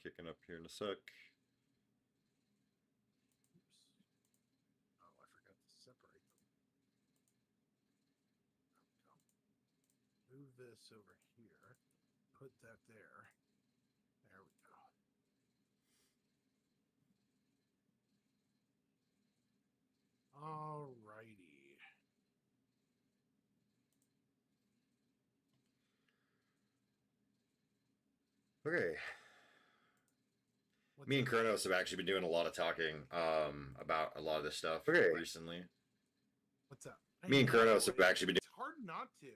kicking up here in a sec. Oops. Oh, I forgot to separate them. Move this over here. Put that there. There we go. All righty. Okay. Me and Kronos have actually been doing a lot of talking about a lot of this stuff recently. What's up? Me and Kronos have actually been It's hard not to.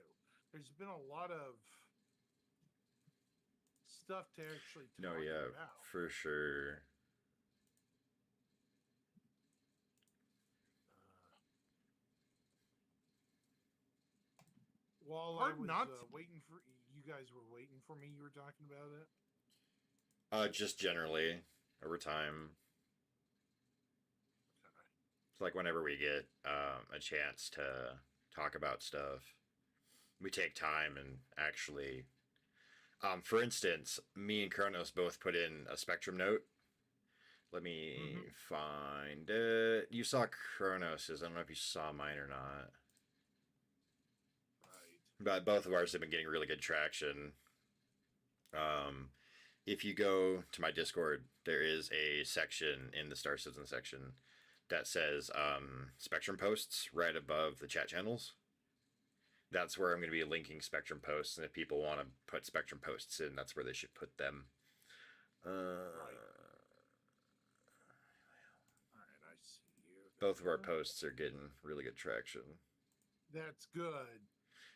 There's been a lot of stuff to actually talk about. For sure. While I was waiting for you guys were waiting for me, you were talking about it? Just generally over time. It's like whenever we get a chance to talk about stuff, we take time and actually, for instance, me and Kronos both put in a Spectrum note. Let me find it. You saw Kronos's. I don't know if you saw mine or not. But both of ours have been getting really good traction. If you go to my Discord, there is a section in the Star Citizen section that says Spectrum posts right above the chat channels. That's where I'm going to be linking Spectrum posts, and if people want to put Spectrum posts in, that's where they should put them. All right, I see you. Both of our posts are getting really good traction. That's good.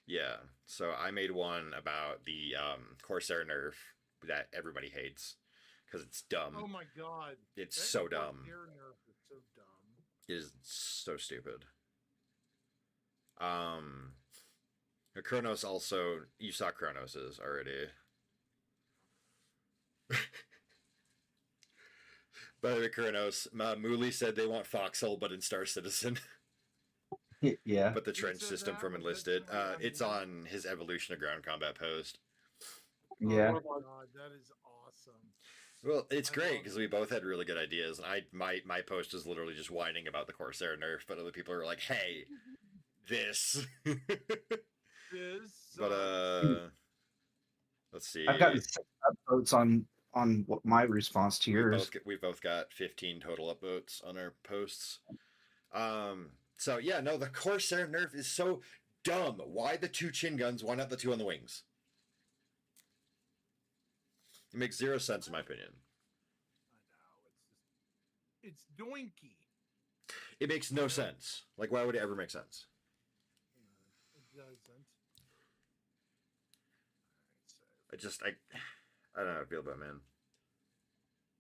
Yeah, so I made one about the Corsair nerf that everybody hates because it's dumb. Oh my god. It's so dumb. Corsair nerf is so dumb. It is so stupid. Kronos also, you saw Kronos's already. By the way, Kronos, Mooley said they want Foxhole, but in Star Citizen. Yeah. But the trench system from Enlisted, it's on his Evolution of Ground Combat post. Yeah. Oh my god, that is awesome. Well, it's great because we both had really good ideas, and my post is literally just whining about the Corsair nerf, but other people are like, "Hey, this." But let's see. I've gotten 6 upvotes on what my response to yours. We both got 15 total upvotes on our posts. So yeah, no, the Corsair nerf is so dumb. Why the 2 chin guns? Why not the 2 on the wings? It makes 0 sense in my opinion. I know, it's doinky. It makes no sense. Like, why would it ever make sense? It doesn't. I don't know how I feel about it, man.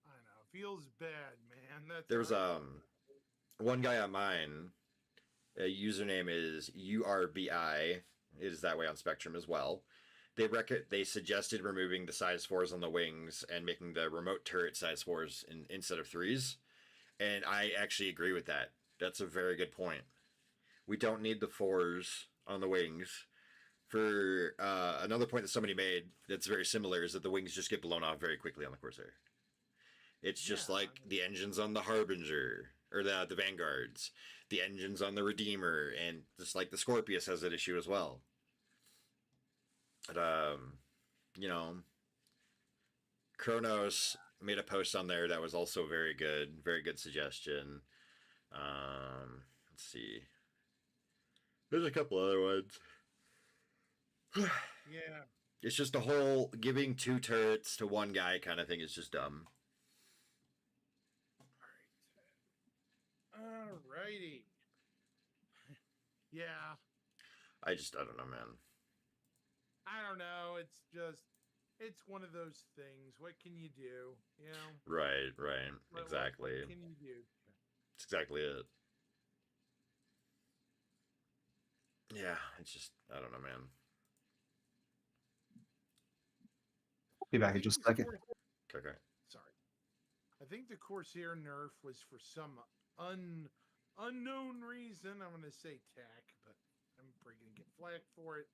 I know, it feels bad, man. There was one guy on mine. Username is URBI. It is that way on Spectrum as well. They suggested removing the size 4s on the wings and making the remote turret size 4s instead of 3s. And I actually agree with that. That's a very good point. We don't need the 4s on the wings. For another point that somebody made that's very similar is that the wings just get blown off very quickly on the Corsair. It's just like the engines on the Harbinger, or the Vanguards, the engines on the Redeemer, and just like the Scorpius has that issue as well. But, you know, Kronos made a post on there that was also very good suggestion. Let's see. There's a couple other ones. Yeah. It's just the whole giving 2 turrets to 1 guy kind of thing is just dumb. Alrighty. Yeah. I don't know, man. I don't know. It's one of those things. What can you do? You know? Right. Exactly. What can you do? That's exactly it. Yeah, it's just, I don't know, man. Be back in just a second. Okay. Sorry. I think the Corsair nerf was for some unknown reason. I'm going to say tack, but I'm probably going to get flack for it.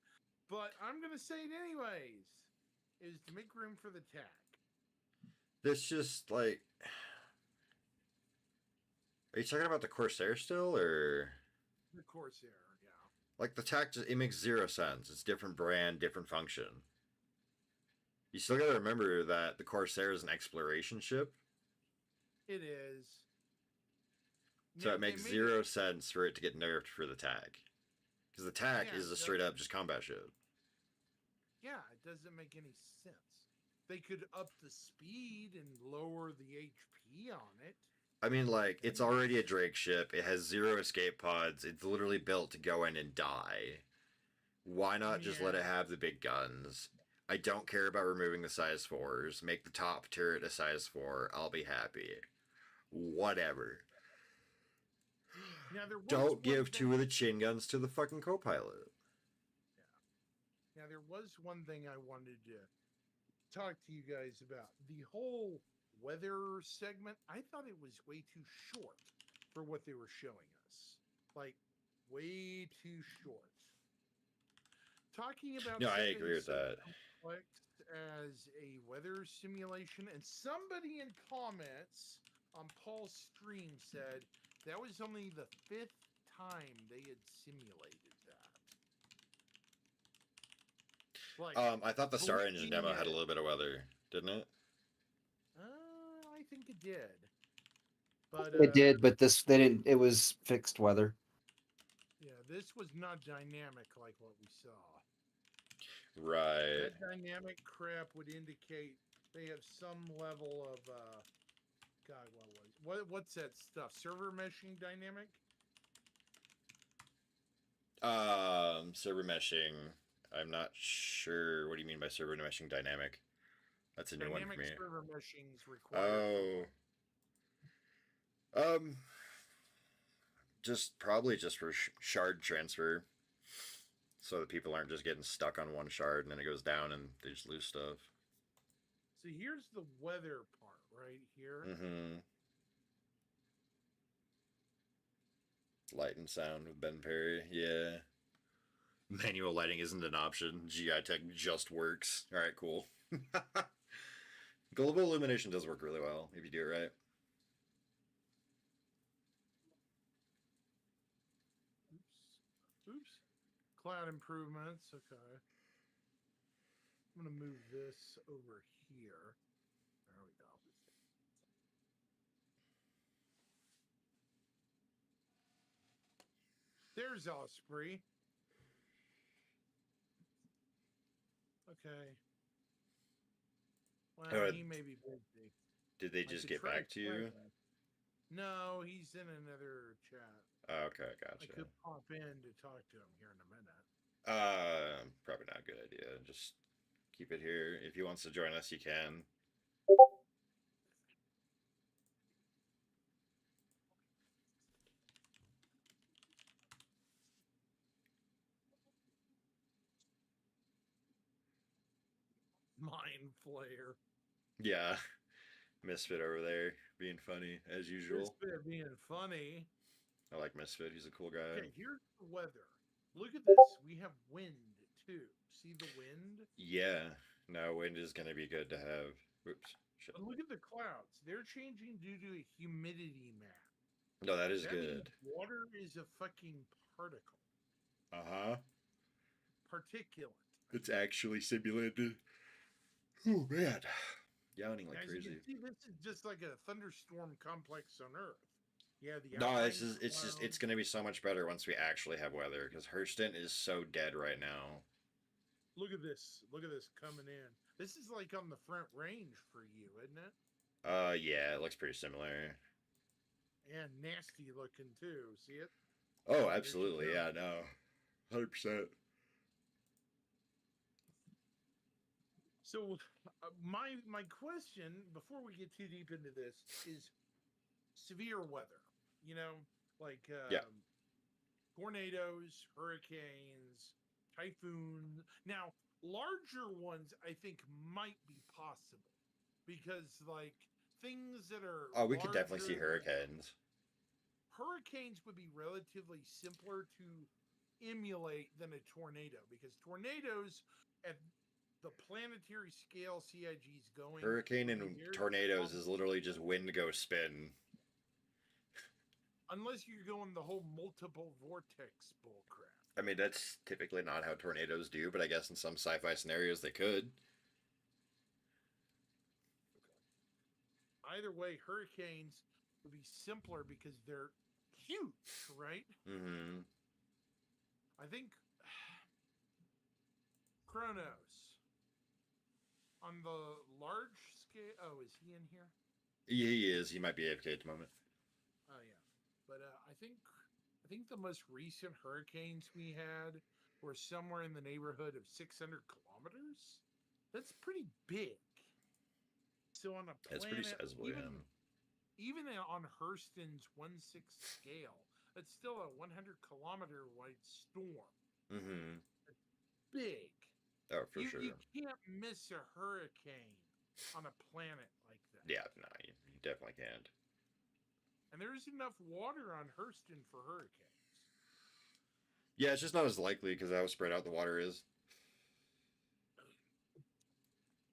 But I'm going to say it anyways. Is to make room for the tack. This just like, are you talking about the Corsair still, or The Corsair, yeah. like the TAC? Just, it makes zero sense. It's different brand, different function. You still got to remember that the Corsair is an exploration ship, It is. so Now, it they makes made zero sense for it to get nerfed for the TAC, because the TAC Yeah, is a it straight up just combat ship. Yeah, it doesn't make any sense. They could up the speed and lower the HP on it. I mean, like, That it's makes already a sense. Drake ship. It has zero escape pods. It's literally built to go in and die. Why not just let it Yeah. have the big guns? I don't care about removing the size 4s. Make the top turret a size 4. I'll be happy. Whatever. Now there was Don't one give thing. 2 of the chin guns to the fucking co pilot. Now there was one thing I wanted to talk to you guys about. The whole weather segment, I thought it was way too short for what they were showing us. Like way too short. Talking about No, I something agree with so that. complex as a weather simulation, and somebody in comments on Paul's stream said that was only the 5th time they had simulated that. Like, I thought the Star Engine bleeding demo had a edge. little bit of weather, didn't it? I think it did, but It did, but this they didn't. It was fixed weather. yeah, this was not dynamic like what we saw. Right. That dynamic crap would indicate they have some level of God, what's that stuff? Server meshing dynamic? Server meshing. I'm not sure. What do you mean by server meshing dynamic? That's a new one for Dynamic me. server meshing is required. Oh. Um. Just probably just for shard transfer, so that people aren't just getting stuck on one shard and then it goes down and they just lose stuff. So here's the weather part right here. Mm-hmm. Light and sound with Ben Perry. Yeah. Manual lighting isn't an option. GI Tech just works. All right, cool. Global illumination does work really well if you do it right. Oops. Cloud improvements. Okay. I'm going to move this over here. There we go. There's Osprey. Okay. Well, he may be busy. Did they I just could get try back to you? calling him. No, he's in another chat. Oh, okay, I gotcha. could pop in to talk to him here in a minute. Probably not a good idea. Just keep it here. If he wants to join us, he can. Mind Flayer. Yeah. Misfit over there being funny as usual. Misfit being funny. I like Misfit. He's a cool guy. Okay, here's the weather. Look at this. We have wind too. See the wind? Yeah. No, wind is going to be good to have. Oops. Shit. But look at the clouds. They're changing due to a humidity map. No, that is That good. means water is a fucking particle. Uh-huh. Particulate. It's actually simulated. Oh, man. Yawning like As crazy. you can see, this is just like a thunderstorm complex on Earth. Yeah, the No, outlying it's going to be so much better once we actually have weather, because Hurston is so dead right now. Look at this. Look at this coming in. This is like on the front range for you, isn't it? Yeah, it looks pretty similar. And nasty looking too. See it? Oh, absolutely. Yeah, no. 100%. So my question before we get too deep into this is severe weather. You know, like Yeah. tornadoes, hurricanes, typhoons. Now, larger ones I think might be possible because like things that are Oh, we could definitely see larger than- hurricanes. Hurricanes would be relatively simpler to emulate than a tornado because tornadoes at the planetary scale CIG is going. Hurricane would be and very tornadoes is small. literally just wind go spin. Unless you're going the whole multiple vortex bullcrap. I mean, that's typically not how tornadoes do, but I guess in some sci-fi scenarios they could. Either way, hurricanes would be simpler because they're huge, right? Mm-hmm. I think Kronos on the large scale. Oh, is he in here? He is. He might be AFK at the moment. Oh yeah, but I think the most recent hurricanes we had were somewhere in the neighborhood of 600 kilometers. That's pretty big. So on a planet, That's pretty sizable, even on Hurston's 1/6 scale, that's still a 100-kilometer wide storm. Mm-hmm. Big. Oh, for sure. You can't miss a hurricane on a planet like that. Yeah, no, you definitely can't. And there's enough water on Hurston for hurricanes. Yeah, it's just not as likely because how spread out the water is.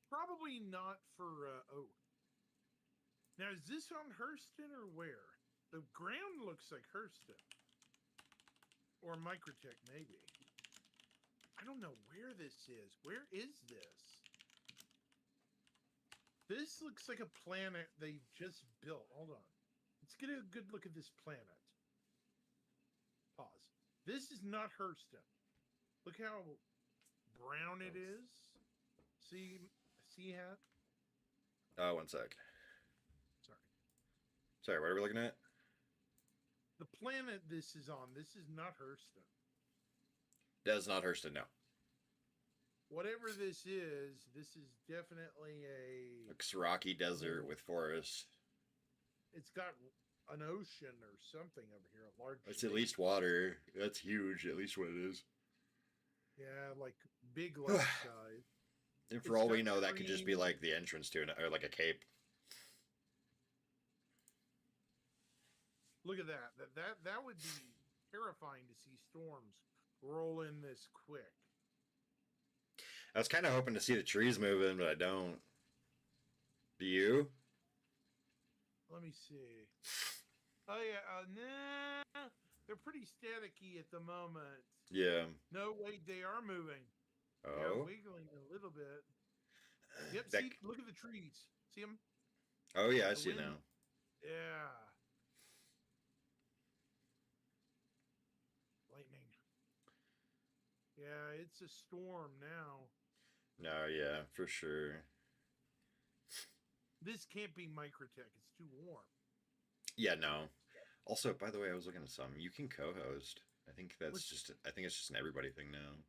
Probably not for. Oh. Now, is this on Hurston or where? The ground looks like Hurston. Or Microtech, maybe. I don't know where this is. Where is this? This looks like a planet they just built. Hold on. Let's get a good look at this planet. Pause. This is not Hurston. Look how brown it is. See hat? Oh, one sec. Sorry. Sorry, what are we looking at? The planet this is on. This is not Hurston. That's not Hurston, no. Whatever this is definitely a. Looks rocky desert with forests. It's got an ocean or something over here. A large. It's at least water. That's huge. At least what it is. Yeah, like big lake size. And for all we know, that could just be like the entrance to or like a cape. Look at that. That would be terrifying to see storms roll in this quick. I was kind of hoping to see the trees moving, but I don't. Do you? Let me see. Oh yeah, nah. They're pretty staticky at the moment. Yeah. No, wait, they are moving. Oh. They're wiggling a little bit. Yep. See, look at the trees. See them? Oh yeah, I see now. Yeah. Lightning. Yeah, it's a storm now. No, yeah, for sure. This can't be Microtech. It's too warm. Yeah, no. Also, by the way, I was looking at some. You can co-host. I think that's just. I think it's just an everybody thing now.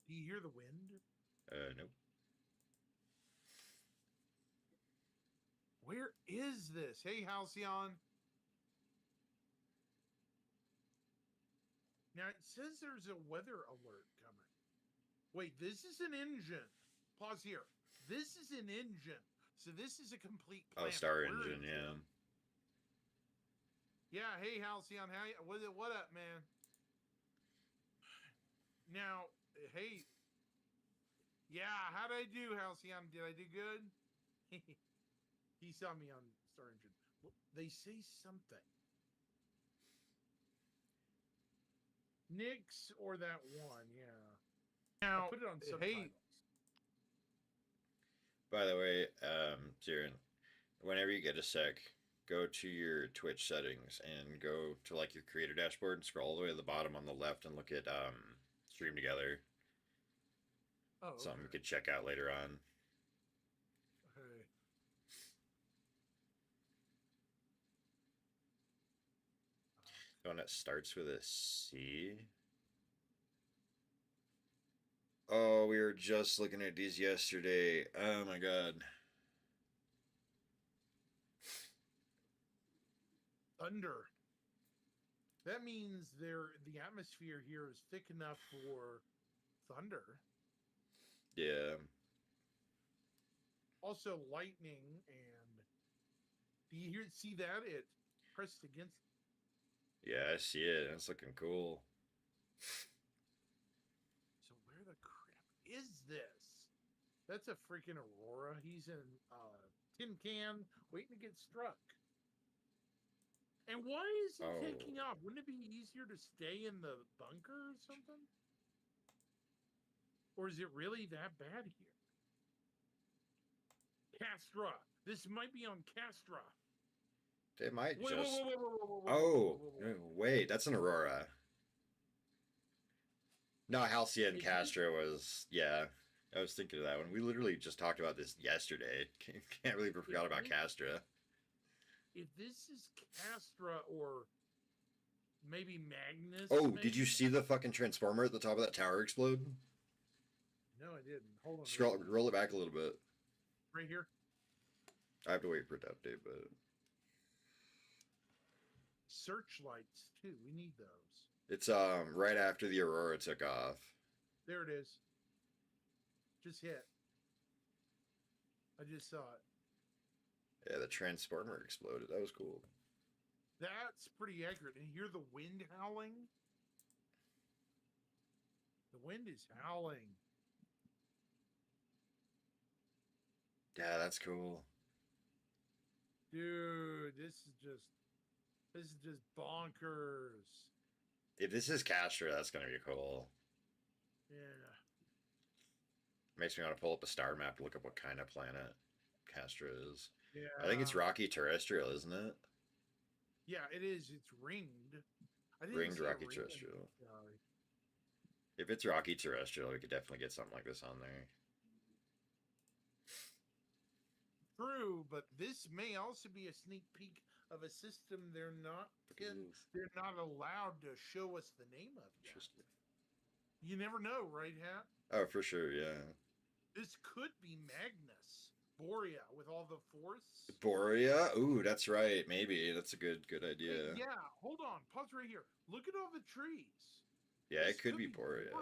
Do you hear the wind? Nope. Where is this? Hey, Halcyon. Now it says there's a weather alert coming. Wait, this is an engine. Pause here. This is an engine. So this is a complete planet. Oh, Star Where Engine, is yeah. it? Yeah, hey Halcyon, what up, man? Now, hey. Yeah, how'd I do, Halcyon? Did I do good? He saw me on Star Engine. They say something. Nyx or that one, yeah. Now, put it on subtitles. Hey. By the way, Siren, whenever you get a sec, go to your Twitch settings and go to like your creator dashboard and scroll all the way to the bottom on the left and look at stream together. Oh, okay. Something you could check out later on. Hey. The one that starts with a C. Oh, we were just looking at these yesterday. Oh my god. Thunder. That means the atmosphere here is thick enough for thunder. Yeah. Also lightning, and do you see that? It pressed against. Yeah, I see it. It's looking cool. So where the crap is this? That's a freaking Aurora. He's in tin can waiting to get struck. And why is he taking off? Wouldn't it be easier to stay in the bunker or something? Or is it really that bad here? Castra. This might be on Castra. They might Wait, just. wait, wait, wait, wait, wait, wait, Oh, wait, wait, wait. wait, that's an Aurora. No, Halcyon Is Castro was. Yeah, I was thinking of that one. We literally just talked about this yesterday. Can't believe we forgot about Castra. If this is Castra or maybe Magnus. Oh, maybe? did you see the fucking transformer at the top of that tower explode? No, I didn't. Hold on. Scroll, roll it back a little bit. Right here. I have to wait for it to update, but Searchlights too. We need those. it's right after the Aurora took off. There it is. Just hit. I just saw it. Yeah, the transformer exploded. That was cool. That's pretty accurate. And hear the wind howling? The wind is howling. Yeah, that's cool. Dude, this is just bonkers. If this is Castra, that's gonna be cool. Yeah. Makes me want to pull up a star map to look up what kind of planet Castra is. Yeah. I think it's rocky terrestrial, isn't it? Yeah, it is. It's ringed. I didn't Ringed see a rocky ring. terrestrial. If it's rocky terrestrial, we could definitely get something like this on there. True, but this may also be a sneak peek of a system they're not allowed to show us the name of yet. Interesting. You never know, right, Hat? Oh, for sure, yeah. This could be Magnus Borea with all the force. Borea? Ooh, that's right. Maybe that's a good idea. Hey, yeah, hold on. Pause right here. Look at all the trees. Yeah, This it could be Borea.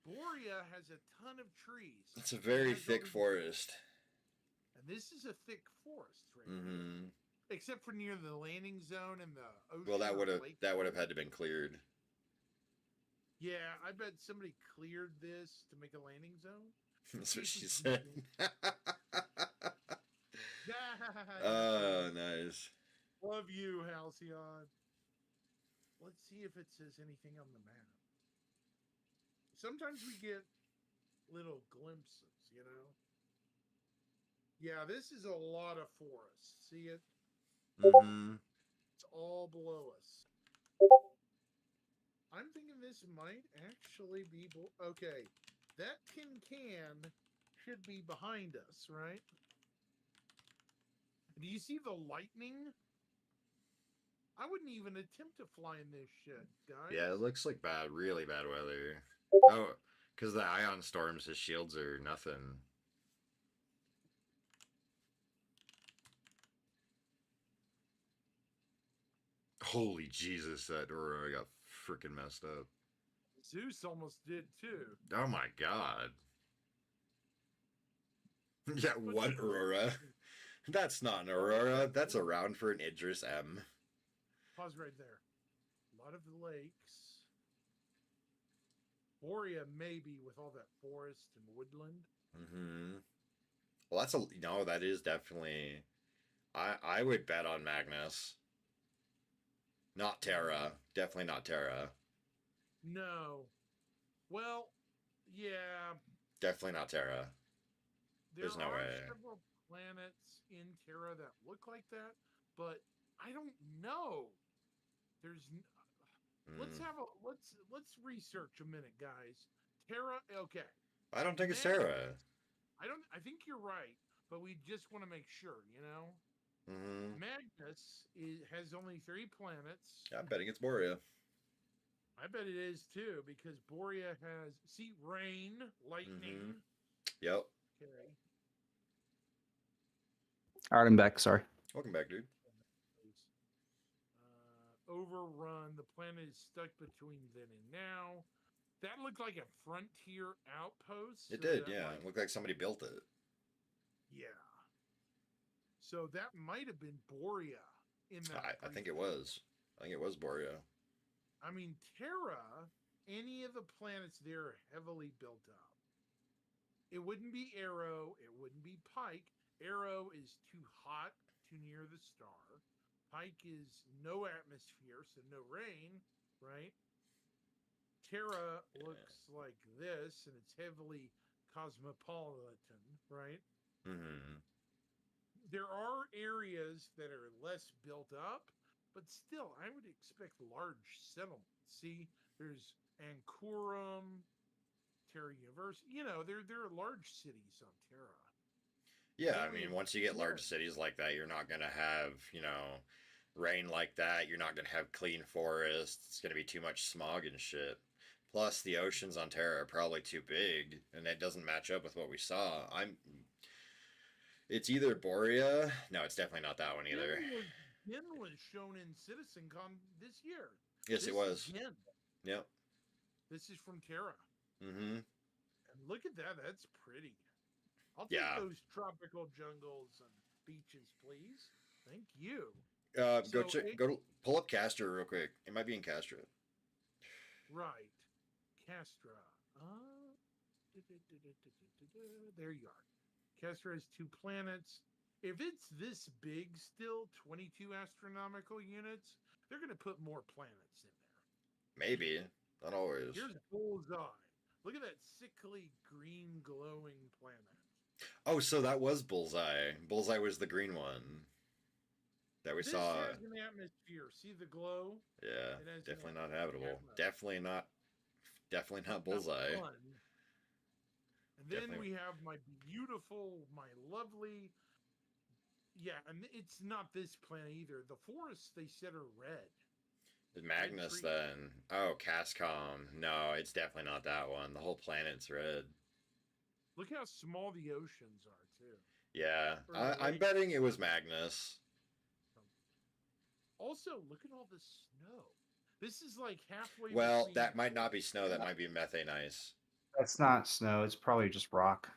Borea has a ton of trees. It's a very It has thick all these- forest. And this is a thick forest, right? here. Mm-hmm. Except for near the landing zone and the ocean. Well, that or would have lake. had to been cleared. Yeah, I bet somebody cleared this to make a landing zone. That's what she said. Yeah. Oh, nice. Love you, Halcyon. Let's see if it says anything on the map. Sometimes we get little glimpses, you know? Yeah, this is a lot of forest. See it? Mm-hmm. It's all below us. I'm thinking this might actually be... Okay, that tin can should be behind us, right? Do you see the lightning? I wouldn't even attempt to fly in this shit, guys. Yeah, it looks like really bad weather. Oh, because the ion storms, his shields are nothing. Holy Jesus, that Aurora got freaking messed up. Zeus almost did too. Oh my god. Yeah, what Aurora? That's not an Aurora. That's a round for an Idris M. Pause right there. A lot of the lakes. Borea maybe with all that forest and woodland. Mm-hmm. Well, that is definitely... I would bet on Magnus. Not Terra. Definitely not Terra. No. Well, yeah. Definitely not Terra. There There's no are way. several planets in Terra that look like that, but I don't know. There's let's research a minute, guys. Terra, okay. I don't think it's Terra. I think you're right, but we just want to make sure, you know? Mm-hmm. Magnus has only 3 planets. I'm betting it's Borea. I bet it is too, because Borea has rain, lightning. Yep. Okay. All right, I'm back. Sorry. Welcome back, dude. Overrun. The planet is stuck between then and now. That looked like a frontier outpost. It so did, that yeah. might- It looked like somebody built it. Yeah. So that might have been Borea in that. I think it was. I think it was Borea. I mean, Terra any of the planets there are heavily built up. It wouldn't be Arrow. It wouldn't be Pike. Arrow is too hot, too near the star. Pike is no atmosphere, so no rain, right? Terra looks like this, and it's heavily cosmopolitan, right? Mm-hmm. There are areas that are less built up, but still, I would expect large settlements. See, there's Ancorum, Terra University. You know, there are large cities on Terra. Yeah, Then I we mean, have once you get large Mars. cities like that, you're not going to have, rain like that. You're not going to have clean forests. It's going to be too much smog and shit. Plus, the oceans on Terra are probably too big, and it doesn't match up with what we saw. It's either Borea. No, it's definitely not that one either. Gin was shown in CitizenCon this year. Yes, This it is was. Gin. Yep. This is from Terra. Mm-hmm. And look at that. That's pretty. I'll take Yeah. those tropical jungles and beaches, please. Thank you. Go So, pull up Castro real quick. It might be in Castro. right. Castra. There you are. Castra has 2 planets. If it's this big still, 22 astronomical units, they're going to put more planets in there. Maybe. Not always. Here's Bullseye. Look at that sickly green glowing planet. Oh, so that was Bullseye. Bullseye was the green one that we This saw. has an atmosphere. See the glow? Yeah, It has definitely an not habitable. atmosphere. Definitely not Bullseye. Not fun. And then Definitely. we have my beautiful, my lovely. Yeah, and it's not this planet either. The forests they said are red. Magnus then. Oh, Cascom. No, it's definitely not that one. The whole planet's red. Look how small the oceans are too. Yeah, Or the I'm lake. betting it was Magnus. Also, look at all the snow. This is like halfway. Well, between that might not be snow. That might be methane ice. That's not snow. It's probably just rock.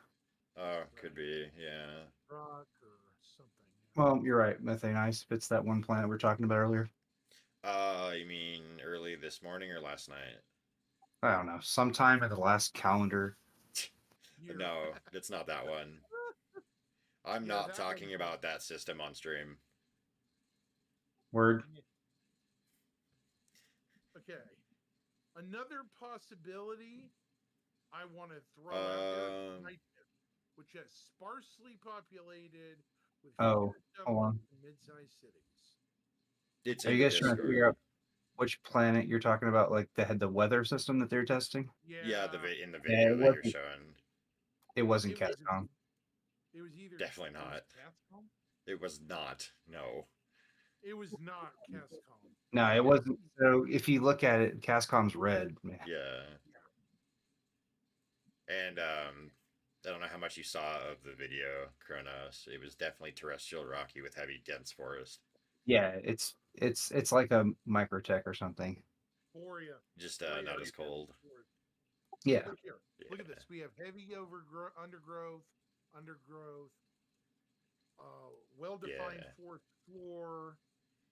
Oh, could be. Yeah. rock or something. Well, you're right. Methane ice. If it's that one planet we are talking about earlier. You mean early this morning or last night? I don't know. Sometime in the last calendar. No, it's not that one. I'm Yeah, not that talking one's about that system on stream. Word. Okay. Another possibility I want to throw out there is Night, which has sparsely populated with Oh, hold on. mid-sized cities. It's Are you guys trying to figure out which planet you're talking about? Like they had the weather system that they're testing? Yeah, in the video that you're showing. It wasn't Cascom. It was either Definitely not. Cascom? It was not. No. It was not Cascom. No, it wasn't. So if you look at it, Cascom's red. Yeah. And I don't know how much you saw of the video, Kronos. It was definitely terrestrial rocky with heavy dense forest. Yeah, it's like a microtech or something. Borea. Just not as cold. Yeah. Look here. Look at this. We have heavy undergrowth, well-defined fourth floor.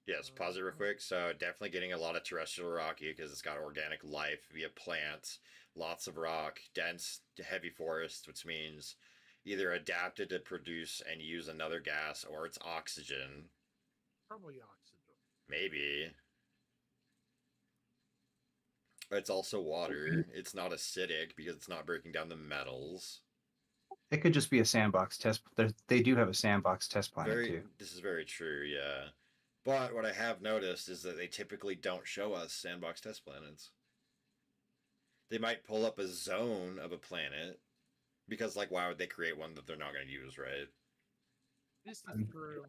Yes, pause it real quick. So definitely getting a lot of terrestrial rocky because it's got organic life via plants, lots of rock, dense, heavy forest, which means either adapted to produce and use another gas or it's oxygen. Probably oxygen. Maybe. It's also water. It's not acidic because it's not breaking down the metals. It could just be a sandbox test. They do have a sandbox test planet too. This is very true, yeah. But what I have noticed is that they typically don't show us sandbox test planets. They might pull up a zone of a planet because, like, why would they create one that they're not going to use, right? This is true.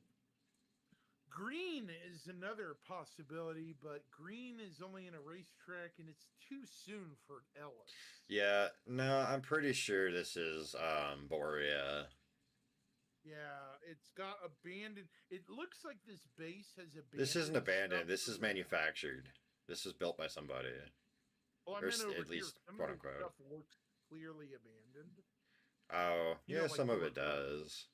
Green is another possibility, but green is only in a racetrack and it's too soon for Ellis. Yeah, no, I'm pretty sure this is Borea. Yeah, it's got abandoned. It looks like this base has abandoned. This isn't abandoned. This is manufactured. This is built by somebody. Well, I Or meant over at least, here. quote unquote. Stuff looks clearly abandoned. Oh, You yeah, know, like some of the it does.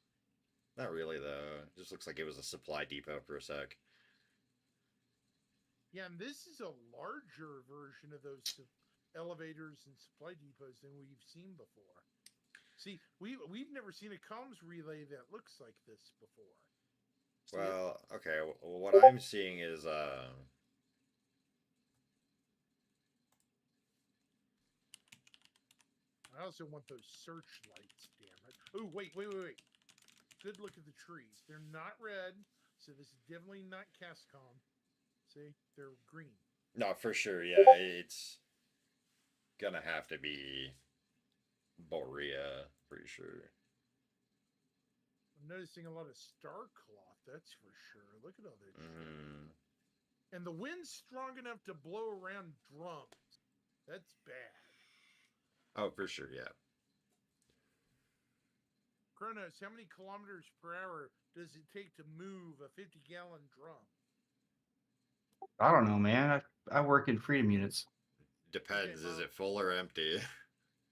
Not really, though. It just looks like it was a supply depot for a sec. Yeah, and this is a larger version of those elevators and supply depots than we've seen before. See, we've never seen a comms relay that looks like this before. See it? Well, okay. Well, what I'm seeing is I also want those searchlights, damn it. Oh, wait. Good look at the trees. They're not red, so this is definitely not Cascom. See, they're green. no, for sure. Yeah, it's gonna have to be Borea, pretty sure. I'm noticing a lot of star cloth, that's for sure. Look at all that shit. Mm, And the wind's strong enough to blow around drums. That's bad. oh, for sure. Yeah. Kronos, how many kilometers per hour does it take to move a 50-gallon drum? I don't know, man. I work in freedom units. Depends. Is Mom. it full or empty?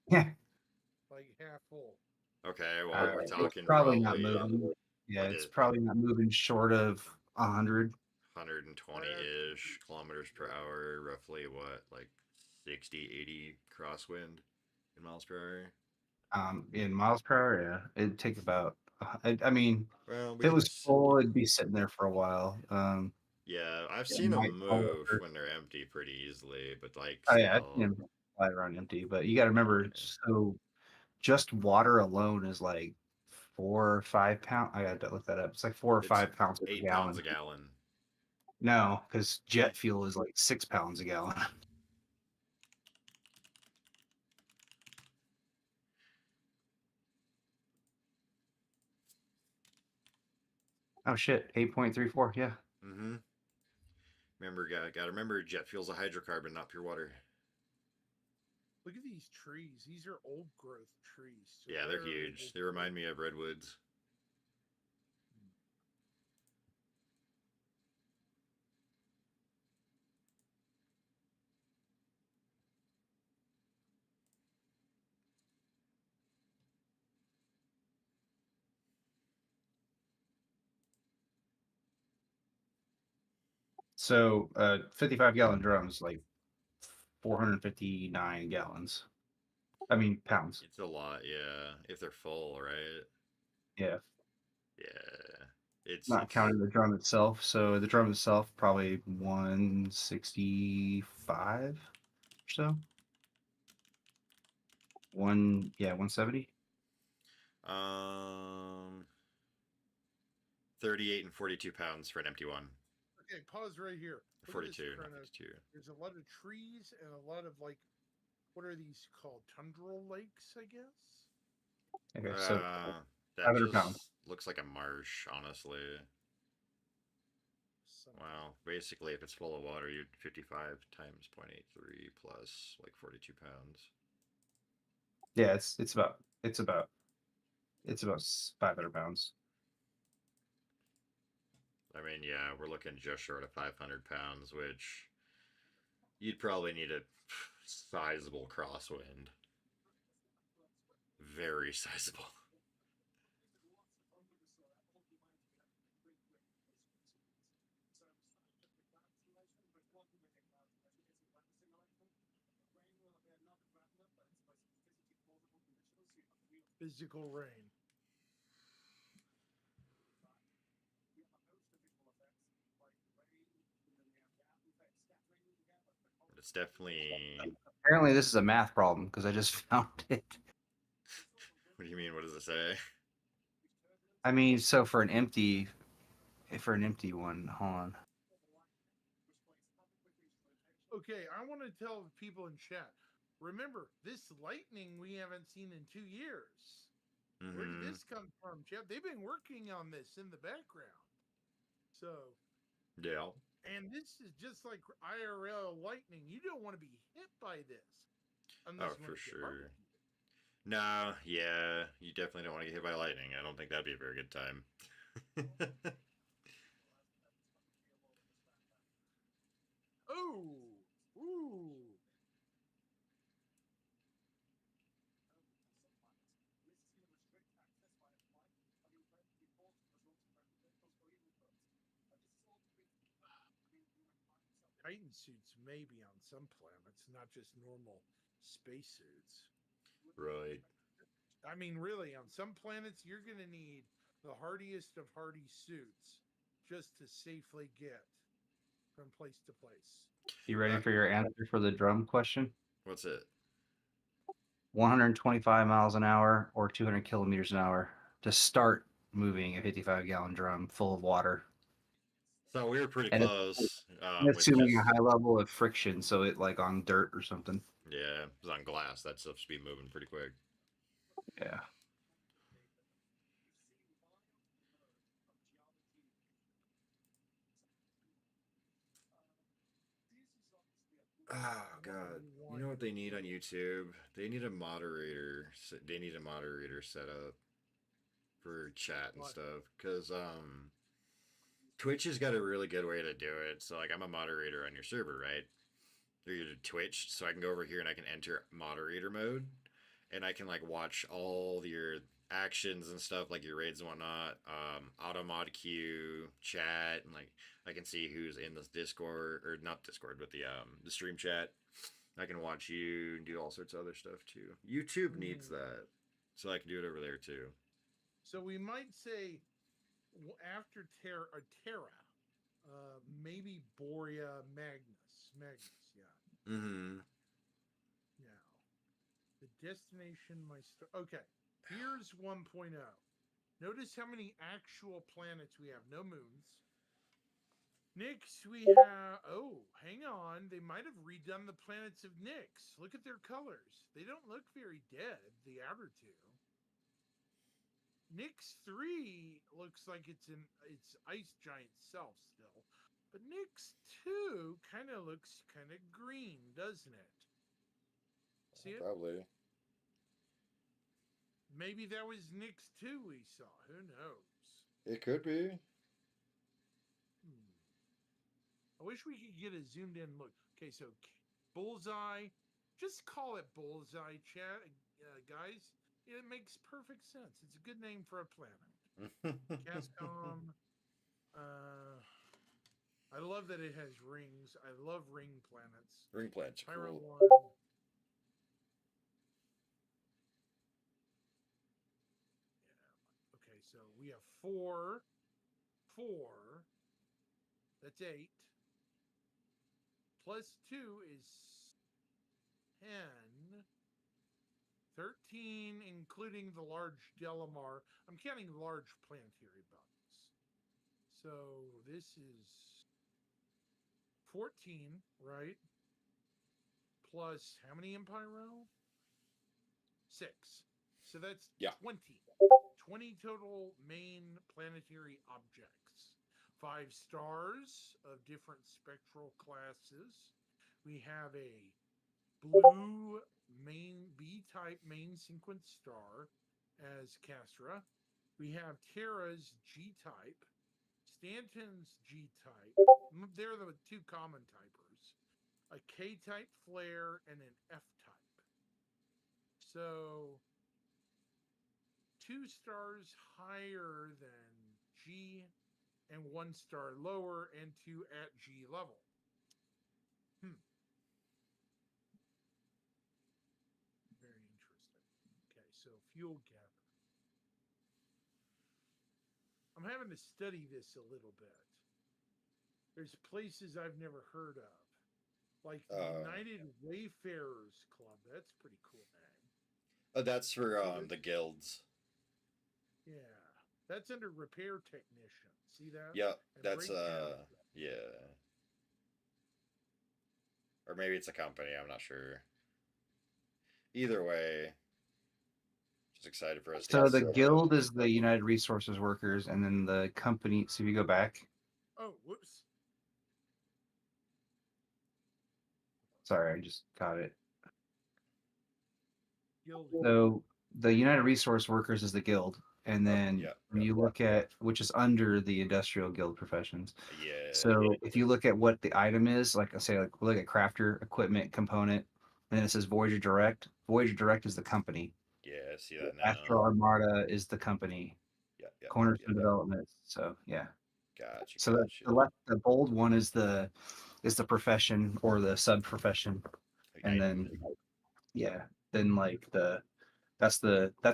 Yeah. Like half full. Okay. Well, we're It's talking probably not probably moving. Yeah, what it's is probably not moving short of 100. 120-ish kilometers per hour, roughly what, like 60, 80 crosswind in miles per hour? In miles per hour. Yeah, it'd take about. I mean, Well, we if it can. was full, it'd be sitting there for a while. Yeah, I've It seen them might fall move over. when they're empty pretty easily, but like Oh yeah, I've seen still. 'em fly around empty. But you got to remember, Yeah. so just water alone is like 4 or 5 pounds. I got to look that up. It's like 4 or 5 It's pounds per 8 pounds gallon. a gallon. No, because jet fuel is like 6 pounds a gallon. Oh shit, 8.34. Yeah. Mm-hmm. Remember, gotta remember, jet fuel's a hydrocarbon, not pure water. Look at these trees. These are old growth trees. So Yeah, they're where are huge. They remind me of redwoods. So 55-gallon drums, like 459 gallons. I mean pounds. It's a lot, yeah. If they're full, right? Yeah. Yeah. It's Not counting the drum itself. So the drum itself probably 165 or so. 170. um 38 and 42 pounds for an empty one. Okay, pause right here. Look at this, 42, not Kronos. 52. There's a lot of trees and a lot of like, what are these called? Tundral lakes, I guess. Okay, so That 500 pounds. just looks like a marsh, honestly. Wow, basically, if it's full of water, you'd 55 times 0.83 plus like 42 pounds. Yeah, it's about 500 pounds. I mean, yeah, we're looking just short of 500 pounds, which you'd probably need a sizable crosswind. Very sizable. Physical rain. It's definitely. Apparently, this is a math problem because I just found it. What do you mean? What does it say? I mean, so for an empty one, hold on. Okay, I want to tell the people in chat. Remember, this lightning we haven't seen in 2 years. Where did this come from, Jeff? They've been working on this in the background. So, Yeah. and this is just like IRL lightning. You don't want to be hit by this. Oh, for sure. No, yeah, you definitely don't want to get hit by lightning. I don't think that'd be a very good time. Oh, ooh. Titan suits maybe on some planets, not just normal spacesuits. Right. I mean, really, on some planets, you're going to need the hardiest of hardy suits just to safely get from place to place. You ready Uh, for your answer for the drum question? what's it? 125 miles an hour or 200 kilometers an hour to start moving a 55-gallon drum full of water. So we were pretty And close it's with assuming a just high level of friction, so it like on dirt or something. yeah, it was on glass. That stuff's be moving pretty quick. Yeah. Oh god. You know what they need on YouTube? They need a moderator. They need a moderator set up for chat and What? stuff. Cause Twitch has got a really good way to do it. So like I'm a moderator on your server, right? Or your Twitch, so I can go over here and I can enter moderator mode, and I can like watch all your actions and stuff, like your raids and whatnot. Auto mod queue, chat, and like I can see who's in this Discord or not Discord, but the stream chat. I can watch you and do all sorts of other stuff too. YouTube needs that, so I can do it over there too. So we might say after Terra, maybe Borea Magnus. Magnus, yeah. Mm-hmm. Now, the destination, my star. Okay, here's 1.0. Notice how many actual planets we have. No moons. Nyx, we have. Oh, hang on. They might have redone the planets of Nyx. Look at their colors. They don't look very dead, the outer two. Nyx 3 looks like it's ice giant self still. But Nyx 2 kind of looks kind of green, doesn't it? See it? Probably. Maybe that was Nyx 2 we saw. Who knows? It could be. I wish we could get a zoomed in look. Okay, so bullseye. Just call it bullseye, chat, guys. It makes perfect sense. It's a good name for a planet. Cascom. I love that it has rings. I love ring planets. Ring planets are Pyro cool. 1. Yeah. Okay, so we have 4. 4. That's 8. Plus 2 is 10. 13, including the large Delamar. I'm counting large planetary bugs. So this is 14, right? Plus how many Empyro? 6. So that's Yeah. 20. 20 total main planetary objects. 5 stars of different spectral classes. We have a blue main B-type main sequence star as Castra. We have Terra's G-type, Stanton's G-type. They're the 2 common typers. A K-type flare and an F-type. So 2 stars higher than G and 1 star lower and 2 at G level. Very interesting. Okay, so fuel gather. I'm having to study this a little bit. There's places I've never heard of, like the United Wayfarers Club. That's a pretty cool name. That's for the guilds. Yeah, that's under repair technician. See that? Yep, And that's breakdown. yeah. Or maybe it's a company, I'm not sure. Either way, just excited for us to So get the started. guild is the United Resources Workers, and then the company. So if you go back, Oh, whoops. sorry, I just got it. Guild. So the United Resource Workers is the guild, and then yeah. when you look at which is under the Industrial Guild Professions. Yeah. So if you look at what the item is, like I say, like look at crafter, equipment, component, and then it says Voyager Direct. Voyager Direct is the company. Yeah, I see that now. Astro Armada is the company. Yeah. Cornerstone Development. So yeah. Gotcha. So the bold one is is the profession or the sub profession, and then then like that's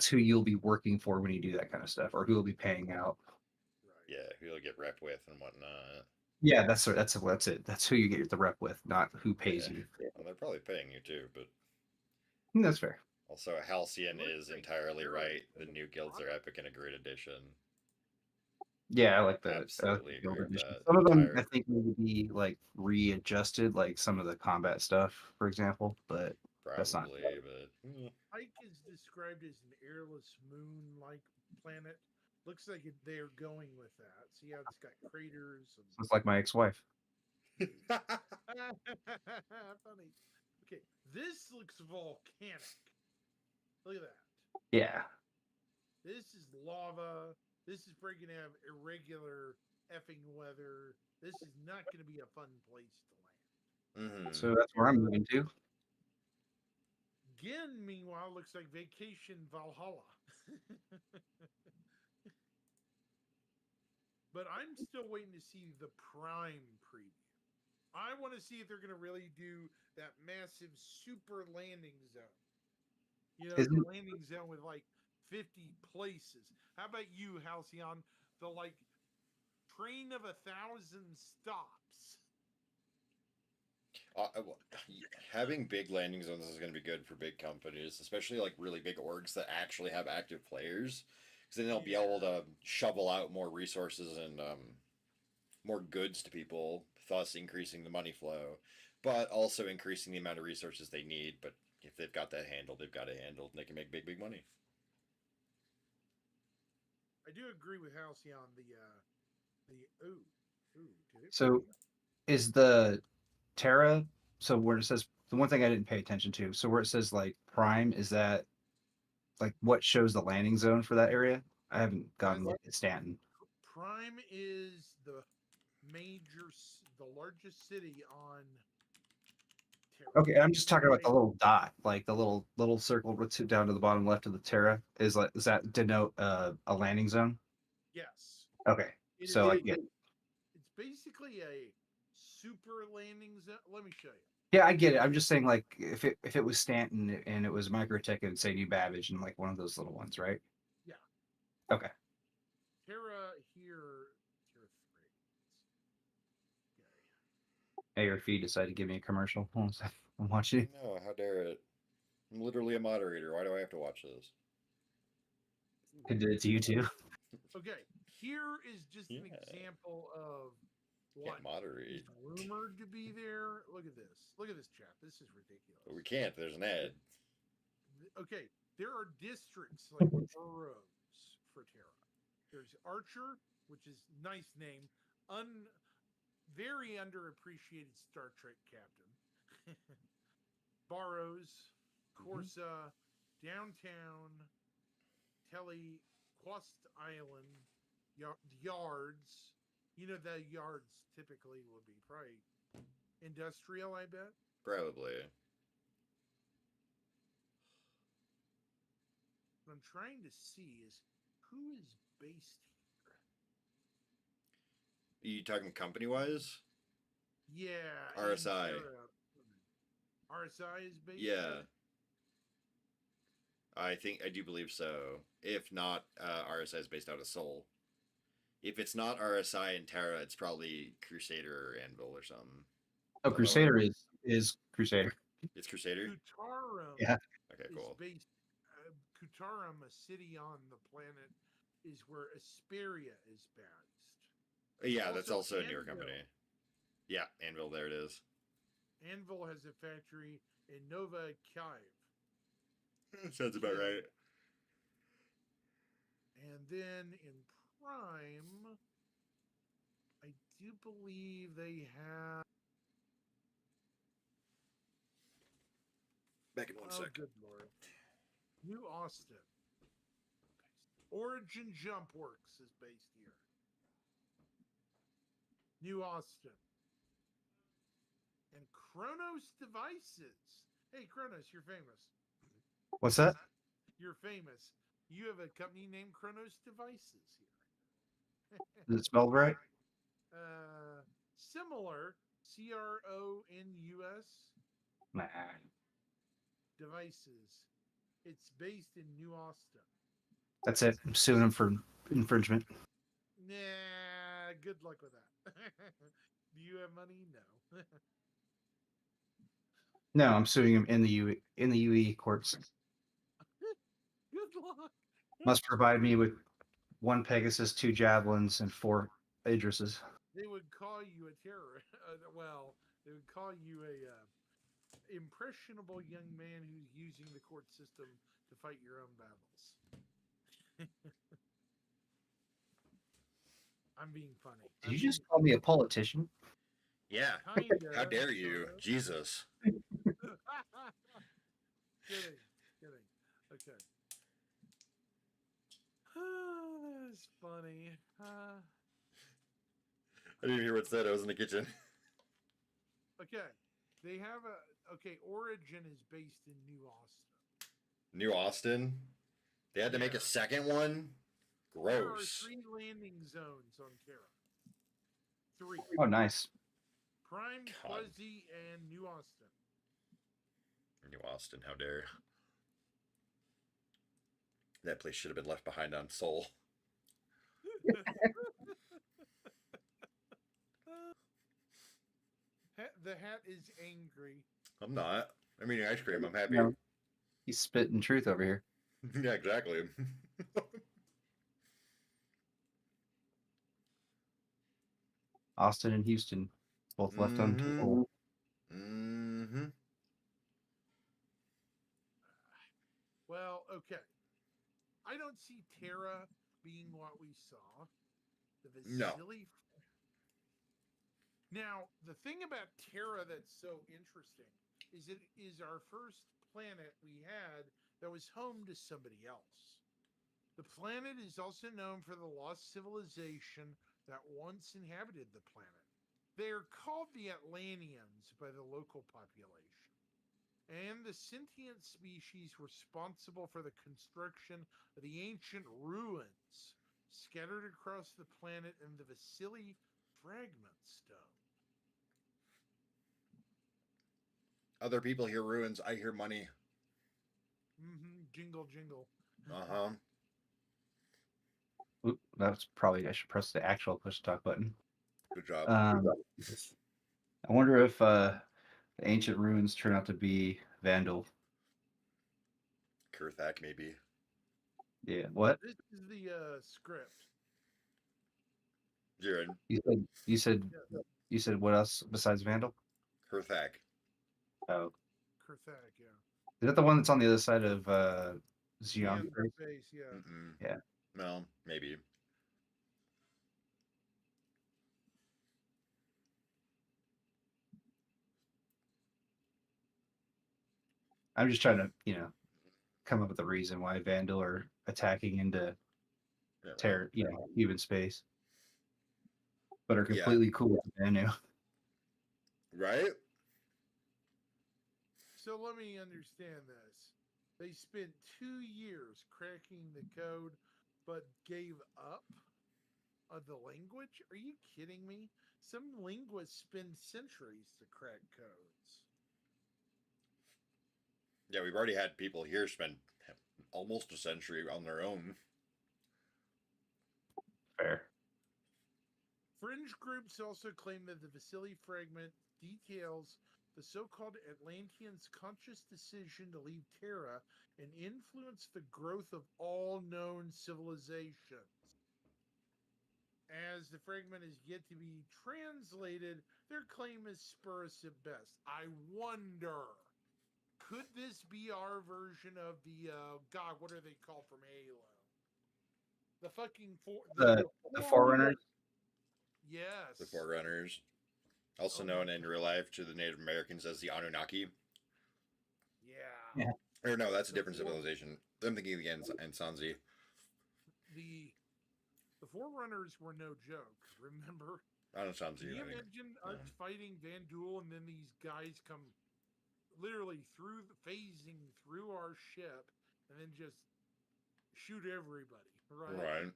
who you'll be working for when you do that kind of stuff, or who will be paying out. Right. Yeah, who you'll get rep with and whatnot. Yeah, that's it. That's who you get the rep with, not who pays Yeah. you. Well, they're probably paying you too, but That's fair. also Halcyon Looks is like entirely Terra right. is The new guilds are epic and a great addition. Yeah, I like the Absolutely agree build with edition. that. Some of them I Entire think need to be like readjusted, like some of the combat stuff, for example. But that's not. probably, but Ike is described as an airless moon-like planet. Looks like they're going with that. See how it's got craters and It's like my ex-wife. funny. Okay, this looks volcanic. Look at that. Yeah. This is lava. This is probably gonna have irregular effing weather. This is not gonna be a fun place to land. Mhm. So that's where I'm moving to. Gin, meanwhile, looks like Vacation Valhalla. But I'm still waiting to see the Prime preview. I want to see if they're going to really do that massive super landing zone. You know, the Isn't landing zone with like 50 places. How about you, Halcyon? The like train of 1,000 stops. Having big landing zones is going to be good for big companies, especially like really big orgs that actually have active players, because then they'll be able to shovel out more resources and more goods to people, thus increasing the money flow, but also increasing the amount of resources they need. But if they've got that handled, they've got it handled, and they can make big money. I do agree with Halcyon. Did it? so? Is the Terra? So where it says the one thing I didn't pay attention to. So where it says like Prime, is that like what shows the landing zone for that area? I haven't gotten a look at Stanton. Prime is the largest city on Terra. Okay, I'm just talking about the little dot, like the little circle down to the bottom left of the Terra. Does that denote a landing zone? Yes. Okay, so I get. It's basically a super landing zone. Let me show you. Yeah, I get it. I'm just saying, like, if it was Stanton and it was Microtech, it would say New Babbage and like one of those little ones, right? Yeah. Okay. Terra here. Terra 3. Okay. Hey, your feed decided to give me a commercial. Hold on a second. I'm watching. No, how dare it? I'm literally a moderator. Why do I have to watch this? It did it to you too. Okay. Here is just an Yeah. example of what Can't moderate. is rumored to be there. Look at this. Look at this, chat. This is ridiculous. But we can't. There's an ad. Okay. There are districts like boroughs for Terra. There's Archer, which is nice name. Very underappreciated Star Trek captain. Barrows, Corsa, Downtown, Quest Island, Yards. You know, the yards typically will be probably industrial, I bet. Probably. What I'm trying to see is who is based here. Are you talking company wise? Yeah. RSI. RSI is based Yeah. here? I do believe so. If not, RSI is based out of Seoul. If it's not RSI and Terra, it's probably Crusader or Anvil or something. Oh, Crusader is Crusader. It's Crusader? Kutarum Yeah. Okay, cool. Kutarum, a city on the planet, is where Asperia is based. Yeah, that's also a newer Anvil. company. Yeah, Anvil, there it is. Anvil has a factory in Nova Kyiv. Sounds about right. And then in Prime, I do believe they have. Back in 1 second. Good lord. New Austin. Origin Jump Works is based here. New Austin. And Kronos Devices. Hey, Kronos, you're famous. What's that? You're famous. You have a company named Kronos Devices here. Is it spelled right? Similar. CRONUS Nah. devices. It's based in New Austin. That's it. I'm suing him for infringement. Nah, good luck with that. Do you have money? No. No, I'm suing him in the UE courts. Good luck. Must provide me with 1 Pegasus, 2 Javelins, and 4 Idrises. They would call you a terrorist. Well, they would call you a impressionable young man who's using the court system to fight your own battles. I'm being funny. Did you just call me a politician? Yeah. Kinda, How dare you? sorta. Jesus. Kidding. Okay. That's funny. I didn't even hear what it said. I was in the kitchen. Okay. They have Origin is based in New Austin. New Austin? They had to make a Yeah. second one? There are Gross. 3 landing zones on Terra. 3. Oh, nice. Prime, God. Fuzzy, and New Austin. New Austin, how dare. That place should have been left behind on Soul. The hat is angry. I'm not. I'm eating ice cream. I'm happy. No. He's spitting truth over here. Yeah, exactly. Austin and Houston both left on Mhm. full. Mm-hmm. Well, okay. I don't see Terra being what we saw. The No. Vasily. Now, the thing about Terra that's so interesting is it is our first planet we had that was home to somebody else. The planet is also known for the lost civilization that once inhabited the planet. They are called the Atlanteans by the local population, and the sentient species responsible for the construction of the ancient ruins scattered across the planet in the Vasily fragment stone. Other people hear ruins. I hear money. Jingle, jingle. Uh-huh. Oop, that's probably I should press the actual push to talk button. Good job. I wonder if the ancient ruins turn out to be Vandal. Kurthak, maybe. Yeah. What? This is the script. Jiren. You said what else besides Vandal? Kurthak. Oh, Kurthak, yeah. is that the one that's on the other side of Yeah, Xi'an? the base, yeah. Mm-mm. Yeah. Well, maybe. I'm just trying to, come up with a reason why Vandal are attacking into Yeah, human space, but are Yeah. completely cool with Manu. Right? So let me understand this. They spent 2 years cracking the code, but gave up of the language? Are you kidding me? Some linguists spend centuries to crack codes. Yeah, we've already had people here spend almost a century on their own. Fair. Fringe groups also claim that the Vasily fragment details the so-called Atlanteans' conscious decision to leave Terra and influence the growth of all known civilizations. As the fragment is yet to be translated, their claim is spurious at best. I wonder, could this be our version of the God? What are they called from Halo? The fucking The Forerunners. Yes. The Forerunners. Also Oh known my in real life to the Native Americans as the Anunnaki. Yeah. Or no, that's a The different civilization. I'm thinking of the Ansanzi. The Forerunners were no joke. Remember? Ansanzi. Can you I think. imagine us fighting Van Duel and then these guys come literally phasing through our ship and then just shoot everybody, right? Right.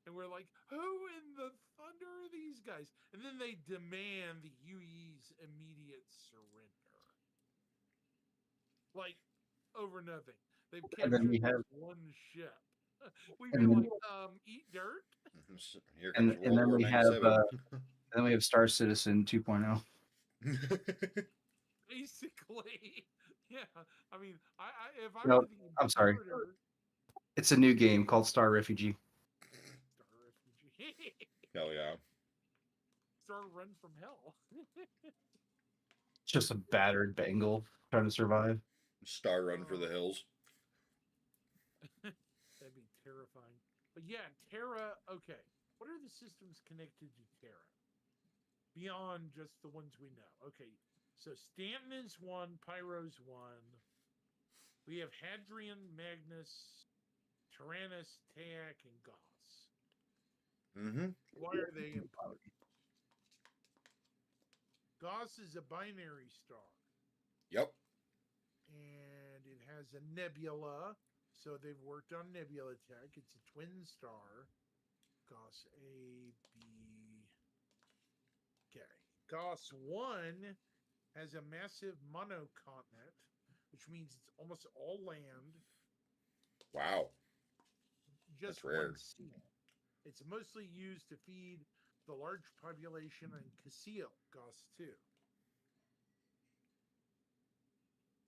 And we're like, who in the wonder are these guys? And then they demand the UE's immediate surrender. Like, over nothing. They've And then captured we have, one ship. We'd and be then, like, eat dirt? Here comes and World then War we have, 97. then we have Star Citizen 2.0. Basically. Yeah. I mean, if I No, were the I'm sorry. Imperator, It's a new game called Star Refugee. Star Refugee. Hell yeah. Star Run from Hell. It's just a battered Bengal trying to survive. Star Run for the Hills. That'd be terrifying. But yeah, Terra, okay. What are the systems connected to Terra? Beyond just the ones we know. Okay, so Stanton is one, Pyro's one. We have Hadrian, Magnus, Tyrannus, Taak, and Goss. Mm-hmm. Why are they important? Goss is a binary star. Yep. And it has a nebula. So they've worked on nebula tech. It's a twin star. Goss A, B. Okay. Goss 1 has a massive monocontinent, which means it's almost all land. Wow. Just That's rare. one sea. It's mostly used to feed the large population in Casil, Goss 2.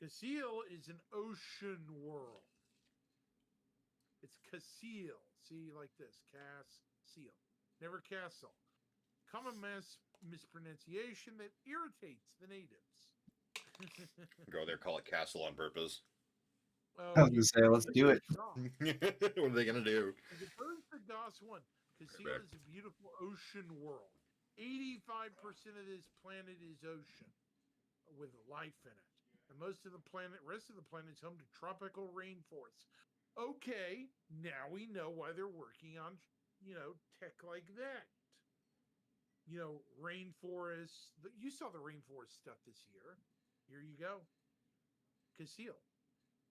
Casil is an ocean world. It's Casil. See, like this. Cass-seal. Never castle. Common mispronunciation that irritates the natives. Go there, call it Castle on purpose. Oh, I was gonna say, let's do it. What are they gonna do? As opposed to Goss 1, Casil is a beautiful ocean world. 85% of this planet is ocean with life in it. And most of the rest of the planet is home to tropical rainforests. Okay, now we know why they're working on, tech like that. Rainforests. You saw the rainforest stuff this year. Here you go. Casil.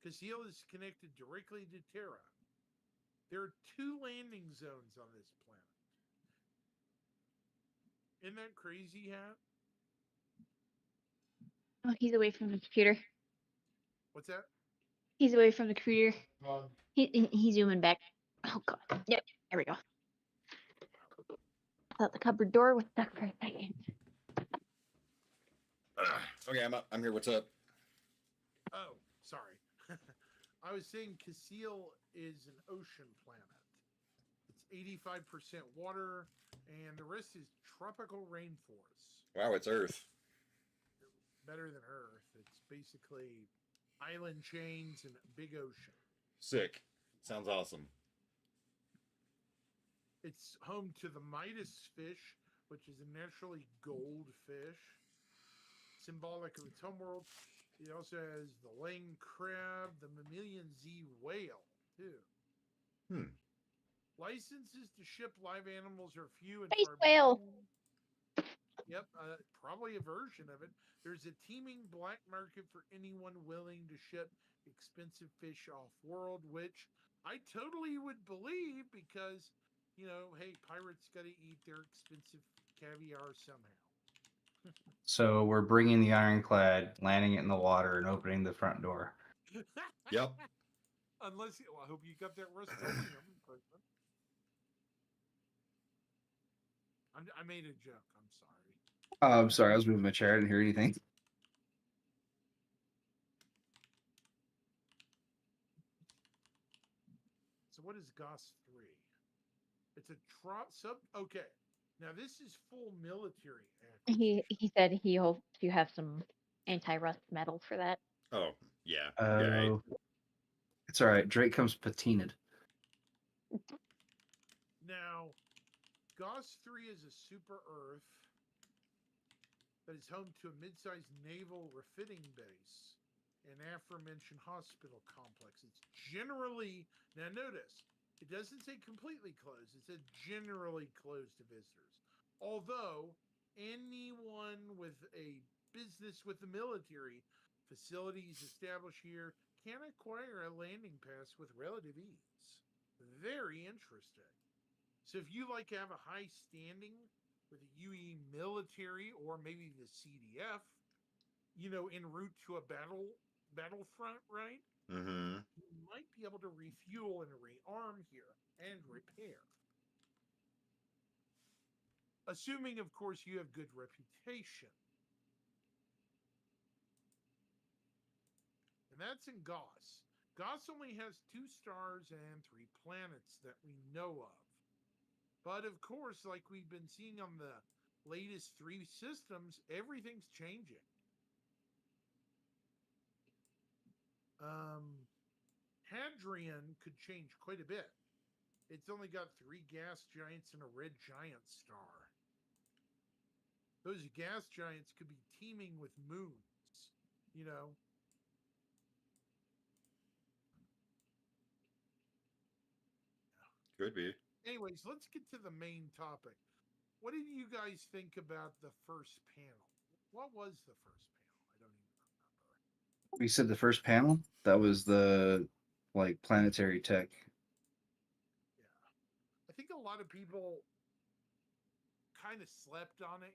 Casil is connected directly to Terra. There are 2 landing zones on this planet. Isn't that crazy, Hat? Oh, he's away from the computer. What's that? He's away from the computer. He's zooming back. Oh god. Yep. There we go. I thought the cupboard door was stuck for a second. Okay, I'm here. What's up? Oh, sorry. I was saying Casil is an ocean planet. It's 85% water, and the rest is tropical rainforests. Wow, it's Earth. Better than Earth. It's basically island chains and big ocean. Sick. Sounds awesome. It's home to the Midas fish, which is a naturally gold fish, symbolic of its homeworld. It also has the Lang crab, the mammalian Z whale, too. Licenses to ship live animals are few and Space far whale. between. Yep, probably a version of it. There's a teeming black market for anyone willing to ship expensive fish off world, which I totally would believe because, hey, pirates got to eat their expensive caviar somehow. So we're bringing the ironclad, landing it in the water, and opening the front door. Yep. Unless, I hope you got that Rust-Oleum. I made a joke. I'm sorry. I'm sorry, I was moving my chair. I didn't hear anything. So what is Goss 3? It's a sub. Okay, now this is full military acquisition. He said he hopes you have some anti-rust metal for that. Oh, yeah. Oh, it's all right. Drake comes patinaed. Now, Goss 3 is a super Earth that is home to a mid-sized naval refitting base and aforementioned hospital complex. It's generally, now notice, it doesn't say completely closed. It said generally closed to visitors. Although anyone with a business with the military facilities established here can acquire a landing pass with relative ease. Very interesting. So if you like have a high standing with the UE military or maybe the CDF, en route to a battlefront, right? Mm-hmm. You might be able to refuel and rearm here and repair. Assuming, of course, you have good reputation. And that's in Goss. Goss only has 2 stars and 3 planets that we know of. But of course, like we've been seeing on the latest 3 systems, everything's changing. Hadrian could change quite a bit. It's only got 3 gas giants and a red giant star. Those gas giants could be teeming with moons, you know. Could be. Anyways, let's get to the main topic. What did you guys think about the first panel? What was the first panel? I don't even remember. We said the first panel. That was the like planetary tech. Yeah. I think a lot of people kind of slept on it,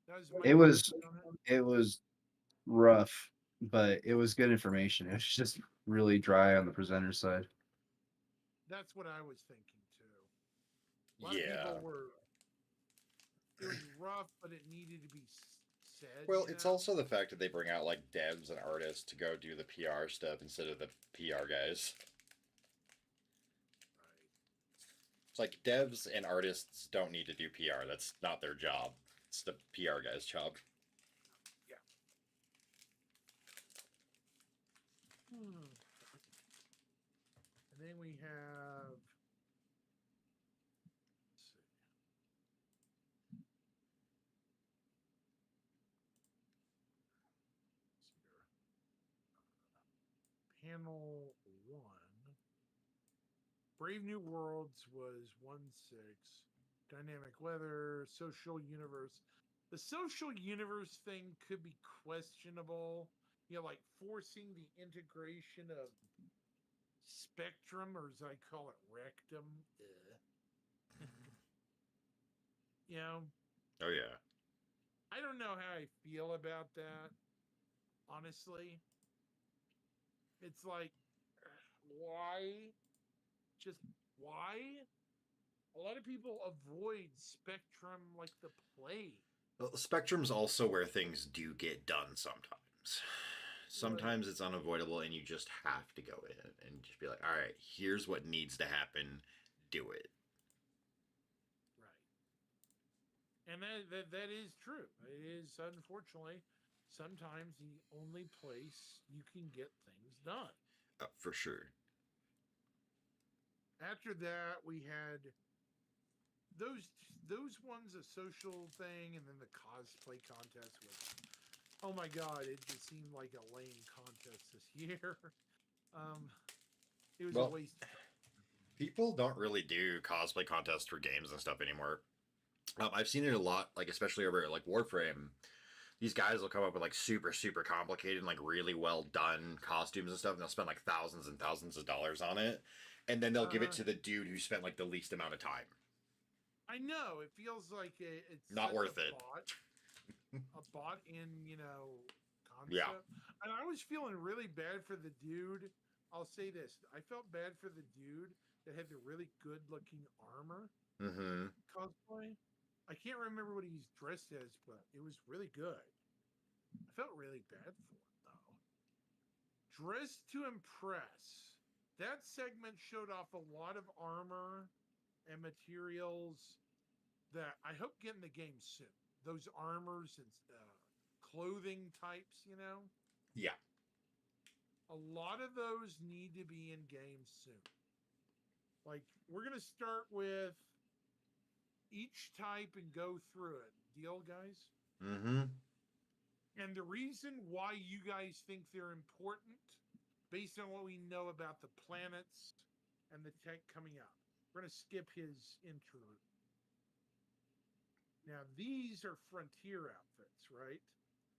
That was my It was take on it. it was rough, but it was good information. It was just really dry on the presenter side. That's what I was thinking too. A lot of Yeah. people were. It was rough, but it needed to be said. Well, it's also the fact that they bring out like devs and artists to go do the PR stuff instead of the PR guys. Right. It's like devs and artists don't need to do PR. That's not their job. It's the PR guy's job. Yeah. And then we have. Let's see. Panel 1. Brave New Worlds was 1-6. Dynamic weather, social universe. The social universe thing could be questionable. Like forcing the integration of spectrum, or as I call it, rectum. Oh yeah. I don't know how I feel about that, honestly. It's like, why? Just why? A lot of people avoid spectrum like the plague. Well, Spectrum's also where things do get done sometimes. Sometimes it's unavoidable and you just have to go in and just be like, all right, here's what needs to happen. Do it. Right. And that is true. It is, unfortunately, sometimes the only place you can get things done. For sure. After that, we had those ones, a social thing, and then the cosplay contest was, oh my god, it just seemed like a lame contest this year. It was a waste of time. People don't really do cosplay contests for games and stuff anymore. I've seen it a lot, like especially over at like Warframe. These guys will come up with like super complicated and like really well done costumes and stuff, and they'll spend like thousands and thousands of dollars on it, and then they'll give it to the dude who spent like the least amount of time. I know, it feels like it's not worth it. A bought in, concept. Yeah. And I was feeling really bad for the dude. I'll say this: I felt bad for the dude that had the really good looking armor cosplay. I can't remember what he's dressed as, but it was really good. I felt really bad for it, though. Dressed to Impress. That segment showed off a lot of armor and materials that I hope get in the game soon. Those armors and clothing types, Yeah. A lot of those need to be in game soon. Like, we're going to start with each type and go through it. Deal, guys? Mm-hmm. And the reason why you guys think they're important, based on what we know about the planets and the tech coming up. We're going to skip his interlude. Now, these are frontier outfits, right?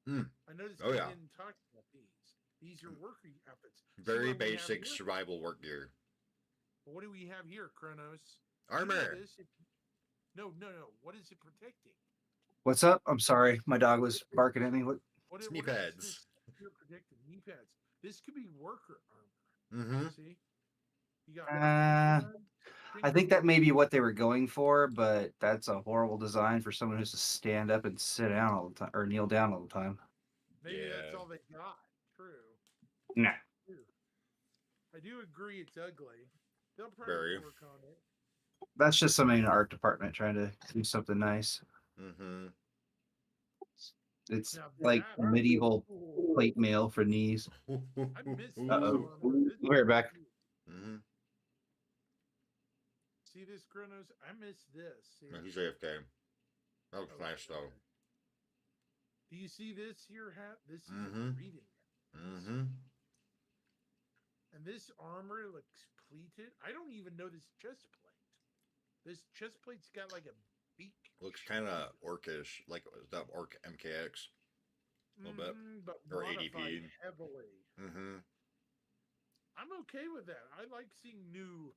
I noticed we didn't talk about these. These are worker outfits. Very basic survival work gear. What do we have here, Kronos? You know Armor. this if- No. What is it protecting? What's up? I'm sorry, my dog was barking at me. What? What Knee is pads. this here protecting? Knee pads. This could be worker armor. Mm-hmm. See? You got I think that may be what they were going for, but that's a horrible design for someone who's to stand up and sit down all the time or kneel down all the time. Maybe that's Yeah. all they got. True. Nah. I do agree it's ugly. They'll probably Very. work on it. That's just somebody in the art department trying to do something nice. Mm-hmm. It's Now like that would be medieval cool. plate mail for knees. I miss this Uh-oh. armor. This We're is back. cute. Mm-hmm. See this, Kronos? I miss this. See? No, he's AFK. That looks Oh, nice though. Do you see this here hat? This is Mhm. a reading. Mm-hmm. And this armor looks pleated. I don't even know this chest plate. This chest plate's got like a beak. Looks kind of orcish, like the orc MKX. little bit. But Or modified ADP. heavily. Mm-hmm. I'm okay with that. I like seeing new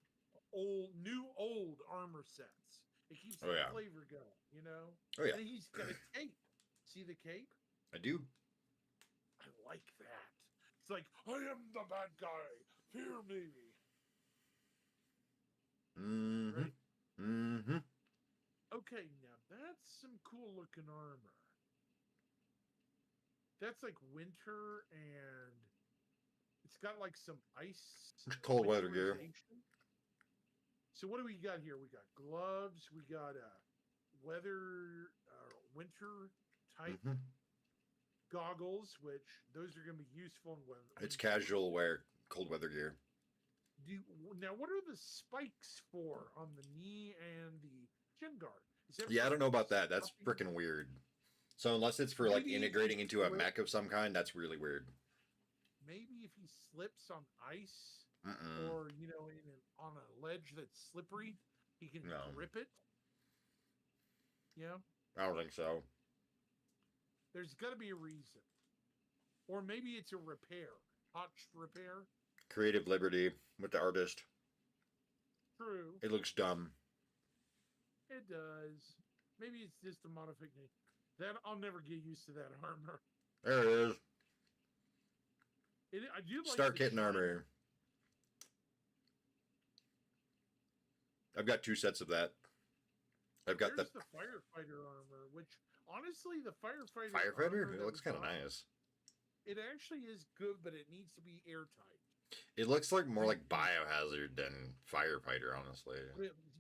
old armor sets. It keeps Oh, the yeah. flavor going, you know? Oh yeah, And he's got a cape. See the cape? I do. I like that. It's like, I am the bad guy. Fear me. Mm-hmm. Right? Mm-hmm. Okay, now that's some cool looking armor. That's like winter and it's got like some ice. Cold weather gear. winterization. So what do we got here? We got gloves. We got weather winter type Mm-hmm. goggles, which those are going to be useful in weather. It's casual wear, cold weather gear. Now, what are the spikes for on the knee and the shin guard? Is that Yeah, I for don't know about that. That's stopping- freaking weird. So unless it's for like Maybe if integrating you into a slip- mech of some kind, that's really weird. Maybe if he slips on ice Mm-mm. or on a ledge that's slippery, he can No. grip it. Yeah, I don't think so. there's got to be a reason, or maybe it's a repair, botched repair. Creative liberty with the artist. True, It looks dumb. it does. Maybe it's just a modification. That I'll never get used to that armor. There it is. I do like Star the kitten shine. armor. I've got 2 sets of that. I've got There's the firefighter armor, which honestly, the firefighter firefighter. armor It that looks was kind of on, nice. It actually is good, but it needs to be airtight. It looks like more like biohazard than firefighter, honestly.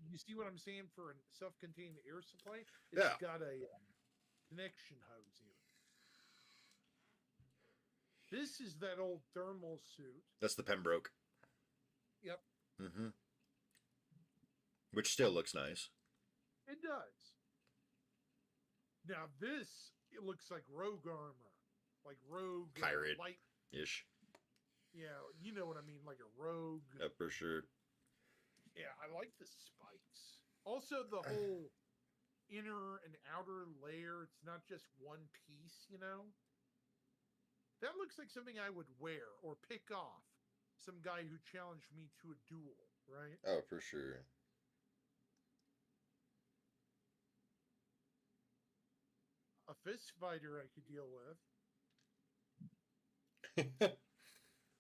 You see what I'm saying for a self-contained air supply? It's Yeah. got a connection hose here. This is that old thermal suit. That's the Pembroke. Yep, Mm-hmm. Which still looks nice. it does. Now this, it looks like rogue armor, like rogue Pirate. light. Ish. Yeah, you know what I mean, like a rogue. Yeah, for sure. Yeah, I like the spikes. Also, the whole inner and outer layer. It's not just one piece, you know? That looks like something I would wear or pick off some guy who challenged me to a duel, right? Oh, for sure. A fist fighter I could deal with.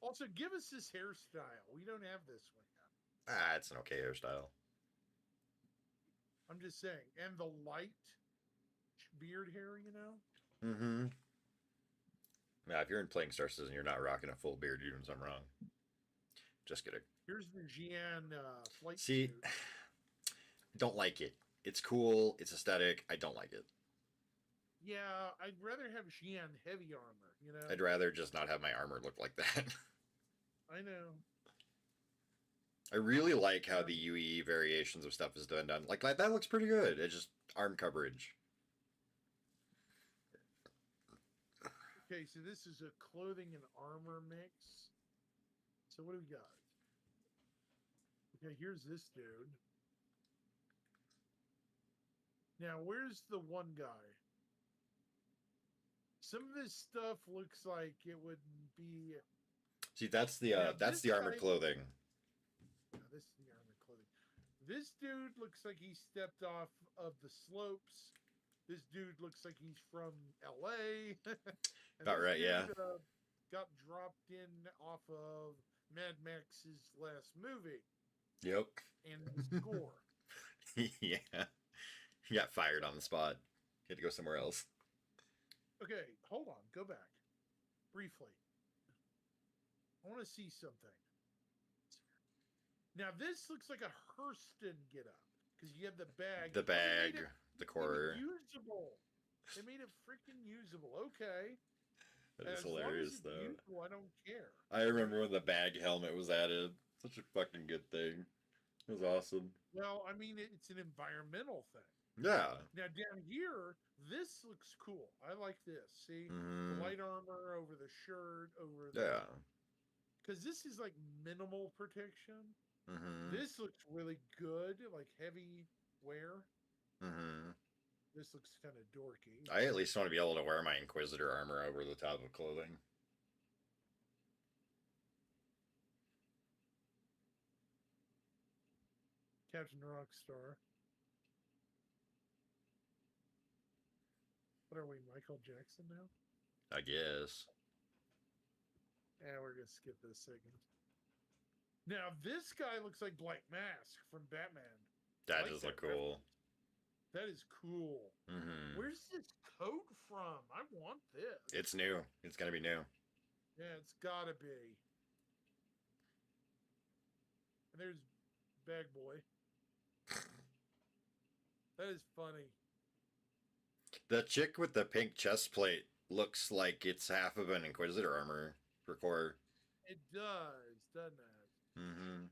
Also, give us this hairstyle. We don't have this one yet. It's an okay hairstyle. I'm just saying. And the light beard hair, you know? Mm-hmm. Yeah, if you're in playing Star Citizen, you're not rocking a full beard, you're doing something wrong. Just kidding. Here's the Jian flight See, suit. don't like it. It's cool. It's aesthetic. I don't like it. Yeah, I'd rather have Jian heavy armor, you know? I'd rather just not have my armor look like that. I know. I really like how the UE variations of stuff is done. Like that looks pretty good. It's just arm coverage. Okay, so this is a clothing and armor mix. So what do we got? Okay, here's this dude. Now, where's the one guy? Some of this stuff looks like it would be. See, that's the Now, that's this the armored guy- clothing. No, this is the armored clothing. this dude looks like he stepped off of the slopes. This dude looks like he's from L.A. And About this right, yeah. dude, got dropped in off of Mad Max's last movie Yep. and the score. Yeah. He got fired on the spot. He had to go somewhere else. Okay, hold on. Go back briefly. I want to see something. Now this looks like a Hurston get up because you have the bag. The Oh, they made bag, it- the they made it quarter. usable. They made it freaking usable. Okay. That is As long as hilarious, it's though. usable, I don't care. I remember when the bag helmet was added. Such a fucking good thing. It was awesome. Well, I mean, it's an environmental thing. Yeah. Now down here, this looks cool. I like this. See, Mhm. the light armor over the shirt, over the Yeah. because this is like minimal protection. Mm-hmm. This looks really good, like heavy wear. Mm-hmm. This looks kind of dorky. I at least want to be able to wear my Inquisitor armor over the top of clothing. Captain Rockstar. What are we, Michael Jackson now? I guess. Yeah, we're gonna skip this segment. Now this guy looks like Black Mask from Batman. That like does that look cool. That is cool. Mm-hmm. Where's this coat from? I want this. It's new. It's gonna be new. Yeah, it's gotta be. And there's Bag Boy. That is funny. The chick with the pink chest plate looks like it's half of an Inquisitor armor for core. It does, doesn't it? Mm-hmm.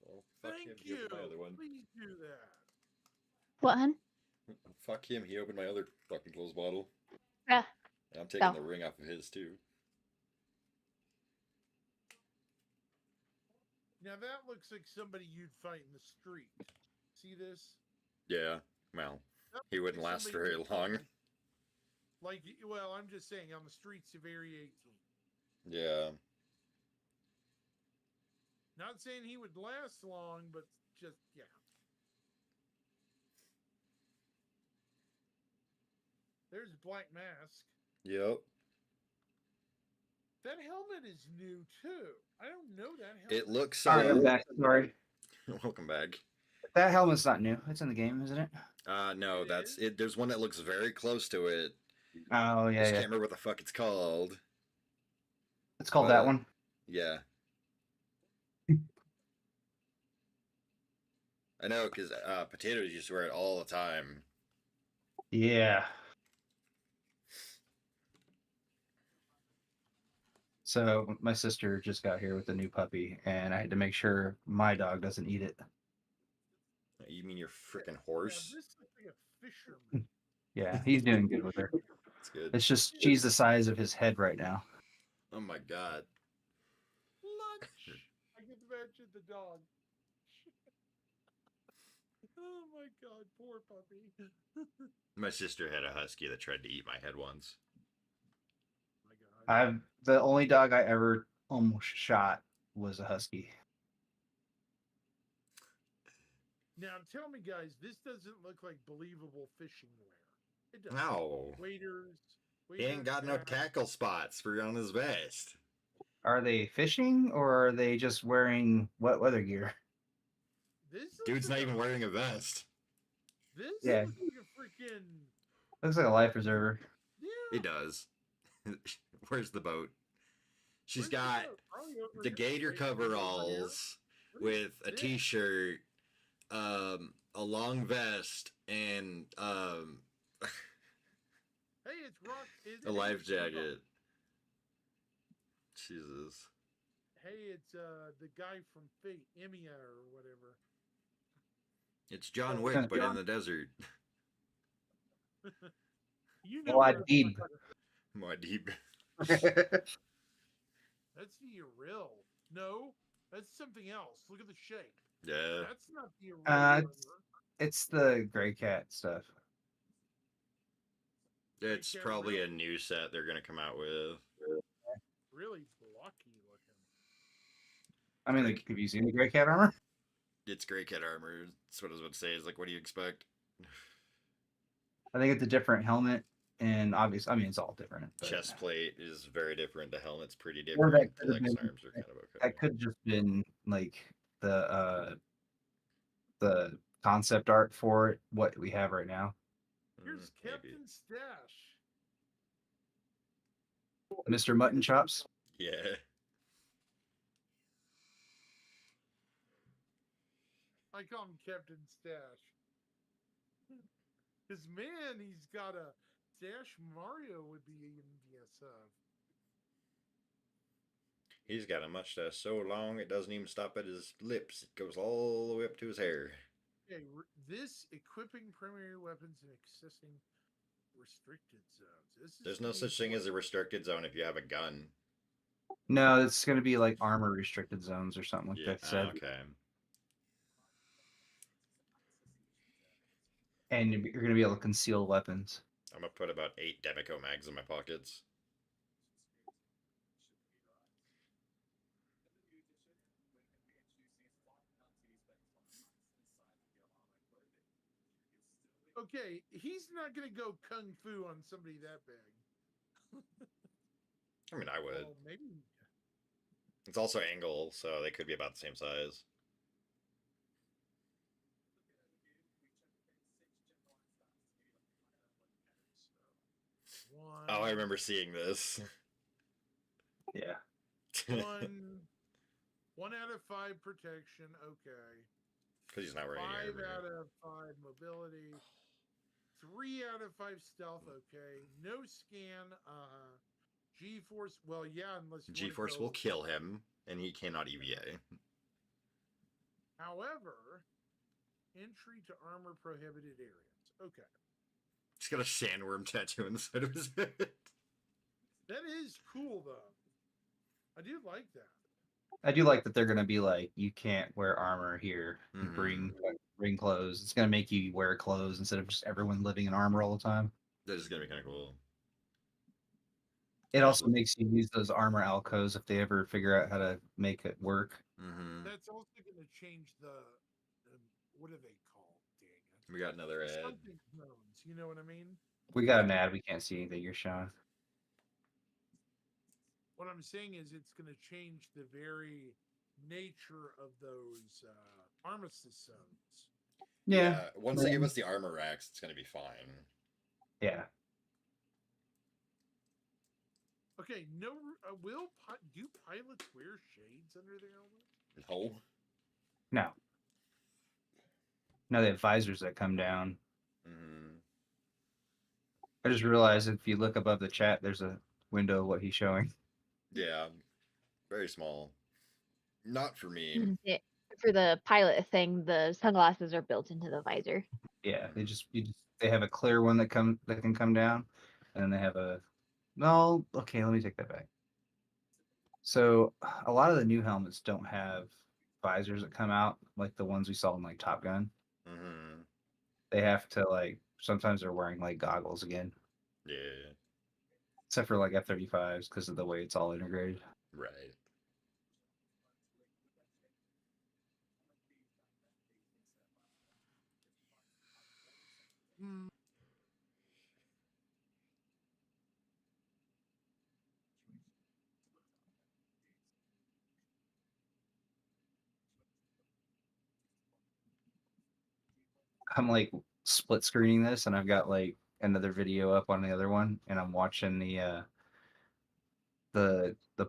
Well, fuck him. Thank He opened you. my other one. Please do that. What, hun? Fuck him. He opened my other fucking closed bottle. Yeah. And I'm taking No. the ring off of his too. Now that looks like somebody you'd fight in the street. See this? Yeah. Well, That he looks wouldn't like last somebody very you'd fight long. Like, well, I'm just saying on the streets of Area 18. Yeah. Not saying he would last long, but just, yeah. There's Black Mask. Yep. That helmet is new too. I don't know that helmet. It looks. Sorry, I'm back. Sorry. Welcome back. That helmet's not new. It's in the game, isn't it? No, It that's is? it. There's one that looks very close to it. Oh I yeah, just yeah. can't remember what the fuck it's called. It's called that one. Yeah. I know, because potatoes used to wear it all the time. Yeah. So my sister just got here with a new puppy, and I had to make sure my dog doesn't eat it. You mean your freaking Yeah, horse? this looks like a fisherman. Yeah, he's doing good with her. It's good. It's just she's the size of his head right now. Oh my god. Lunch. I can imagine the dog. Oh my god, poor puppy. My sister had a husky that tried to eat my head once. My god. I've the only dog I ever almost shot was a husky. Now tell me, guys, this doesn't look like believable fishing wear. It does. No. Waiters. He ain't got no hats. tackle spots for on his vest. Are they fishing or are they just wearing wet weather gear? This looks Dude's like not a- even wearing a vest. This Yeah. looks like a freaking. Looks like a life preserver. Yeah. He does. Where's the boat? She's Where's the got boat? Probably over the here. gator Maybe over here. coveralls What with is a this? t-shirt, a long vest, and Hey, it's rock. a life jacket. Jesus. Hey, it's the guy from Fate, Emiya or whatever. It's John Wick, but in the desert. You know. Muad'Dib. Muad'Dib. That's the Uriel. No, that's something else. Look at the shape. Yeah. That's not the Uriel. It's the gray cat stuff. It's Yeah, probably really, a new set they're gonna come out with. really blocky looking. I mean, like, have you seen the gray cat armor? It's Grey Cat armor. That's what I was about to say. Is like, what do you expect? I think it's a different helmet, and obviously, I mean, it's all different. But Chest plate is very different. The helmet's pretty or that different. The could have legs been and arms are kind of okay. that could have just been like the concept art for it, what we have right now. Here's Maybe. Captain Stash. Mr. Mutton Chops. Yeah. I call him Captain Stash. Because, man, he's got a Stash Mario would be envious of. He's got a mustache so long it doesn't even stop at his lips. It goes all the way up to his hair. Okay, this equipping primary weapons and accessing restricted zones. This is There's no gonna be such thing as a fun. restricted zone if you have a gun. No, it's going to be like armor restricted zones or something like Yeah. that said. Okay. And you're going to be able to conceal weapons. I'm gonna put about 8 Demico mags in my pockets. Okay, he's not gonna go kung fu on somebody that big. I mean, I would. Well, maybe. It's also angle, so they could be about the same size. One. Oh, I remember seeing this. Yeah. One out of 5 protection. Okay. Because he's not wearing any 5 out armor. of 5 mobility. 3 out of 5 stealth. Okay. No scan. G-force. Well, yeah, unless you wanna G-force go- will kill him, and he cannot EVA. However, entry to armor prohibited areas. Okay. He's got a sandworm tattoo on the side of his head. That is cool, though. I do like that. I do like that they're going to be like, you can't wear armor here. You Mhm. bring clothes. It's going to make you wear clothes instead of just everyone living in armor all the time. That is gonna be kind of cool. It also makes you use those armor alcoves if they ever figure out how to make it work. Mm-hmm. That's also going to change the what are they called? Dang it. We got another ad. Something zones. You know what I mean? We got an ad. We can't see anything you're showing. What I'm saying is it's going to change the very nature of those armistice zones. Yeah. Once they give us the armor racks, it's gonna be fine. Yeah. Okay, no. Do pilots wear shades under their helmet? No. No. No, they have visors that come down. Mm-hmm. I just realized if you look above the chat, there's a window of what he's showing. Yeah. Very small. Not for me. Yeah, for the pilot thing, the sunglasses are built into the visor. Yeah, they have a clear one that can come down, and then they have a no. Okay, let me take that back. So a lot of the new helmets don't have visors that come out like the ones we saw in like Top Gun. Mm-hmm. They have to like sometimes they're wearing like goggles again, Yeah. except for like F-35s because of the way it's all integrated. Right. Hmm. I'm like split screening this, and I've got like another video up on the other one, and I'm watching the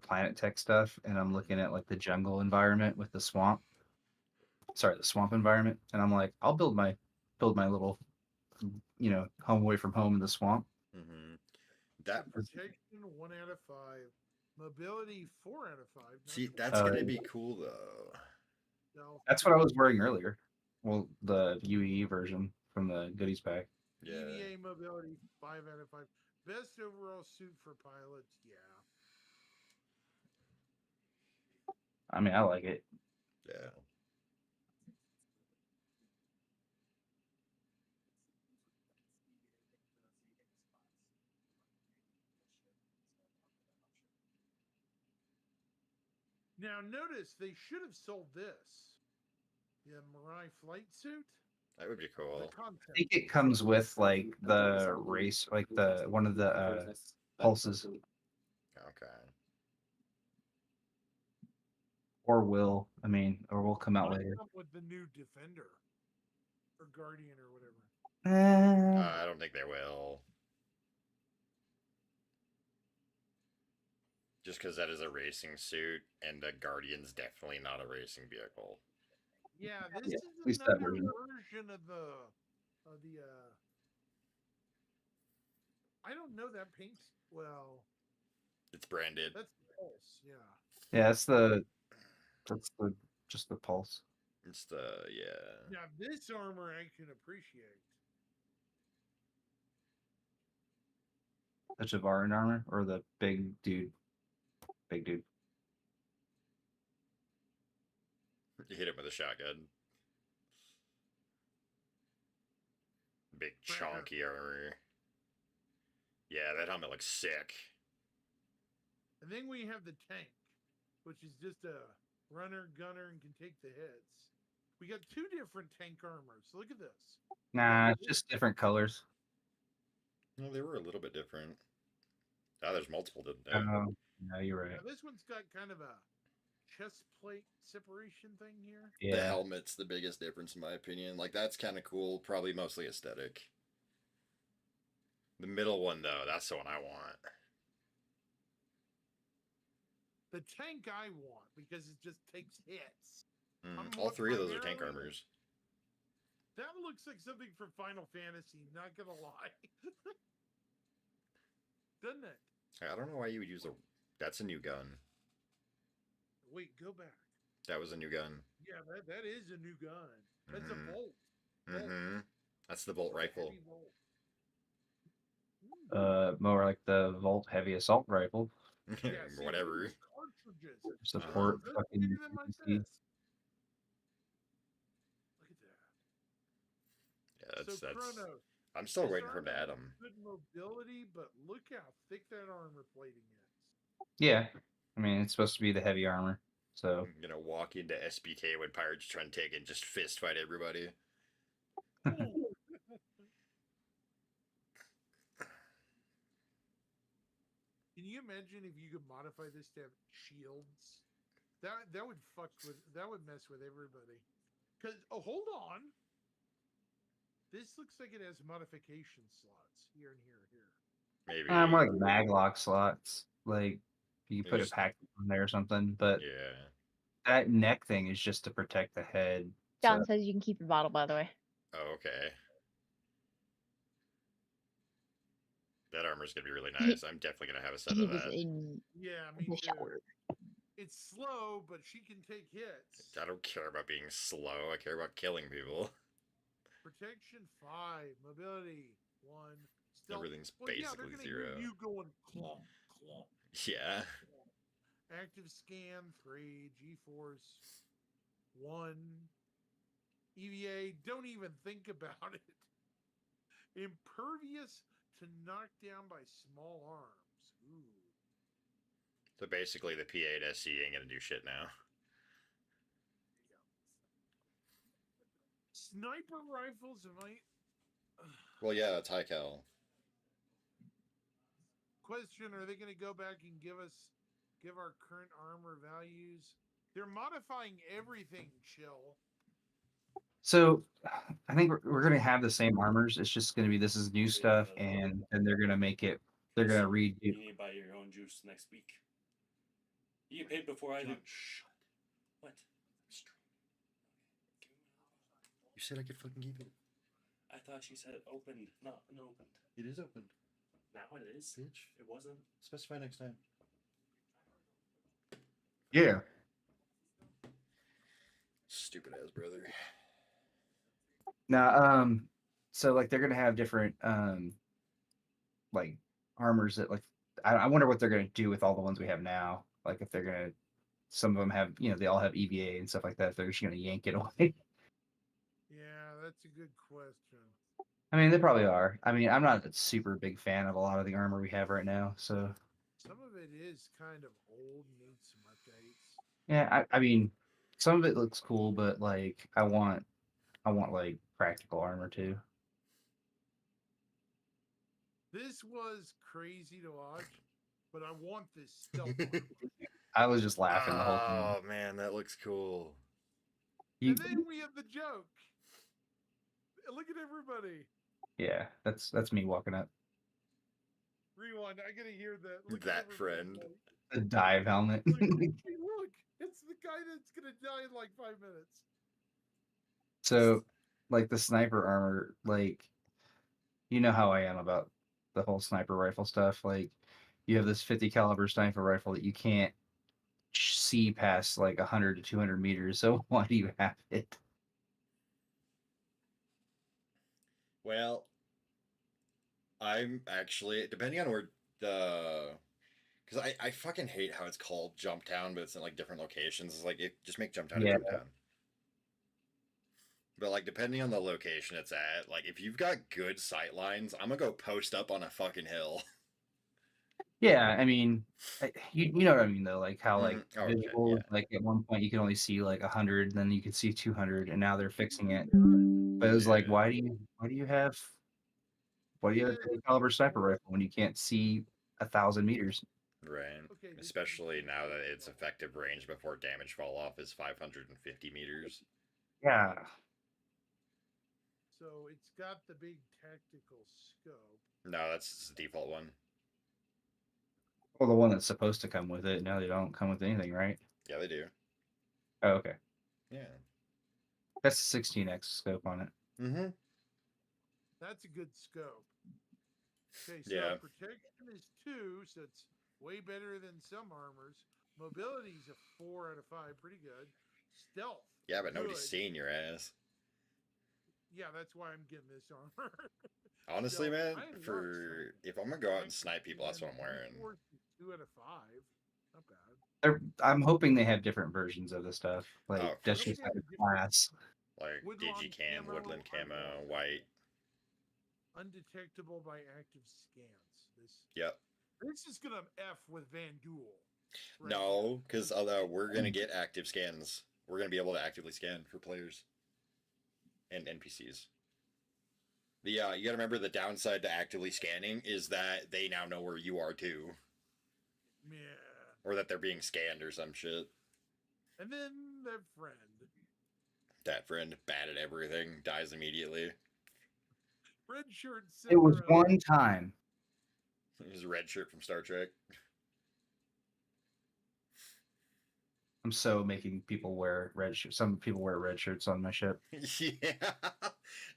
Planet Tech stuff, and I'm looking at like the jungle environment with the swamp. Sorry, the swamp environment, and I'm like, I'll build my little, home away from home in the swamp. Mm-hmm. That Protection 1 out of 5. Mobility 4 out of 5. see, that's gonna be cool though. Stealth. That's what I was wearing earlier. Well, the UE version from the goodies pack. Yeah. EVA mobility 5 out of 5. Best overall suit for pilots. Yeah. I mean, I like it. Yeah. Now, notice they should have sold this. The Mirai flight suit. That would be The cool. I concept. think it comes with like the race, like the one of the pulses, Okay. or will. I mean, or will come out Might later. come with the new Defender or Guardian or whatever. I don't think they will. Just because that is a racing suit, and the Guardian's definitely not a racing vehicle. Yeah, this Yeah, is at least that another version. version of the I don't know that paint. Well, It's branded. that's the Pulse. Yeah. Yeah, that's the just the pulse. It's the yeah. Now this armor I can appreciate. The Javaran armor or the big dude. Big dude. You hit him with a shotgun. Big chonky armor. Yeah, that helmet looks sick. And then we have the tank, which is just a runner, gunner, and can take the hits. We got two different tank armors. Look at this. Nah, it's just different colors. No, they were a little bit different. Ah, there's multiple, didn't they? No, you're right. Now this one's got kind of a chest plate separation thing here. The Yeah. helmet's the biggest difference in my opinion. Like that's kind of cool, probably mostly aesthetic. The middle one though, that's the one I want. The tank I want because it just takes hits. All three of those are tank primarily- armors. That looks like something from Final Fantasy, not gonna lie. Doesn't it? I don't know why you would use a. That's a new gun. Wait, go back. That was a new gun. Yeah, that is a new gun. That's a Mhm. bolt. Mm-hmm. That's the bolt Like a rifle. heavy bolt. Hmm. More like the Volt Heavy Assault Rifle. Yeah, see, Whatever. those cartridges. Support Those fucking bigger than my PC. fist. Look at that. Yeah, that's. Chronos, I'm still this waiting for him to armor add has them. good mobility, but look how thick that armor plating is. Yeah. I mean, it's supposed to be the heavy armor. So I'm gonna walk into SBK when pirates try and take it and just fist fight everybody. Ooh. Can you imagine if you could modify this to have shields? That would mess with everybody. Cause hold on. This looks like it has modification slots here and here and here. Maybe. more like maglock slots. Like you can put a There's- pack on there or something. But Yeah. that neck thing is just to protect the head. John So, says you can keep your bottle, by the way. Oh, okay. That armor's gonna be really nice. I'm definitely gonna have a set He of was that. in Yeah, me the too. shower. It's slow, but she can take hits. I don't care about being slow. I care about killing people. Protection 5, mobility 1. Stealth. Everything's Well, yeah, they're basically gonna 0. hear you going clonk, clonk. Yeah. Active scan 3, G-force 1, EVA. Don't even think about it. Impervious to knock down by small arms. Ooh. So basically, the P8 SC ain't gonna do shit now. Sniper rifles. Am I? Well, yeah, it's high cal. Question: are they going to go back and give our current armor values? They're modifying everything. Chill. so I think we're gonna have the same armors. It's just gonna be this is new stuff, and then they're gonna make it. They're gonna redo. You need to buy your own juice next week. You get paid before I do. Shut. What? You said I could fucking keep it. I thought she said opened, not unopened. It is open. Now it is. Bitch. It wasn't. Specify next time. Yeah. Stupid ass brother. Now, so like they're gonna have different like armors that like I wonder what they're gonna do with all the ones we have now. Like if they're gonna some of them have they all have EVA and stuff like that. If they're just gonna yank it away. Yeah, that's a good question. I mean, they probably are. I mean, I'm not a super big fan of a lot of the armor we have right now. So Some of it is kind of old, needs some updates. Yeah, I mean, some of it looks cool, but like I want like practical armor too. This was crazy to watch, but I want this stealth armor. I was just laughing the whole time. Oh man, that looks cool. You, And then we have the joke. Look at everybody. yeah, that's me walking up. Rewind. I gotta hear that. Look That at everybody. friend. The dive helmet. Like, hey, look, it's the guy that's gonna die in like 5 minutes. So, like the sniper armor, like you know how I am about the whole sniper rifle stuff. Like you have this 50 caliber sniper rifle that you can't see past like 100 to 200 meters. So why do you have it? Well, I'm actually depending on where the because I fucking hate how it's called Jump Town, but it's in like different locations. It's like just make Jump Town a Yeah. Jump Town. But like depending on the location it's at, like if you've got good sight lines, I'm gonna go post up on a fucking hill. Yeah, I mean, you know what I mean though, like how like Oh, okay, visual, yeah. like at one point you could only see like 100, then you could see 200, and now they're fixing it. Right. But it was like, Yeah. why do you have a Yeah. 50 caliber sniper rifle when you can't see 1,000 meters? Right. Okay, this is Especially now that its cool. effective range before damage fall off is 550 meters. Yeah, So it's got the big tactical scope. No, that's the default one. well, the one that's supposed to come with it. Now they don't come with anything, right? Yeah, they do. Oh, okay. Yeah. That's the 16x scope on it. Mm-hmm. That's a good scope. Okay, so Yeah. protection is 2, so it's way better than some armors. Mobility is a 4 out of 5, pretty good. Stealth. Yeah, but nobody's good. seen your ass. Yeah, that's why I'm getting this armor. Honestly, Stealth. man, I love for stealth. if I'm gonna go out and snipe people, that's what I'm wearing. Force is 2 out of 5. Not bad. I'm hoping they have different versions of the stuff. Like Oh, for that's sure. just out of class. Like Woodlawn Digicam, camo, Woodland camo, white. Undetectable by active scans. Yep. This is gonna F with Van Duel. right No, because although we're gonna get active scans, we're gonna be able to actively scan for players and NPCs. The you gotta remember the downside to actively scanning is that they now know where you are too, Yeah. or that they're being scanned or some shit. And then that friend. That friend bad at everything dies immediately. Red shirt. It was Cinderella. one time. His red shirt from Star Trek. I'm so making people wear red shirts. Some people wear red shirts on my ship. Yeah.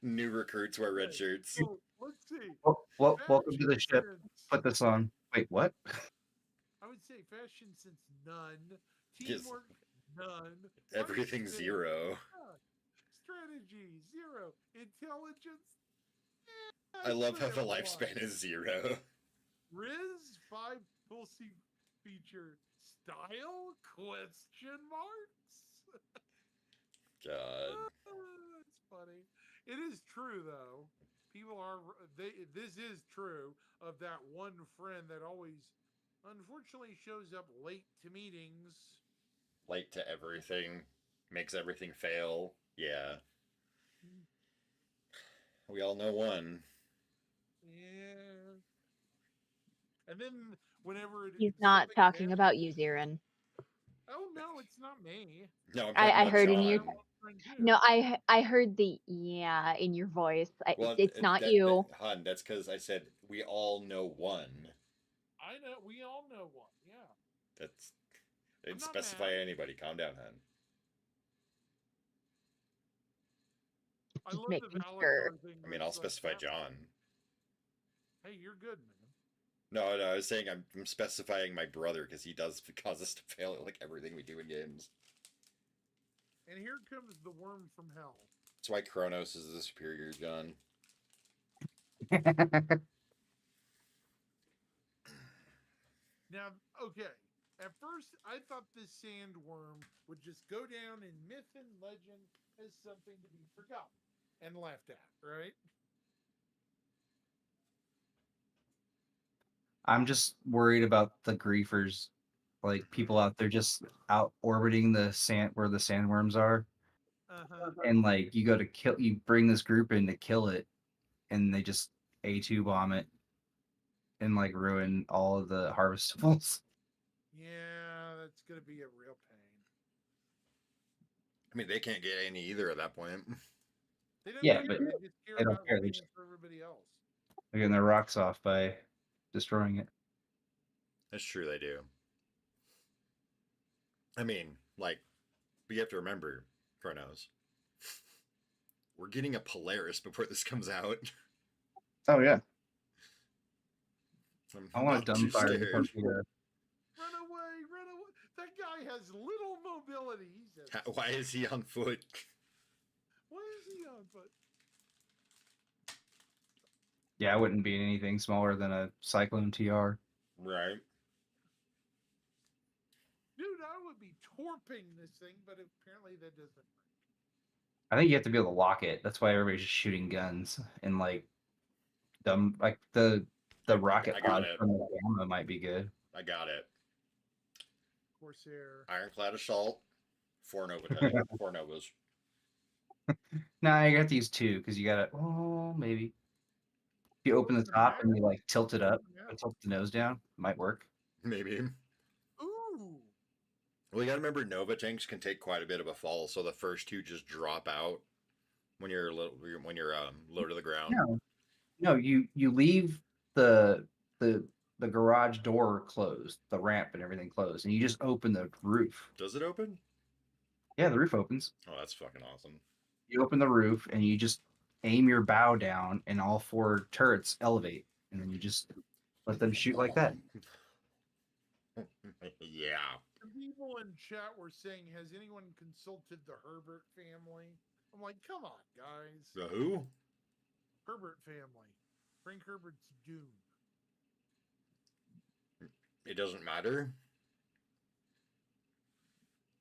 New recruits wear red shirts. So let's see. Well, welcome to the Fashion ship. sense- Put this on. Wait, what? I would say fashion sense none. Yes. Teamwork none. Everything Marketing, 0. none. Strategy 0. Intelligence. I love how the one. lifespan is 0. Riz 5 full feature style question marks. God. That's funny. It is true though. People are this is true of that one friend that always unfortunately shows up late to meetings. Late to everything. Makes everything fail. Yeah. We all know one. Yeah. And then whenever He's not something talking bad- about you, Zirin. Oh no, it's not me. No, I'm I talking about heard in John. your- No, I heard the yeah in your voice. Well, It's not you. Hun, that's because I said we all know one. I know we all know one. Yeah. That's. I I'm didn't not specify mad. anybody. Calm down, Hun. I Just love making the sure. Valatar thing. I mean, that's I'll like specify that. John. Hey, you're good, man. No, I was saying I'm specifying my brother because he does cause us to fail at like everything we do in games. And here comes the worm from hell. That's why Kronos is the superior, John. Now, okay. At first, I thought this sandworm would just go down in myth and legend as something to be forgotten and laughed at, right? I'm just worried about the griefers, like people out there just out orbiting the sand where the sandworms are, and like you go to kill, you bring this group in to kill it, and they just A2 bomb it and like ruin all of the harvestables. Yeah, that's gonna be a real pain. I mean, they can't get any either at that point. They don't Yeah, care. but They just care they don't about care. They ruining just it for everybody else. they're getting their rocks off by destroying it. That's true, they do. I mean, like, but you have to remember, Chronos, we're getting a Polaris before this comes out. Oh yeah, I'm I want not a too dumbfire to scared. come to the. Run away, run away. That guy has little mobility. He's Why is he on foot? Why is he on foot? Yeah, I wouldn't be anything smaller than a Cyclone TR. Right. Dude, I would be torping this thing, but apparently that doesn't. I think you have to be able to lock it. That's why everybody's just shooting guns and like dumb like the rocket I got pod it. from the Gamma might be good. I got it. Corsair. Ironclad Assault, 4 Nova, 4 Novas. Nah, you got to use two because you gotta. Oh, maybe if you open the top and you like tilt it up, and tilt the nose down, might work. Maybe. Ooh. Well, you gotta remember Nova tanks can take quite a bit of a fall, so the first two just drop out when you're low to the ground. No, you leave the the the garage door closed, the ramp and everything closed, and you just open the roof. Does it open? Yeah, the roof opens. Oh, that's fucking awesome. You open the roof and you just aim your bow down, and all four turrets elevate, and then you just let them shoot like that. Yeah. The people in chat were saying, has anyone consulted the Herbert family? I'm like, come on, guys. The who? Herbert family. Frank Herbert's Dune. It doesn't matter.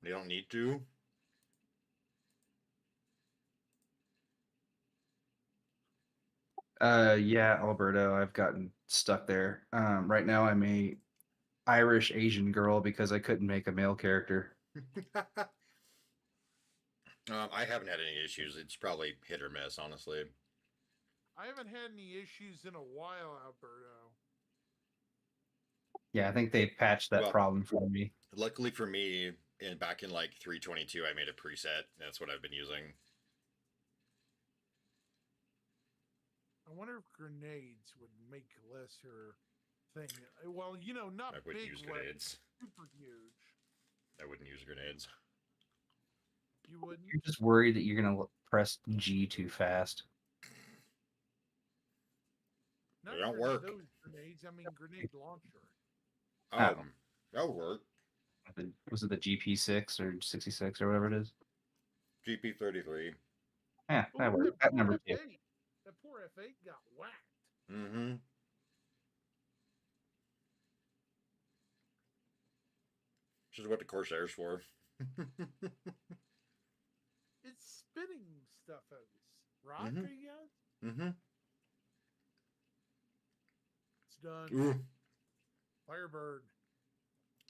They don't need to. Yeah, Alberto, I've gotten stuck there. Right now I'm a Irish Asian girl because I couldn't make a male character. I haven't had any issues. It's probably hit or miss, honestly. I haven't had any issues in a while, Alberto. Yeah, I think they patched that problem for me. Luckily for me, back in like 322, I made a preset. That's what I've been using. I wonder if grenades would make lesser thing. Well, you know, not I wouldn't big use weapons, grenades. super huge. I wouldn't use grenades. You wouldn't? You're just worried that you're gonna press G too fast. Not They don't grenade- work. Those grenades. I mean, grenade launcher. That'll work. Was it the GP6 or 66 or whatever it is? GP33. Yeah, Ooh, that worked. That poor number too. F8. That poor F8 got whacked. Mm-hmm. Which is what the Corsair's for. It's spitting stuff out. Rock, Mhm. I guess? Mm-hmm. It's done. Ooh. Firebird.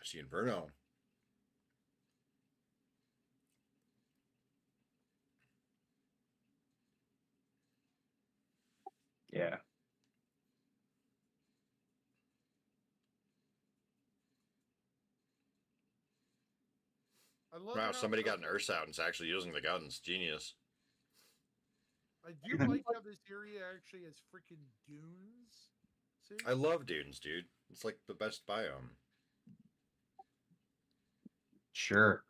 I see Inferno. Yeah. I love Wow, how somebody got an Ursa out and is actually using the guns. Genius. I do like how this area actually has freaking dunes. See? I love dunes, dude. It's like the best biome. Sure.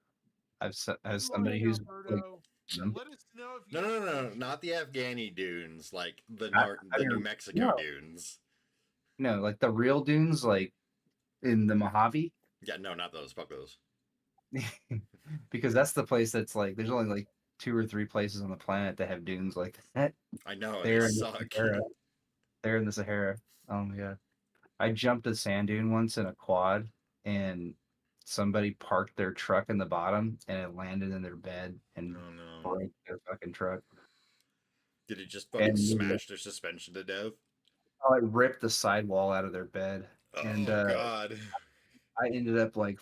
As somebody who's like, Alberto. Let us know if you No. Not the Afghani dunes, like the I New mean, Mexico no. dunes. no, like the real dunes, like in the Mojave, Yeah, no, not those. Fuck those. because that's the place that's like there's only like 2 or 3 places on the planet that have dunes like that. I know, They're they in the suck. Sahara. They're in the Sahara. Oh my god. I jumped a sand dune once in a quad, and somebody parked their truck in the bottom, and it landed in their bed and Oh no. broke their fucking truck. Did it just fucking And smash their suspension to death? oh, it ripped the sidewall out of their bed. And, Oh God. I ended up like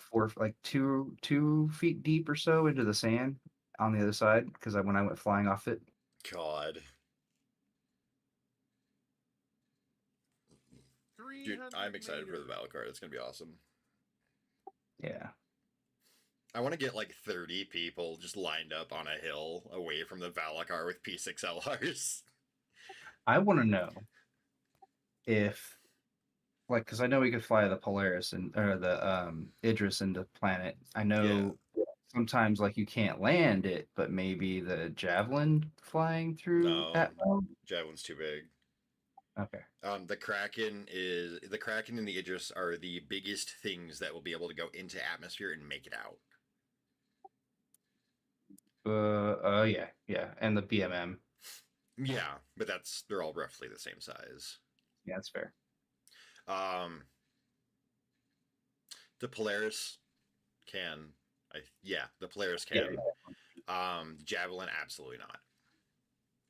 2 feet deep or so into the sand on the other side because when I went flying off it. God. Dude, 300 I'm excited for the meters. battle card. It's gonna be awesome. Yeah. I want to get like 30 people just lined up on a hill away from the Valakar with P6LRs. I want to know if, like, because I know we could fly the Polaris or the Idris into planet. I know sometimes like you can't land it, but maybe the Javelin flying through No, Atmo. Javelin's too big. Okay. The Kraken and the Idris are the biggest things that will be able to go into atmosphere and make it out. Yeah, and the BMM. Yeah, but they're all roughly the same size. Yeah, that's fair. The Polaris can, the Polaris can. Javelin, absolutely not.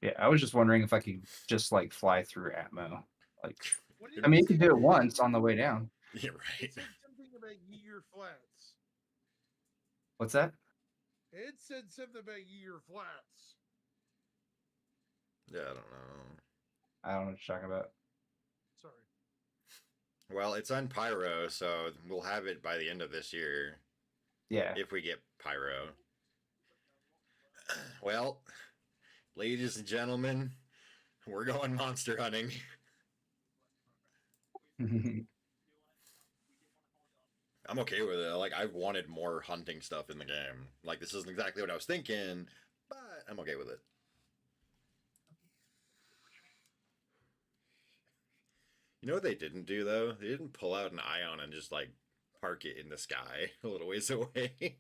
Yeah, I was just wondering if I could just like fly through Atmo. Like, What did I mean, it you could say? do it once on the way down. Yeah, right. It said something about Yeager Flats. What's that? It said something about Yeager Flats. Yeah, I don't know. I don't know what you're talking about. Sorry. Well, it's on Pyro, so we'll have it by the end of this year. Yeah. If we get Pyro. Well, ladies and gentlemen, we're going monster hunting. I'm okay with it. Like, I've wanted more hunting stuff in the game. Like, this isn't exactly what I was thinking, but I'm okay with it. You know what they didn't do, though? They didn't pull out an ion and just, like, park it in the sky a little ways away.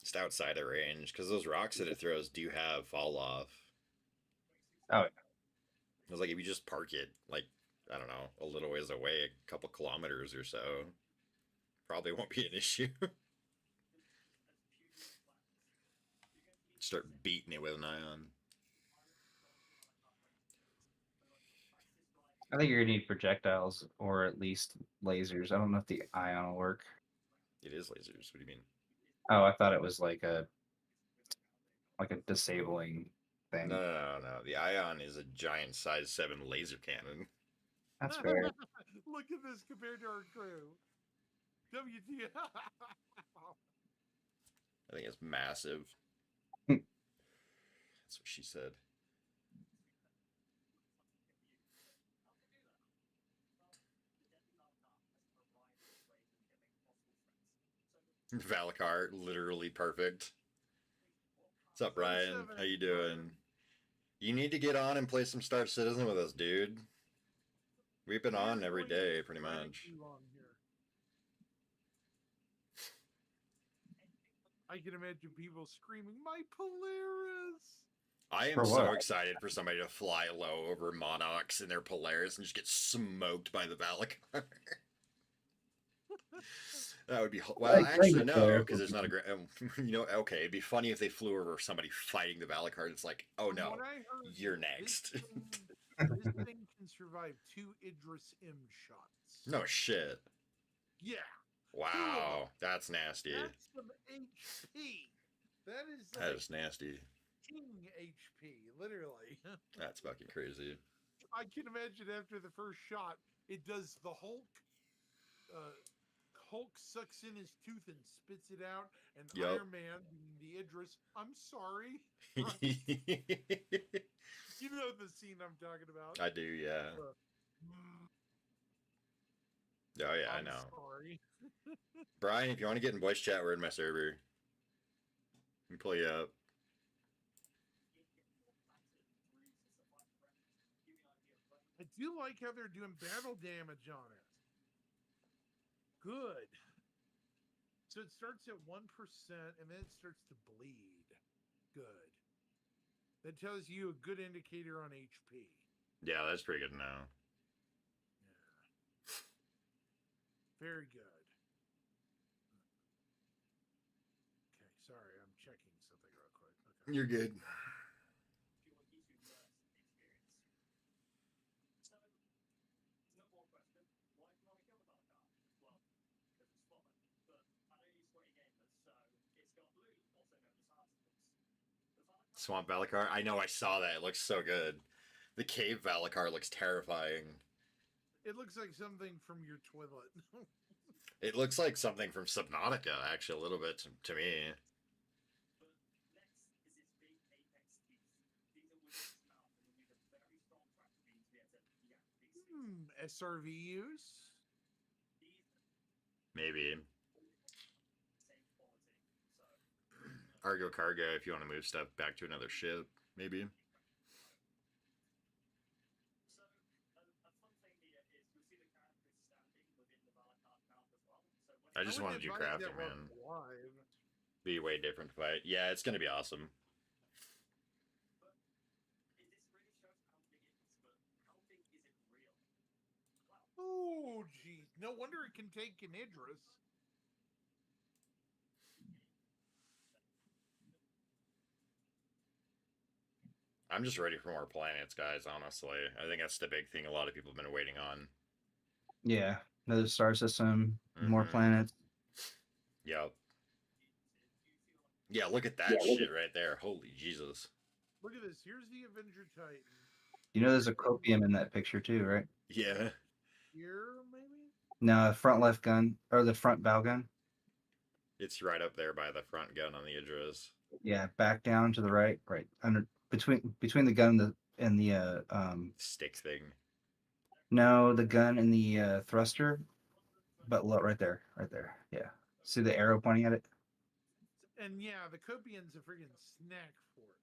Just outside of range, because those rocks that it throws do have fall off. Oh, yeah. I was like, if you just park it, like, I don't know, a little ways away, a couple kilometers or so, probably won't be an issue. Start beating it with an ion. I think you're gonna need projectiles or at least lasers. I don't know if the ion will work. It is lasers. What do you mean? Oh, I thought it was like a disabling thing. No. The ion is a giant size 7 laser cannon. That's fair. Look at this compared to our crew. WT. I think it's massive. Hmm. That's what she said. Valakar, literally perfect. What's up, Brian? How you doing? You need to get on and play some Star Citizen with us, dude. We've been on every day, pretty much. I can imagine people screaming, "My Polaris!" I am For so what? excited for somebody to fly low over Monarchs in their Polaris and just get smoked by the Valakar. That would be well. I Actually, think no, so. because there's not a great. Okay, it'd be funny if they flew over somebody fighting the Valakar. It's like, oh From no, what I heard, you're next. This thing can survive 2 Idris M shots. No shit. Yeah. Wow, that's nasty. That's some HP. That is like That is nasty. king HP, literally. That's fucking crazy. I can imagine after the first shot, it does the Hulk. Hulk sucks in his tooth and spits it out, and Yup. Iron Man, the Idris, I'm sorry. You know the scene I'm talking about. I do, yeah. Oh yeah, I know. Sorry. Brian, if you want to get in voice chat, we're in my server. Let me pull you up. I do like how they're doing battle damage on it. Good. So it starts at 1% and then it starts to bleed. Good. That tells you a good indicator on HP. Yeah, that's pretty good to know. Yeah. Very good. Okay, sorry, I'm checking something real quick. Okay. You're good. Swamp Valakar. I know. I saw that. It looks so good. The cave Valakar looks terrifying. It looks like something from your toilet. It looks like something from Subnautica, actually, a little bit to me. SRV use? Maybe. Argo Cargo, if you want to move stuff back to another ship, maybe. I just wouldn't wanted you advise that crafting, while man. alive. Be way different fight. Yeah, it's gonna be awesome. Oh, geez. No wonder it can take an Idris. I'm just ready for more planets, guys, honestly. I think that's the big thing a lot of people have been waiting on. Yeah, another star system, more Mhm. planets. Yep. Yeah, look at that shit right there. Holy Jesus. Look at this. Here's the Avenger Titan. You know, there's a copium in that picture too, right? Yeah. Here, maybe? No, front left gun or the front bow gun. It's right up there by the front gun on the Idris. Yeah, back down to the right, right under between the gun and the Stick thing. no, the gun and the thruster, but look right there, right there. Yeah, see the arrow pointing at it. And yeah, the Copian's a friggin' snack for it.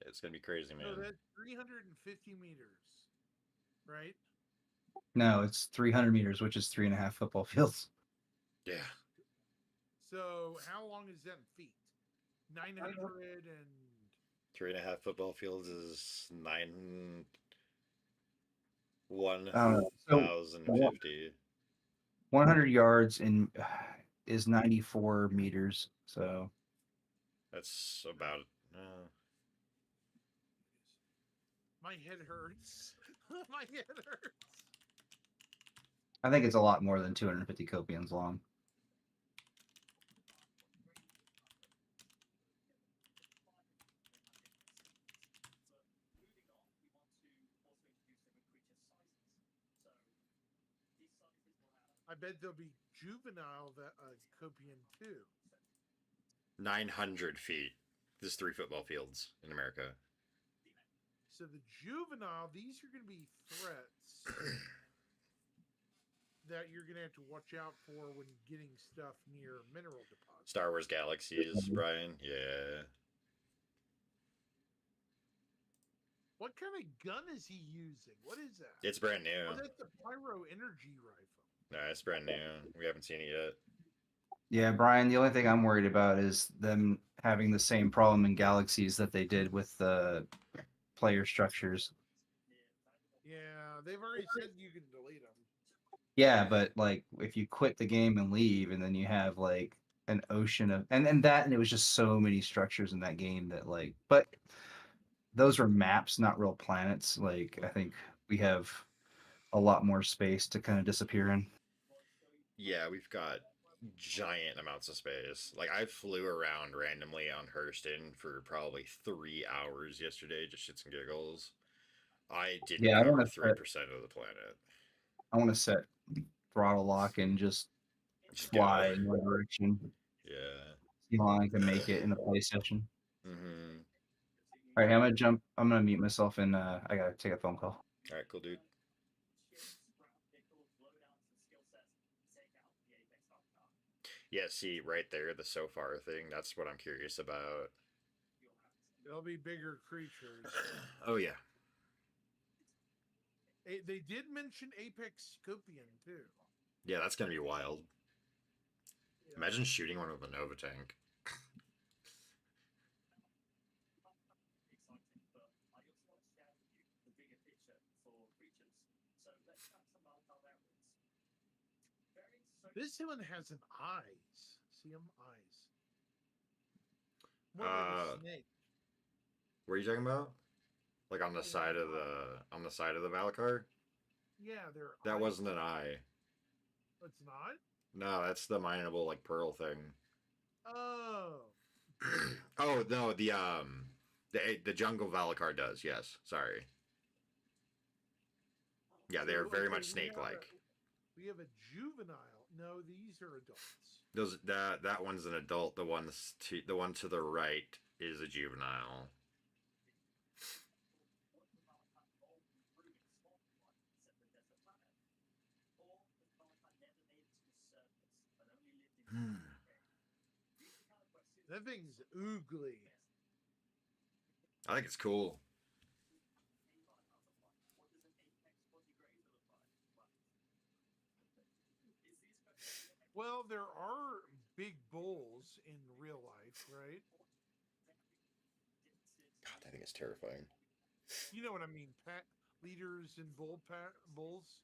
It's gonna be crazy, man. So that's 350 meters, right? No, it's 300 meters, which is 3.5 football fields. Yeah. So how long is that in feet? 900 and 3.5 football fields is I don't know. So 1,050. 100 yards in is 94 meters. So That's about. my head hurts. My head hurts. I think it's a lot more than 250 copians long. I bet there'll be juvenile that Copian too. 900 feet. There's 3 football fields in America. So the juvenile, these are going to be threats that you're going to have to watch out for when getting stuff near mineral deposits. Star Wars Galaxies, Brian. Yeah. What kind of gun is he using? What is that? It's brand new. Oh, that's a pyro energy rifle. No, it's brand new. We haven't seen it yet. Yeah, Brian, the only thing I'm worried about is them having the same problem in Galaxies that they did with the player structures. Yeah, they've already said you can delete them. Yeah, but like if you quit the game and leave and then you have like an ocean of and that and it was just so many structures in that game that like but those were maps, not real planets. Like I think we have a lot more space to kind of disappear in. Yeah, we've got giant amounts of space. Like I flew around randomly on Hurston for probably 3 hours yesterday, just shits and giggles. I didn't Yeah, I cover want to 3% of the planet. I want to set throttle lock and just Just fly go. in one direction. Yeah. See how long I can make it in the play session. Mm-hmm. All right, I'm gonna jump. I'm gonna mute myself and I gotta take a phone call. All right, cool, dude. Yeah, see, right there, the so far thing. That's what I'm curious about. There'll be bigger creatures. Oh, yeah. They did mention Apex Scorpion too. Yeah, that's going to be wild. Yeah. Imagine shooting one with a Nova tank. This one has an eyes. See them eyes. More like a snake. What are you talking about? Like on the side of the Valakar? Yeah, they're That eyes. wasn't an eye. It's not. No, that's the mineable like pearl thing. Oh, Oh no, the jungle Valakar does. Yes, sorry. Yeah, they are so, very okay, much snake-like. we have a juvenile. No, these are adults. Those that one's an adult. The one to the right is a juvenile. That thing's oogly. I think it's cool. Well, there are big bulls in real life, right? God, I think it's terrifying. You know what I mean? Leaders in bulls.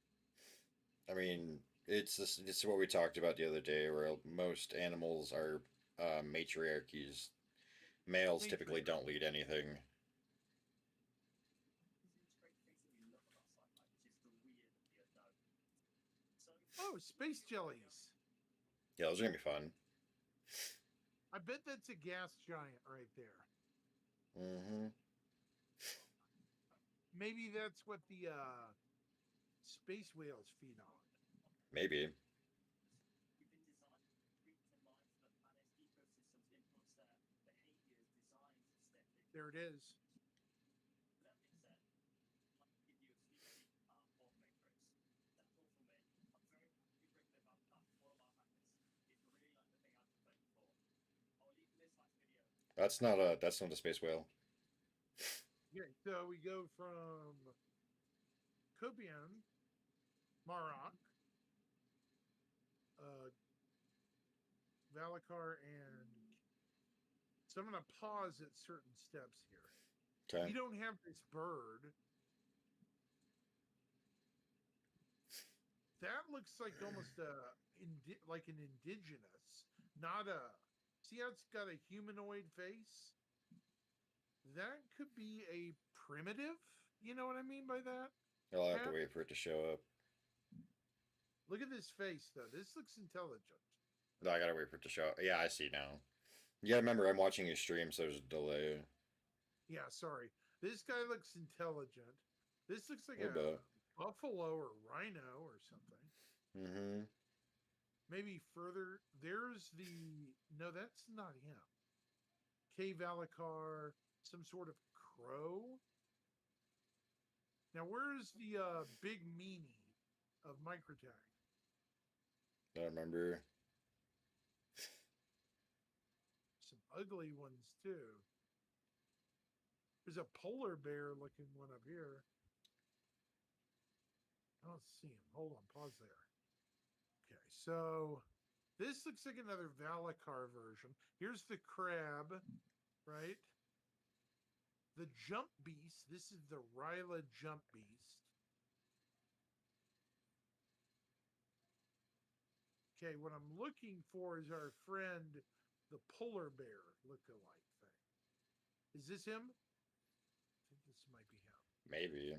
I mean, it's what we talked about the other day, where most animals are matriarchies. Males typically Matriarch. don't lead anything. Oh, space jellies. Yeah, those are gonna be fun. I bet that's a gas giant right there. Mm-hmm. Maybe that's what the space whales feed on. Maybe. There it is. That's not a space whale. Okay, so we go from Copian, Marok, Valakar, and so I'm going to pause at certain steps here. Okay. We don't have this bird. That looks like almost like an indigenous, not a. See how it's got a humanoid face? That could be a primitive. You know what I mean by that? I'll have to Cat? wait for it to show up. Look at this face, though. This looks intelligent. No, I gotta wait for it to show up. Yeah, I see now. You gotta remember, I'm watching your stream, so there's a delay. Yeah, sorry. This guy looks intelligent. This looks like A little a bit. buffalo or rhino or something. Mm-hmm. Maybe further. There's the. No, that's not him. K. Valakar, some sort of crow. Now, where's the big meanie of Microtech? I remember. Some ugly ones, too. There's a polar bear looking one up here. I don't see him. Hold on, pause there. Okay, so this looks like another Valakar version. Here's the crab, right? The jump beast. This is the Ryla jump beast. Okay, what I'm looking for is our friend, the polar bear look-alike thing. Is this him? I think this might be him. Maybe.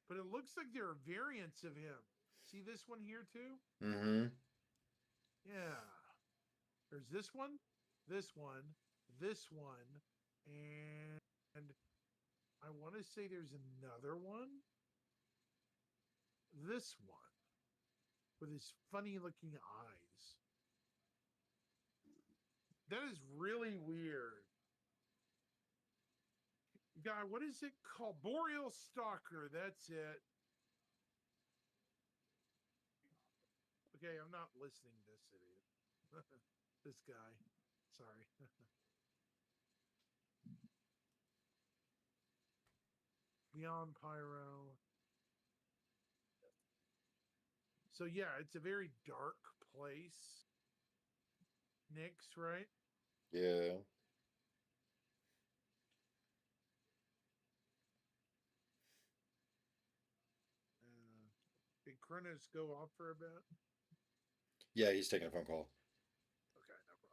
But it looks like there are variants of him. See this one here too? Mm-hmm. Yeah. There's this one, this one, this one, and I want to say there's another one. This one with his funny looking eyes. That is really weird. Guy, what is it called? Boreal Stalker. That's it. Okay, I'm not listening to this idiot. This guy. Sorry. Beyond Pyro. So yeah, it's a very dark place. Nyx, right? Yeah. Did Kronos go off for a bit? Yeah, he's taking a phone call. Okay, no problem.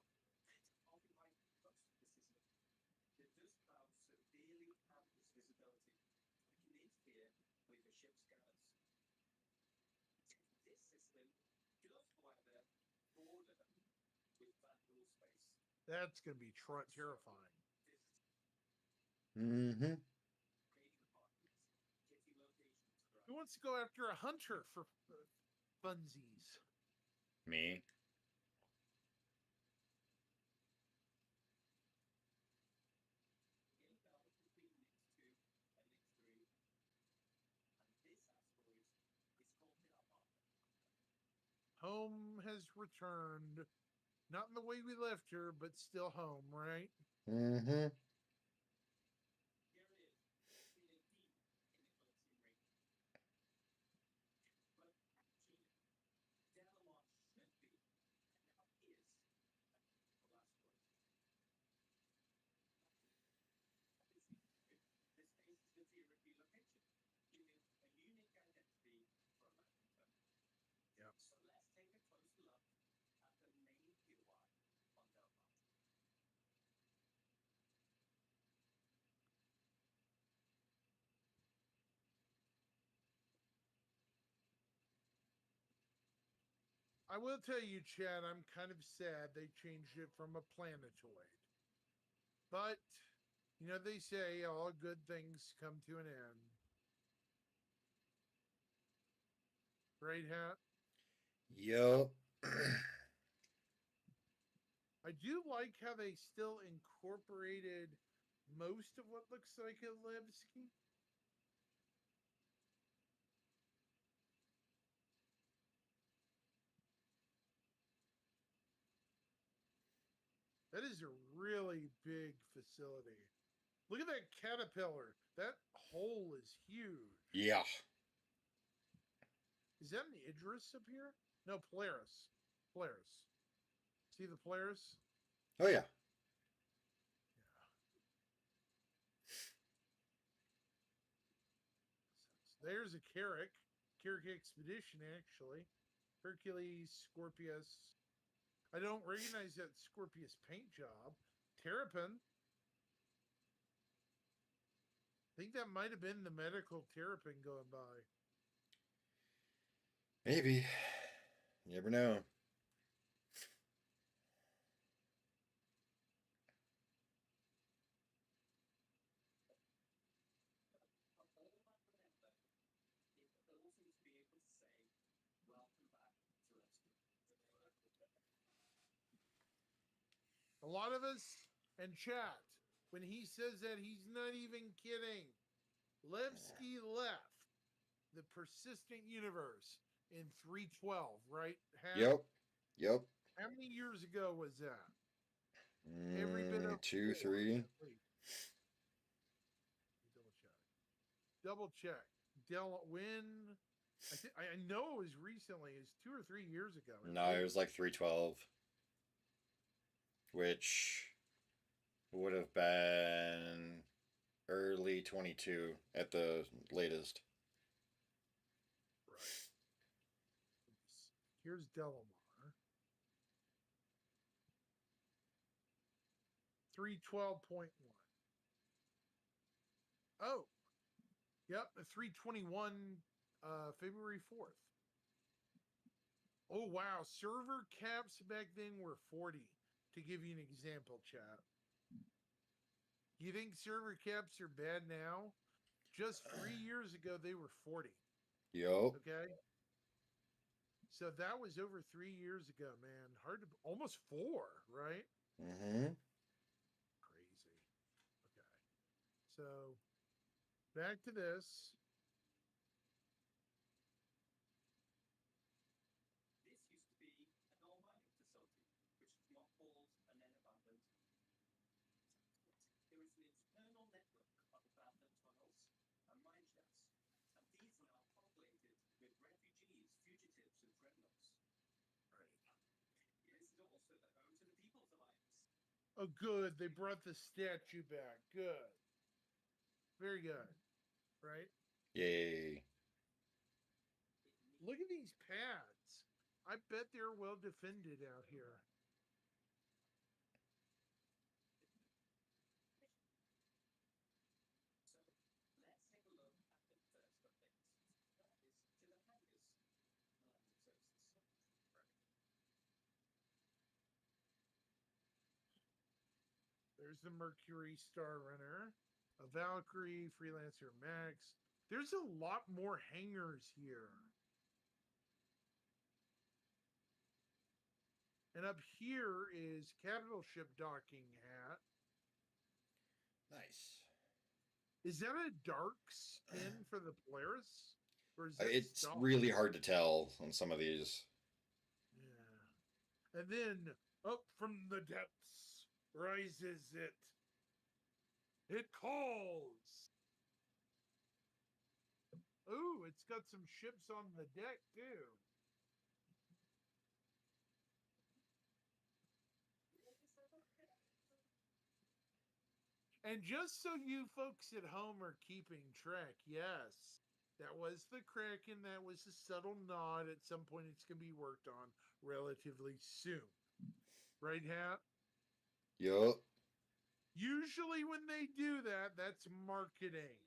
That's going to be terrifying. Mm-hmm. Who wants to go after a hunter for funsies? Me. Home has returned. Not in the way we left her, but still home, right? Mm-hmm. Yep. I will tell you, Chad, I'm kind of sad they changed it from a planetoid. But, you know, they say all good things come to an end. Right, Hat? Yup. I do like how they still incorporated most of what looks like a Levski. That is a really big facility. Look at that caterpillar. That hole is huge. Yeah. Is that an Idris up here? No, Polaris. Polaris. See the Polaris? Oh yeah. There's a Carrick. Carrick Expedition, actually. Hercules, Scorpius. I don't recognize that Scorpius paint job. Terrapin. I think that might have been the medical Terrapin going by. Maybe. You never know. A lot of us and chat, when he says that, he's not even kidding. Levski left the persistent universe in 312, right? Yep. Yep. How many years ago was that? Every bit of 2, 4, 3. at least. Double check. When? I know it was recently. It's 2 or 3 years ago. No, it was like 312, which would have been early 22 at the latest. Right. Here's Delamar. 312.1. Oh, yep, 321, February 4th. Oh, wow. Server caps back then were 40, to give you an example, chat. You think server caps are bad now? Just 3 years ago, they were 40. Yup. Okay. So that was over 3 years ago, man. Hard to, almost 4, right? Mm-hmm. Crazy. Okay. So back to this. Oh, good. They brought the statue back. Good. Very good. Right? Yay. Look at these pads. I bet they're well defended out here. there's the Mercury Star Runner, a Valkyrie, Freelancer Max. There's a lot more hangars here. And up here is Capital Ship Docking Hat. Nice. Is that a dark skin for the Polaris? Or is that It's stock? really hard to tell on some of these. Yeah. And then up from the depths rises it. It calls. Ooh, it's got some ships on the deck too. And just so you folks at home are keeping track, yes, that was the Kraken. That was a subtle nod. At some point, it's going to be worked on relatively soon. Right, Hat? Yup. Usually, when they do that, that's marketing.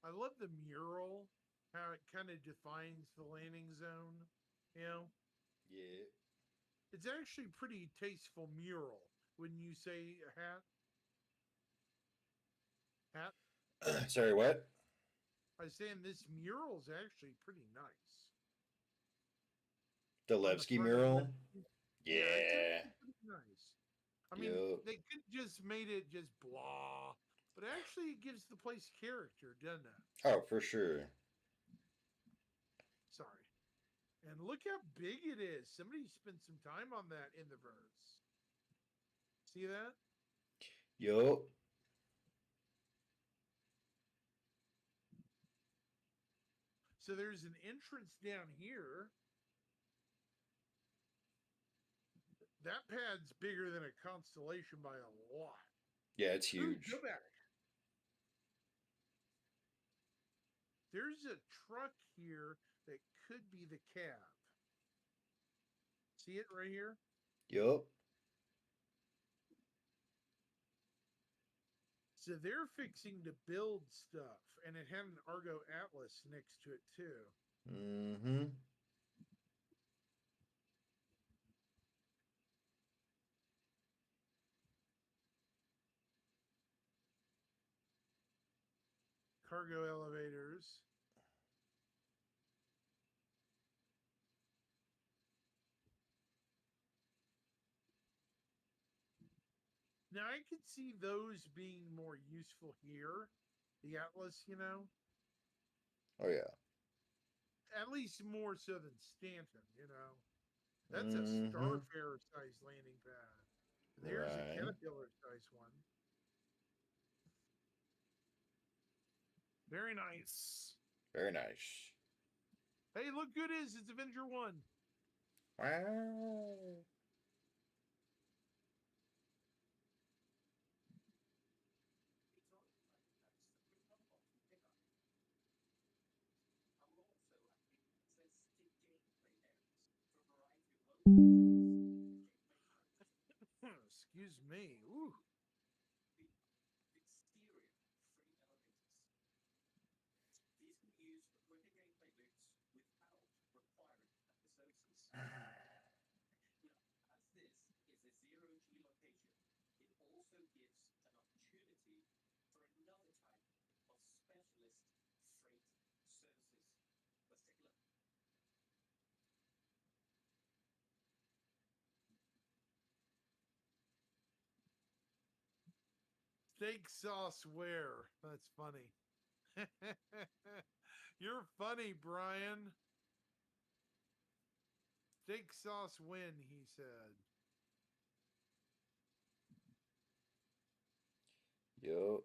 I love the mural, how it kind of defines the landing zone. You know, Yeah. it's actually pretty tasteful mural. Wouldn't you say, Hat? Hat? Sorry, what? I was saying this mural's actually pretty nice. The On the Levski front mural? end. Yeah. It's actually pretty nice. I mean, Yup. they could just made it just blah, but actually it gives the place character, doesn't it? Oh, for sure. Sorry. And look how big it is. Somebody spent some time on that in the verse. See that? Yup. So there's an entrance down here. That pad's bigger than a constellation by a lot. Yeah, it's Ooh, huge. go back. There's a truck here that could be the cab. See it right here? Yup. So they're fixing to build stuff, and it had an Argo Atlas next to it too. Mm-hmm. Cargo elevators. Now I could see those being more useful here. The Atlas, you know, Oh, yeah. at least more so than Stanton, you know. That's a Mm-hmm. Starfarer size landing pad. There's a Right. Caterpillar size one. Very nice. Very nice. Hey, look good is it's Avenger 1. Wow. Excuse me. Ooh. Steak sauce where? That's funny. You're funny, Brian. Steak sauce when, he said. Yo.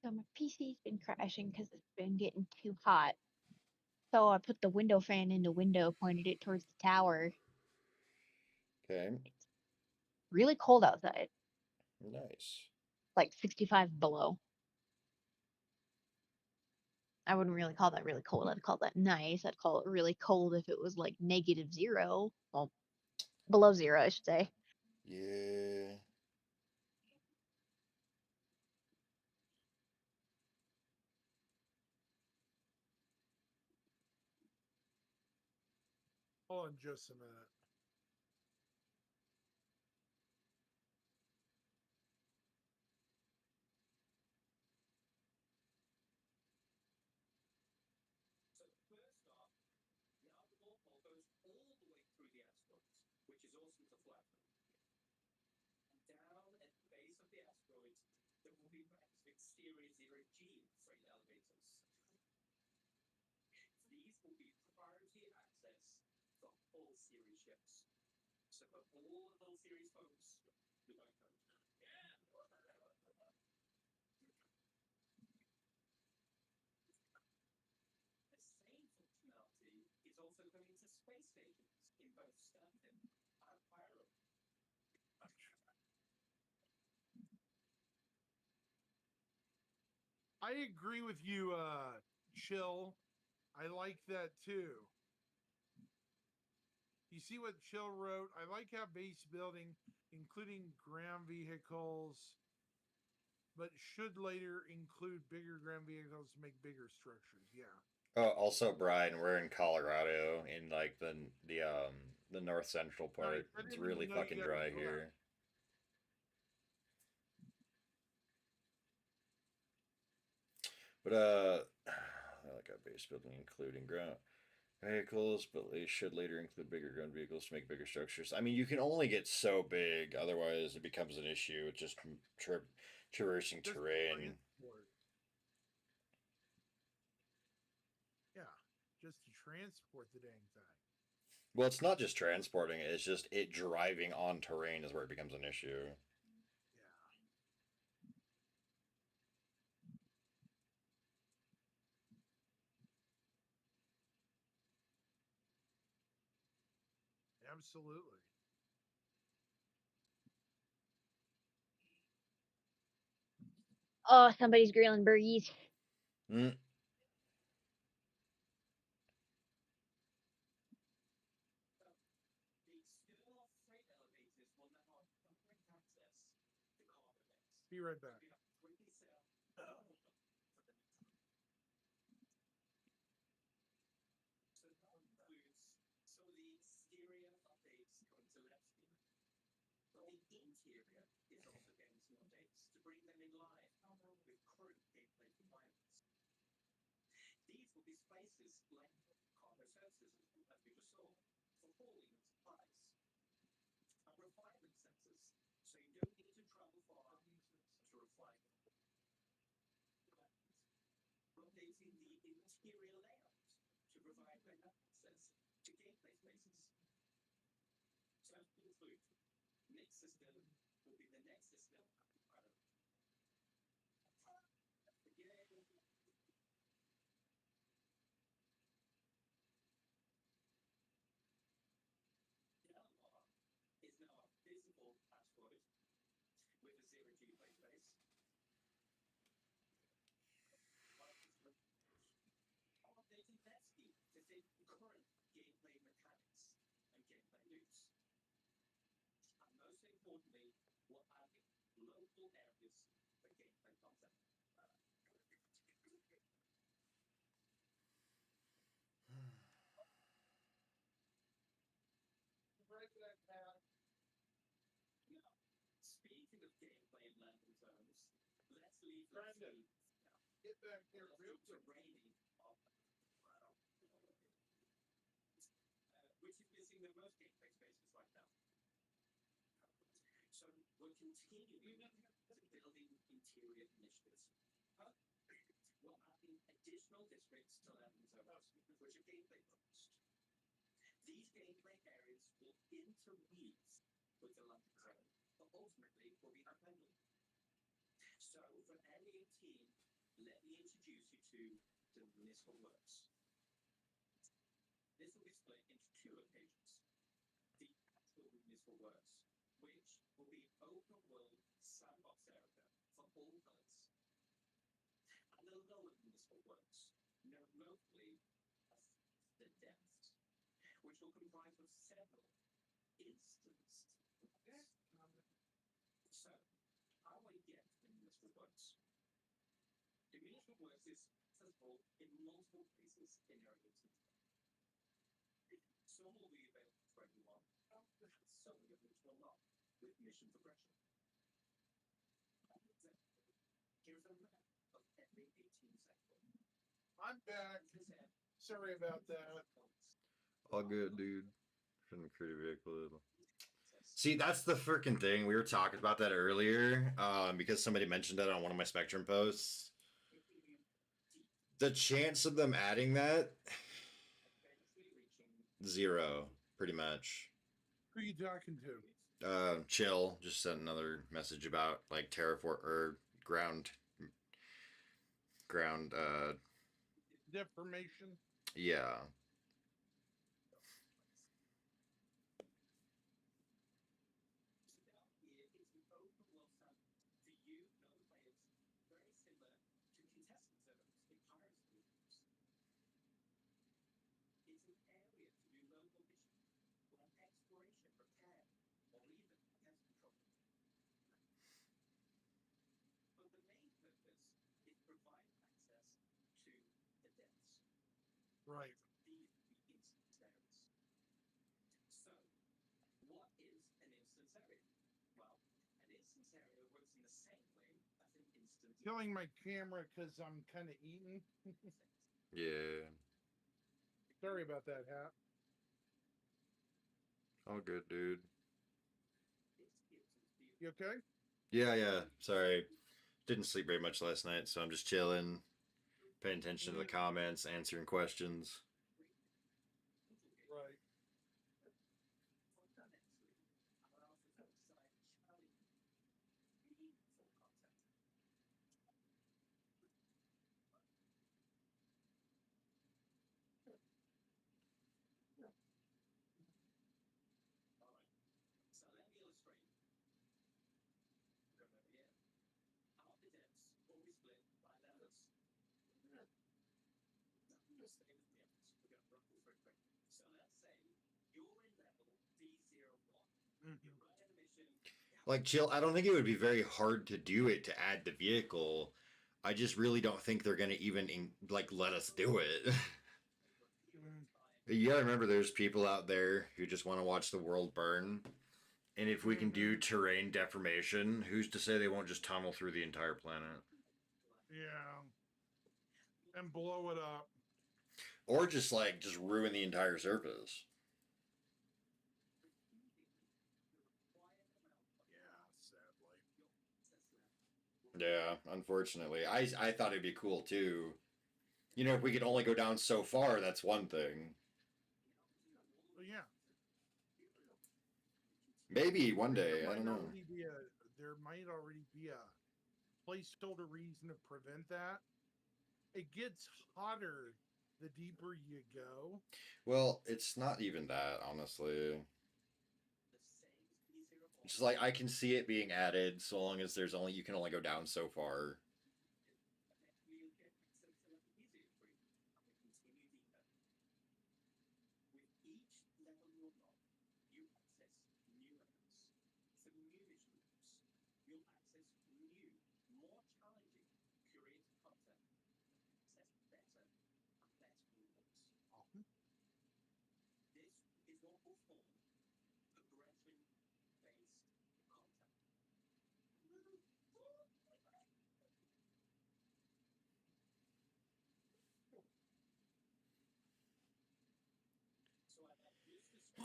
So my PC's been crashing because it's been getting too hot. So I put the window fan in the window, pointed it towards the tower. Okay. It's really cold outside, Nice. like 65 below. I wouldn't really call that really cold. I'd call that nice. I'd call it really cold if it was like -0. Well, below 0, I should say. Yeah. Hold on just a minute. So first off, the outer ball goes all the way through the asteroids, which is awesome to fly through. And down at the base of the asteroids, there will be ramps with Series 0G freight elevators. These will be priority access for all series ships. So for all of those series folks, you're going to The same functionality is also coming to space stations in both Stanton and Pyro. I agree with you, Chill. I like that too. You see what Chill wrote? I like how base building, including ground vehicles, but should later include bigger ground vehicles to make bigger structures. Yeah. Oh, also, Brian, we're in Colorado, in like the north central part. Nice. I It's didn't really even know you fucking guys dry were here. But like a base building including ground vehicles, but they should later include bigger ground vehicles to make bigger structures. I mean, you can only get so big, otherwise it becomes an issue with just traversing Just terrain. transport. Yeah, just to transport the dang thing. Well, it's not just transporting; it's just it driving on terrain is where it becomes an issue. Yeah, absolutely. Oh, somebody's grilling burgies. Mm. The external freight elevators will now have direct access to cargo bays. Be right back. So that includes some of the exterior updates coming to Lepstein. But the interior is also getting some updates to bring them in line with current gameplay requirements. These will be spaces like cargo services, as we just saw, for hauling of supplies. And refinement centers, so you don't need to travel far to refine. Updating the interior layout to provide better access to gameplay spaces. So to conclude, Mix system will be the next system after Again, Delmar is now a visible asteroid with a 0G plate base. Updating Nevsky to fit current gameplay mechanics and gameplay loops. And most importantly, we're adding local areas for gameplay content. Speaking of gameplay and landing zones, Brandon, get back here, real to raining which is missing the most gameplay spaces right now. So we're continuing building interior initiatives. We're adding additional districts to London zones, which are gameplay focused. These gameplay areas will interweave with the London zone, but ultimately will be unbundled. So for Andy and team, let me introduce you to the municipal works. This will be split into two locations. The actual municipal works, which will be open world sandbox area for all players. And the lower municipal works, known locally as the depths, which will comprise of several instanced works. So, how do we get to the municipal works? The municipal works is accessible in multiple places in Area 2. Some will be available for everyone, some of which will not, with mission progression. Here's a map of every 18 sector. I'm back. Sorry about that. All good, dude. Shouldn't create a vehicle. See, that's the freaking thing. We were talking about that earlier because somebody mentioned that on one of my Spectrum posts. The chance of them adding that, 0, pretty much. Who are you talking to? Chill just sent another message about like terraform or ground. Deformation. Yeah. Right. So, what is an instance area? Well, an instance area works in the same way as an instance. Killing my camera because I'm kind of eating. Yeah. Sorry about that, Hat. All good, dude. You okay? Yeah. Sorry. Didn't sleep very much last night, so I'm just chilling, paying attention to the comments, answering questions. Right. So let me illustrate. Remember here, half the depths will be split by levels. Just stay with me. We're going to run through quick. So let's say you're in level D01. You run a mission. Like, chill. I don't think it would be very hard to do it to add the vehicle. I just really don't think they're gonna even let us do it. You gotta remember, there's people out there who just want to watch the world burn. And if we can do terrain deformation, who's to say they won't just tunnel through the entire planet? Yeah. And blow it up. Or just ruin the entire surface. Yeah, sadly. Yeah, unfortunately. I thought it'd be cool too. You know, if we could only go down so far, that's one thing. But yeah. Maybe one day, I don't know. There might already be a placeholder reason to prevent that. It gets hotter the deeper you go. Well, it's not even that, honestly. It's just like I can see it being added so long as you can only go down so far.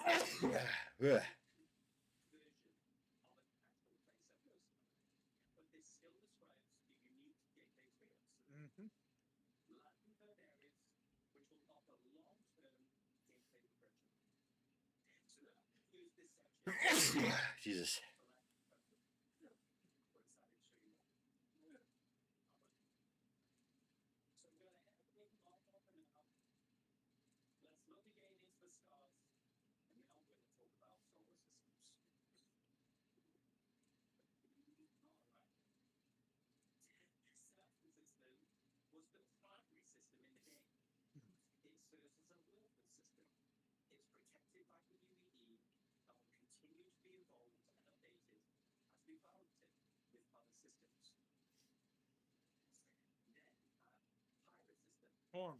Ugh. version of an actual place of person. But this still describes the unique gameplay experience. Mm-hmm. Land-bird areas, which will offer long-term gameplay progression. So now, use this section. Jesus. We're excited to show you more. So I'm going to have a long for now. Let's look again into the stars, and now we're going to talk about solar systems. Alright. The Saturn system was the primary system in the game. It serves as a local system. It's protected by the UEE and will continue to be evolved and updated as we balance it with other systems. Then we have Pirate System, Hold on.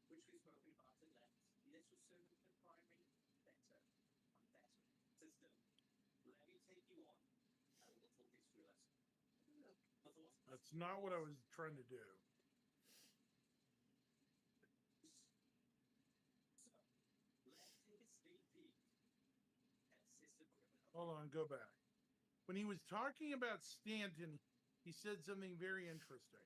which we've spoken about at length. This will serve as the primary, better, and better system. Let me take you on a little history lesson. That's not what I was trying to do. So, let's take a sneak peek at System Hold on, go back. When he was talking about Stanton, he said something very interesting.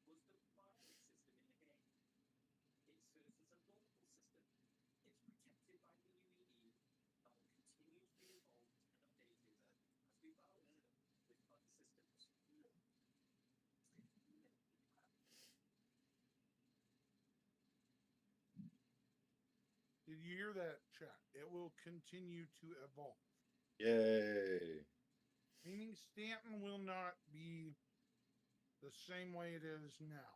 Was the primary system in the game. It serves as a local system. It's protected by the UEE and will continue to be evolved and updated as we balance it with other systems. Did you hear that, chat? It will continue to evolve. Yay. Meaning Stanton will not be the same way it is now.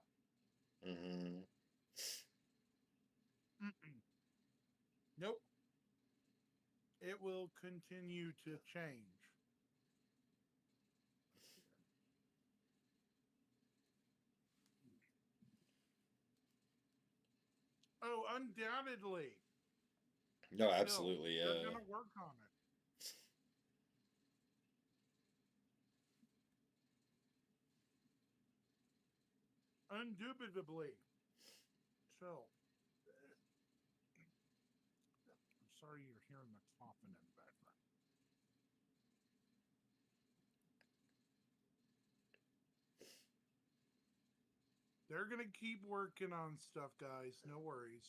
Mm-hmm. Mm-mm. Nope. It will continue to change. Oh, undoubtedly. No, Bill, absolutely. they're Yeah. going to work on it. Undoubtedly. So, I'm sorry you're hearing the coughing in the background. They're going to keep working on stuff, guys. No worries.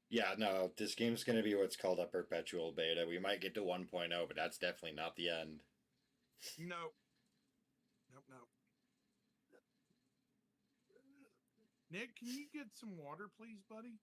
Yeah, no, this game's going to be what's called a perpetual beta. We might get to 1.0, but that's definitely not the end. Nope. Nope. Nick, can you get some water, please, buddy?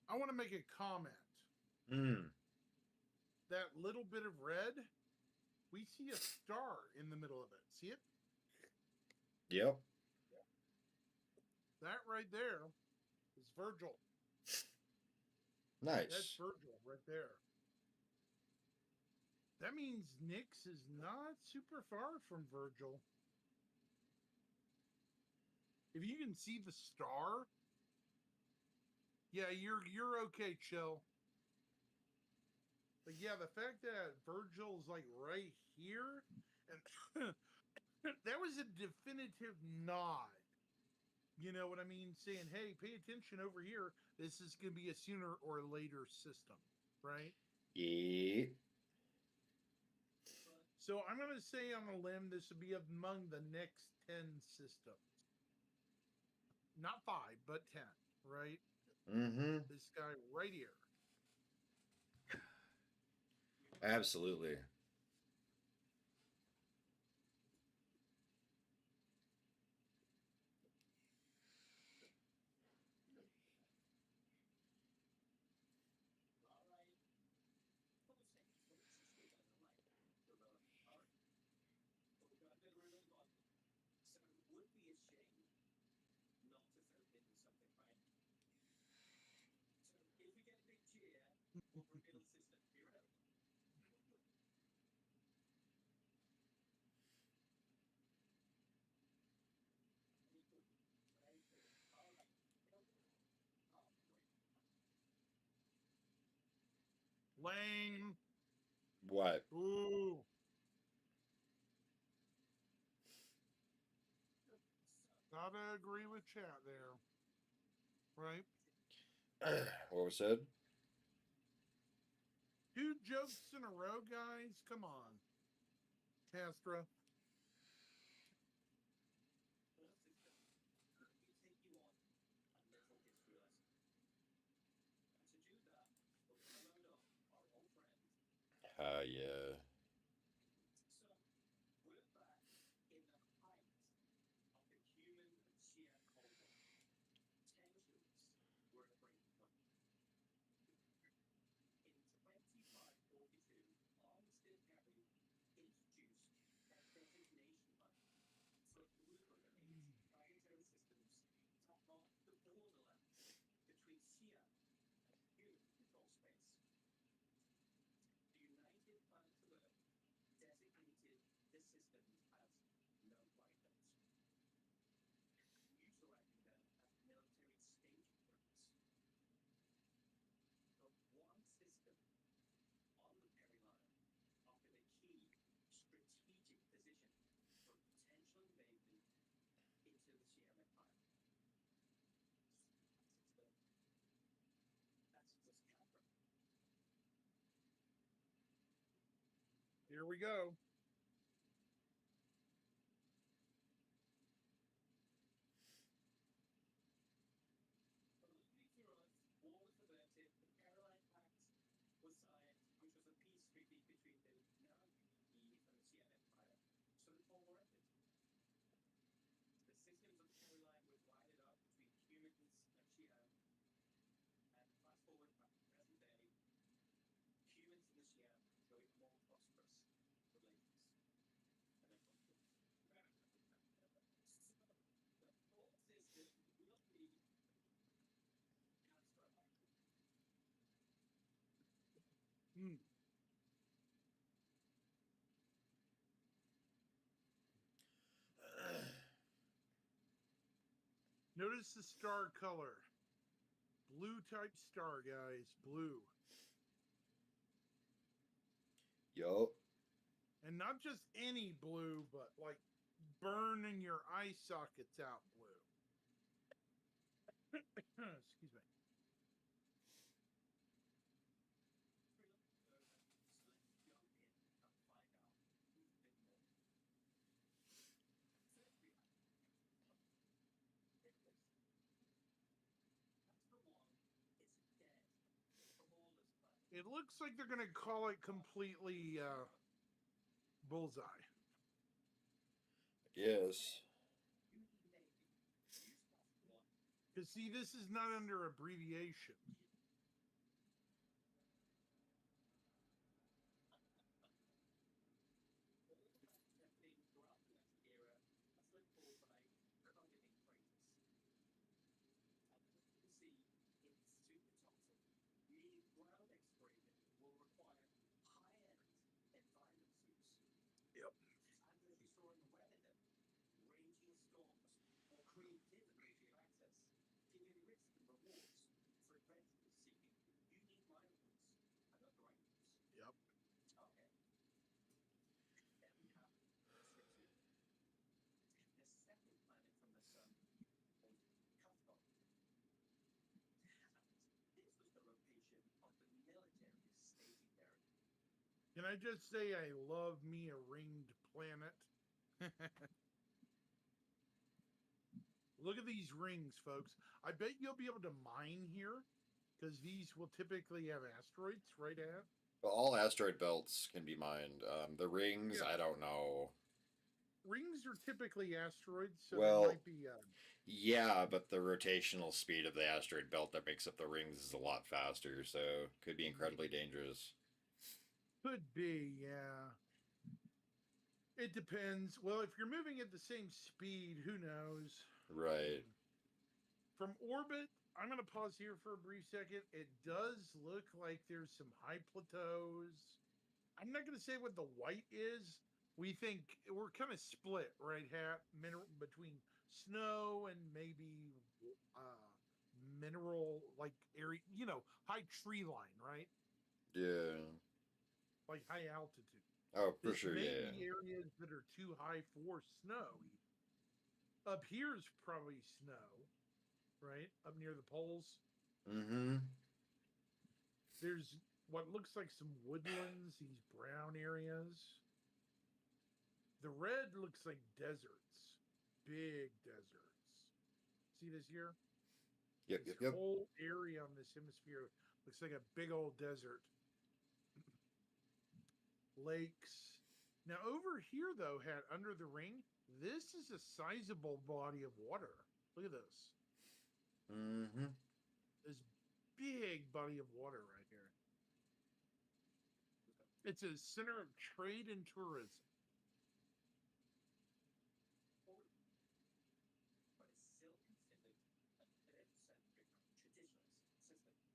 I want to make a comment. Mm. That little bit of red, we see a star in the middle of it. See it? Yep. That right there It's Virgil. Nice. That's Virgil right there. That means Nyx is not super far from Virgil. If you can see the star, yeah, you're okay, chill. But yeah, the fact that Virgil's like right here, and that was a definitive nod. You know what I mean? Saying, hey, pay attention over here. This is going to be a sooner or later system, right? Yeah. So I'm going to say on a limb, this would be among the next 10 systems. Not 5, but 10, right? Mm-hmm. This guy right here. Absolutely. Lame. What? Ooh. Gotta agree with chat there. Right? What was said? 2 jokes in a row, guys. Come on. Castra. Yeah. Here we go. Hmm. Notice the star color. Blue type star, guys. Blue. Yup. And not just any blue, but like burning your eye sockets out blue. Excuse me. It looks like they're going to call it completely bullseye. Yes. Because, see, this is not under abbreviation. Can I just say I love me a ringed planet? Look at these rings, folks. I bet you'll be able to mine here because these will typically have asteroids, right, at? Well, all asteroid belts can be mined. The rings, Yeah. I don't know. Rings are typically asteroids, so Well, there might be. Yeah, but the rotational speed of the asteroid belt that makes up the rings is a lot faster, so could be incredibly dangerous. Could be, yeah. It depends. Well, if you're moving at the same speed, who knows? Right. From orbit, I'm going to pause here for a brief second. It does look like there's some high plateaus. I'm not going to say what the white is. We think we're kind of split, right, Hat? Between snow and maybe mineral like area, high tree line, right? Yeah. Like high altitude. Oh, for This sure, may yeah. be areas that are too high for snow. Up here is probably snow, right? Up near the poles. Mm-hmm. There's what looks like some woodlands, these brown areas. The red looks like deserts, big deserts. See this here? Yep, This yep, yep. whole area on this hemisphere looks like a big old desert. Lakes. Now over here, though, had under the ring, this is a sizable body of water. Look at this. Mm-hmm. This big body of water right here. It's a center of trade and tourism. But it's still considered a third-century traditionalist system,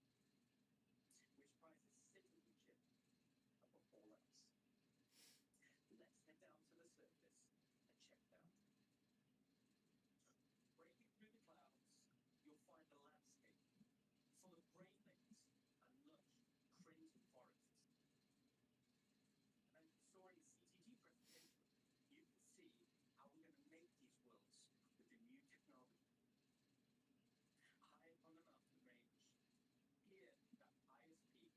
which prizes citizenship above all else. Let's head down to the surface and check it out. Breaking through the clouds, you'll find a landscape full of great lakes and lush, crimson forests. And as you saw in the CTG presentation, you can see how we're going to make these worlds with the new technology. High up on the mountain range, here at that highest peak,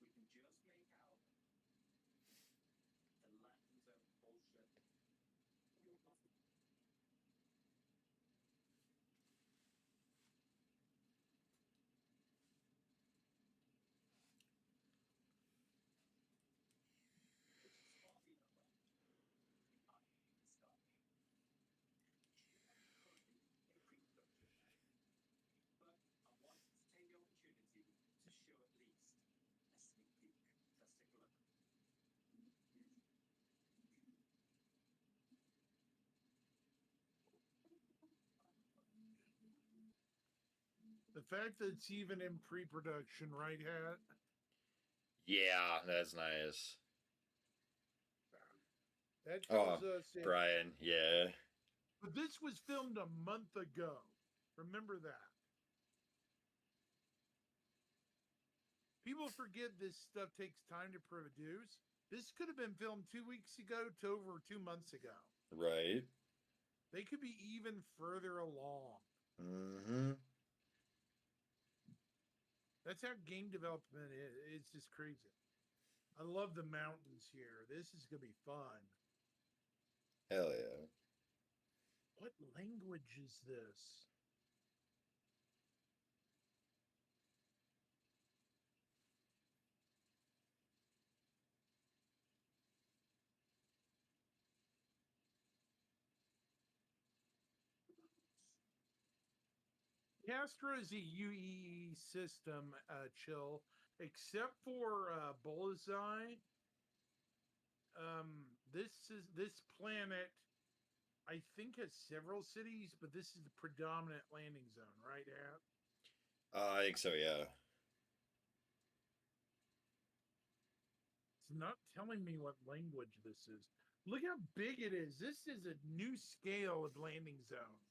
we can just make out the landing zone bullshit. Which is far enough up behind the sky. Currently in pre-production. But I wanted to take the opportunity to show at least a sneak peek. Let's take a look. The fact that it's even in pre-production, right, Hat? Yeah, that's nice. That Oh, tells us. Brian, yeah. But this was filmed a month ago. Remember that. People forget this stuff takes time to produce. This could have been filmed 2 weeks ago to over 2 months ago. Right. They could be even further along. Mm-hmm. That's how game development is. It's just crazy. I love the mountains here. This is going to be fun. Hell yeah. What language is this? Castro is a UEE system, chill, except for Bullseye. This planet, I think, has several cities, but this is the predominant landing zone, right, At? I think so, yeah. It's not telling me what language this is. Look how big it is. This is a new scale of landing zone.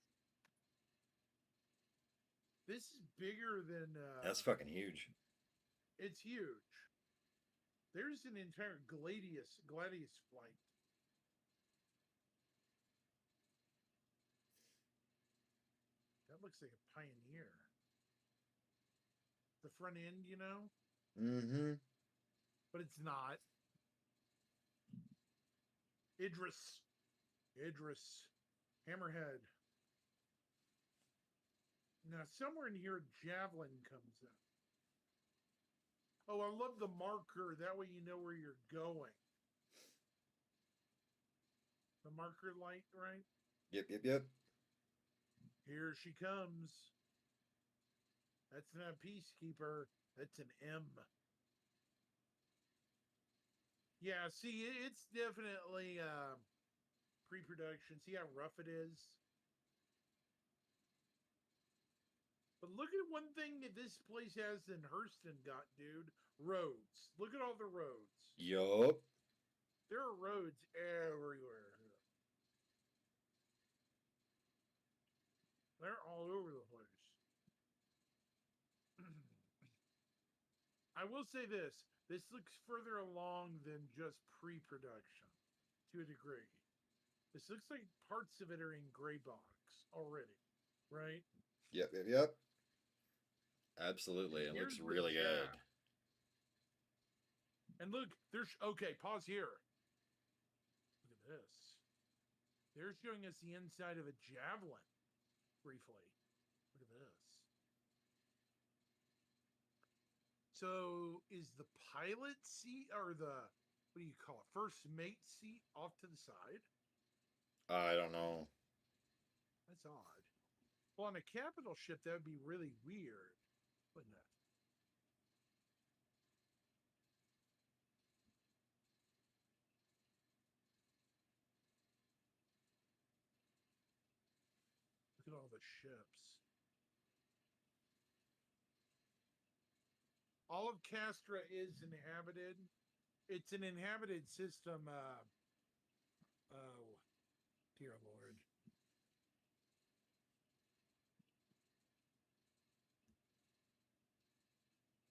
This is bigger than. That's fucking huge. It's huge. There's an entire Gladius flight. That looks like a Pioneer. The front end, Mm-hmm. but it's not. Idris. Hammerhead. Now, somewhere in here, Javelin comes up. Oh, I love the marker. That way you know where you're going. The marker light, right? Yep. Here she comes. That's not Peacekeeper. That's an M. Yeah, see, it's definitely pre-production. See how rough it is? But look at one thing that this place has than Hurston got, dude. Roads. Look at all the roads. Yup. There are roads everywhere. They're all over the place. I will say this. This looks further along than just pre-production, to a degree. This looks like parts of it are in gray box already, right? Yep. Absolutely. It Here's looks the really good. jack. And look, there's okay. Pause here. Look at this. They're showing us the inside of a javelin, briefly. Look at this. So, is the pilot seat or the what do you call it? First mate seat off to the side? I don't know. That's odd. Well, on a capital ship, that would be really weird, wouldn't it? Look at all the ships. All of Castra is inhabited. It's an inhabited system. Oh, dear Lord.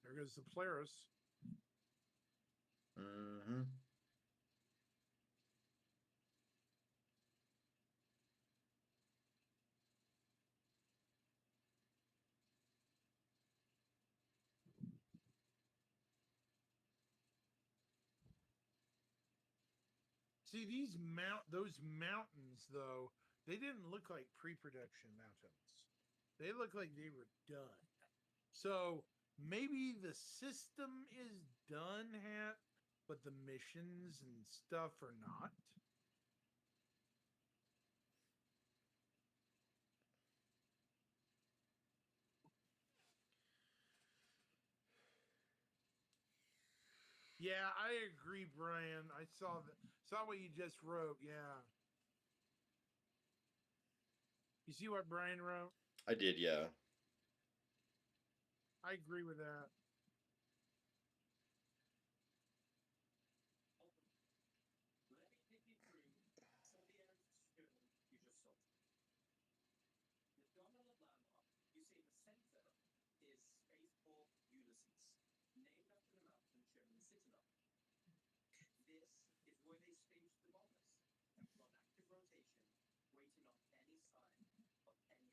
There goes the Polaris. Mm-hmm. See those mountains though, they didn't look like pre-production mountains. They look like they were done. So maybe the system is done, but the missions and stuff are not. Yeah, I agree, Brian. I saw what you just wrote. Yeah. You see what Brian wrote? I did, yeah. I agree with that. Let me take you through some of the areas of skill you just saw. The dominant landmark you see in the center is Spaceport Ulysses, named after the mountain shown in the citadel. This is where they staged the bombers and put on active rotation, waiting on any sign of any aggression.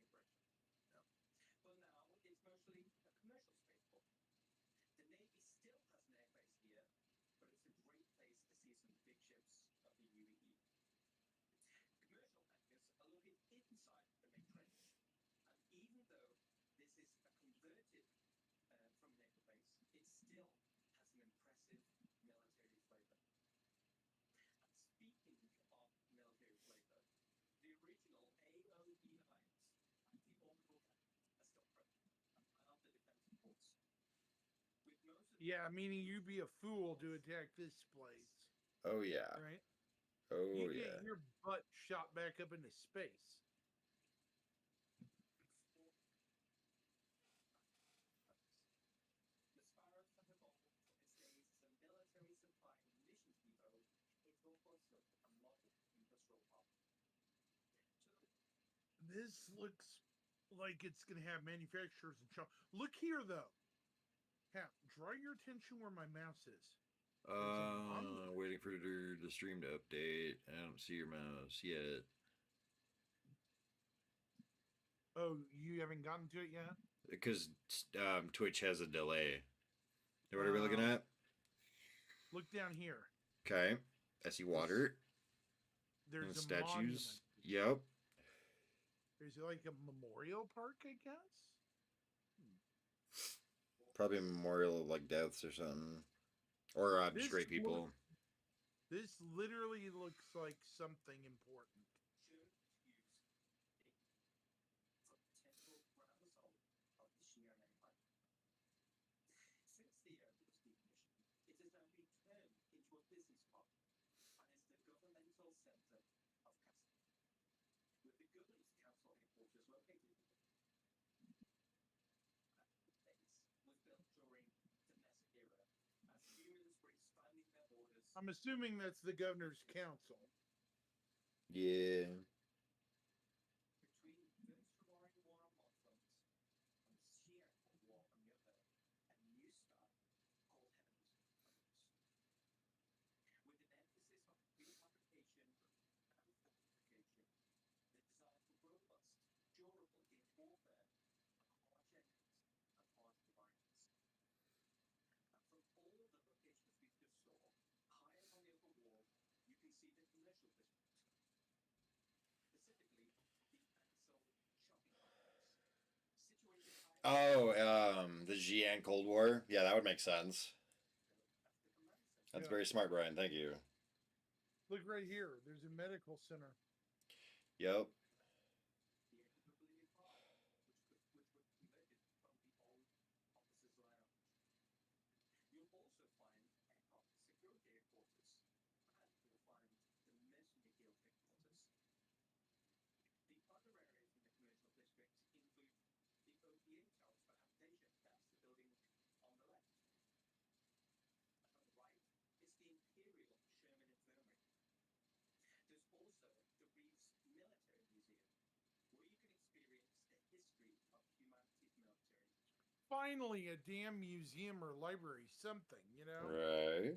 For now, it's mostly a commercial spaceport. The Navy still has an airbase here, but it's a great place to see some big ships of the UAE. Commercial hangars are located inside the main trench, and even though this is a converted from a naval base, it still has an impressive military flavor. And speaking of military flavor, the original AOEIs, anti-orbital cannons, are still present around the defense force. With most of Yeah, meaning you'd be a fool to attack this place, Oh, yeah. right? Oh, You yeah. get your butt shot back up into space. the Sparrows have evolved from its days as a military supply and munitions depot into also a modern industrial park. So This looks like it's going to have manufacturers and shop. Look here, though. Hap, draw your attention where my mouse is. Waiting for the stream to update. I don't see your mouse yet. Oh, you haven't gotten to it yet? Because Twitch has a delay. What are we looking at? Look down here. Okay. I see water. There's And a statues. monument. Yep. There's like a memorial park, I guess. Probably a memorial of like deaths or something, or This straight people. This literally looks like something important. Since the airport's decommissioning, it has now been turned into a business park and is the governmental centre of Castle, with the Governor's Council headquarters located. The base was built during the domestic era as humans were expanding their borders. I'm assuming that's the governor's council. Yeah. Between the First Roaring War on one front and the Sierra War on the other, a new style called Heavens arose. With an emphasis on prefabrication and fortification, the design for robust, durable against warfare on harsh enemies and harsh environments. And from all the locations we just saw, higher on the upper wall, you can see the commercial district. Specifically, the Ansel shopping complex, situated high Oh, the Xi'an Cold War. Yeah, that would make sense. as the command center. That's Yeah. very smart, Brian. Thank you. Look right here. There's a medical center. Yep. The Pavilion Park, which was converted from the old officers' lounge. You'll also find aircraft security headquarters, and you'll find the Mercenary Guild headquarters. The other areas in the commercial district include the OPA towers for habitation. That's the building on the left. And on the right is the Imperial Sherman Infirmary. There's also the Reeves Military Museum, where you can experience the history of humanity's military. Finally, a damn museum or library, something, you know? Right.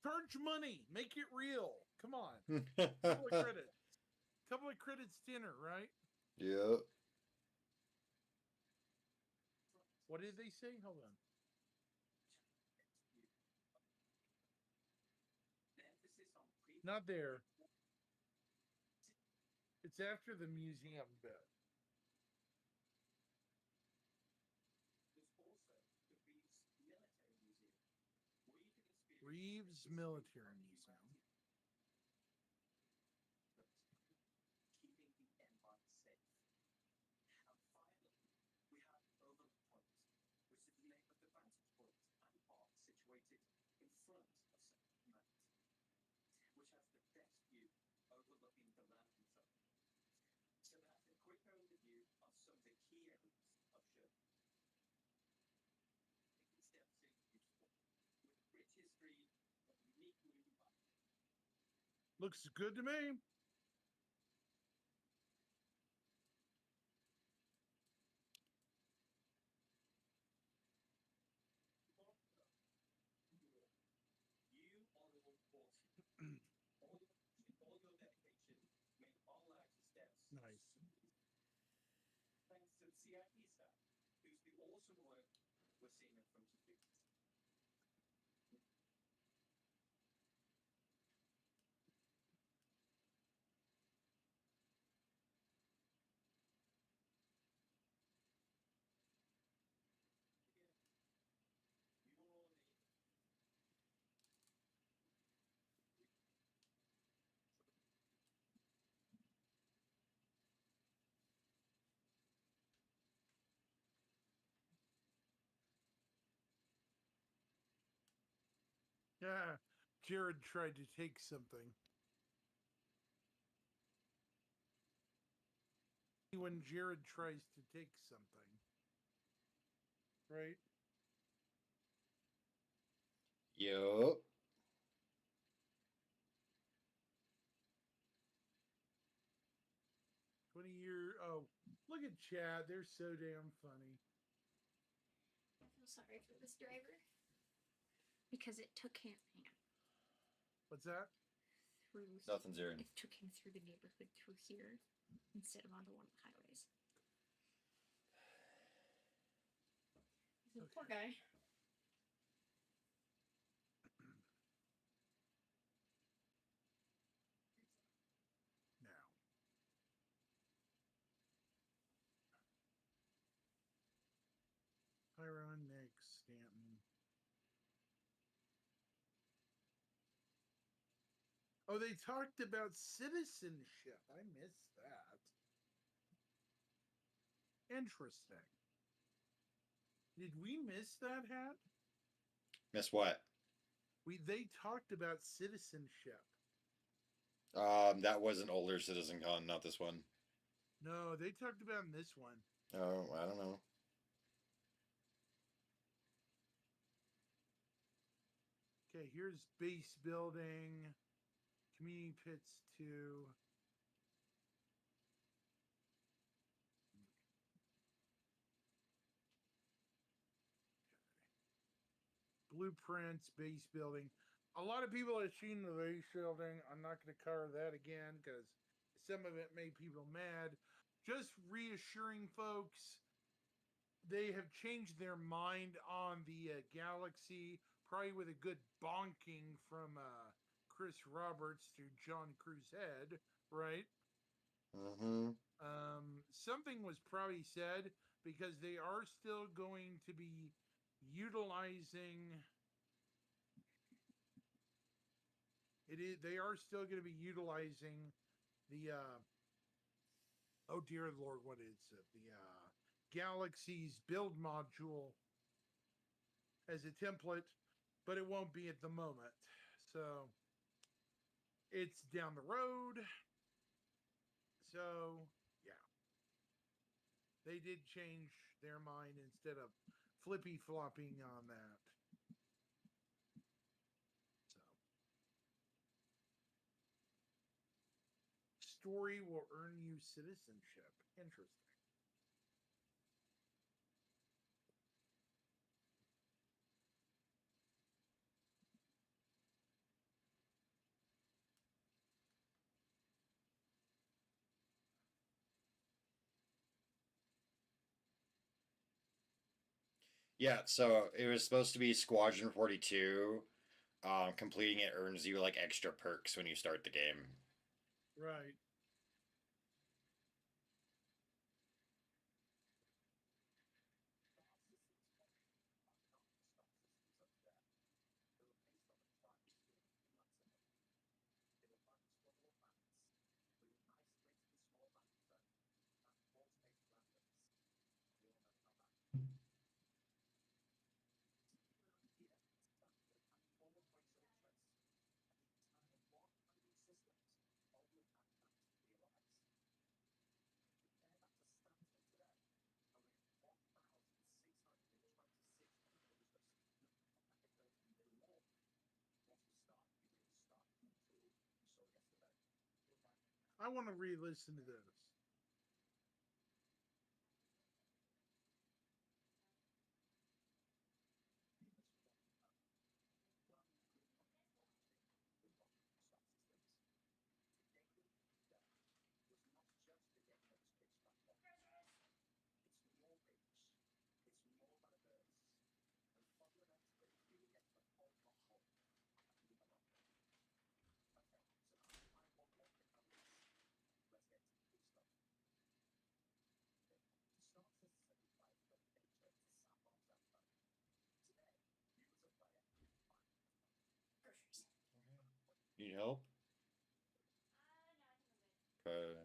Charge money, make it real. Come on. Couple of credits. Couple of credits dinner, right? Yep. What did they say? Hold on. The emphasis on Not there. It's after the museum bit. There's also the Reeves Military Museum, where you can experience Reeves Military Museum. keeping the empire safe. And finally, we have Overlook Point, which is the name of the vantage point and park situated in front of Central Command, which has the best view overlooking the landing zone. So that's a quick overview of some of the key areas of Sherman. It's absolutely beautiful, with a rich history of unique movie life. Looks good to me. You are all fortunate. all your dedication made our lives steps. Nice. Thanks to the CIP staff, whose the awesome work we're seeing in front of you. You all need Yeah. Jared tried to take something. When Jared tries to take something. Right? Yep. 20-year. Oh, look at Chad. They're so damn funny. I feel sorry for this driver because it took him What's that? through. Nothing's here. It took him through the neighborhood through here instead of onto one of the highways. The poor guy. Tyrone, Nick, Stanton. Oh, they talked about citizenship. I missed that. Interesting. Did we miss that, Hat? Miss what? They talked about citizenship. That was an older Citizen Con, not this one. No, they talked about in this one. Oh, I don't know. Okay, here's base building, community pits 2. Blueprints, base building. A lot of people have seen the base building. I'm not going to cover that again because some of it made people mad. Just reassuring folks, they have changed their mind on the Galaxy, probably with a good bonking from Chris Roberts to John Cruz head, right? Mm-hmm. Something was probably said because they are still going to be utilizing it is they are still going to be utilizing the oh dear lord, what is it, the Galaxy's build module as a template, but it won't be at the moment, so it's down the road. So yeah, they did change their mind instead of flippy flopping on that. So story will earn you citizenship. Interesting. Yeah, so it was supposed to be Squadron 42. Completing it earns you like extra perks when you start the game. Right. I want to re-listen to this. Groceries. Need help? Okay.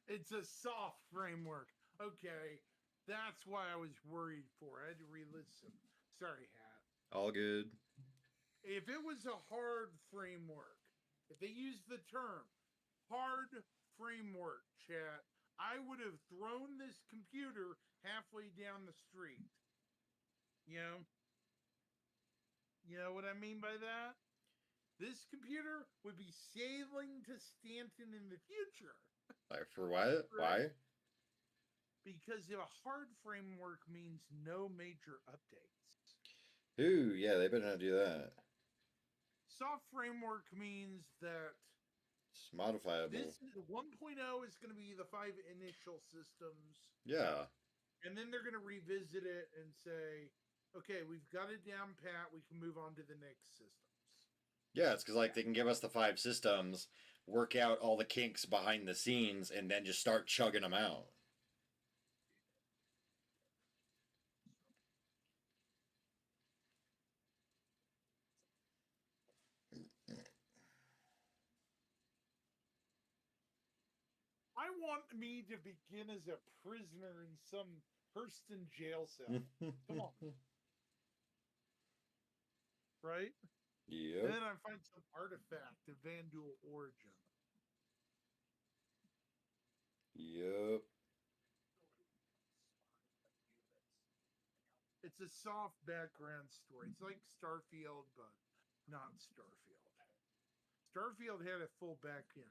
It's a soft framework. Okay, that's why I was worried for. I had to re-listen. Sorry, Hat. All good. If it was a hard framework, if they used the term hard framework, chat, I would have thrown this computer halfway down the street. You know? You know what I mean by that? This computer would be sailing to Stanton in the future. Like for what? Why? Because a hard framework means no major updates. Ooh, yeah, they better not do that. Soft framework means that It's modifiable. This 1.0 is going to be the 5 initial systems, Yeah. and then they're going to revisit it and say, okay, we've got it down pat. We can move on to the next systems. Yeah, it's because like they can give us the 5 systems, work out all the kinks behind the scenes, and then just start chugging them out. I want me to begin as a prisoner in some Hurston jail cell. Come on. Right? And Yep. then I find some artifact of Vandal origin. Yep. It's a soft background story. It's like Starfield, but not Starfield. Starfield had a full back end.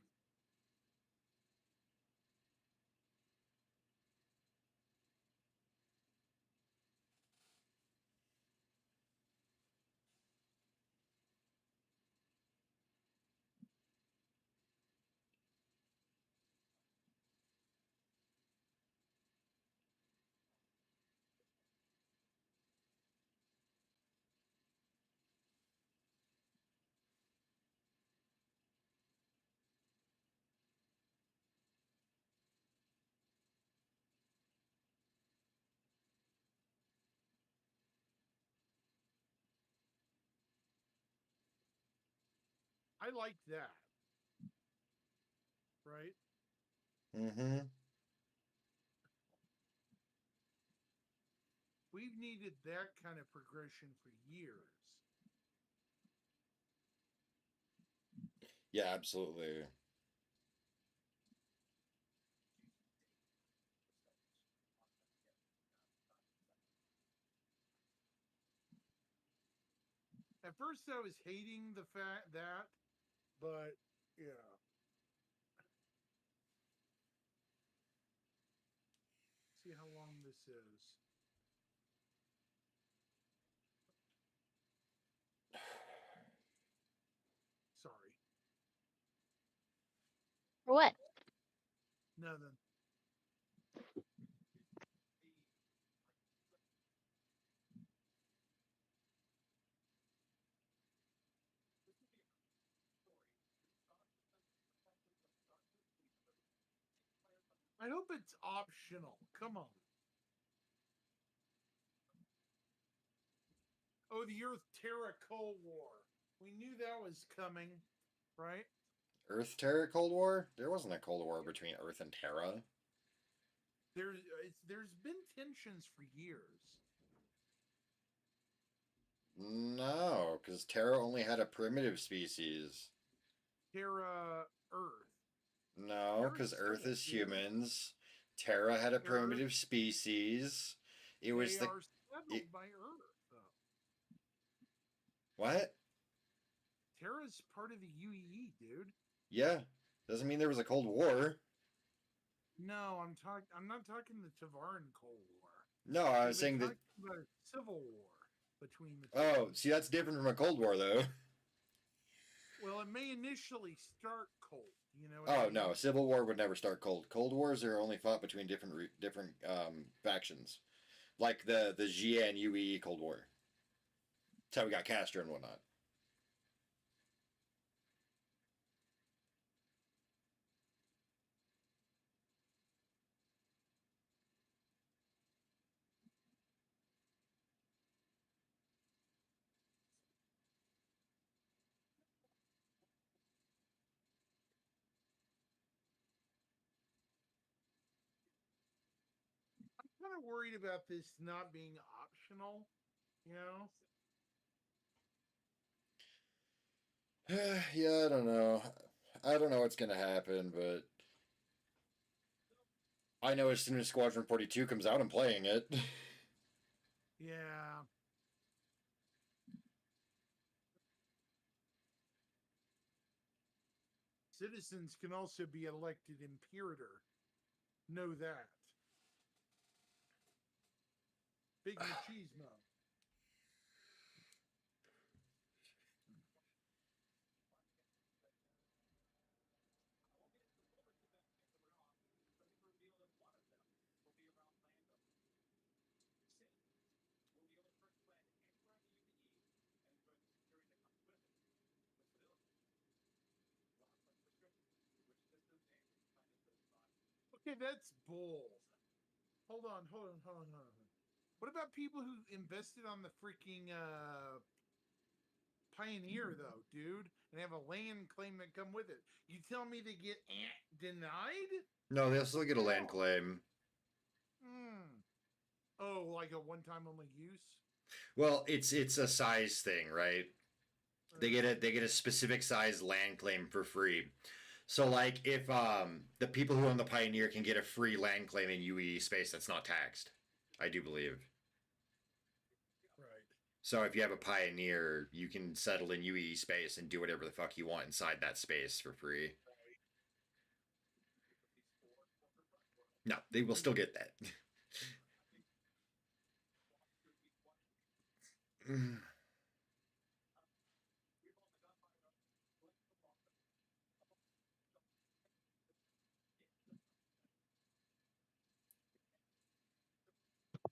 I like that. Right? Mm-hmm. We've needed that kind of progression for years. Yeah, absolutely. At first, I was hating the fact that, but yeah. See how long this is. Sorry. For what? Nothing. I hope it's optional. Come on. Oh, the Earth Terra Cold War. We knew that was coming, right? Earth Terra Cold War? There wasn't a Cold War between Earth and Terra. There's been tensions for years. No, because Terra only had a primitive species. Terra Earth. No, Terra because Earth settled, is dude. humans. Terra had a Terra, primitive species. It was they the are settled by Earth, though. what? Terra's part of the UEE, dude. Yeah, doesn't mean there was a Cold War. No, I'm not talking the Tavaran Cold War. No, I was They've saying been that. talking about a civil war between the two. Oh, see, that's different from a Cold War, though. Well, it may initially start cold. You know what Oh I mean? no, Civil War would never start cold. Cold Wars are only fought between different factions, like the Xia and UE Cold War. That's how we got Castro and whatnot. I'm kind of worried about this not being optional. You know? Yeah, I don't know. I don't know what's gonna happen, but I know as soon as Squadron 42 comes out, I'm playing it. Yeah. Citizens can also be elected imperator. Know that. Big machismo. Okay, that's bold. Hold on. What about people who invested on the freaking Pioneer though, dude, and have a land claim that come with it? You tell me they get denied? No, they'll still get a land Oh. claim. Hmm. Oh, like a one-time only use? Well, it's a size thing, right? They get a specific size land claim for free. So like if the people who own the Pioneer can get a free land claim in UE space that's not taxed, I do believe. Right. So if you have a Pioneer, you can settle in UE space and do whatever the fuck you want inside that space for free. No, they will still get that.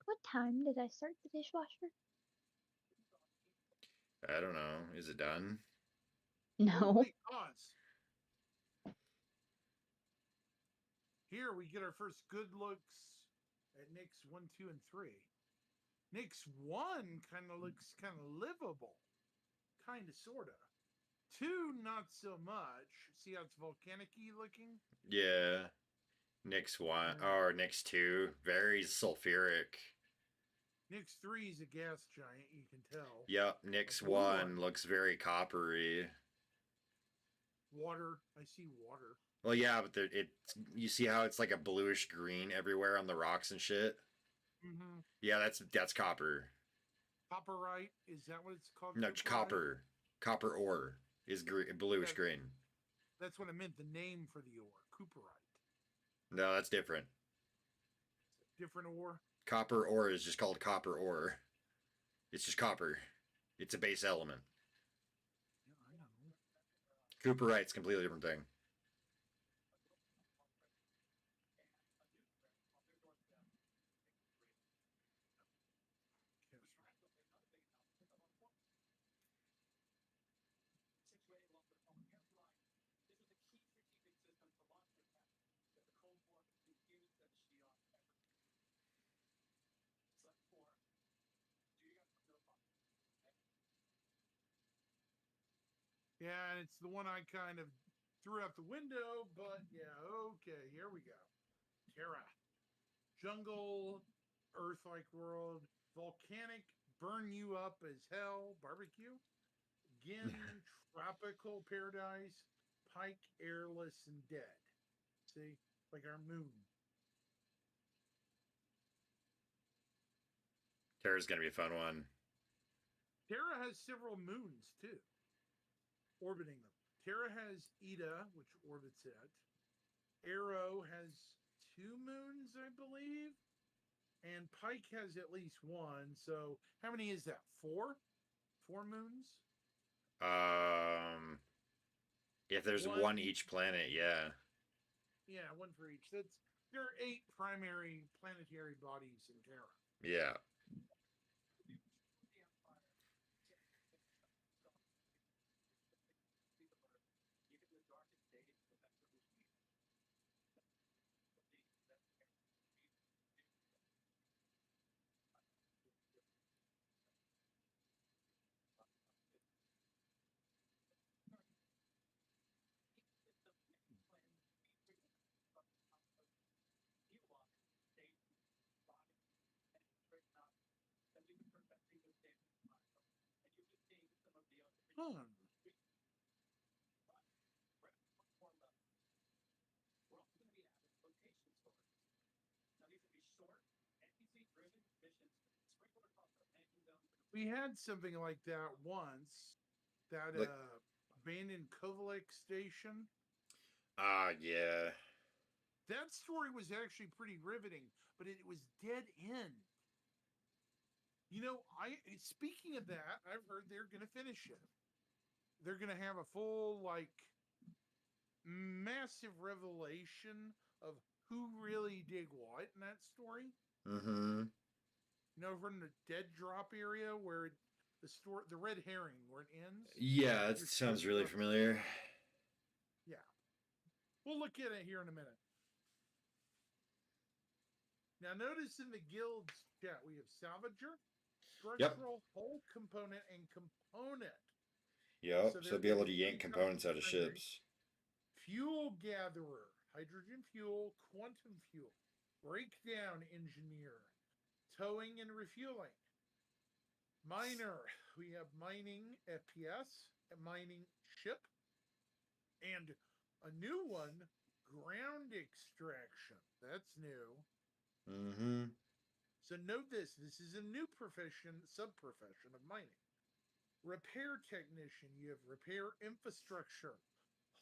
What time did I start the dishwasher? I don't know. Is it done? No. Wait, pause. Here we get our first good looks at Nick's 1, 2, and 3. Nick's 1 kind of looks kind of livable. Kind of, sort of. 2, not so much. See how it's volcanic-y looking? Yeah. Nick's 1 Yeah. or Nick's 2, very sulfuric. Nick's 3 is a gas giant, you can tell. Yep, Nick's The blue 1 looks very coppery. Water. I see water. Well, yeah, but you see how it's like a bluish green everywhere on the rocks and shit. Mm-hmm. Yeah, that's copper. Copperite. Is that what it's called? No, Copperite? copper. Copper ore is bluish Yeah. green. That's what I meant. The name for the ore, cooperite. No, that's different. Different ore. Copper ore is just called copper ore. It's just copper. It's a base element. Yeah, I know. Cooperite's a completely different thing. Situated along the Columbia line, this was a key strategic system to launch the attack that the Cold War confused and sheet on everything. Select 4. Do you guys know about Yeah, and it's the one I kind of threw out the window, but yeah, okay, here we go. Terra. Jungle, Earth-like world, volcanic, burn you up as hell, barbecue. Again, tropical paradise, Pike, airless and dead. See, like our moon. Terra's gonna be a fun one. Terra has several moons too, orbiting them. Terra has Ida, which orbits it. Arrow has 2 moons, I believe. And Pike has at least 1. So how many is that? 4? 4 moons? If there's one each planet, yeah. Yeah, 1 for each. There are 8 primary planetary bodies in Terra. Yeah. Huh. We had something like that once. That Like- abandoned Kovalek station. Yeah. That story was actually pretty riveting, but it was dead end. You know, speaking of that, I've heard they're going to finish it. They're going to have a full, like, massive revelation of who really did what in that story. Mm-hmm. You know, from the dead drop area where the red herring where it ends. Yeah, that You're sounds supposed really to- familiar. Yeah, we'll look at it here in a minute. Now, notice in the guilds chat we have salvager, structural, hull component, and component. Yep. So So they're be able to the yank three components out of types of rendering. ships. Fuel gatherer, hydrogen fuel, quantum fuel, breakdown engineer, towing and refueling. Miner, we have mining FPS, mining ship, and a new one, ground extraction. That's new. Mm-hmm. So note this is a new profession, sub-profession of mining. Repair technician, you have repair infrastructure,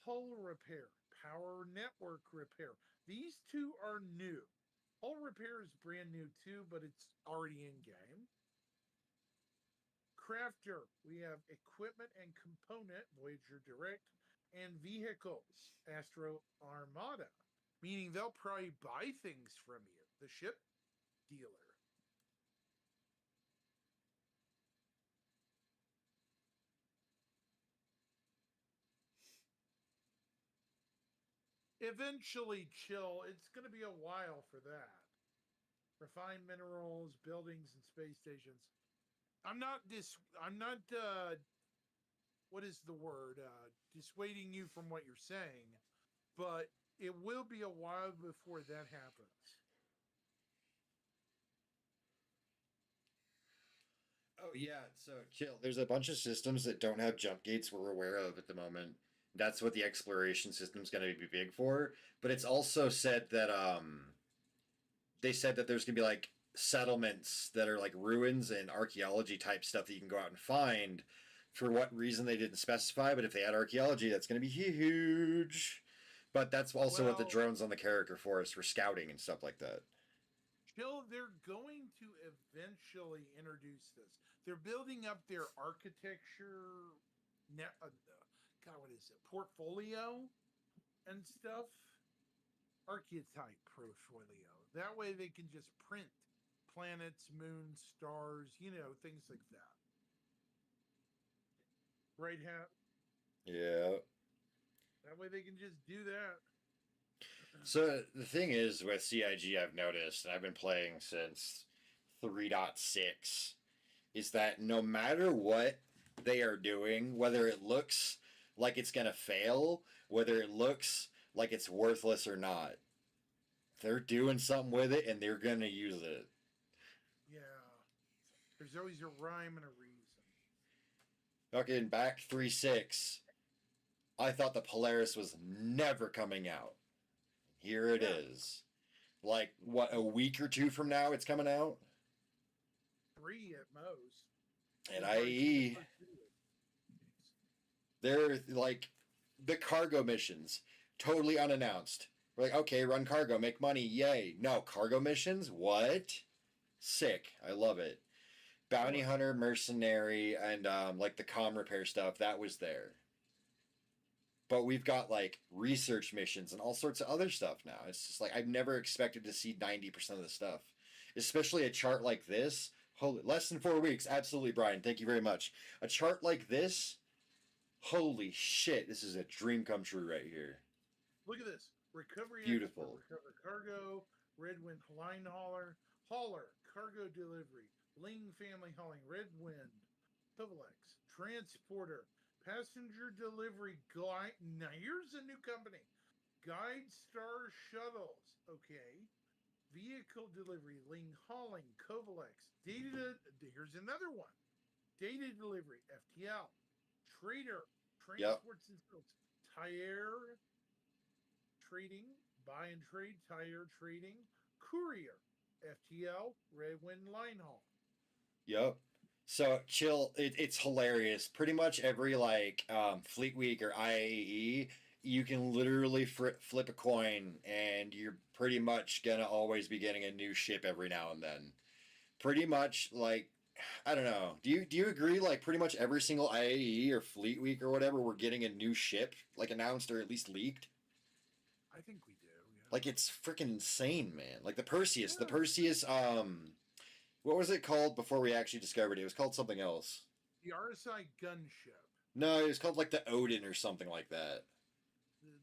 hull repair, power network repair. These two are new. Hull repair is brand new too, but it's already in game. Crafter, we have equipment and component, Voyager Direct, and vehicles, Astro Armada, meaning they'll probably buy things from you, the ship dealer. Eventually, chill. It's going to be a while for that. Refined minerals, buildings, and space stations. I'm not what is the word? Dissuading you from what you're saying, but it will be a while before that happens. Oh yeah, so chill. There's a bunch of systems that don't have jump gates we're aware of at the moment. That's what the exploration system's going to be big for. But it's also said that they said that there's going to be like settlements that are like ruins and archaeology type stuff that you can go out and find. For what reason they didn't specify, but if they add archaeology, that's going to be huge. But that's also what the Well, drones on the character for is for scouting and stuff like that. Chill, they're going to eventually introduce this. They're building up their architecture, God, what is it? Portfolio and stuff. Archetype portfolio. That way they can just print planets, moons, stars, things like that. Right, Hat? Yeah. That way they can just do that. So the thing is with CIG, I've noticed, and I've been playing since 3.6, is that no matter what they are doing, whether it looks like it's gonna fail, whether it looks like it's worthless or not, they're doing something with it and they're gonna use it. Yeah. There's always a rhyme and a reason. Fucking back 3.6, I thought the Polaris was never coming out. Here it is. Like what, a week or two from now it's coming out? 3 at most. And We've already seen IE, the first 2. they're like the cargo missions, totally unannounced. We're like, okay, run cargo, make money, yay. No, cargo missions? What? Sick. I love it. Bounty hunter, mercenary, and like the comm repair stuff, that was there. But we've got like research missions and all sorts of other stuff now. It's just like I've never expected to see 90% of the stuff. Especially a chart like this. Holy, less than 4 weeks. Absolutely, Brian. Thank you very much. A chart like this, holy shit, this is a dream come true right here. Look at this. Recovery Beautiful. expert, recover cargo, Red Wind line hauler, cargo delivery, Ling family hauling, Red Wind, Pivolex, transporter, passenger delivery guide. Now here's a new company. Guide Star Shuttles. Okay. Vehicle delivery, Ling hauling, Covalex, data. Here's another one. Data delivery, FTL, trader, transports and sales, tire trading, buy and trade, tire trading, courier, FTL, Red Wind line haul. Yep. So chill. It's hilarious. Pretty much every like Fleet Week or IAE, you can literally flip a coin, and you're pretty much gonna always be getting a new ship every now and then. Pretty much like, I don't know. Do you agree? Like pretty much every single IAE or Fleet Week or whatever, we're getting a new ship like announced or at least leaked. I think we do. Yeah. Like it's freaking insane, man. Like the Perseus, Yeah. what was it called before we actually discovered it? It was called something else. The RSI gunship. No, it was called like the Odin or something like that.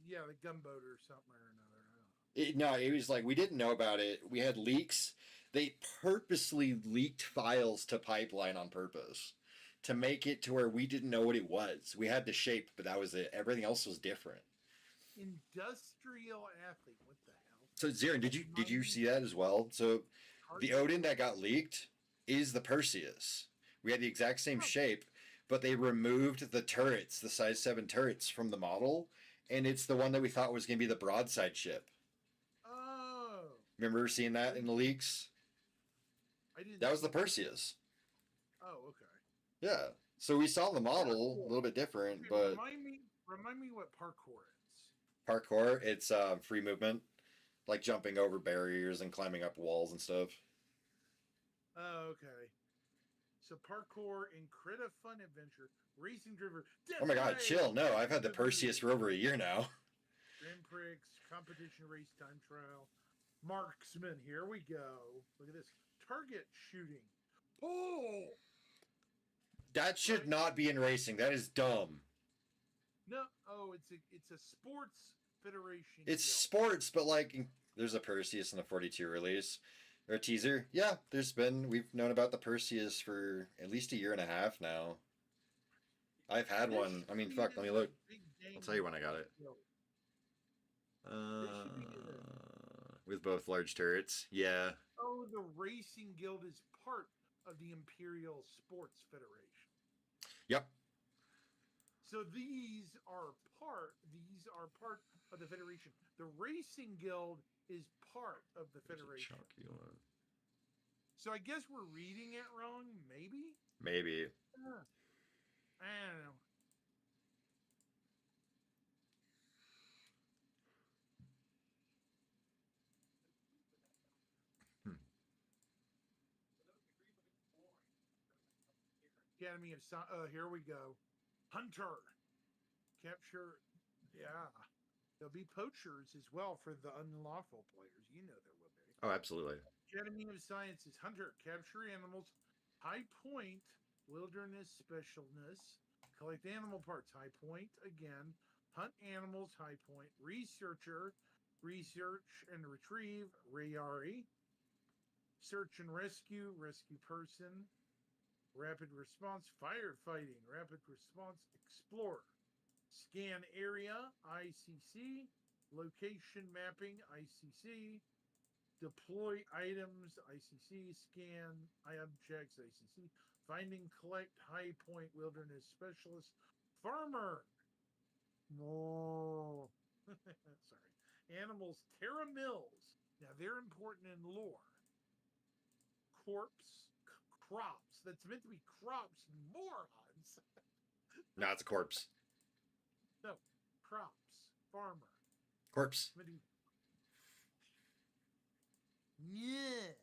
Yeah, the gunboat or something or another. No, it was like we didn't know about it. We had leaks. They purposely leaked files to Pipeline on purpose to make it to where we didn't know what it was. We had the shape, but that was it. Everything else was different. Industrial athlete. What the hell? So Zirin, did you see that as well? So the Odin that got leaked is the Perseus. We had the exact same shape, but they removed the turrets, the size 7 turrets from the model, and it's the one that we thought was going to be the broadside ship. Oh. Remember seeing that in the leaks? I didn't. That was see the Perseus. Oh, okay. Yeah. So we saw the model a little bit different, Okay, but remind me what parkour is. parkour, it's free movement, like jumping over barriers and climbing up walls and stuff. Oh, okay. So parkour, incredible fun adventure, racing driver. Oh my god, chill. No, I've had the Perseus for over a year now. Grand Prix, competition race, time trial, marksman. Here we go. Look at this. Target shooting. Oh That should not be in racing. That is dumb. no! Oh, it's a sports federation. It's guild. sports, but like there's a Perseus in the 42 release or a teaser. Yeah, we've known about the Perseus for at least a year and a half now. I've had This one. I mean, should fuck, be let me in look. the big I'll game tell you when I got it. guild. With both large turrets. Yeah. Oh, the racing guild is part of the Imperial Sports Federation. Yep. So these are part of the federation. The racing guild is part of the federation. So I guess we're reading it wrong, maybe? Maybe. I don't know. Academy of here we go. Hunter. Capture. Yeah. There'll be poachers as well for the unlawful players. You know there will be. Oh, absolutely. Academy of Sciences. Hunter. Capture animals. High point. Wilderness specialness. Collect animal parts. High point again. Hunt animals. High point. Researcher. Research and retrieve. Rayari. Search and rescue. Rescue person. Rapid response. Firefighting. Rapid response. Explorer. Scan area. ICC. Location mapping. ICC. Deploy items. ICC. Scan objects. ICC. Finding, collect, high point wilderness specialist. Farmer. No. Sorry. Animals. Terra Mills. Now they're important in lore. Corpse. Crops. That's meant to be crops. Morons. No, it's a corpse. No. Crops. Farmer. Corpse. Yeah.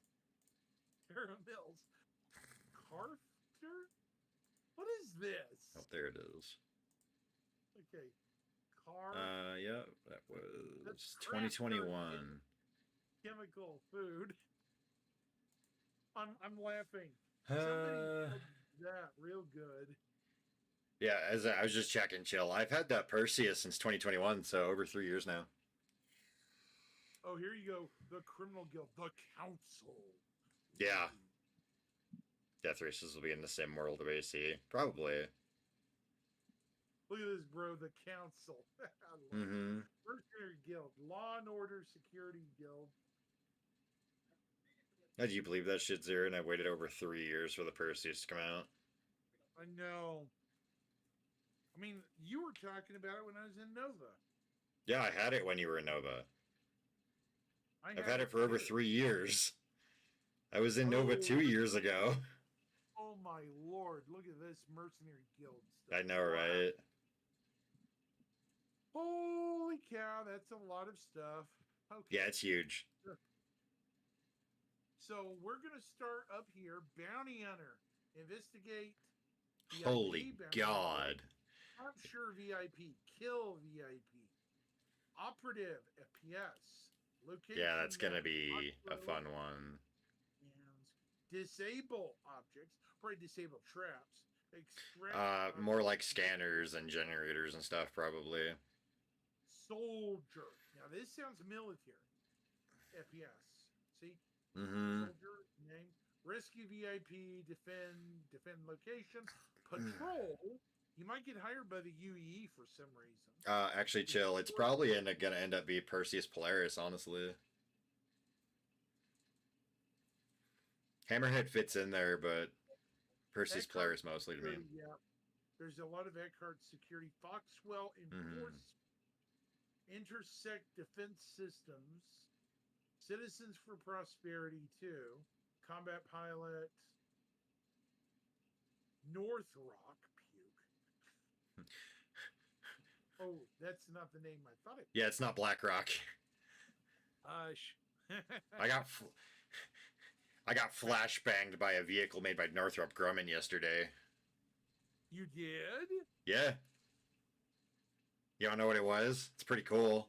Terra Mills. Carter? What is this? Oh, there it is. Okay. Car. Yeah, that was That's crap 2021. Chemical food. I'm laughing. Somebody said that real good. Yeah, as I was just checking, chill. I've had that Perseus since 2021, so over 3 years now. Oh, here you go. The Criminal Guild. The Council. Yeah. Death races will be in the same world of AC. Probably. Look at this, bro. The Council. Mm-hmm. Mercenary Guild. Law and Order Security Guild. How do you believe that shit's there? And I waited over 3 years for the Perseus to come out. I know. I mean, you were talking about it when I was in Nova. Yeah, I had it when you were in Nova. I've had it for over too. 3 years. I was in Nova 2 years ago. Oh my lord! Look at this Mercenary Guild I stuff. know, right? Holy cow! That's a lot of stuff. Okay. Yeah, it's huge. So we're gonna start up here. Bounty Hunter, investigate. VIP, Holy bounty God. hunter, capture VIP, kill VIP, operative FPS, location. Yeah, that's gonna map, be a auto, fun one. and disable objects. Probably disable traps. Extract More like objects. scanners and generators and stuff, probably. Soldier. Now this sounds military. FPS. See? Mm-hmm. Soldier, name. Rescue VIP, defend location. Patrol, you might get hired by the UE for some reason. Actually, chill. It's probably gonna end up being Perseus Polaris, honestly. Hammerhead fits in there, but Perseus Eckhart Polaris mostly to me. Security, yeah. There's a lot of Eckhart security. Foxwell Enforce, Intersect Defense Systems, Citizens for Prosperity 2, Combat Pilot, North Rock, puke. Oh, that's not the name I thought it. Yeah, it's not BlackRock. I got flashbanged by a vehicle made by Northrop Grumman yesterday. You did? Yeah. You don't know what it was? It's pretty cool.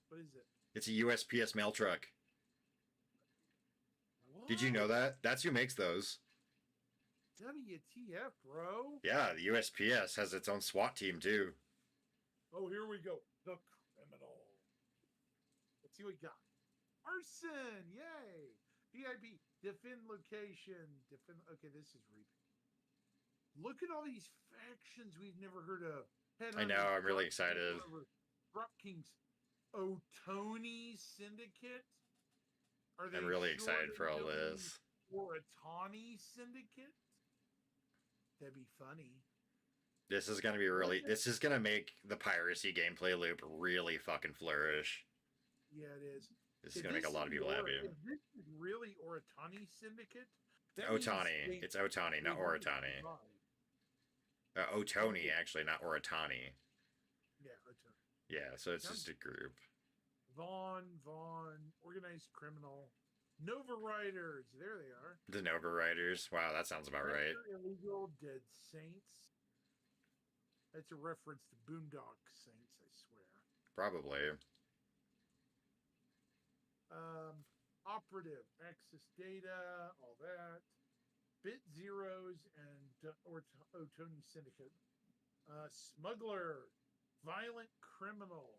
What is it? It's a USPS mail truck. What? Did you know that? That's who makes those. WTF, bro? Yeah, the USPS has its own SWAT team too. Oh, here we go. The criminal. Let's see what we got. Arson! Yay! VIP. Defend location. Defend. Okay, this is reaping. Look at all these factions we've never heard of. I know, I'm really excited. Drop Kings. Otoni Syndicate? Are they I'm really excited sure for all they're this. Or a Tawny Syndicate? That'd be funny. This is gonna be really. This is gonna make the piracy gameplay loop really fucking flourish. Yeah, it is. This is gonna make a lot of people happy. If this is really Oratani Syndicate? Otani. It's Otani, not Oratani. Otoni, actually, not Oratani. Yeah, Otani. Yeah, so it's just a group. Vaughn, Organized Criminal, Nova Riders. There they are. The Nova Riders. Wow, that sounds about right. Illegal Dead Saints. That's a reference to Boondock Saints, I swear. Probably. Operative, Access Data, all that. Bit Zeros and Otoni Syndicate. Smuggler, Violent Criminal,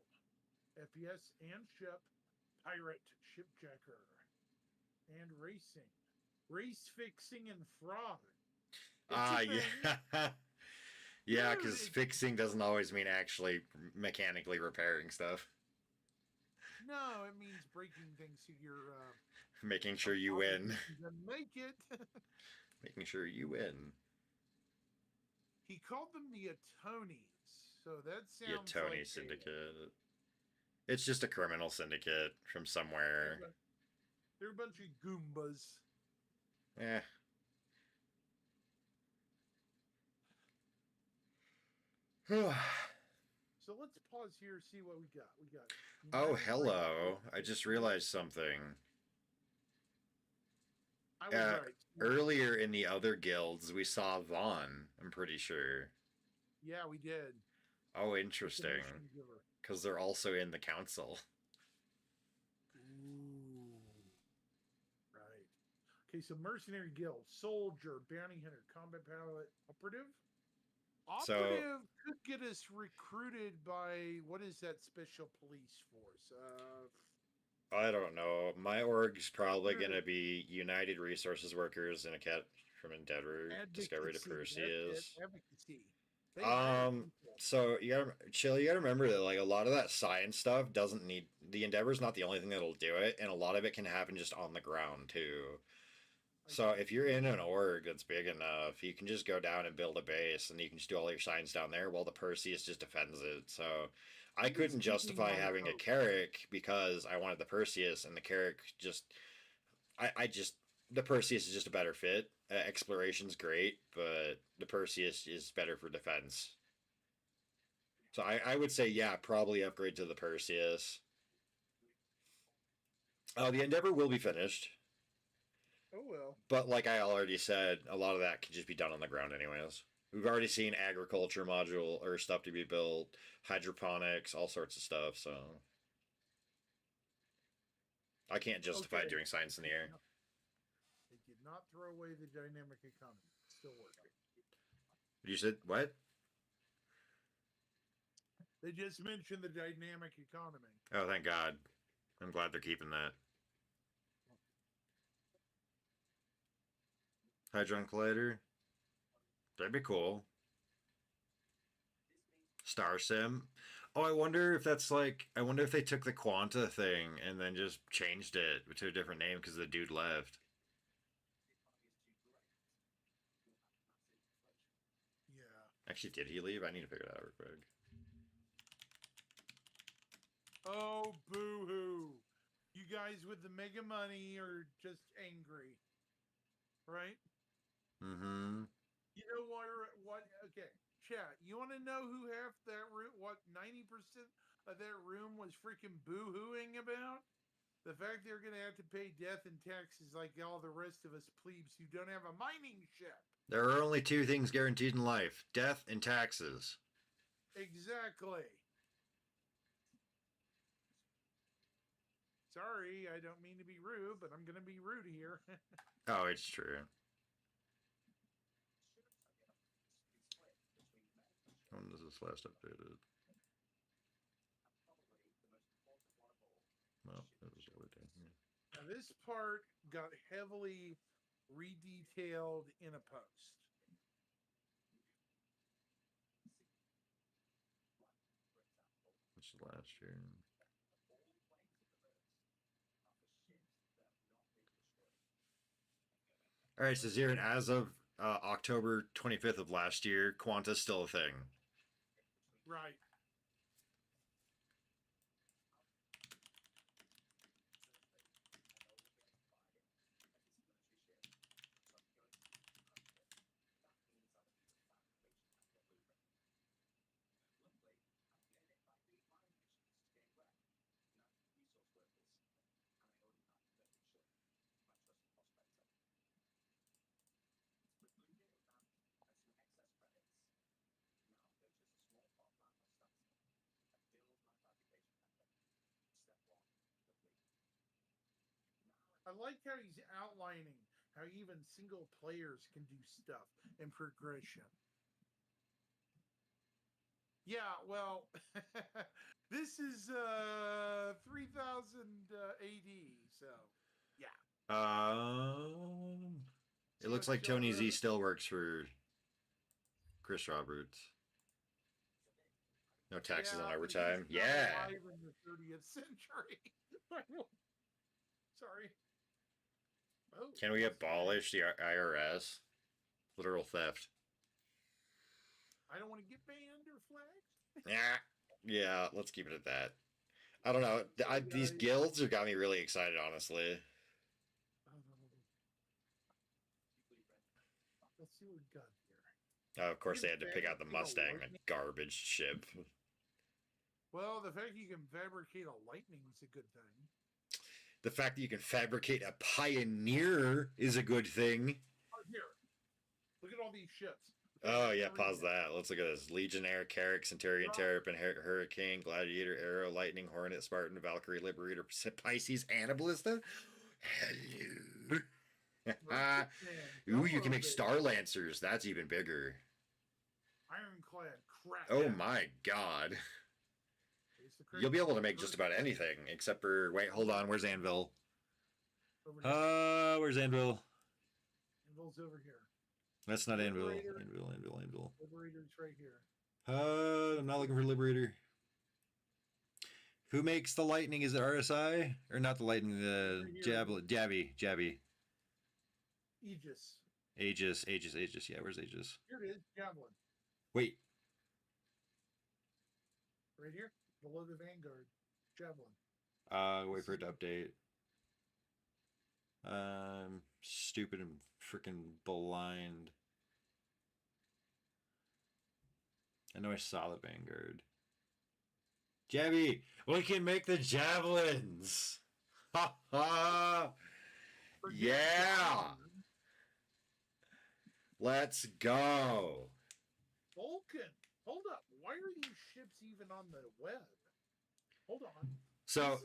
FPS and Ship, Pirate, Shipjacker, and Racing. Race Fixing and Fraud. Yeah. Yeah, Dude, because fixing doesn't always mean actually mechanically repairing stuff. No, it means breaking things so you're Making sure you win. Make it. Making sure you win. He called them the Atonis, so that The sounds Tony like Syndicate. It's just a criminal syndicate from somewhere. They're a bunch of Goombas. Eh. So let's pause here, see what we got. We got. Oh, United hello. Front- I just realized something. I was uh, right. Earlier in the other guilds, we saw Vaughn, I'm pretty sure. Yeah, we did. Oh, interesting. Information giver. Because they're also in the council. Ooh. Right. Okay, so Mercenary Guild, Soldier, Bounty Hunter, Combat Pilot, Operative? So- Operative could get us recruited by, what is that special police force? I don't know. My org's probably going to be United Resources Workers and a cat from Endeavor, Discovery to Perseus. Advocacy. They hire people. So you gotta chill. You gotta remember that like a lot of that science stuff doesn't need the Endeavor's not the only thing that'll do it, and a lot of it can happen just on the ground too. So if you're in an org that's big enough, you can just go down and build a base, and you can just do all your science down there while the Perseus just defends it. So I couldn't justify having a Carrick because I wanted the Perseus, and the Carrick just, the Perseus is just a better fit. Exploration's great, but the Perseus is better for defense. So I would say, yeah, probably upgrade to the Perseus. The Endeavor will be finished. Oh, well. But like I already said, a lot of that could just be done on the ground anyways. We've already seen agriculture module or stuff to be built, hydroponics, all sorts of stuff, so I can't justify Okay. doing science in the air. They did not throw away the dynamic economy. It's still working. You said what? They just mentioned the dynamic economy. Oh, thank God. I'm glad they're keeping that. Hadron Collider. That'd be cool. Star Sim. Oh, I wonder if that's like. I wonder if they took the Quanta thing and then just changed it to a different name because the dude left. Yeah. Actually, did he leave? I need to figure it out real quick. Oh, boo hoo. You guys with the mega money are just angry. Right? Mm-hmm. You know what? Okay, chat. You want to know who half that room? What 90% of that room was freaking boo-hooing about? The fact they're going to have to pay death and taxes like all the rest of us plebes who don't have a mining ship. There are only two things guaranteed in life: death and taxes. Exactly. Sorry, I don't mean to be rude, but I'm going to be rude here. Oh, it's true. When was this last updated? Well, it was already. Yeah. Now, this part got heavily redetailed in a post. This is last year. All right, so Zirin, as of October 25th of last year, Quanta's still a thing. Right. I like how he's outlining how even single players can do stuff in progression. Yeah, well, this is 3000 AD, so yeah. It looks like Tony Z still works for Chris Roberts. No taxes on overtime. He's not Yeah. alive in the 30th century. Sorry. Oh, Can we abolish the IRS? Literal theft. I don't want to get banned or flagged. Yeah. Yeah, let's keep it at that. I don't know. These guilds have got me really excited, honestly. Let's see what we got here. Of course, they had to pick out the Mustang, a garbage ship. Well, the fact you can fabricate a lightning is a good thing. The fact that you can fabricate a Pioneer is a good thing. Oh, here. Look at all these ships. Oh, yeah, pause that. Let's look at this. Legionnaire, Carrack, Centurion, Terrapin, Hurricane, Gladiator, Arrow, Lightning, Hornet, Spartan, Valkyrie, Liberator, Pisces, Annaballista. Hello. Ooh, you can make Star Lancers. That's even bigger. Ironclad crap. Oh my god. You'll be able to make just about anything except for. Wait, hold on. Where's Anvil? Where's Anvil? Anvil's over here. That's not Anvil. Liberator. Anvil. Liberator's right here. I'm not looking for Liberator. Who makes the lightning? Is it RSI? Or not the lightning, the javelin? Jabby. Aegis. Aegis. Yeah, where's Aegis? Here it is. Javelin. Wait. Right here. Below the Vanguard. Javelin. Wait for it to update. Stupid and freaking blind. I know I saw the Vanguard. Jabby, we can make the javelins. Ha ha. Yeah. Let's go. Vulcan. Hold up. Why are these ships even on the web? Hold on. So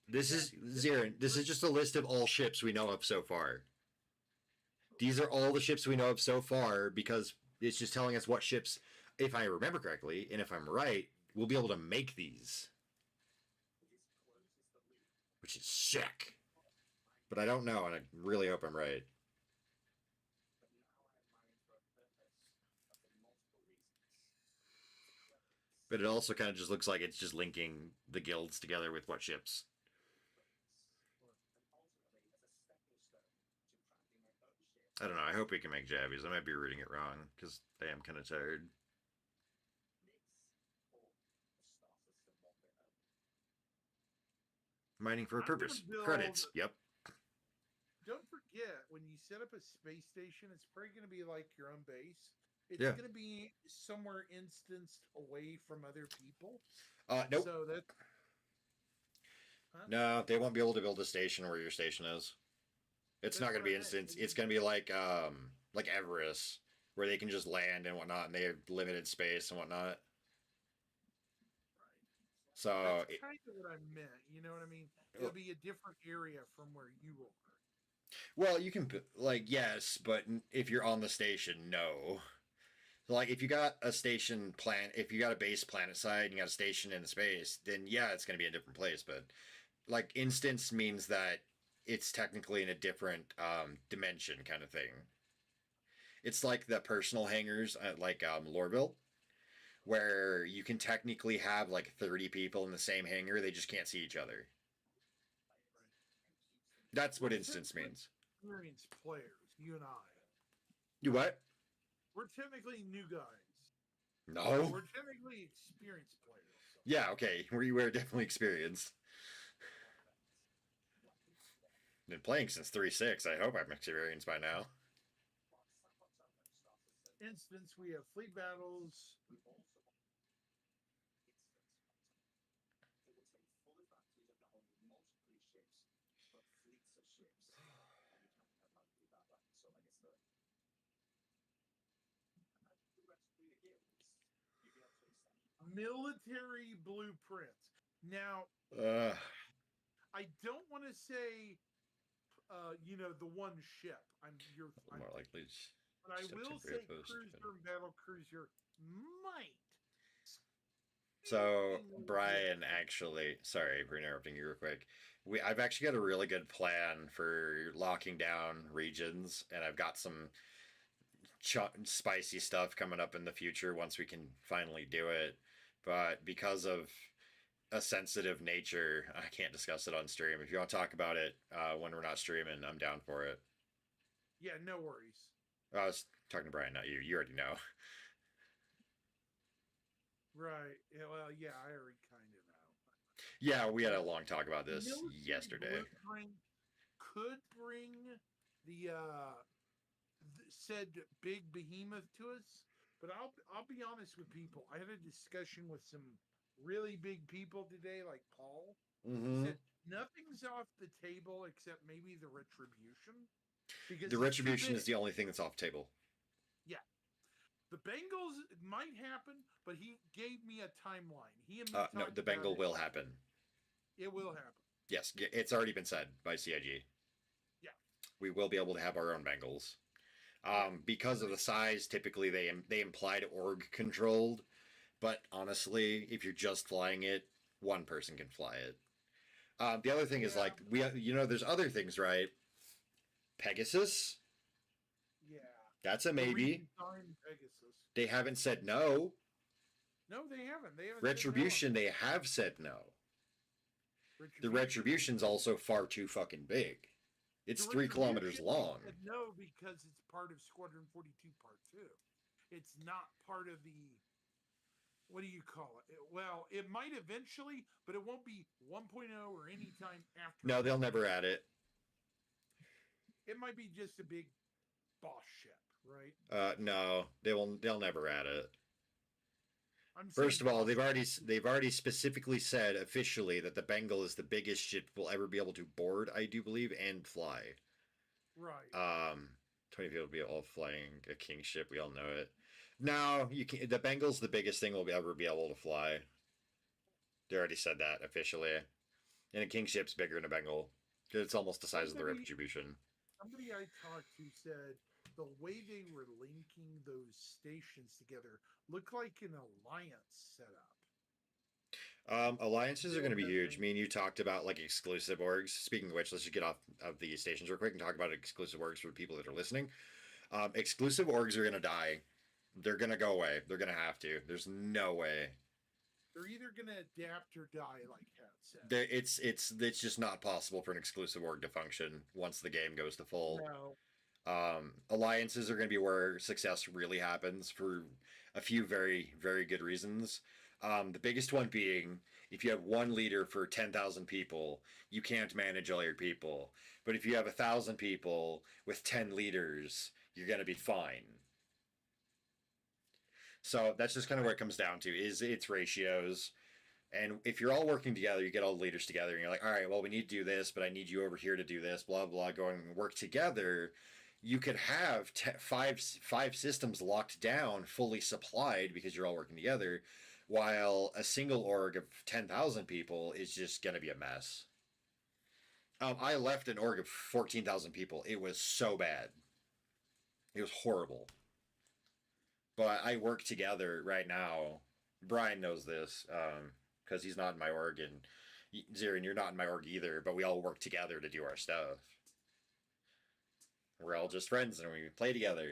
this is Zirin. This is just a list of all ships we know of so far. These are all the ships we know of so far because it's just telling us what ships, if I remember correctly, and if I'm right, we'll be able to make these. Which is sick. But I don't know, and I really hope I'm right. But it also kind of just looks like it's just linking the guilds together with what ships. I don't know. I hope we can make Jabbies. I might be reading it wrong because I am kind of tired. Mining for a I'm gonna purpose. build- Credits. Yep. Don't forget, when you set up a space station, it's probably going to be like your own base. It's Yeah. going to be somewhere instanced away from other people. Nope. So that. No, they won't be able to build a station where your station is. It's That's not going to what be I meant. instant. It's going to be like Everest, where they can just land and whatnot, and they have limited space and whatnot. So That's kind of what I meant. You know what I mean? It'll be a different area from where you are. well, you can yes, but if you're on the station, no. Like if you got a station planet, if you got a base planet side and you got a station in space, then yeah, it's going to be a different place. But like instance means that it's technically in a different dimension kind of thing. It's like the personal hangars at like Lorville, where you can technically have like 30 people in the same hangar, they just can't see each other. That's what instance means. Experienced players, you and I. You what? We're technically new guys. No. We're technically experienced players. So. Yeah, okay. We're definitely experienced. Been playing since 3.6. I hope I'm experienced by now. Instance, we have fleet battles. Military blueprints. Now, I don't want to say, the one ship. More likely. But I just a will temporary say post, cruiser but- and battle cruiser might. So be Brian, actually, sorry for interrupting you real quick. I've actually got a really good plan for locking down regions, and I've got some spicy stuff coming up in the future once we can finally do it. But because of a sensitive nature, I can't discuss it on stream. If you want to talk about it when we're not streaming, I'm down for it. Yeah, no worries. I was talking to Brian, not you. You already know. Right. Yeah, well, yeah, I already kind of know. Yeah, we had a long talk about this Military yesterday. blueprint could bring the said big behemoth to us, but I'll be honest with people. I had a discussion with some really big people today, like Paul. Mm-hmm. Said nothing's off the table except maybe the retribution. Because The it's too retribution is big. the only thing that's off the table. The Bengals might happen, but he gave me a timeline. He and me No, talked the about Bengal it. will happen. It will happen. Yes, it's already been said by CIG. Yeah. We will be able to have our own Bengals. Because of the size, typically they implied org controlled, but honestly, if you're just flying it, one person can fly it. The other thing is like there's other things, right? Pegasus, Yeah. that's a The maybe. redesigned Pegasus. They haven't said no. No, they haven't. They haven't. Retribution, they have said no. The Retribution's also far too fucking big. It's The 3 kilometers Retribution, long. they said no, because it's part of Squadron 42 Part 2. It's not part of the. What do you call it? Well, it might eventually, but it won't be 1.0 or any time after. No, they'll never add it. It might be just a big boss ship, right? No, they'll never add it. I'm First saying of all, boss they've already specifically said officially that the Bengal is the biggest ship we'll ever be able to board, I do believe, and fly. Right. 20 people will be all flying a king ship. We all know it. No, you can't. The Bengal's the biggest thing we'll ever be able to fly. They already said that officially. And a king ship's bigger than a Bengal. It's almost the size of the Retribution. Somebody I talked to said the way they were linking those stations together looked like an alliance setup. Alliances are going to be Yeah, huge. Me and you talked about like exclusive orgs. Speaking of which, let's just get off of the stations real quick and talk about exclusive orgs for the people that are listening. Exclusive orgs are going to die. They're going to go away. They're going to have to. There's no way. They're either gonna adapt or die, like Hat said. It's just not possible for an exclusive org to function once the game goes to full. No. Alliances are going to be where success really happens for a few very, very good reasons. The biggest one being if you have one leader for 10,000 people, you can't manage all your people. But if you have 1,000 people with 10 leaders, you're going to be fine. So that's just kind of what it comes down to is its ratios. And if you're all working together, you get all the leaders together and you're like, all right, well, we need to do this, but I need you over here to do this, blah, blah, going and work together. You could have five systems locked down, fully supplied because you're all working together, while a single org of 10,000 people is just going to be a mess. I left an org of 14,000 people. It was so bad. It was horrible. But I work together right now. Brian knows this because he's not in my org, and Zirin, you're not in my org either, but we all work together to do our stuff. We're all just friends and we play together.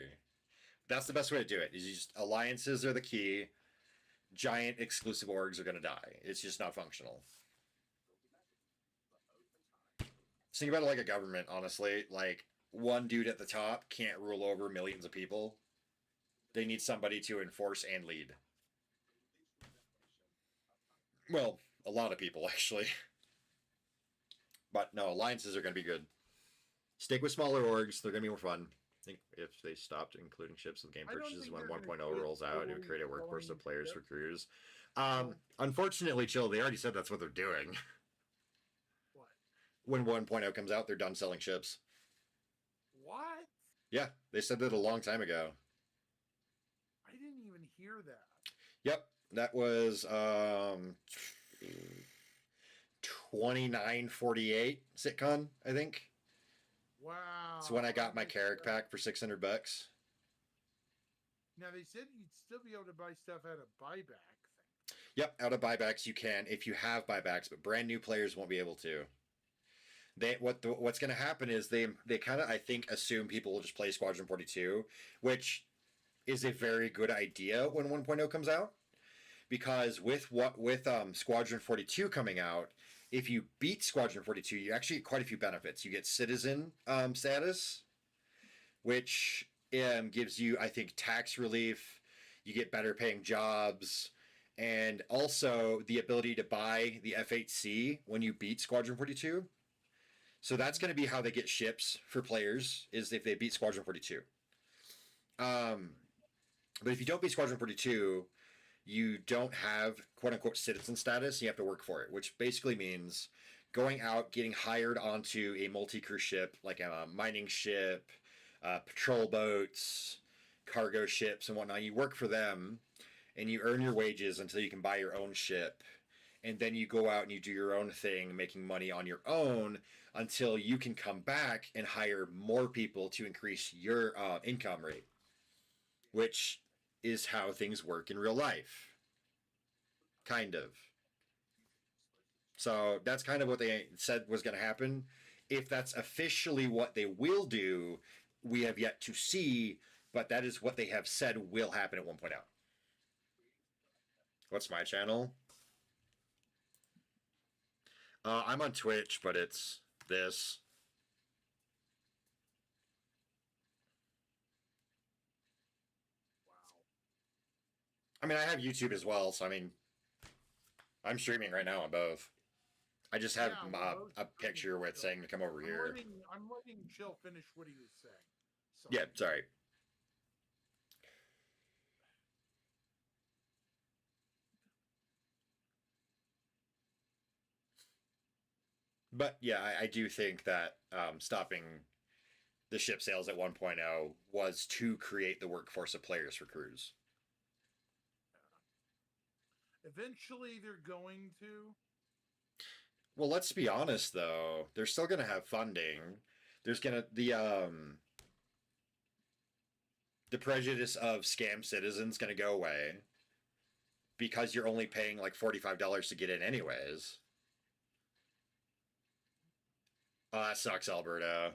That's the best way to do it. Is just alliances are the key. Giant exclusive orgs are going to die. It's just not functional. Just think about it like a government, honestly. Like, one dude at the top can't rule over millions of people. They need somebody to enforce and lead. Well, a lot of people, actually. But no, alliances are going to be good. Stick with smaller orgs. They're going to be more fun. I think if they stopped including ships with game I don't purchases think when they're 1.0 gonna rolls out, it would totally create a workforce of going players ship. for crews. Unfortunately, Chill, they already said that's what they're doing. What? When 1.0 comes out, they're done selling ships. What? Yeah, they said that a long time ago. I didn't even hear that. Yep, that was 2948 Sitcon, I think. Wow. It's when I got my missed Carrick that. pack for $600. Now they said you'd still be able to buy stuff at a buyback thing. Yep, out of buybacks you can if you have buybacks, but brand new players won't be able to. What's going to happen is they kind of, I think, assume people will just play Squadron 42, which is a very good idea when 1.0 comes out, because with Squadron 42 coming out, if you beat Squadron 42, you actually get quite a few benefits. You get citizen status, which gives you, I think, tax relief. You get better paying jobs, and also the ability to buy the F8C when you beat Squadron 42. So that's going to be how they get ships for players, is if they beat Squadron 42. But if you don't beat Squadron 42, you don't have quote-unquote citizen status. You have to work for it, which basically means going out, getting hired onto a multi-crew ship, like a mining ship, patrol boats, cargo ships, and whatnot. You work for them, and you earn your wages until you can buy your own ship. And then you go out and you do your own thing, making money on your own until you can come back and hire more people to increase your income rate, which is how things work in real life. Kind of. So that's kind of what they said was going to happen. If that's officially what they will do, we have yet to see, but that is what they have said will happen at 1.0. What's my channel? I'm on Twitch, but it's this. I mean, I have YouTube as well, so I mean, I'm streaming right now on both. I just have Yeah, we're both a picture with saying to come over here. I'm letting Chill finish what he was saying. So. Yeah, sorry. But yeah, I do think that stopping the ship sales at 1.0 was to create the workforce of players for crews. Eventually, they're going to. Well, let's be honest though. They're still going to have funding. There's going to the prejudice of scam citizens going to go away because you're only paying like $45 to get in anyways. Oh, that sucks, Alberta.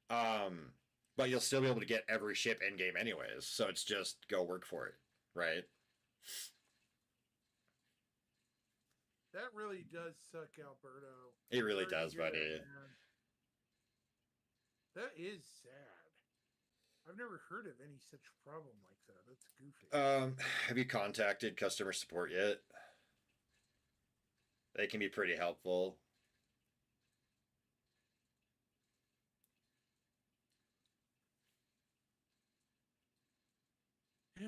But you'll still be able to get every ship in game anyways, so it's just go work for it, right? That really does suck, Alberto. It really Sorry to does, hear that, buddy. man. That is sad. I've never heard of any such problem like that. That's goofy. Have you contacted customer support yet? They can be pretty helpful. Yeah.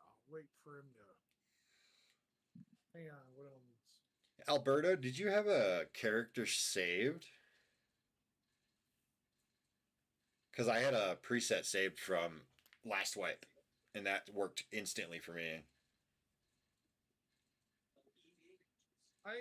I'll wait for him to. Hang on, what else? Alberto, did you have a character saved? Because I had a preset saved from last wipe, and that worked instantly for me. I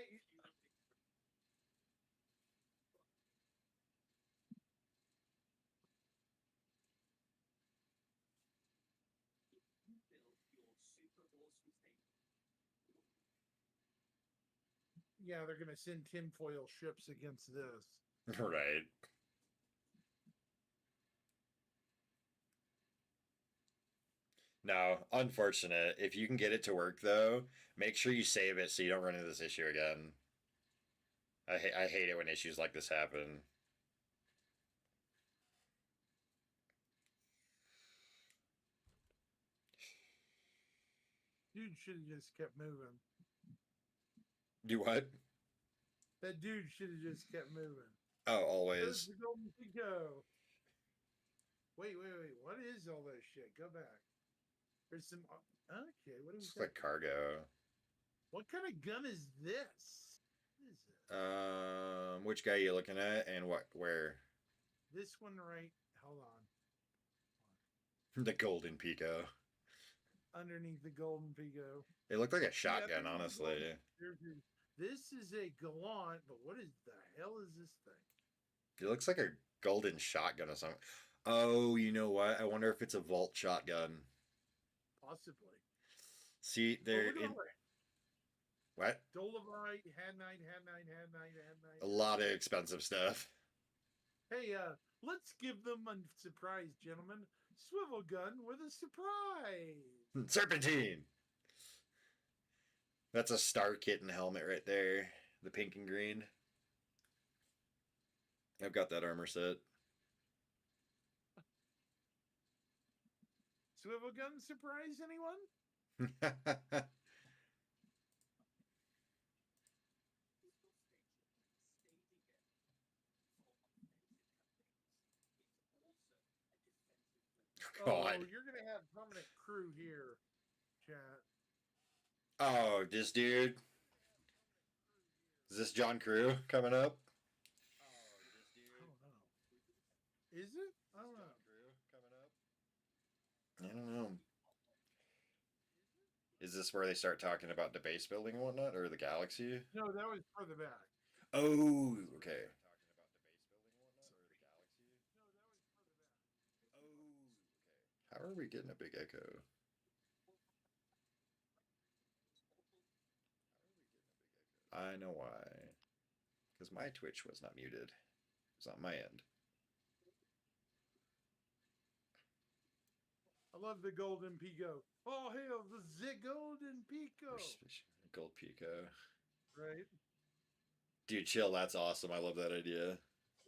yeah, they're gonna send tinfoil ships against this. Right. No, unfortunate. If you can get it to work though, make sure you save it so you don't run into this issue again. I hate it when issues like this happen. Dude should have just kept moving. Do what? That dude should have just kept moving. Oh, There's always. the golden pico. Wait. What is all that shit? Go back. There's some. Okay, what is It's that? like cargo. What kind of gun is this? What is it? Which guy are you looking at, and what? Where? This one right. Hold on. The golden Pico. Underneath the golden pico. It looked like a Yeah, shotgun, there's honestly. This is a gallant, but what is the hell is this thing? It looks like a golden shotgun or something. Oh, you know what? I wonder if it's a vault shotgun. Possibly. See, Oh, they're look at in. all that. What? Dolomite, Hadnite. A lot of expensive stuff. Hey, let's give them a surprise, gentlemen. Swivel gun with a surprise. Serpentine. That's a Star Kitten helmet right there. The pink and green. I've got that armor set. Swivel gun surprise, anyone? God. Oh, you're gonna have permanent crew here, chat. Oh, this dude. Is this John Crew coming up? I don't know. Is it? I don't know. I don't know. Is this where they start talking about the base building and whatnot, or the galaxy? No, that was further back. Oh, okay. How are we getting a big echo? I know why. Because my Twitch was not muted. It's on my end. I love the golden pico. Oh hell, the golden pico. Gold Pico. Right. Dude, chill. That's awesome. I love that idea.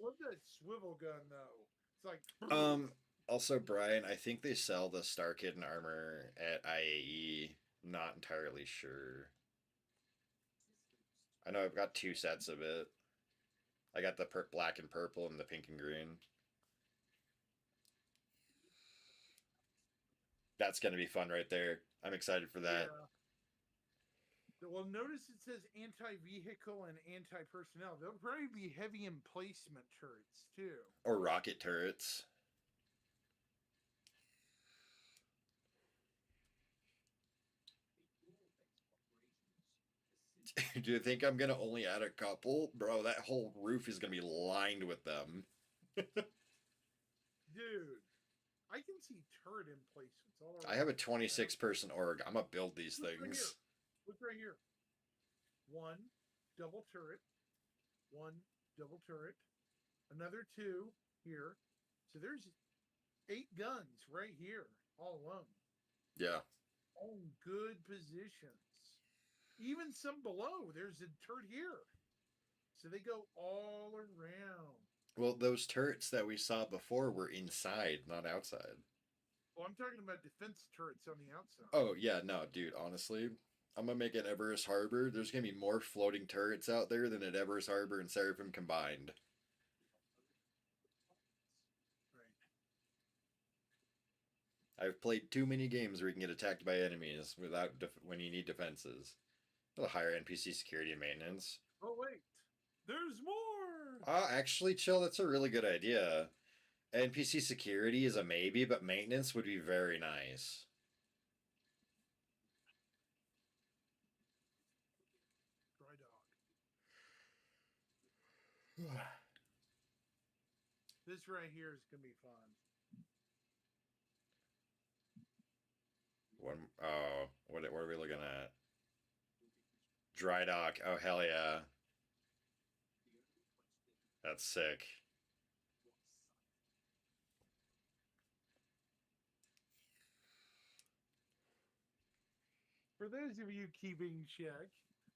Love that swivel gun though. It's like. Also, Brian, I think they sell the Star Kitten armor at IAE. Not entirely sure. I know I've got 2 sets of it. I got the black and purple and the pink and green. That's going to be fun right there. I'm excited for that. Yeah. Well, notice it says anti-vehicle and anti-personnel. There'll probably be heavy emplacement turrets too. Or rocket turrets. Do you think I'm going to only add a couple? Bro, that whole roof is going to be lined with them. Dude, I can see turret emplacements all around. I have a 26-person org. I'm going to build these things. Look right here. 1 double turret, one double turret, another 2 here. So there's 8 guns right here, all alone. Yeah. All in good positions. Even some below. There's a turret here. So they go all around. Well, those turrets that we saw before were inside, not outside. Well, I'm talking about defense turrets on the outside. Oh, yeah, no, dude, honestly, I'm gonna make it Everest Harbor. There's gonna be more floating turrets out there than at Everest Harbor and Seraphim combined. Right. I've played too many games where you can get attacked by enemies without when you need defenses. A higher NPC security and maintenance. Oh, wait. There's more. Actually, chill. That's a really good idea. NPC security is a maybe, but maintenance would be very nice. Dry dog. This right here is going to be fun. What are we looking at? Dry dock. Oh, hell yeah. That's sick. For those of you keeping check,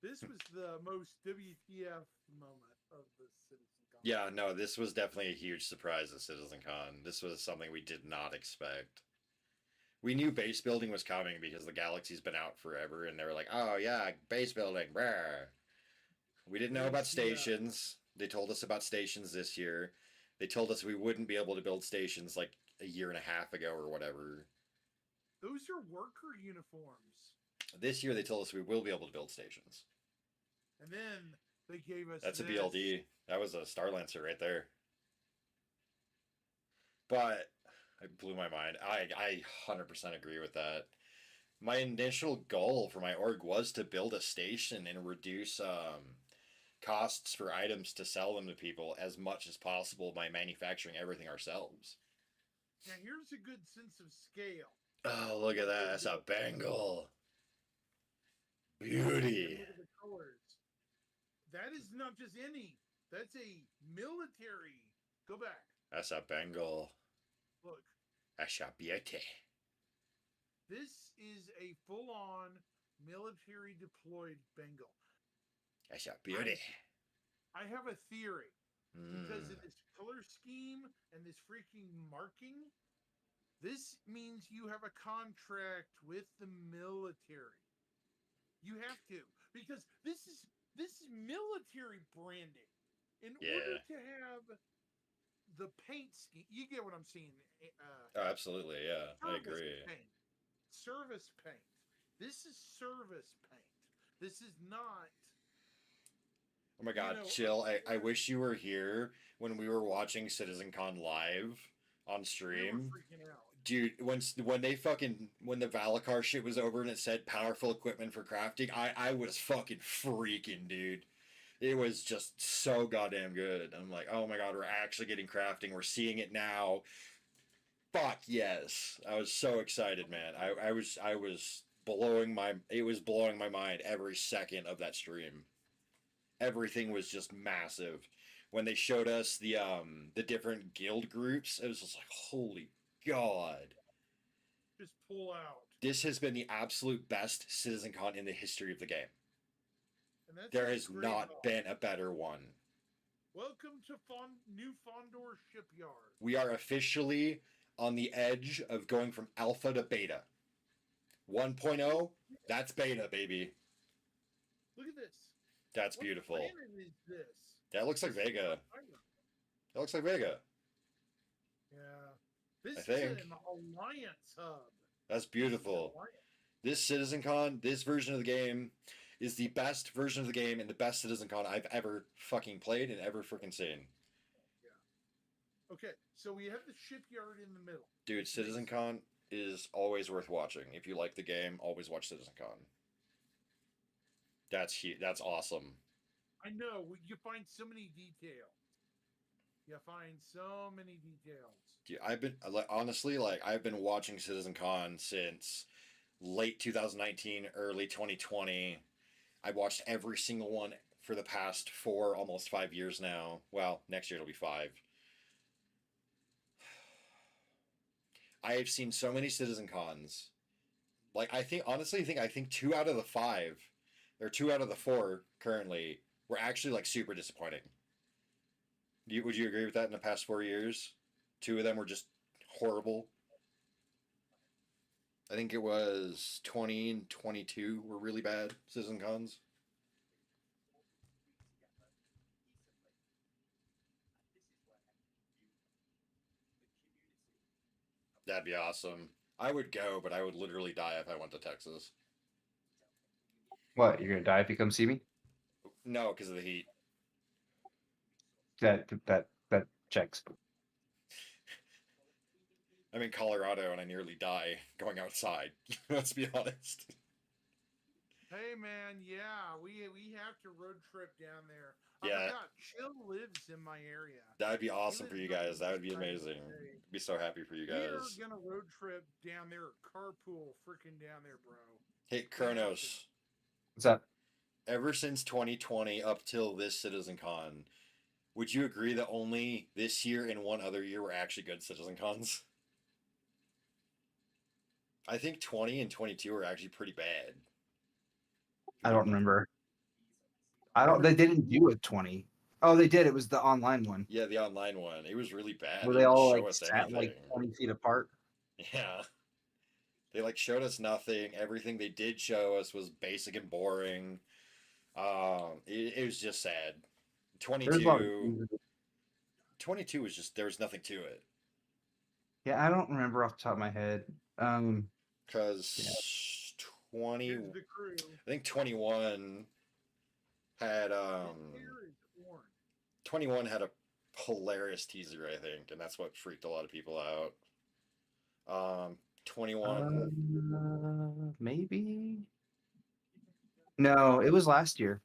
this was the most WTF moment of the Citizen Con. Yeah, no, this was definitely a huge surprise at Citizen Con. This was something we did not expect. We knew base building was coming because the Galaxy's been out forever, and they were like, "Oh yeah, base building." Brr. We didn't know about stations. They told us about stations this year. They told us we wouldn't be able to build stations like a year and a half ago or whatever. Those are worker uniforms. This year they told us we will be able to build stations. And then they gave us That's a this. BLD. That was a Star Lancer right there. But it blew my mind. I 100% agree with that. My initial goal for my org was to build a station and reduce costs for items to sell them to people as much as possible by manufacturing everything ourselves. Now here's a good sense of scale. Oh, look at that. That's a Bengal. Beauty. Look at the colors. That is not just any. That's a military. Go back. That's a Bengal. Look. That's a beauty. This is a full-on military deployed Bengal. That's a beauty. I have a theory. Because Mm. of this color scheme and this freaking marking, this means you have a contract with the military. You have to, because this is military branding. In order to have the paint scheme, you get what I'm saying. Oh, absolutely, yeah, I agree. Paint. Service paint. This is service paint. This is not. Oh my god, chill. I wish you were here when we were watching CitizenCon live on stream. Dude, when the Valacar shit was over and it said powerful equipment for crafting, I was fucking freaking, dude. It was just so goddamn good. I'm like, oh my god, we're actually getting crafting. We're seeing it now. Fuck yes. I was so excited, man. I was blowing my mind every second of that stream. Everything was just massive. When they showed us the different guild groups, it was just like, holy god. Just pull out. This has been the absolute best CitizenCon in the history of the game. And there has not been a better one. Welcome to New Fondor Shipyard. We are officially on the edge of going from alpha to beta. 1.0, that's beta, baby. Look at this. That's beautiful. What planet is this? That looks like Vega. That looks like Vega. Yeah. This I think. is an alliance hub. That's beautiful. This CitizenCon, this version of the game, is the best version of the game and the best CitizenCon I've ever fucking played and ever freaking seen. Yeah. Okay, so we have the shipyard in the middle. Dude, CitizenCon is always worth watching. If you like the game, always watch CitizenCon. That's awesome. I know. You find so many details. You find so many details. Dude, I've been watching CitizenCon since late 2019, early 2020. I watched every single one for the past 4, almost 5 years now. Well, next year it'll be 5. I have seen so many Citizen Cons. Like I think 2 out of the 5, or 2 out of the 4 currently, were actually like super disappointing. Would you agree with that? In the past 4 years, 2 of them were just horrible. I think it was 20 and 22 were really bad Citizen Cons. That'd be awesome. I would go, but I would literally die if I went to Texas. What? You're gonna die if you come see me? No, because of the heat. That checks. I'm in Colorado and I nearly die going outside. Let's be honest. Hey man, yeah, we have to road trip down there. I Yeah. forgot, Chill lives in my area. That'd be awesome for lives you on the guys. That would be east side of the amazing. state. Be so happy for you We are guys. gonna road trip down there, carpool freaking down there, bro. Hey, Kronos. What's up? Ever since 2020 up till this Citizen Con, would you agree that only this year and one other year were actually good Citizen Cons? I think 20 and 22 were actually pretty bad. I don't remember. They didn't do a 20. Oh, they did. It was the online one. Yeah, the online one. It was really bad. Where They they didn't all show like us sat like anything. 20 feet apart. Yeah. They like showed us nothing. Everything they did show us was basic and boring. It was just sad. There's a lot of 22 was just, there was nothing to it. Yeah, I don't remember off the top of my head. Because 20, Here's the crew. I think 21 had Here is orange. 21 had a Polaris teaser, I think, and that's what freaked a lot of people out. 21 maybe. No, it was last year.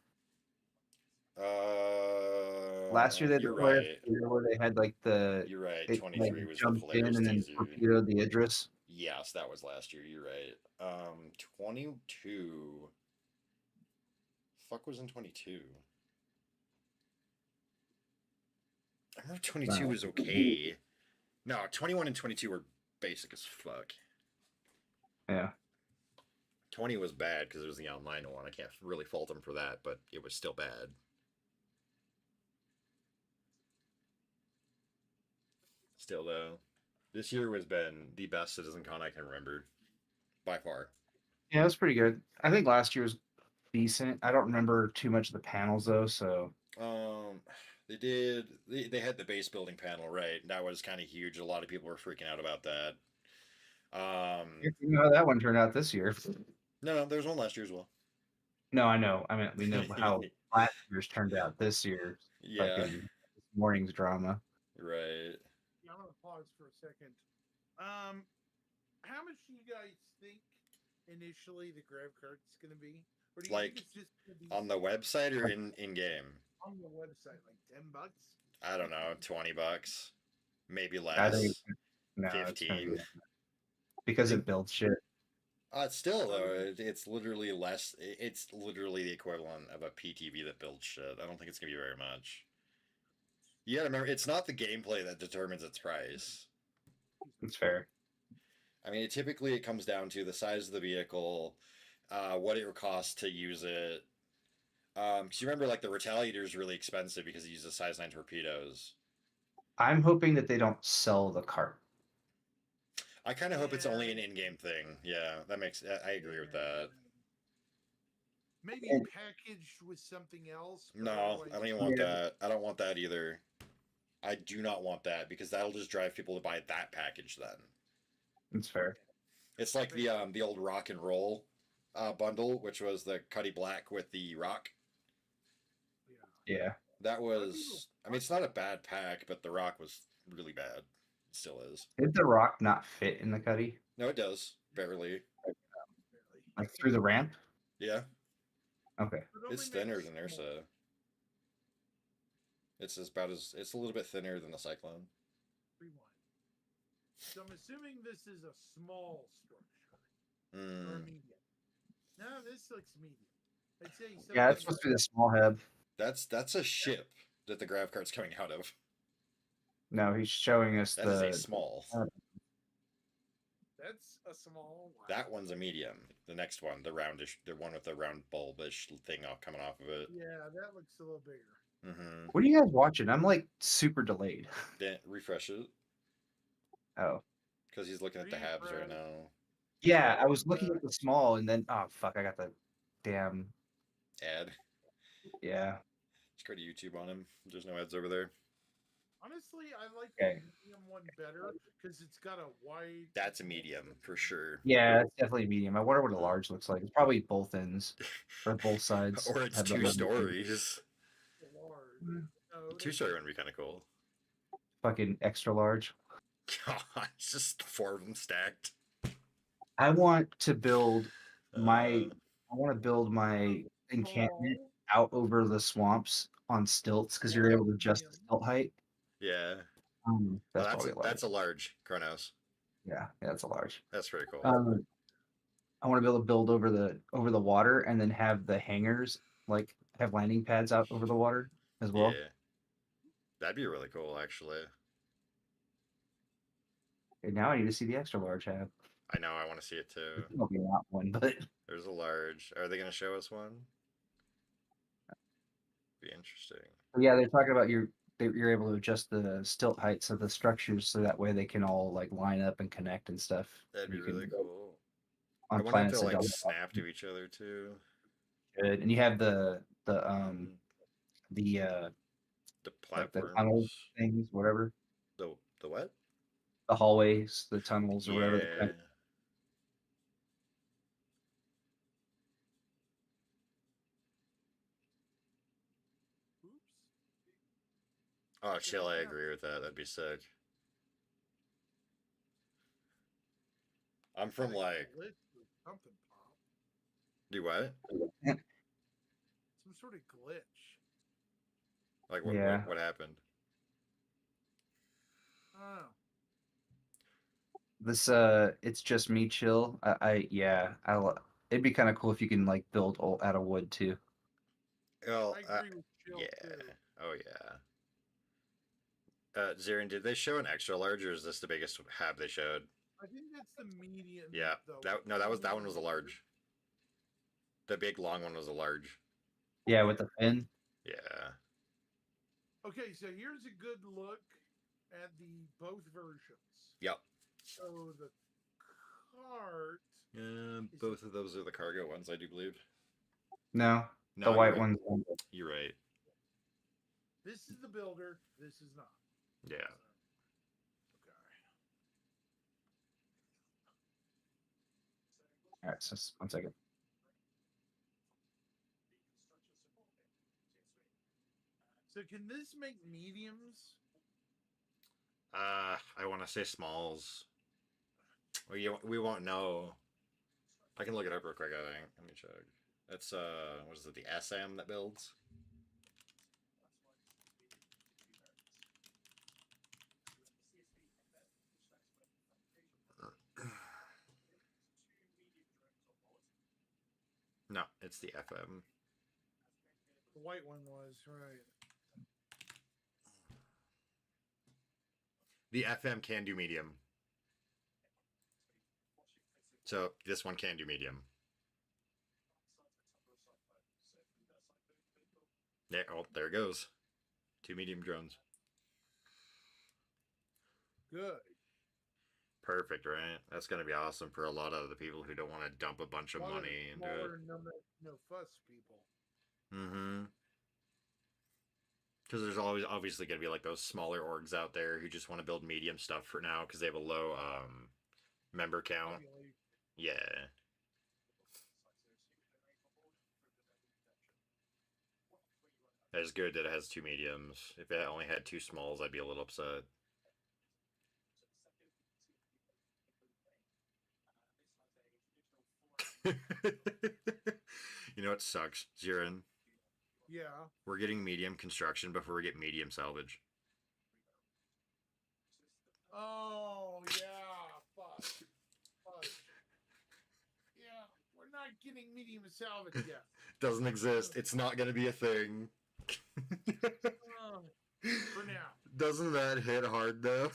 Last year they had the you're Polaris right. teaser where they had like the You're right. it, 23 like, was the jumped in Polaris and then teaser. torpedoed the Idris. Yes, that was last year. You're right. 22. Fuck was in 22. I remember 22 Wow. was okay. No, 21 and 22 were basic as fuck. Yeah. 20 was bad because it was the online one. I can't really fault them for that, but it was still bad. Still, though, this year has been the best Citizen Con I can remember, by far. Yeah, it was pretty good. I think last year was decent. I don't remember too much of the panels though, so They had the base building panel, right? That was kind of huge. A lot of people were freaking out about that. you know how that one turned out this year. No, there was one last year as well. No, I know. I mean, we know how last year's turned out this year. Yeah, Fucking this morning's drama. right. Yeah, I'm gonna pause for a second. How much do you guys think initially the grab card's gonna be? Or do you Like, think it's just gonna be On the website or in game? on the website, like $10? I don't know, $20, maybe I less. think no, it's gonna be 15. because it builds shit. It's still though, it's literally less. It's literally the equivalent of a PTV that builds shit. I don't think it's gonna be very much. You gotta remember, it's not the gameplay that determines its price. It's fair. I mean, typically it comes down to the size of the vehicle, what it would cost to use it. Because you remember, like, the Retaliator is really expensive because it uses size 9 torpedoes. I'm hoping that they don't sell the cart. I kind of hope it's only an Yeah. in-game thing. Yeah, I agree with that. Maybe And- packaged with something else. but No, otherwise- I don't even want Yeah. that. I don't want that either. I do not want that because that'll just drive people to buy that package then. It's fair. It's like the old rock and roll bundle, which was the Cuddy Black with the rock. Yeah. Yeah. That was, I mean, it's not a bad pack, but the rock was really bad. It still is. Did the rock not fit in the cuddy? No, it does. Barely. Like through the ramp? Yeah. Okay. It only It's thinner makes than small. Ursa. It's it's a little bit thinner than the Cyclone. Rewind. So I'm assuming this is a small structure or Mm. medium. No, this looks medium. I'd say Yeah, something it's supposed to be the small head. That's a ship that the grav cart's coming out of. No, he's showing us That is the a small. That's a small one. That one's a medium. The next one, the roundish, the one with the round bulbish thing coming off of it. Yeah, that looks a little bigger. Mm-hmm. What are you guys watching? I'm like super delayed. Then refresh it Oh. because he's looking at the habs right Refresh. now. Yeah, I was looking at the small and then oh fuck, I got the damn Ad. yeah. Just go to YouTube on him. There's no ads over there. Honestly, I like Okay. the medium one better because it's got a wide. That's a medium for sure. Yeah, it's definitely medium. I wonder what a large looks like. It's probably both ends or both sides. Or it's have the two little stories. Large. Mm. No, The two-story one would be kind of cool. fucking extra large. God, it's just 4 of them stacked. I want to build my Uh, I want to build my encampment small. out over the swamps on stilts because you're able to adjust the Medium. stilt height. yeah. That's Well, probably a large. that's a large Kronos. Yeah, that's a large. That's pretty cool. I want to be able to build over the water and then have the hangars like have landing pads out over the water as well. Yeah. That'd be really cool, actually. And now I need to see the extra large have. I know, I want to see it too. It'll be not one, but There's a large. Are they going to show us one? Be interesting. yeah, they're talking about you're able to adjust the stilt heights of the structures so that way they can all like line up and connect and stuff. That'd be You can really build cool. on I wonder if planets they'll that like don't snap to each other too. good. And you have the Mhm. the The like the platforms. tunnel things, whatever. The what? The hallways, the tunnels or whatever that Yeah. connect. Oops. Oh, chill. I agree with that. That'd be sick. I'm from like. Glitch or something pop. Do what? Some sort of glitch. Like Yeah. what happened? Oh. This it's just me chill. It'd be kind of cool if you can like build out of wood too. Well, I agree with Jill yeah. too. Oh yeah. Zirin, did they show an extra large, or is this the biggest hab they showed? I think that's the medium. Yeah. Though. That one was a large. The big long one was a large. Yeah, with the fin. Yeah. Okay, so here's a good look at the both versions. Yep. So the cart. Both of those are the cargo ones, I do believe. No, No, the white you're right. one's You're right. This is the builder. This is not. Yeah. Okay. all right. So 1 second. So can this make mediums? I want to say smalls. We won't know. I can look it up real quick. I think. Let me check. It's what is it? The SM that builds. No, it's the FM. The white one was right. The FM can do medium. So this one can do medium. There, oh, there it goes. 2 medium drones. Good. Perfect, right? That's going to be awesome for a lot of the people who don't want to dump a bunch of money into it. No fuss people. Mm-hmm. Because there's always obviously going to be like those smaller orgs out there who just want to build medium stuff for now because they have a low member count. Yeah. That's good that it has 2 mediums. If it only had 2 smalls, I'd be a little upset. You know what sucks, Zirin? Yeah. We're getting medium construction before we get medium salvage. Oh yeah. Fuck. Yeah, we're not getting medium salvage yet. Doesn't exist. It's not going to be a thing. For now. Doesn't that hit hard though?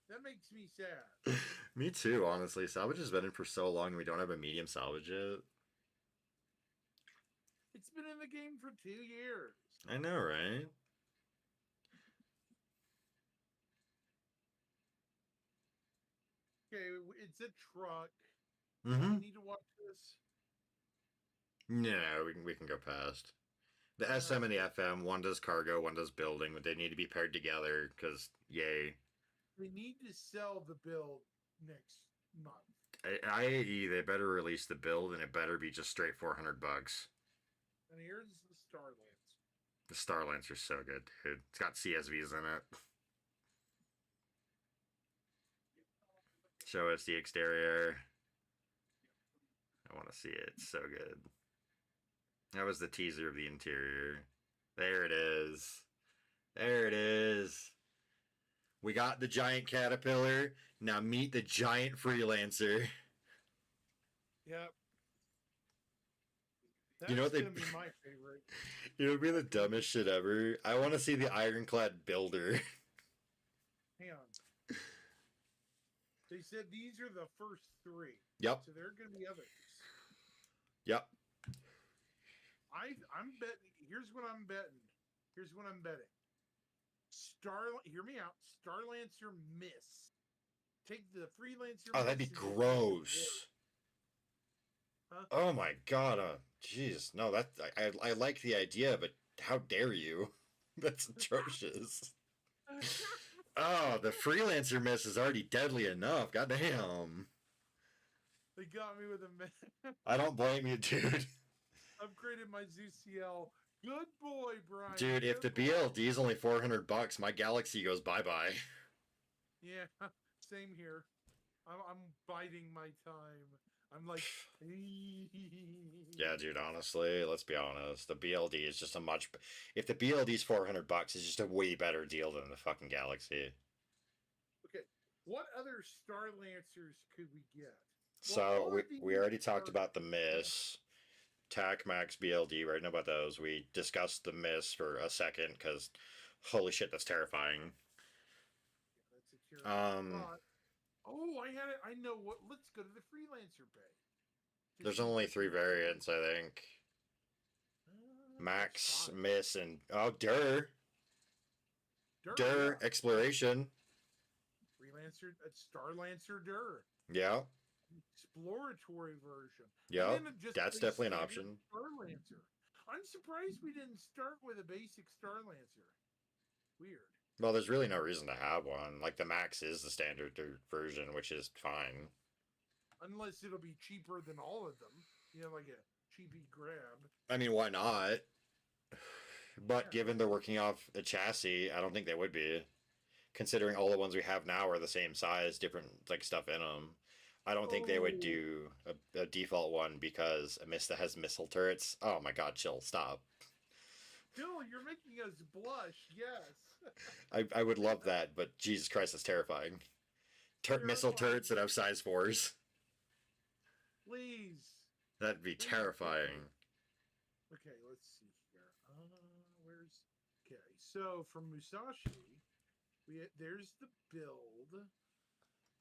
That makes me sad. Me too, honestly. Salvage has been in for so long and we don't have a medium salvage yet. It's been in the game for 2 years. I know, right? Okay, it's a truck. Mm-hmm. We need to watch this. No, we can go past. The SM and the FM, one does cargo, one does building, but they need to be paired together because yay. We need to sell the build next month. IAE, they better release the build and it better be just straight $400. And here's the Starlands. The Starlancer is so good, dude. It's got CSVs in it. Show us the exterior. I want to see it. It's so good. That was the teaser of the interior. There it is. There it is. We got the giant caterpillar. Now meet the giant freelancer. Yep. You know what That's they- gonna be my favorite. It would be the dumbest shit ever. I want to see the ironclad builder. Hang on. They said these are the first 3. Yep. So there are gonna be others. Yep. I'm betting. Here's what I'm betting. Here's what I'm betting. Hear me out. Starlancer miss. Take the freelancer. Oh, that'd be miss and make it gross. Huh? Oh my god. Jeez. No, that I like the idea, but how dare you? That's atrocious. Oh, the freelancer miss is already deadly enough. Goddamn. They got me with a miss. I don't blame you, dude. Upgraded my ZCL. Good boy, Brian. Dude, if the good boy. BLD is only $400, my Galaxy goes bye-bye. Yeah, same here. I'm biding my time. I'm like, Yeah, dude, honestly, let's be honest. The BLD is just a much... If the BLD is $400, it's just a way better deal than the fucking Galaxy. Okay, what other Starlancers could we get? So, all of we these already talked are- about the Miss. TAC Max BLD, right? Know about those. We discussed the Miss for a second, because holy shit, that's terrifying. That's a terrible Um, thought. Oh, I had it. I know what. Let's go to the freelancer bay. to There's see only what 3 we got. variants, I think. Max, 5. Miss, and... Oh, Durr! Dur, Durr, yeah. Exploration. Freelancer, Starlancer Dur. Yeah, Exploratory version. yeah. And then just That's a definitely an standard option. Starlancer. I'm surprised we didn't start with a basic Starlancer. Weird. Well, there's really no reason to have one. Like, the Max is the standard version, which is fine. Unless it'll be cheaper than all of them. You know, like a cheapy grab. I mean, why not? But Yeah. given they're working off a chassis, I don't think they would be. Considering all the ones we have now are the same size, different like stuff in them. I don't think they would Oh. do a default one because a Miss that has missile turrets. Oh my god, chill, stop. Bill, you're making us blush. Yes. I would love that, but Jesus Christ, that's terrifying. Missile Terrifying. turrets that have size 4s. Please. That'd be Please. terrifying. Okay, let's see here. Where's okay? So from Musashi, there's the build.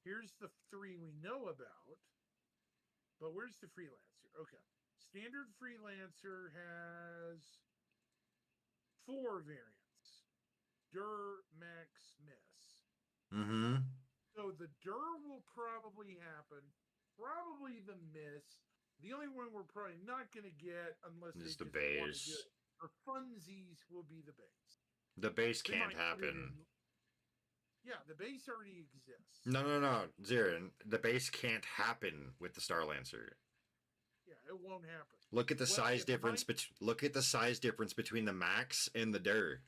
Here's the 3 we know about. But where's the freelancer? Okay, standard freelancer has 4 variants: Dur, Max, Miss. Mm-hmm. So the Dur will probably happen. Probably the Miss. The only one we're probably not going to get unless they Is the just want to do base. it for funsies will be the base. The base They can't might put it happen. in- Yeah, the base already exists. No, Zirin. The base can't happen with the Starlancer. Yeah, it won't happen. Look at the Well, size it difference. might- Look at the size difference between the Max and the Dur.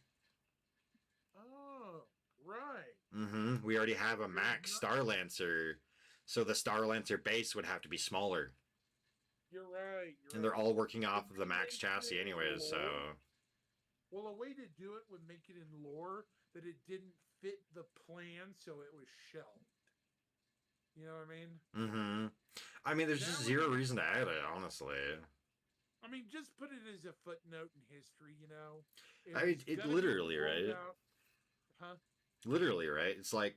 Oh, right. Mm-hmm. We already have a There's Max not- Starlancer, so the Starlancer base would have to be smaller. You're right. You're And they're right. all working off of the Maybe Max they put chassis it in anyways, so... lore. Well, a way to do it would make it in lore that it didn't fit the plan, so it was shelved. You know what I mean? Mm-hmm. I mean, there's just That would zero be- reason to add it, honestly. I mean, just put it as a footnote in history, you know. If I mean, it's it gonna be literally, rolled right? out- huh? Literally, right? It's like,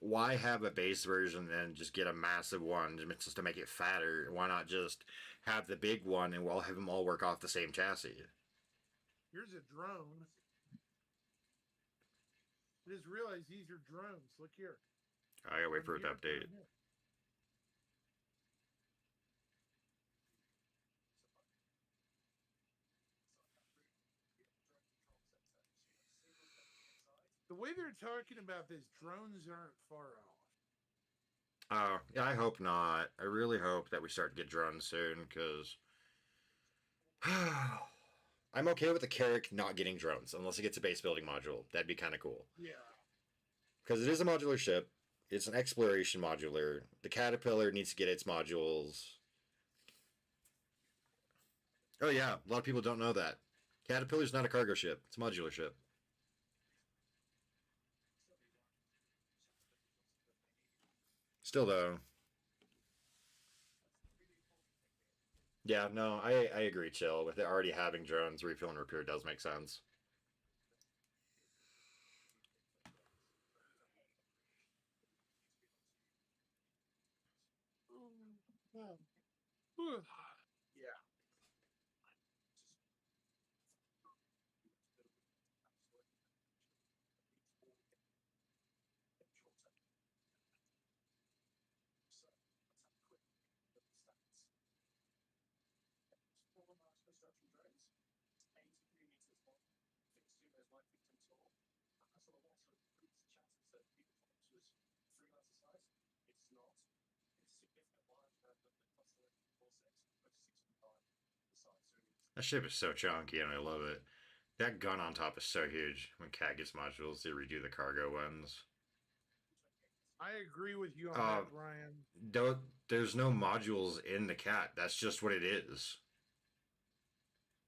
why have a base version and just get a massive one just to make it fatter? Why not just have the big one and we'll have them all work off the same chassis? Here's a drone. I just realized these are drones. Look here. I gotta wait One for it to here, update. one here. The way they're talking about this, drones aren't far off. Oh, yeah, I hope not. I really hope that we start to get drones soon, because I'm okay with the Carrack not getting drones unless it gets a base building module. That'd be kind of cool. Yeah. Because it is a modular ship. It's an exploration modular. The Caterpillar needs to get its modules. Oh yeah, a lot of people don't know that. Caterpillar's not a cargo ship. It's a modular ship. Still though. Yeah, no, I agree, Chill. With it already having drones, refuel and repair does make sense. Yeah. That ship is so chunky and I love it. That gun on top is so huge. When Cat gets modules, they redo the cargo ones. I agree with you on Uh, that, Ryan. Don't, there's no modules in the Cat. That's just what it is.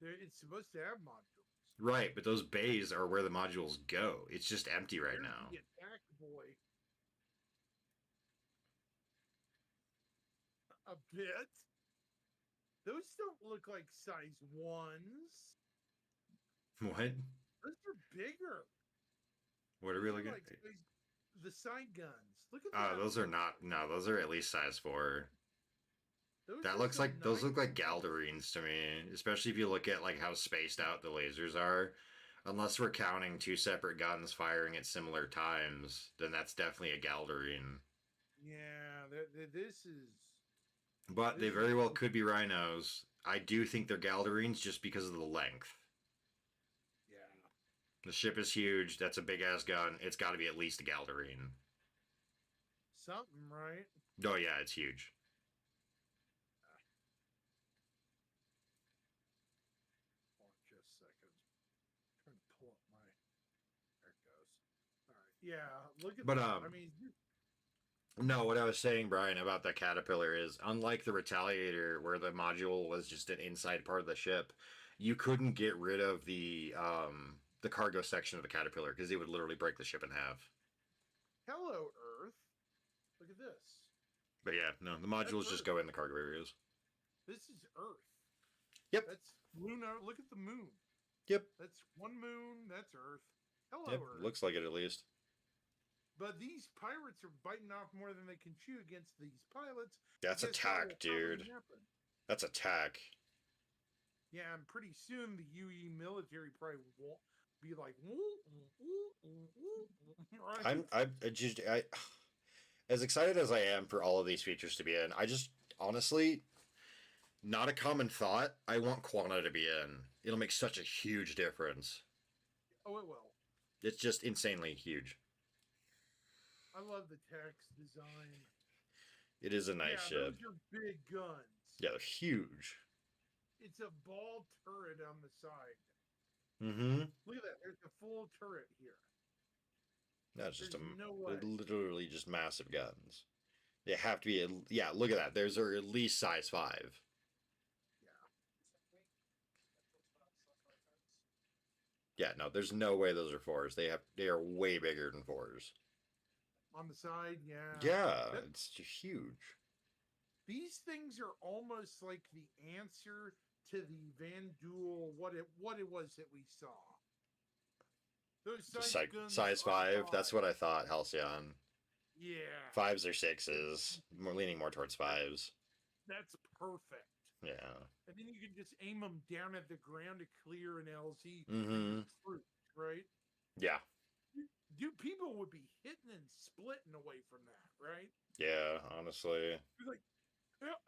It's supposed to have modules. Right, but those bays are where the modules go. It's just empty right There's now. the attack boy. A bit. Those don't look like size ones. What? Those are bigger. What are we Those looking like at? the side guns. Look at Oh, those. those are not. No, those are at least size 4. Those That are looks some like those look nice like Galderines to me, especially if you look at like how spaced out the lasers are. Unless we're counting 2 separate guns firing at similar times, then that's definitely a Galderine. Yeah, this is. But they This is very well cool. could be Rhinos. I do think they're Galderines just because of the length. Yeah. The ship is huge. That's a big ass gun. It's got to be at least a Galderine. Something, right? Oh yeah, it's huge. Hold on just a second. Trying to pull up my. There it goes. All right. Yeah. Look at But, that. I mean, No, what I was saying, Brian, about the Caterpillar is unlike the Retaliator, where the module was just an inside part of the ship, you couldn't get rid of the cargo section of the Caterpillar because it would literally break the ship in half. hello, Earth. Look at this. But yeah, no, the modules just Earth. go in the cargo areas. This is Earth. Yep. That's lunar. Look at the moon. Yep. That's one moon. That's Earth. Hello, Yep. Earth. Looks like it at least. But these pirates are biting off more than they can chew against these pilots. That's Guess what will attack, probably dude. happen? That's attack. Yeah, and pretty soon the UE military probably won't be like, right? I as excited as I am for all of these features to be in, I just honestly not a common thought. I want Quanta to be in. It'll make such a huge difference. Oh, it will. It's just insanely huge. I love the text design. It is a nice ship. Those are big guns. Yeah, they're huge. It's a ball turret on the side. Mm-hmm. Look at that. There's a full turret here. That's just There's no they're way. literally just massive guns. They have to be. Yeah, look at that. There's at least size 5. Yeah, no, there's no way those are 4s. They are way bigger than 4s. On the side, yeah. Yeah, it's just huge. These things are almost like the answer to the Van Duel, what it was that we saw. Those guns Size are 5. That's fine. what I thought, Halcyon. Yeah. 5s or 6s. More leaning more towards 5s. That's perfect. Yeah. And then you can just aim them down at the ground to clear an LZ Mhm. fruit, right? Yeah. Dude, people would be hitting and splitting away from that, right? Yeah, honestly. You're like,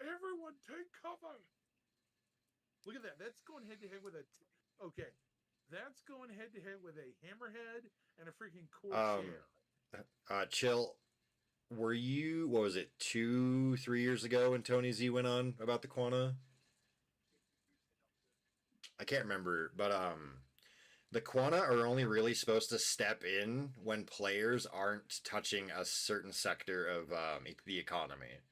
everyone take cover. Look at that. That's going head to head with a. Okay. That's going head to head with a hammerhead and a freaking corsair. Chill. Were you, what was it, 2-3 years ago when Tony Z went on about the Quana? I can't remember, but the Quana are only really supposed to step in when players aren't touching a certain sector of the economy.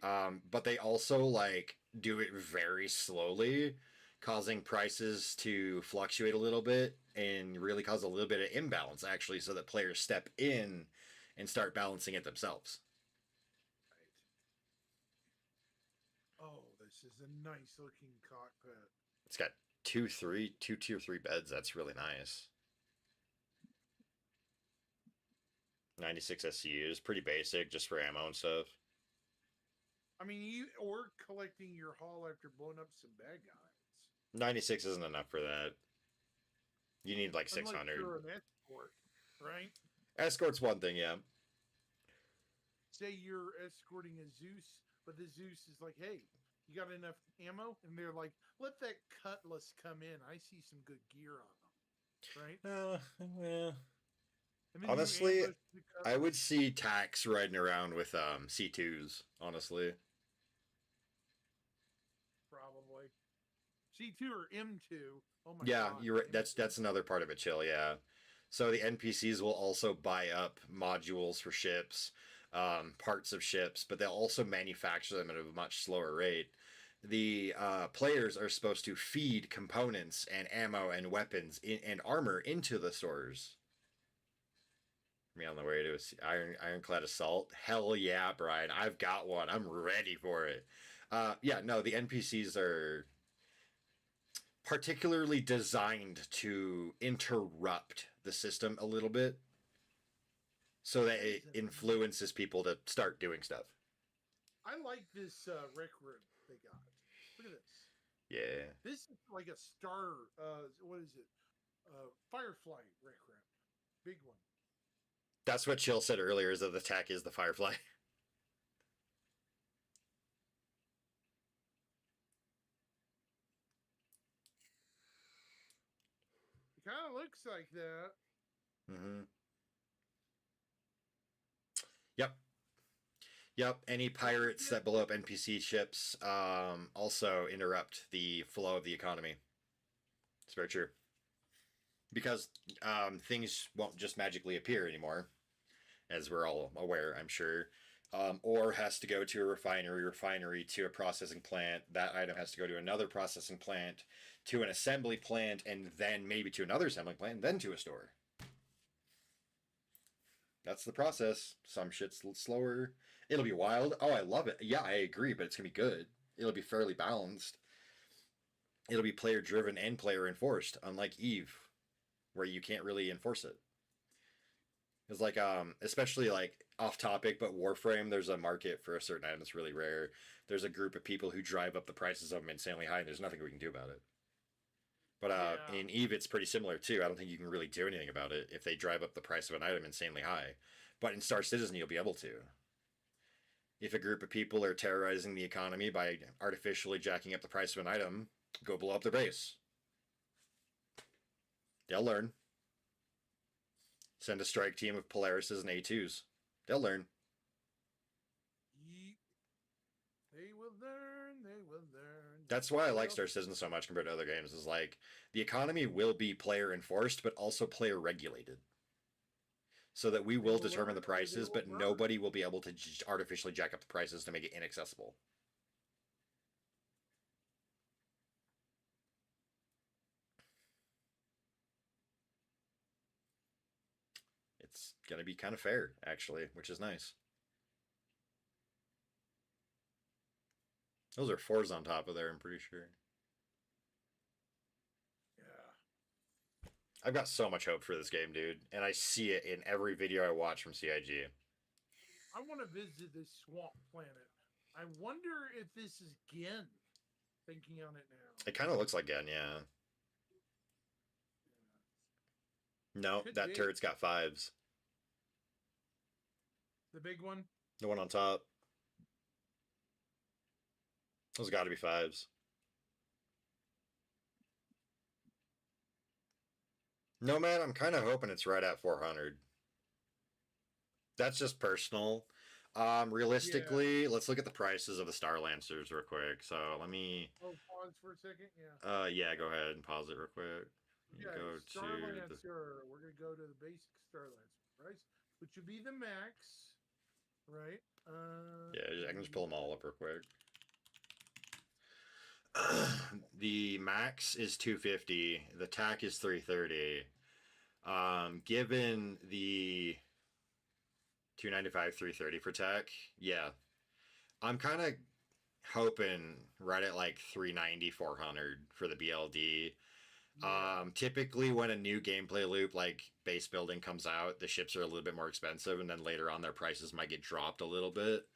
Right. But they also like do it very slowly, causing prices to fluctuate a little bit and really cause a little bit of imbalance actually, so that players step in and start balancing it themselves. Right. Oh, this is a nice looking cockpit. It's got two tier 3 beds. That's really nice. 96 SCUs, pretty basic, just for ammo and stuff. I mean, or collecting your haul after blowing up some bad guys. 96 isn't enough for that. You need like 600. Unless you're an escort, right? Escort's one thing, yeah. Say you're escorting a Zeus, but the Zeus is like, hey, you got enough ammo? And they're like, let that cutlass come in. I see some good gear on them. Right? Yeah. And then you Honestly, ambush the I would cutlass. see Tax riding around with C2s, honestly. Probably. C2 or M2. Oh my Yeah, god. you're right. That's another part of it, chill, yeah. So the NPCs will also buy up modules for ships, parts of ships, but they'll also manufacture them at a much slower rate. The players are supposed to feed components and ammo and weapons and armor into the stores. Me on the way to ironclad assault. Hell yeah, Brian! I've got one. I'm ready for it. Yeah, no, the NPCs are particularly designed to interrupt the system a little bit, so that it influences people to start doing stuff. I like this rec room they got. Look at this. Yeah. This is like a star. What is it? Firefly rec room. Big one. That's what Chill said earlier, is that the tech is the Firefly. It kind of looks like that. Mm-hmm. Yep. Yep. Any pirates that blow up NPC ships also interrupt the flow of the economy. It's very true. Because things won't just magically appear anymore, as we're all aware, I'm sure. Ore has to go to a refinery to a processing plant. That item has to go to another processing plant, to an assembly plant, and then maybe to another assembly plant, and then to a store. That's the process. Some shit's slower. It'll be wild. Oh, I love it. Yeah, I agree, but it's going to be good. It'll be fairly balanced. It'll be player driven and player enforced, unlike Eve, where you can't really enforce it. It's like, especially like off topic, but Warframe, there's a market for a certain item that's really rare. There's a group of people who drive up the prices of them insanely high, and there's nothing we can do about it. But Yeah. in Eve, it's pretty similar too. I don't think you can really do anything about it if they drive up the price of an item insanely high. But in Star Citizen, you'll be able to. If a group of people are terrorizing the economy by artificially jacking up the price of an item, go blow up their base. They'll learn. Send a strike team of Polarises and A2s. They'll learn. They will learn. They will learn. That's why I like Star Citizen so much compared to other games. Is like the economy will be player enforced, but also player regulated, so that we will determine the prices, but nobody will be able to artificially jack up the prices to make it inaccessible. It's gonna be kind of fair, actually, which is nice. Those are 4s on top of there, I'm pretty sure. I've got so much hope for this game, dude, and I see it in every video I watch from CIG. I want to visit this swamp planet. I wonder if this is Gin. Thinking on it now. It kind of looks like Gen, yeah. No, Could that be. turret's got 5s. The big one. The one on top. Those got to be 5s. No, man, I'm kind of hoping it's right at 400. That's just personal. Realistically, let's look at the prices of the Star Lancers real quick. So let me. Oh, pause for a second. Yeah. Yeah, go ahead and pause it real quick. You Yeah. go Star to the. Lancer. We're gonna go to the basic Star Lancer price, which would be the max, right? Yeah, I can just pull them all up real quick. The max is 250. The TAC is 330. Given the 295, 330 for TAC, yeah, I'm kind of hoping right at like 390, 400 for the BLD. Yeah. Typically when a new gameplay loop like base building comes out, the ships are a little bit more expensive, and then later on their prices might get dropped a little bit.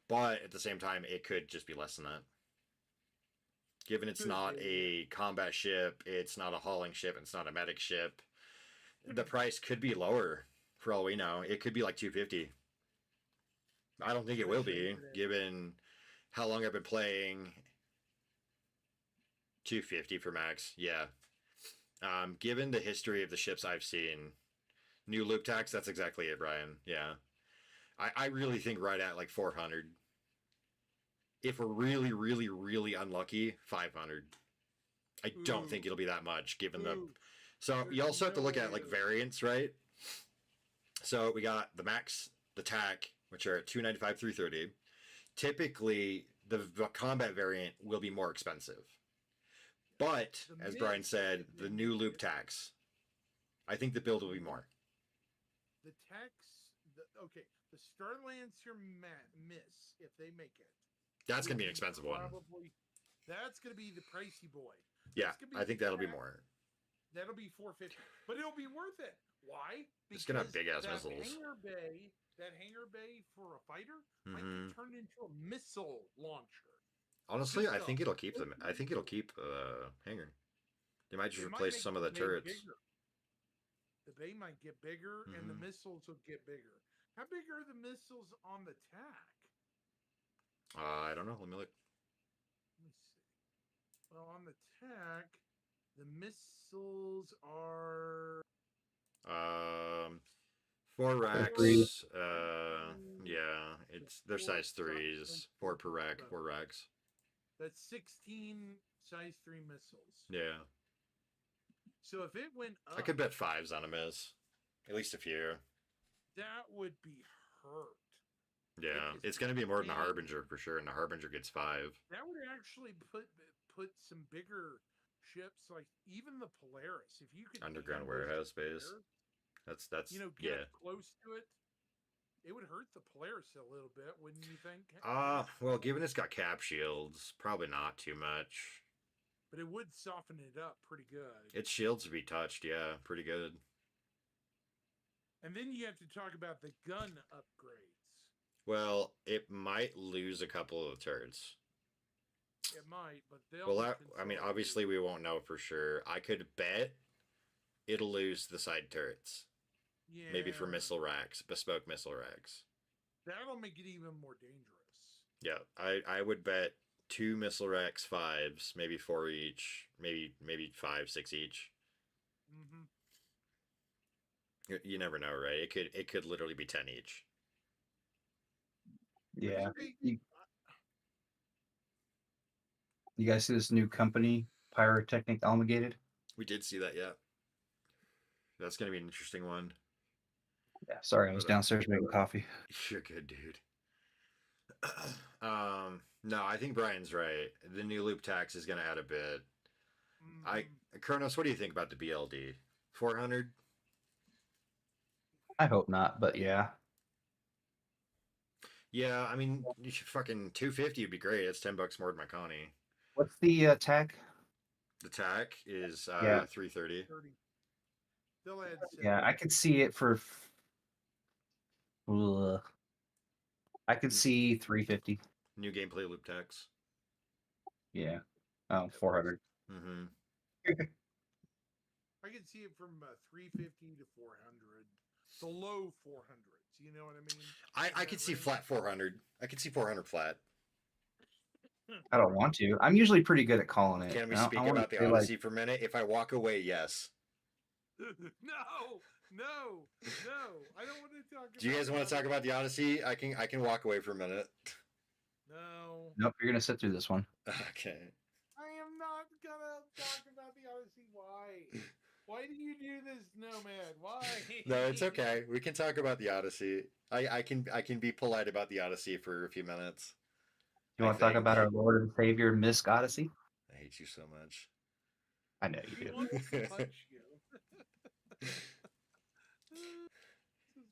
But at the same time, it could just be less than that. Given it's not a combat ship, it's not a hauling ship, it's not a medic ship, the price could be lower for all we know. It could be like 250. I don't think it will be, given how long I've been playing. 250 for max, yeah. Given the history of the ships I've seen, new loop tax, that's exactly it, Brian. Yeah. I really think right at like 400. If we're really, really, really unlucky, 500. I don't think it'll be that much, given the. So you also have to look at like variants, right? So we got the max, the TAC, which are at 295, 330. Typically, the combat variant will be more expensive. But, as Brian said, the new loop tax, I think the build will be more. The tax, okay, the Star Lancer miss, if they make it. That's going to be an expensive one. That's going to be the pricey boy. Yeah, I think that'll be more. That'll be 450, but it'll be worth it. Why? Because it's going to have big-ass missiles. That hangar bay for a fighter might be turned into a missile launcher. Honestly, I think it'll keep them. I think it'll keep hangar. They might just replace some of the turrets. Bigger. The bay might get bigger, and the missiles will get bigger. How big are the missiles on the TAC? I don't know. Let me look. Let me see. Well, on the TAC, the missiles are 4 racks. Yeah, they're size 3s. 4 per rack. 4 racks. That's 16 size 3 missiles. Yeah. So if it went up, I could bet 5s on a miss. At least a few. That would be hurt. Yeah, it's going to be more than the Harbinger for sure, and the Harbinger gets 5. That would actually put some bigger ships, like even the Polaris. If you could underground warehouse space. That's get close to it. It would hurt the Polaris a little bit, wouldn't you think? Well, given it's got cap shields, probably not too much. But it would soften it up pretty good. Its shields would be touched, yeah, pretty good. And then you have to talk about the gun upgrades. Well, it might lose a couple of the turrets. It might, but they'll. Well, obviously we won't know for sure. I could bet it'll lose the side turrets. Yeah. Maybe for missile racks, bespoke missile racks. That'll make it even more dangerous. Yeah, I would bet 2 missile racks, 5s, maybe 4 each, maybe 5, 6 each. You never know, right? It could literally be 10 each. Yeah. You guys see this new company, Pyrotechnic Elongated? We did see that, yeah. That's going to be an interesting one. Yeah, sorry, I was downstairs making coffee. You're good, dude. No, I think Brian's right. The new loop tax is going to add a bit. Kronos, what do you think about the BLD? 400? I hope not, but yeah. Yeah, I mean, fucking 250 would be great. It's $10 more than my Connie. What's the TAC? The TAC is Yeah. 330. 30. They'll add 7. Yeah, I could see it for. Ugh. I could see 350. New gameplay loop tax. Yeah. Oh, 400. Mm-hmm. I can see it from 350 to 400. The low 400s. You know what I mean? I In could that see range. flat 400. I could see 400 flat. I don't want to. I'm usually pretty good at calling it. Can we I speak wanna about the say, Odyssey for a minute? If I walk away, yes. No. I don't want to talk. Do you guys want to talk about the Odyssey? I can walk away for a minute. No. Nope, you're gonna sit through this one. Okay. I am not gonna talk about the Odyssey. Why? Why do you do this, Nomad? Why? No, it's okay. We can talk about the Odyssey. I can be polite about the Odyssey for a few minutes. You want to talk about our Lord and Savior, Miss Odyssey? I hate you so much. I know you He do. wants to punch you.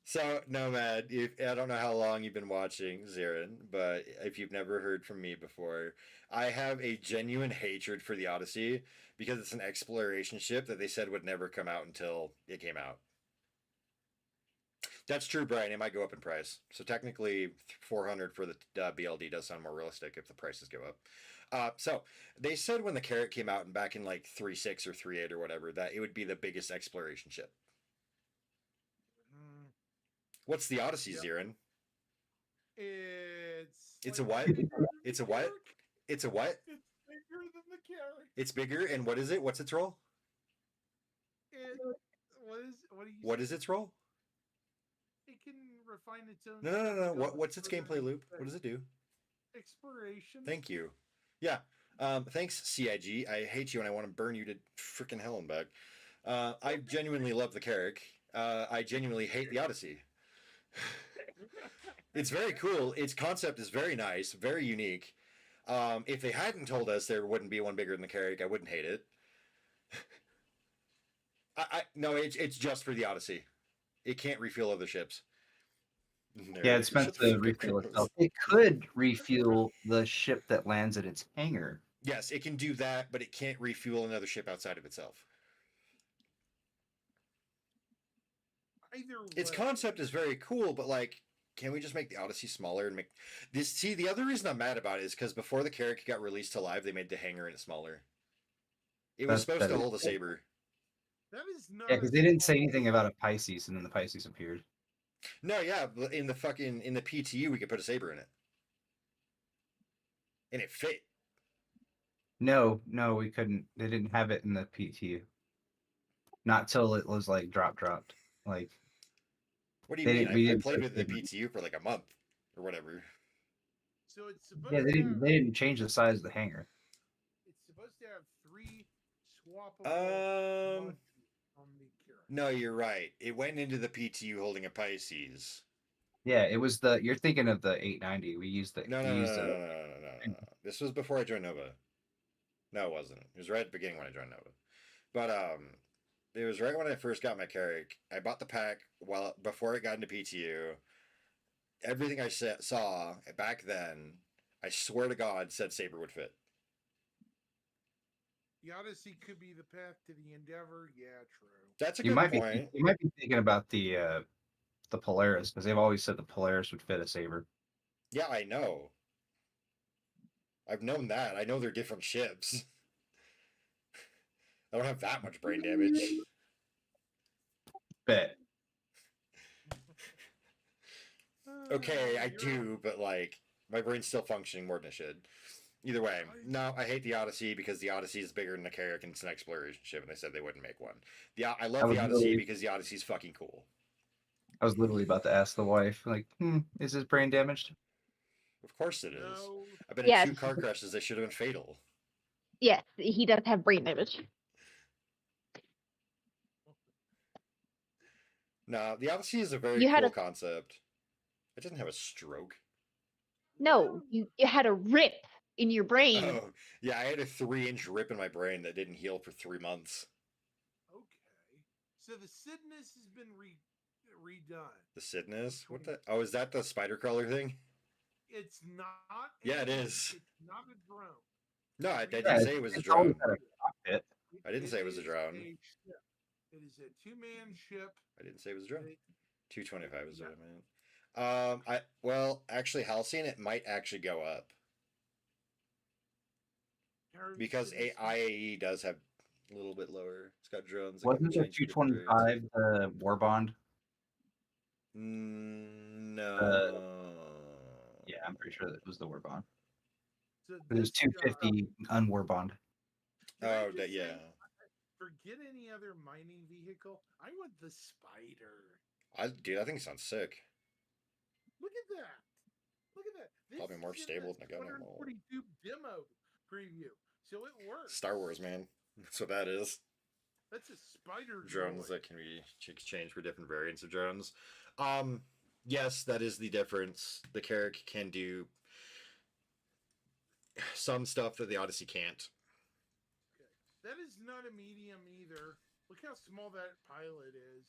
So, Nomad, I don't know how long you've been watching Zirin, but if you've never heard from me before, I have a genuine hatred for the Odyssey because it's an exploration ship that they said would never come out until it came out. That's true, Brian. It might go up in price. So technically, 400 for the BLD does sound more realistic if the prices go up. So they said when the Carrot came out and back in like 3.6 or 3.8 or whatever, that it would be the biggest exploration ship. Mm, What's the Odyssey, Yep. Zirin? It's a what? bigger than It's a the what? Carrot. It's a what? It's bigger than the Carrot. It's bigger, and what is it? What's its role? What do you? What say? is its role? It can refine its own. No. stuff, go What's its further gameplay into loop? What does it do? Exploration. Thank you. Yeah. Thanks, CIG. I hate you, and I want to burn you to freaking hell and back. I genuinely love the Carrick. I genuinely hate the Odyssey. It's very cool. Its concept is very nice, very unique. If they hadn't told us there wouldn't be one bigger than the Carrick, I wouldn't hate it. No, it's just for the Odyssey. It can't refuel other ships. Yeah, it's meant to refuel itself. It could refuel the ship that lands at its hangar. Yes, it can do that, but it can't refuel another ship outside of itself. Either Its way. concept is very cool, but like, can we just make the Odyssey smaller and make this? See, the other reason I'm mad about it is because before the Carrick got released to live, they made the hangar in it smaller. It was supposed to hold a saber. That is not. Yeah, because they didn't say anything about a Pisces, and then the Pisces appeared. No, yeah, but in the PTU we could put a saber in it, and it fit. No, we couldn't. They didn't have it in the PTU. Not till it was like dropped. Like, What do you They mean? didn't- we I didn't played put with the saber. PTU for like a month or whatever. So it's supposed. yeah, to they have, didn't change the size of the hangar. It's supposed to have 3 swappable modules on the Carrot. No, you're right. It went into the PTU holding a Pisces. Yeah, it was the. You're thinking of the 890. We used the. No. we used the. This was before I joined Nova. No, it wasn't. It was right at the beginning when I joined Nova. But it was right when I first got my Carrick. I bought the pack before it got into PTU. Everything I saw back then, I swear to God, said Saber would fit. The Odyssey could be the path to the Endeavor. Yeah, true. That's a You good might point. be. You might be thinking about the Polaris because they've always said the Polaris would fit a saber. Yeah, I know. I've known that. I know they're different ships. I don't have that much brain damage. Bet. Okay, I You're- do, but like my brain's still functioning more than it should. Either way, no, I hate the Odyssey because the Odyssey is bigger than the Carrick and it's an exploration ship, and they said they wouldn't make one. I love the Odyssey because the Odyssey's fucking cool. I was literally about to ask the wife, like, is his brain damaged? Of course it is. No. I've been Yes. in 2 car crashes that should have been fatal. Yes, he does have brain damage. No, the Odyssey is a very You had cool a- concept. It doesn't have a stroke. No, you had a rip in your brain. Oh, yeah, I had a 3-inch rip in my brain that didn't heal for 3 months. Okay. So the Sidness has been redone. The Sidness? What the? Oh, is that the spider crawler thing? It's not. Yeah, it is. It's not a drone. No, I didn't Yeah, say it was a it's always drone. had a pit. I didn't say it was a is drone. ship. It is a 2-man ship. I didn't say it was a drone. They- 225 is Yeah. what I meant. Actually, Halcyon, it might actually go up Carrier because Citizen- IAE does have a little bit lower. It's got drones. That Wasn't can the change to different variants. 225 the war bond? No. Yeah, I'm pretty sure that it was the war bond. So It was this, 250 unwar bond. can I Oh, just say, yeah. forget any other mining vehicle. I want the Spider. Dude, I think it sounds sick. Look at that. Look at that. This Probably more is in stable the than a gun ammo. 242 demo preview. So it works. Star Wars, man. That's what that is. That's a spider Drones droid. that can be exchanged for different variants of drones. Yes, that is the difference. The Carrack can do some stuff that the Odyssey can't. Okay. That is not a medium either. Look how small that pilot is.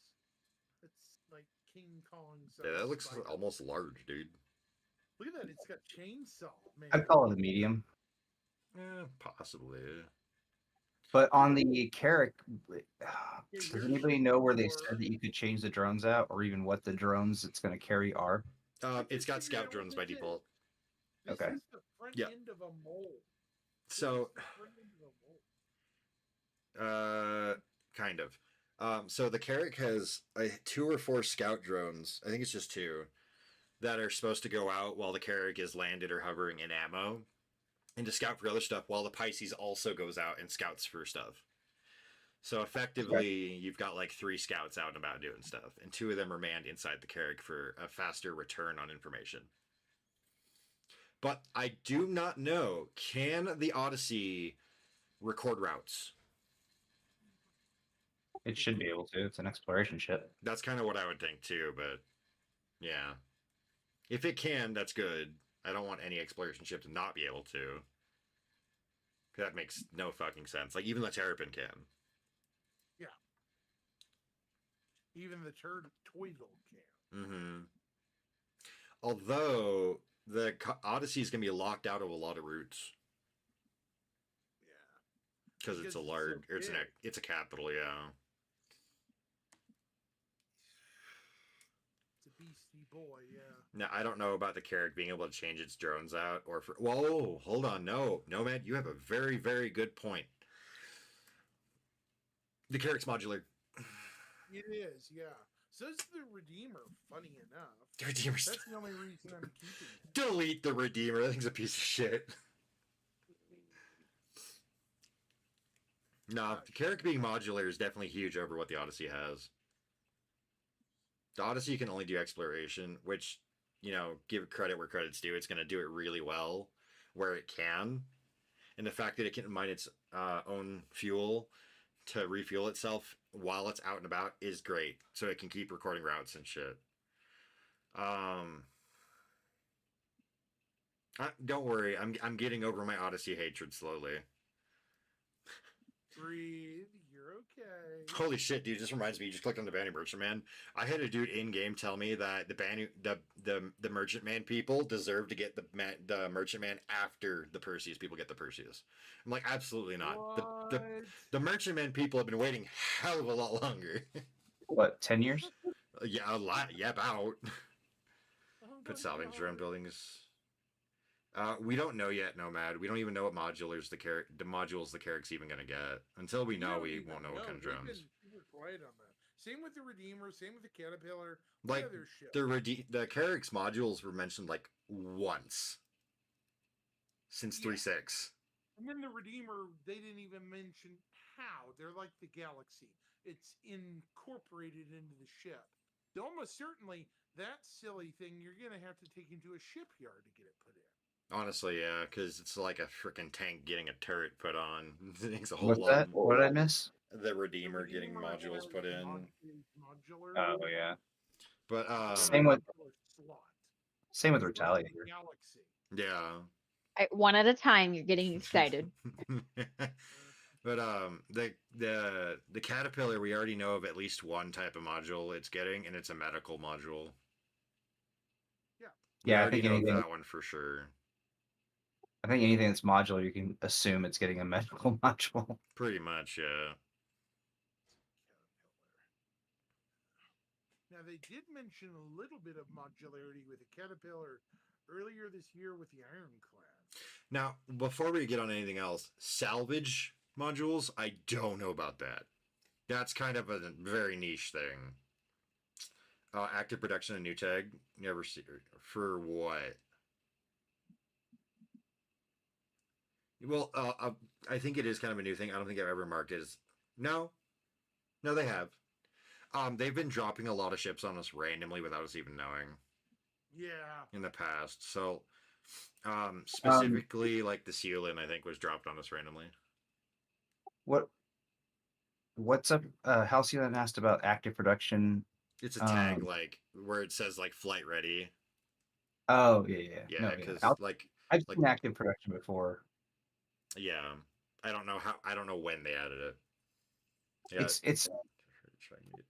It's like King Kong's. Yeah, that looks spider. almost large, dude. Look at that. It's got chainsaw, man. I'd call it a medium. Possibly. But on the Carrack, Yeah, does your anybody ship know where they or- said that you could change the drones out, or even what the drones it's going to carry are? It's got figured scout out drones what by this is. default. This Okay. is the front Yeah. end of a mole. This So, is the front end of a mole. kind of. So the Carrack has 2 or 4 scout drones. I think it's just 2 that are supposed to go out while the Carrack is landed or hovering in ammo, and to scout for other stuff. While the Pisces also goes out and scouts for stuff. So effectively, you've got like 3 scouts out and about doing stuff, and 2 of them are manned inside the Carrack for a faster return on information. But I do not know, can the Odyssey record routes? It should be able to. It's an exploration ship. That's kind of what I would think too, but yeah. If it can, that's good. I don't want any exploration ship to not be able to. That makes no fucking sense. Like, even the Terrapin can. Even the Tweedle can. Mm-hmm. Although, the Odyssey is going to be locked out of a lot of routes. Yeah. Because it's Because a it's so large, big. it's a capital, yeah. It's a beastie boy, yeah. Now, I don't know about the Carrack being able to change its drones out, or for... Whoa, hold on, no. Nomad, you have a very, very good point. The Carrack's modular. It is, yeah. So is the Redeemer, funny enough. The Redeemer's... That's the only reason I'm keeping it. Delete the Redeemer. That thing's a piece of shit. No, the Carrack being modular is definitely huge over what the Odyssey has. The Odyssey can only do exploration, which, give credit where credit's due. It's going to do it really well where it can. And the fact that it can mine its own fuel to refuel itself while it's out and about is great. So it can keep recording routes and shit. Don't worry, I'm getting over my Odyssey hatred slowly. Breathe, you're okay. Holy shit, dude! Just reminds me. You just clicked on the Banner Merchant Man. I had a dude in game tell me that the Merchant Man people deserve to get the Merchant Man after the Perseus people get the Perseus. I'm like, absolutely not. What? The Merchant Man people have been waiting hell of a lot longer. What, 10 years? Yeah, a lot. Yeah, about. Oh, Put my salvage God. drone buildings. We don't know yet, Nomad. We don't even know what modules the Carrack's even gonna get. Until we know, don't we even won't know what kind of They've drones. been super quiet on that. Same with the Redeemer, same with the Caterpillar, Like, the other ship. the Carrack's modules were mentioned like once since Yeah. 3.6. And then the Redeemer, they didn't even mention how. They're like the Galaxy. It's incorporated into the ship. So almost certainly, that silly thing you're going to have to take into a shipyard to get it put in. Honestly, yeah, because it's like a freaking tank getting a turret put on. It's a whole What's lot. that? What did I miss? The Redeemer getting Redeemer modules has put in. Modular. Oh, yeah. But Same with- slot. Same with Like the Retaliator. Galaxy. yeah. One at a time. You're getting excited. But the Caterpillar, we already know of at least one type of module it's getting, and it's a medical module. We Yeah, I already think know anything. that one for sure. I think anything that's modular, you can assume it's getting a medical module. Pretty much, yeah. Now they did mention a little bit of modularity with the Caterpillar earlier this year with the Ironclad. Now, before we get on anything else, salvage modules, I don't know about that. That's kind of a very niche thing. Active production and new tag, never see for what? Well, I think it is kind of a new thing. I don't think I've ever marked it as no, no, they have. They've been dropping a lot of ships on us randomly without us even knowing Yeah. in the past. So, specifically, like the Sealin, I think was dropped on us randomly. What's up? Halcyon asked about active production. It's a tag like where it says like flight ready. Oh yeah. Yeah, No, because like I've like seen active production before. yeah, I don't know how. I don't know when they added it. Yeah, It's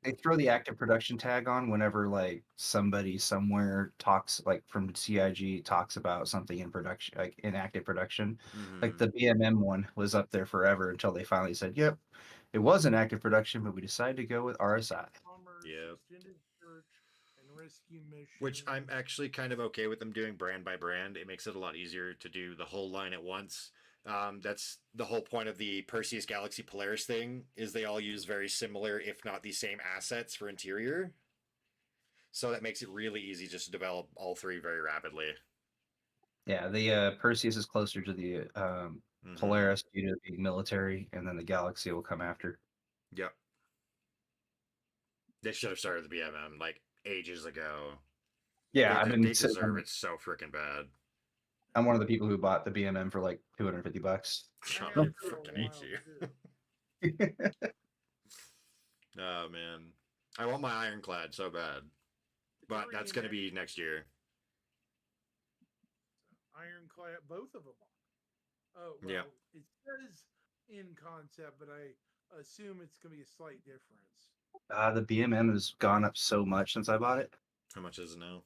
they throw the active production tag on whenever like somebody somewhere talks like from CIG talks about something in production, like in active production. Like the BMM one was up there forever until they finally said, "Yep, it was in active production, but we decided to go with RSI." Yep. Extended search and rescue mission. Which I'm actually kind of okay with them doing brand by brand. It makes it a lot easier to do the whole line at once. That's the whole point of the Perseus Galaxy Polaris thing, is they all use very similar, if not the same assets for interior. So that makes it really easy just to develop all three very rapidly. Yeah, the Perseus is closer to the Polaris due to being military, and then the Galaxy will come after. Yep. They should have started the BMM like ages ago. Yeah, they deserve it so freaking bad. I'm one of the people who bought the BMM for like $250. I freaking hate you. Oh man, I want my Ironclad so bad, but that's gonna be next year. Ironclad, both of them. Oh well, yeah. It says in concept, but I assume it's gonna be a slight difference. The BMM has gone up so much since I bought it. How much is it now?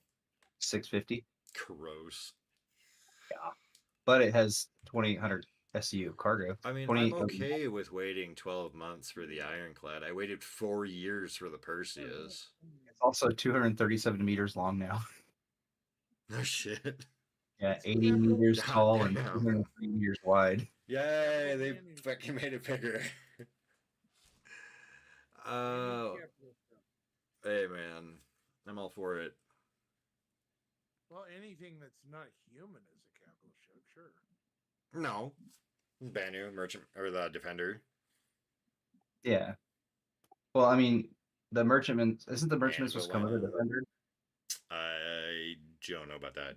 $650. Gross. Yeah, but it has 2,800 SU cargo. I mean, I'm okay with waiting 12 months for the Ironclad. I waited 4 years for the Perseus. It's also 237 meters long now. No shit. Yeah, 80 meters tall and damn. 203 meters wide. Yay, they fucking made it bigger. Hey man, I'm all for it. Well, anything that's not human is a capital ship, sure. No, Banu, Merchant, or the Defender. Yeah. Well, I mean, the Merchantman isn't the Merchantman supposed to come with a Defender? I don't know about that.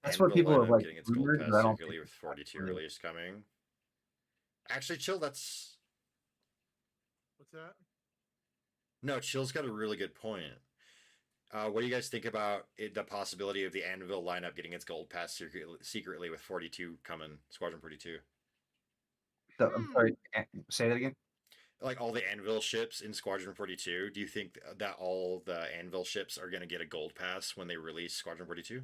That's what people are like. Getting its gold pass secretly with 42 release coming. Actually, Chill, that's. What's that? No, Chill's got a really good point. What do you guys think about the possibility of the Anvil lineup getting its gold pass secretly with 42 coming, Squadron 42? I'm sorry, say that again? Like all the Anvil ships in Squadron 42, do you think that all the Anvil ships are going to get a gold pass when they release Squadron 42?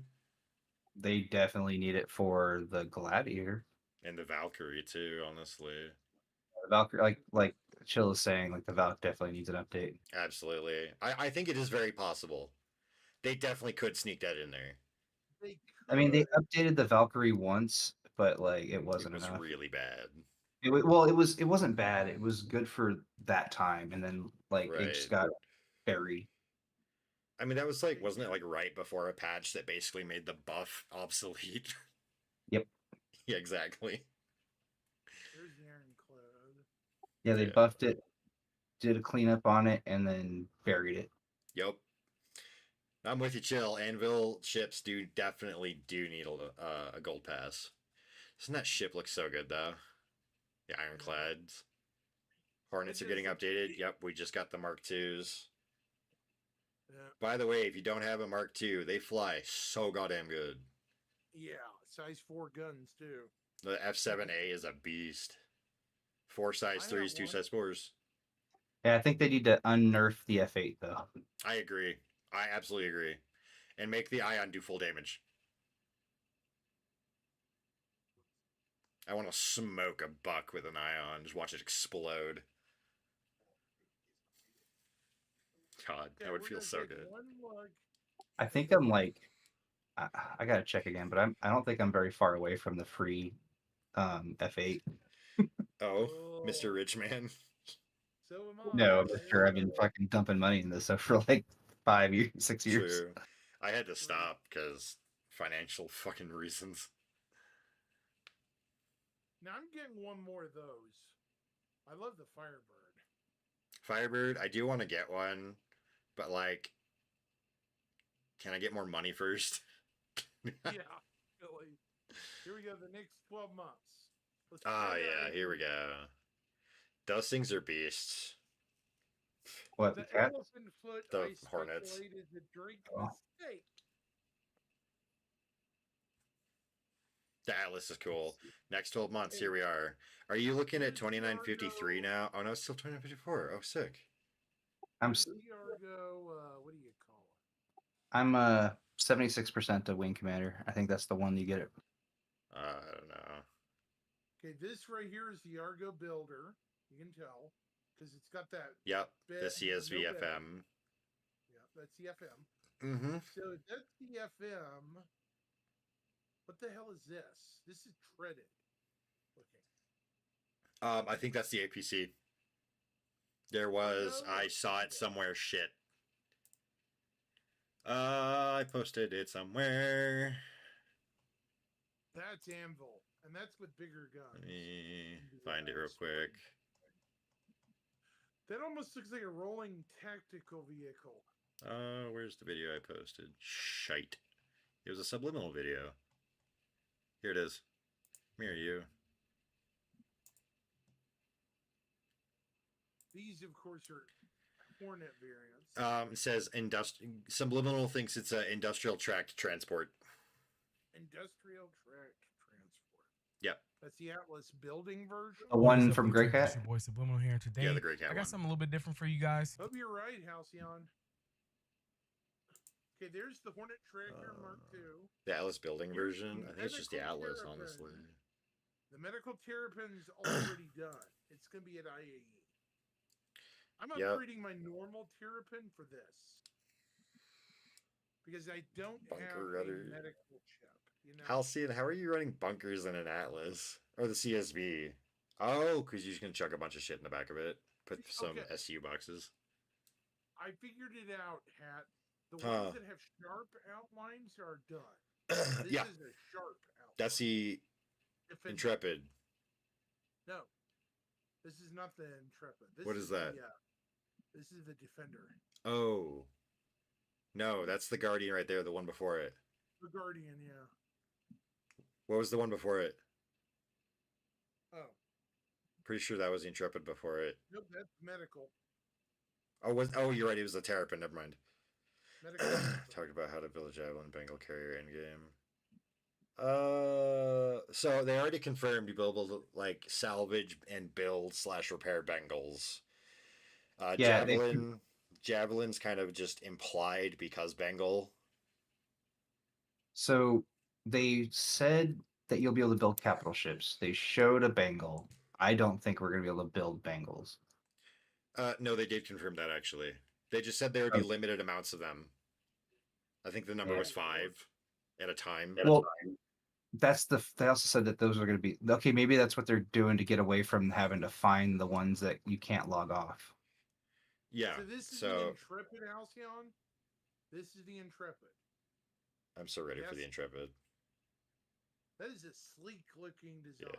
They definitely need it for the Gladiator. And the Valkyrie too, honestly. The Valkyrie, like Chill is saying, like the Valk definitely needs an update. Absolutely. I think it is very possible. They definitely could sneak that in there. I mean, they updated the Valkyrie once, but like it wasn't enough. It was really bad. It wasn't bad. It was good for that time, and then like it just got buried. I mean, that was like, wasn't it like right before a patch that basically made the buff obsolete? Yep. Yeah, exactly. There's the Ironclad. Yeah, they buffed it, did a cleanup on it, and then buried it. Yep. I'm with you, Chill. Anvil ships definitely need a gold pass. Doesn't that ship look so good though? The Ironclads. Hornets are getting updated. Yep, we just got the Mark IIs. Yeah. By the way, if you don't have a Mark II, they fly so goddamn good. Yeah, size 4 guns too. The F7A is a beast. 4 size 3s, 2 size 4s. Yeah, I think they need to unnerf the F8 though. I agree. I absolutely agree. And make the Ion do full damage. I want to smoke a buck with an ion. Just watch it explode. God, that Okay, would we're feel gonna so take good. one look. I think I'm like, I gotta check again, but I don't think I'm very far away from the free F8. Oh, Mr. Oh, Rich Man. so am No, I. I'm sure I've been fucking dumping money in this stuff for like 5 years, 6 years. True. I had to stop because financial fucking reasons. Now I'm getting one more of those. I love the Firebird. Firebird, I do want to get one, but like, can I get more money first? Yeah, really. Here we go. The next 12 months. Let's Ah, try yeah, here we go. Those things are beasts. What, The the cat? elephant foot. The I hornets. speculate is a drink Oh. mistake. The Atlas is cool. Next 12 months, here we are. Are you looking at 2953 now? Oh no, it's still 2954. Oh, sick. I'm Here's the Argo. What do you call it? I'm 76% to Wing Commander. I think that's the one you get it. I don't know. Okay, this right here is the Argo Builder. You can tell because it's got that. Yep, the bed, CSV no bed. FM. Yeah, that's the FM. Mm-hmm. So that's the FM. What the hell is this? This is treaded. Okay. I think that's the APC. There was, I saw it somewhere. Shit. I posted it somewhere. That's Anvil, and that's with bigger guns. Let me find it real quick. That almost looks like a rolling tactical vehicle. Where's the video I posted? Shite. It was a subliminal video. Here it is. Mirror you. These, of course, are Hornet variants. It says subliminal thinks it's an industrial tracked transport. Industrial track transport. Yep. That's the Atlas building version. The one What's up, from YouTube? Grey It's Cat? your boy Subliminal here, and today Yeah, the Grey Cat I got one. something a little bit different for you guys. Hope you're right, Halcyon. Okay, there's the Hornet Tracker Mark II. The Atlas building Here's version? the I think it's just the medical Atlas, terrapin. honestly. The medical terrapin's already done. It's going to be at IAE. I'm Yep. upgrading my normal terrapin for this. Because I don't Bunker have rudder. a medical chip. You know? Halcyon, how are you running bunkers in an Atlas? Or the CSV? Oh, because you're just going to chuck a bunch of shit in the back of it. Put some Okay. SU boxes. I figured it out, Hat. The Huh. ones that have sharp outlines are done. This Yeah, is a sharp outline. that's the Defender. Intrepid. No. This is not the Intrepid. This What is that? This is the Defender. Oh. No, that's the Guardian right there, the one before it. The Guardian, yeah. What was the one before it? Oh. Pretty sure that was the Intrepid before it. Nope, that's medical. Oh, you're right, it was the Terrapin, never mind. Medical. Talked about how to build a Javelin Bengal carrier in game. So they already confirmed you'll be able to like salvage and build / repair Bengals. Yeah, Javelin's kind of just implied because Bengal. So they said that you'll be able to build capital ships. They showed a Bengal. I don't think we're going to be able to build Bengals. No, they did confirm that actually. They just said there would be Okay. limited amounts of them. I think the number Yeah. was 5 at a time. Well, they also said that those are going to be okay. Maybe that's what they're doing to get away from having to find the ones that you can't log off. Yeah. So this is the So Intrepid, Halcyon. This is the Intrepid. I'm so ready for the Yes. Intrepid. That is a sleek looking design.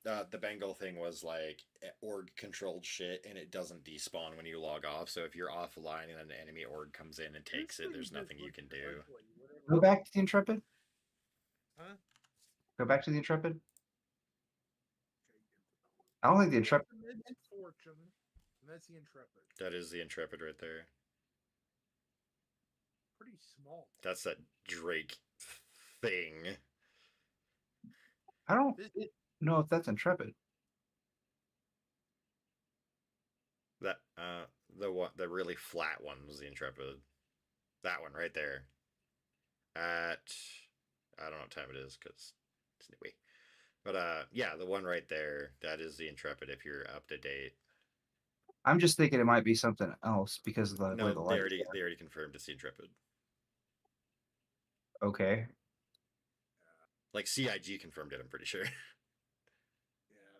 Yeah. The Bengal thing was like org controlled shit, and it doesn't despawn when you log off. So if you're offline and an enemy org comes in and takes This it, there's thing just nothing you looks can do. ugly, whatever. Go back to the Intrepid. Huh? Go back to the Intrepid. Okay, I don't think the Intrepid. Misfortune, and that's the Intrepid. That is the Intrepid right there. Pretty small. That's that Drake thing. I don't This, know if that's Intrepid. That the really flat one was the Intrepid. That one right there. At I don't know what time it is because it's anyway. But yeah, the one right there, that is the Intrepid if you're up to date. I'm just thinking it might be something else because of the way No, the light. they already confirmed it's the Intrepid. Okay. Like CIG confirmed it, I'm pretty sure. Yeah,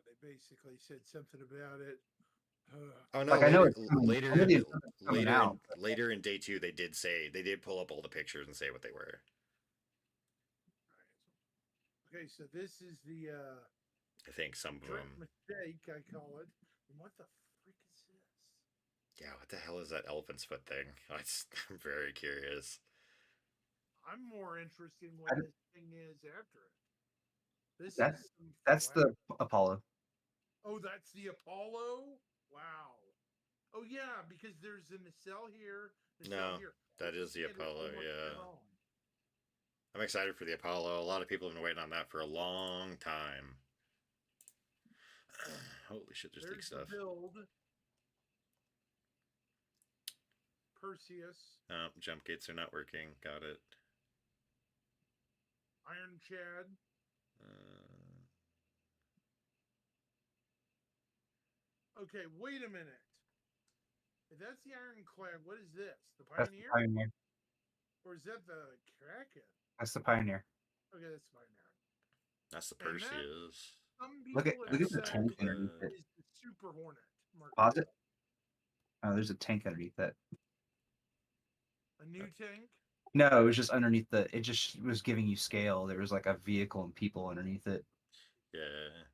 they basically said something about it. Oh no, Like I know later it's coming, I later know the Intrepid's coming out. later in day 2 they did pull up all the pictures and say what they were. Okay, so this is the I think some of drip them. mistake, I call it. And what the frick is this? Yeah, what the hell is that elephant's foot thing? I'm very curious. I'm more interested in what I- this thing is after it. This That- is some That's flat- the Apollo. Oh, that's the Apollo? Wow. Oh yeah, because there's a nacelle here. No, here. that is the Can't tell Apollo, what's yeah. going on. I'm excited for the Apollo. A lot of people have been waiting on that for a long time. Holy shit, there's leak There's stuff. the build. Perseus, Oh, jump gates are not working. Got it. Iron Chad. Okay, wait a minute. If that's the Ironclad, what is this? The That's the Pioneer? Pioneer. Or is that the Kraken? That's the Pioneer. Okay, that's the Pioneer. That's the And that- Perseus. Some Look people at have the said tank it underneath it. is the Super Hornet. Mark Pause it. Oh, there's a tank underneath that. A new tank? No, it was just underneath the. It just was giving you scale. There was like a vehicle and people underneath it. Yeah.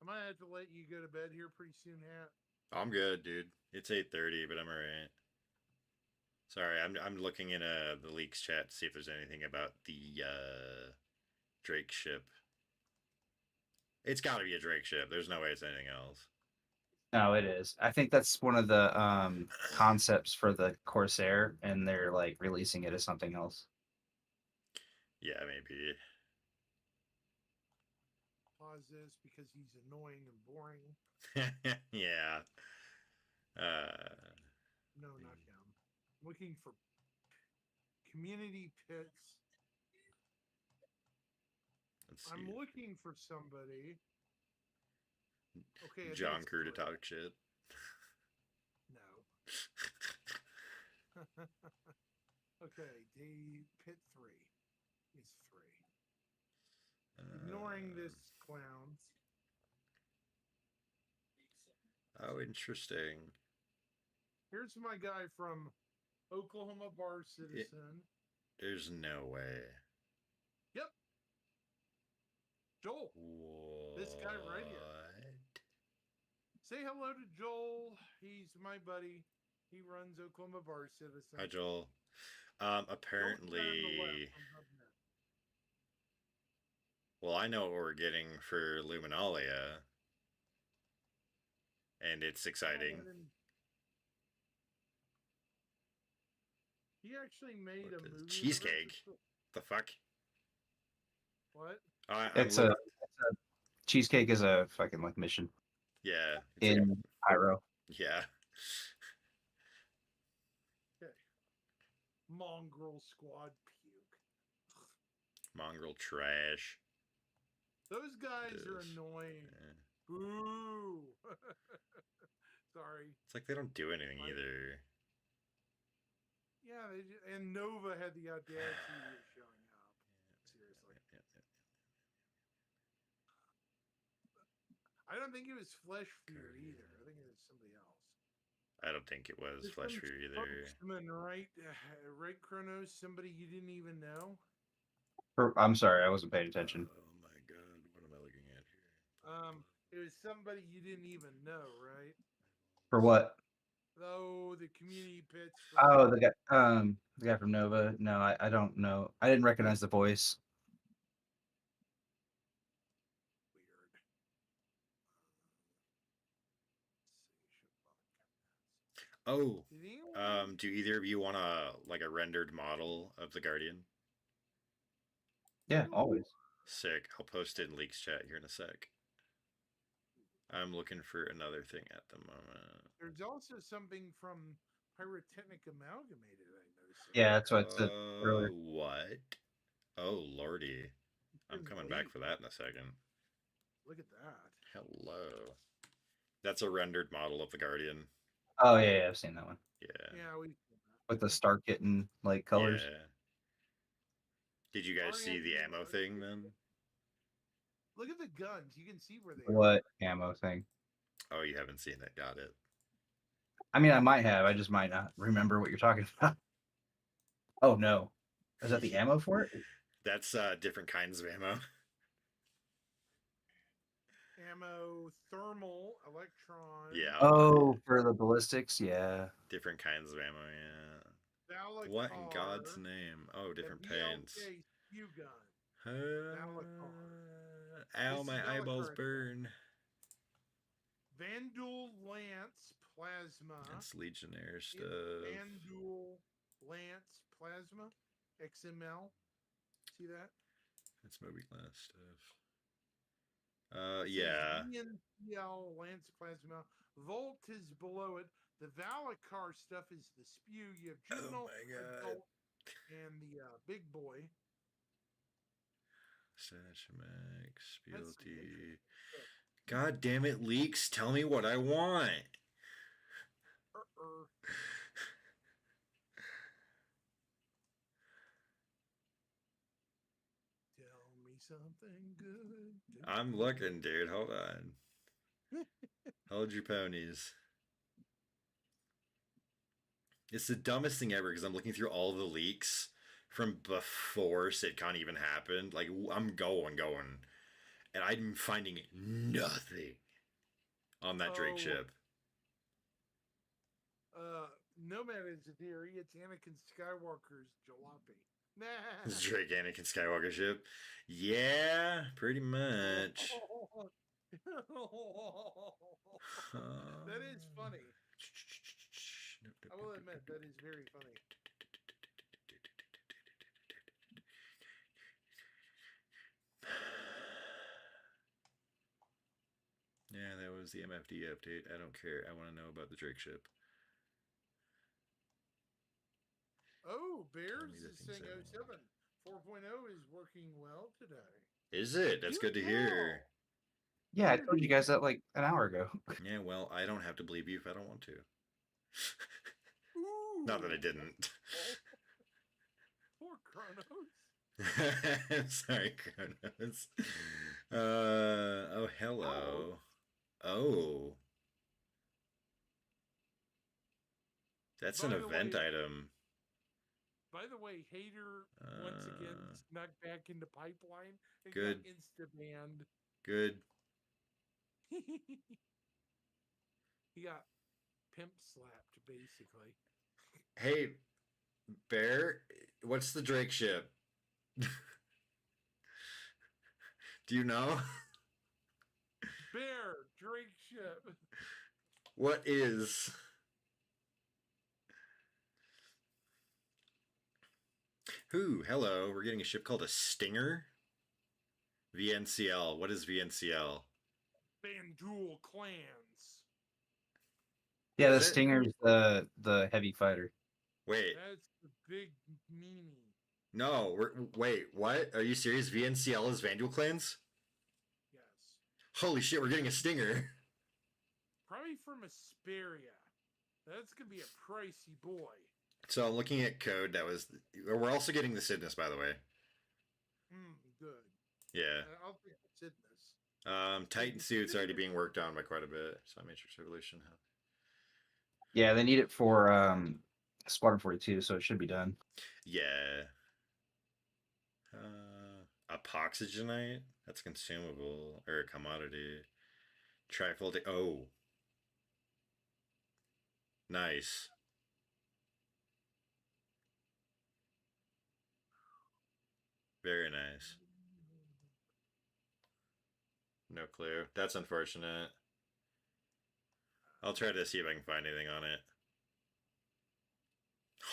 I might have to let you go to bed here pretty soon, Hat. I'm good, dude. It's 8:30, but I'm alright. Sorry, I'm looking in the leaks chat to see if there's anything about the Drake ship. It's got to be a Drake ship. There's no way it's anything else. No, it is. I think that's one of the concepts for the Corsair, and they're like releasing it as something else. Yeah, maybe. Pause this because he's annoying and boring. Yeah. No, not him. I'm looking for community pits. Let's see. I'm looking for somebody. Okay, I think John it's Crew to three. talk shit. No. Okay, day pit 3 is 3. Ignoring this clown. Oh, interesting. Here's my guy from Oklahoma Bar Citizen. There's no way. Yep. Joel. What? This guy right here. Say hello to Joel. He's my buddy. He runs Oklahoma Bar Citizen. Hi, Joel. Apparently, well, I know what we're getting for Luminalia, and it's exciting. He actually made a movie. Cheesecake. The fuck? What? It's a cheesecake is a fucking like mission. Yeah. In Pyro. Yeah. Okay. Mongrel Squad puke. Mongrel trash. Those guys are annoying. Boo. Sorry. It's like they don't do anything either. Yeah, and Nova had the audacity of showing up. Seriously. I don't think it was Flesh Fear either. I think it was somebody else. I don't think it was Flesh Fear either. Spokesman, right? Right, Kronos? Somebody you didn't even know? I'm sorry, I wasn't paying attention. Oh my god, what am I looking at here? It was somebody you didn't even know, right? For what? Oh, the community pits. Oh, the guy from Nova. No, I don't know. I didn't recognize the voice. Oh, Weird. do either of you want a rendered model of the Guardian? Yeah, always. Sick. I'll post it in leaks chat here in a sec. I'm looking for another thing at the moment. There's also something from Pyrotechnic Amalgamated I noticed. Yeah, that's what I said earlier. What? Oh lordy, I'm Freaking coming back leak. for that in a second. Look at that. Hello. That's a rendered model of the Guardian. Oh yeah, yeah, I've seen that one Yeah. Yeah, we. with the Star Kitten like colors. Yeah. Did you guys see the ammo thing then? Look at the guns. You can see where they are. What ammo thing? Oh, you haven't seen it. Got it. I mean, I might have. I just might not remember what you're talking about. Oh no, is that the ammo for it? That's different kinds of ammo. Ammo, thermal, electron. Yeah. Oh, for the ballistics, yeah. Different kinds of ammo, yeah. Valacar, What in God's name? Oh, different the paints. BLK spew gun. Ow, This my is eyeballs Valacar. burn. Vandal Lance Plasma. That's Legionnaire stuff. Vandal Lance Plasma. XML. See that? That's movie class stuff. It says Yeah. VNCL Lance Plasma. Volt is below it. The Valacar stuff is the spew. You have juvenile, my God. adult, and the big boy. Stash Max, That's some BLT. interesting stuff. God damn it, leaks. Tell me what I want. Tell me something good. I'm looking, dude. Hold on. Hold your ponies. It's the dumbest thing ever because I'm looking through all the leaks from before SitCon even happened. Like, I'm going. And I'm finding nothing on that Drake ship. Nomad is a theory. It's Anakin Skywalker's jalopy. This Drake Anakin Skywalker ship. Yeah, pretty much. That is funny. I will admit that is very funny. Yeah, that was the MFD update. I don't care. I want to know about the Drake ship. Oh, Bears me the is things saying I 07. 4.0 is working well today. Is it? That's good to hear. Yeah, I told you guys that like an hour ago. Yeah, well, I don't have to believe you if I don't want to. Ooh. Not that I didn't. Poor Kronos. I'm sorry, Kronos. Oh, hello. Oh. That's an By the event way- item. By the way, Hater once again snuck back into pipeline and Good. got insta banned. Good. He got pimp slapped, basically. Hey, Bear, what's the Drake ship? Do you know? Bear, Drake ship. What is? Who? Hello. We're getting a ship called a Stinger. VNCL. What is VNCL? Bandul clans. Yeah, the Is it? Stinger's the heavy fighter. Wait. That's the big meanie. No. Wait. What? Are you serious? VNCL is Vandal Clans? Yes. Holy shit! We're getting a Stinger. Probably from Asperia. That's gonna be a pricey boy. So I'm looking at code. That was. We're also getting the Sidnus, by the way. Good. Yeah. I'll take the Sidnus. Titan suit's already being worked on by quite a bit. So Matrix Revolution. Yeah, they need it for Squadron 42, so it should be done. Yeah. Epoxygenite? That's consumable or a commodity. Trifold. Oh. Nice. Very nice. No clue. That's unfortunate. I'll try to see if I can find anything on it.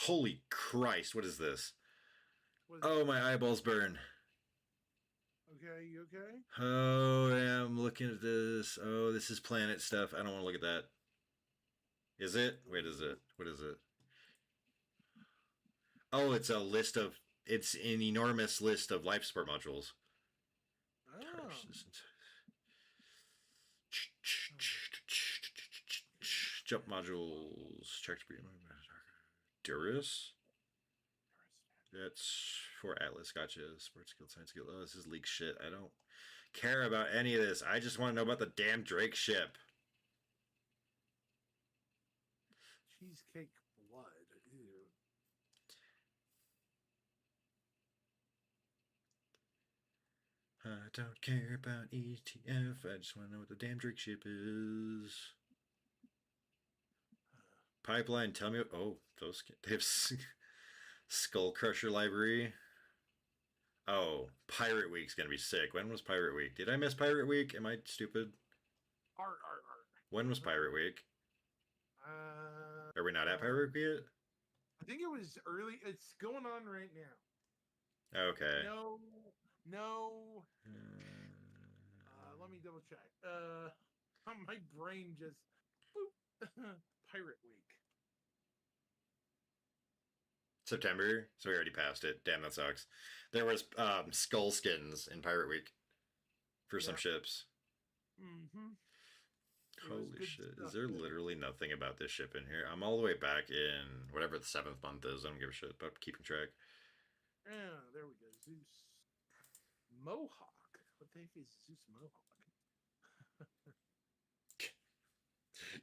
Holy Christ, what is this? Oh, my eyeballs burn. Okay, you okay? Oh, yeah, I'm looking at this. Oh, this is planet stuff. I don't want to look at that. Is it? Wait, is it? What is it? Oh, it's a list of It's an enormous list of life support modules. Oh. Jump modules. Check Durus. That's for Atlas. Gotcha. Sports skill, science skill. Oh, this is leak shit. I don't care about any of this. I just want to know about the damn Drake ship. Cheesecake blood. Ew. I don't care about ETF. I just want to know what the damn Drake ship is. Pipeline, tell me. Oh, those. They have Skull Crusher library. Oh, Pirate Week's gonna be sick. When was Pirate Week? Did I miss Pirate Week? Am I stupid? Art. When was Pirate Week? Are we not at uh, Pirate Week yet? I think it was early. It's going on right now. Okay. No. Let me double check. My brain just boop. Pirate Week. September, so we already passed it. Damn, that sucks. There was skull skins in Pirate Week for some ships. Mm-hmm. Holy shit! Is there literally nothing about this ship in here? I'm all the way back in whatever the 7th month is. I don't give a shit about keeping track. Yeah, there we go. Zeus Mohawk. What the heck is Zeus Mohawk?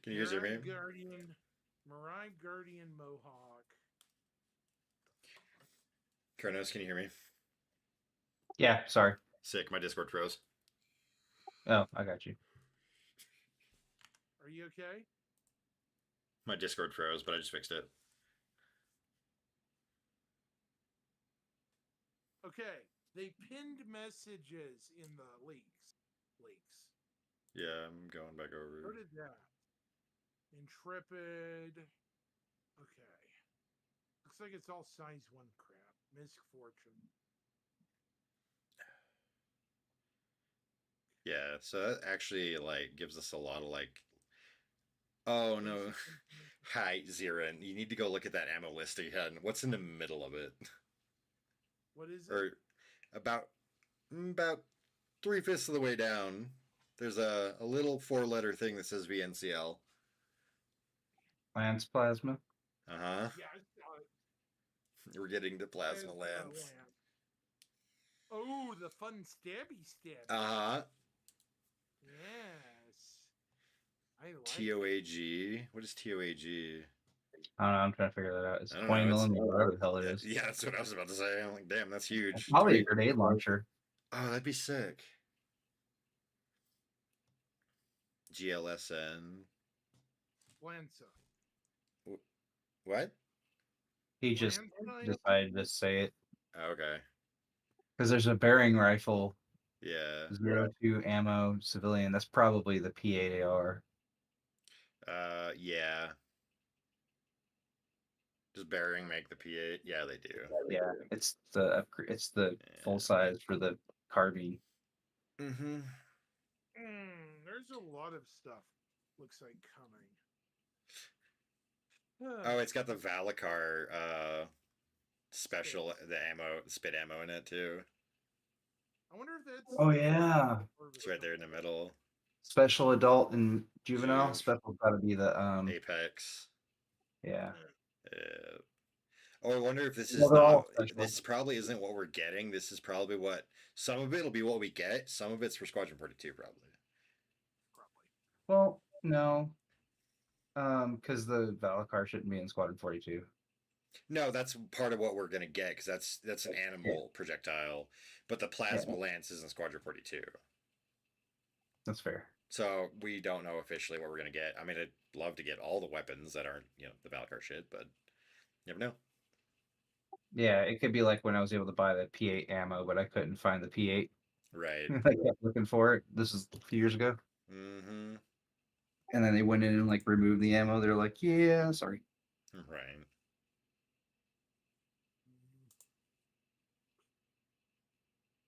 Can you guys hear me? Mirai Guardian Mohawk. Kronos, can you hear me? Yeah, sorry. Sick. My Discord froze. Oh, I got you. Are you okay? My Discord froze, but I just fixed it. Okay. They pinned messages in the leaks. Yeah, I'm going back over. Where did that? Intrepid. Okay. Looks like it's all size 1 crap. Misfortune. Yeah, so that actually like gives us a lot of like. Oh no. Hi, Ziran. You need to go look at that ammo list again. What's in the middle of it? What is it? Or about 3/5 of the way down. There's a little 4-letter thing that says VNCL. Lance plasma. Uh-huh. Yeah, I saw it. We're getting to plasma lance. Oh, the fun stabby. Uh-huh. Yes. I like TOAG. What is TOAG? I don't know. I'm trying to figure that out. It's I don't 20 know, millimeter, whatever the hell it is. Yeah, that's what I was about to say. I'm like, damn, that's huge. Probably a grenade launcher. Oh, that'd be sick. GLSN. Lanza. What? He just Landmine? decided to say it Okay. because there's a bearing rifle, Yeah. 02 ammo civilian. That's probably the P8AR. Yeah. Does Bearing make the P8? Yeah, they do. Yeah, it's the full size for the carbine. Mm-hmm. There's a lot of stuff. Looks like coming. Oh, it's got the Valacar special, the spit ammo in it too. I wonder if that's. Oh yeah, It's right there in the middle. special adult and juvenile. Yeah. Special got to be the Apex. Yeah. Oh, I wonder if this is Well, they're all not. special. This probably isn't what we're getting. This is probably what. Some of it will be what we get. Some of it's for Squadron 42, probably. Well, no, because the Valacar shouldn't be in Squadron 42. No, that's part of what we're gonna get because that's an animal projectile, but the plasma lance is in Squadron 42. That's fair. So we don't know officially what we're gonna get. I mean, I'd love to get all the weapons that aren't the Valacar shit, but you never know. Yeah, it could be like when I was able to buy the P8 ammo, but I couldn't find the P8. Right. I kept looking for it. This is a few years ago. Mm-hmm. And then they went in and like removed the ammo. They're like, yeah, sorry. Right.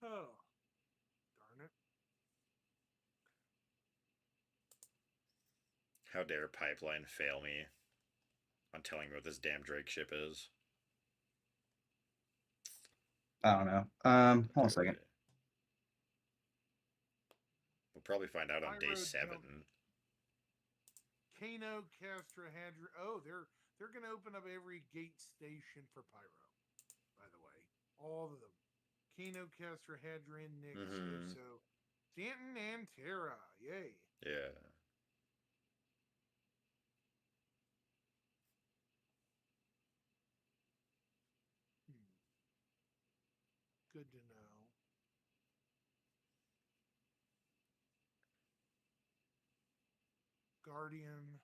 Oh, darn it. How dare Pipeline fail me on telling me what this damn Drake ship is? I don't know. Hold on a second. We'll probably find out on High day road 7. jump. Kano, Castra, Hadra. Oh, they're gonna open up every gate station for Pyro. By the way, all of them. Kano, Castra, Hadrian, Nix, Mhm. so Stanton and Terra. Yay! Yeah. Hmm. Good to know. Guardian.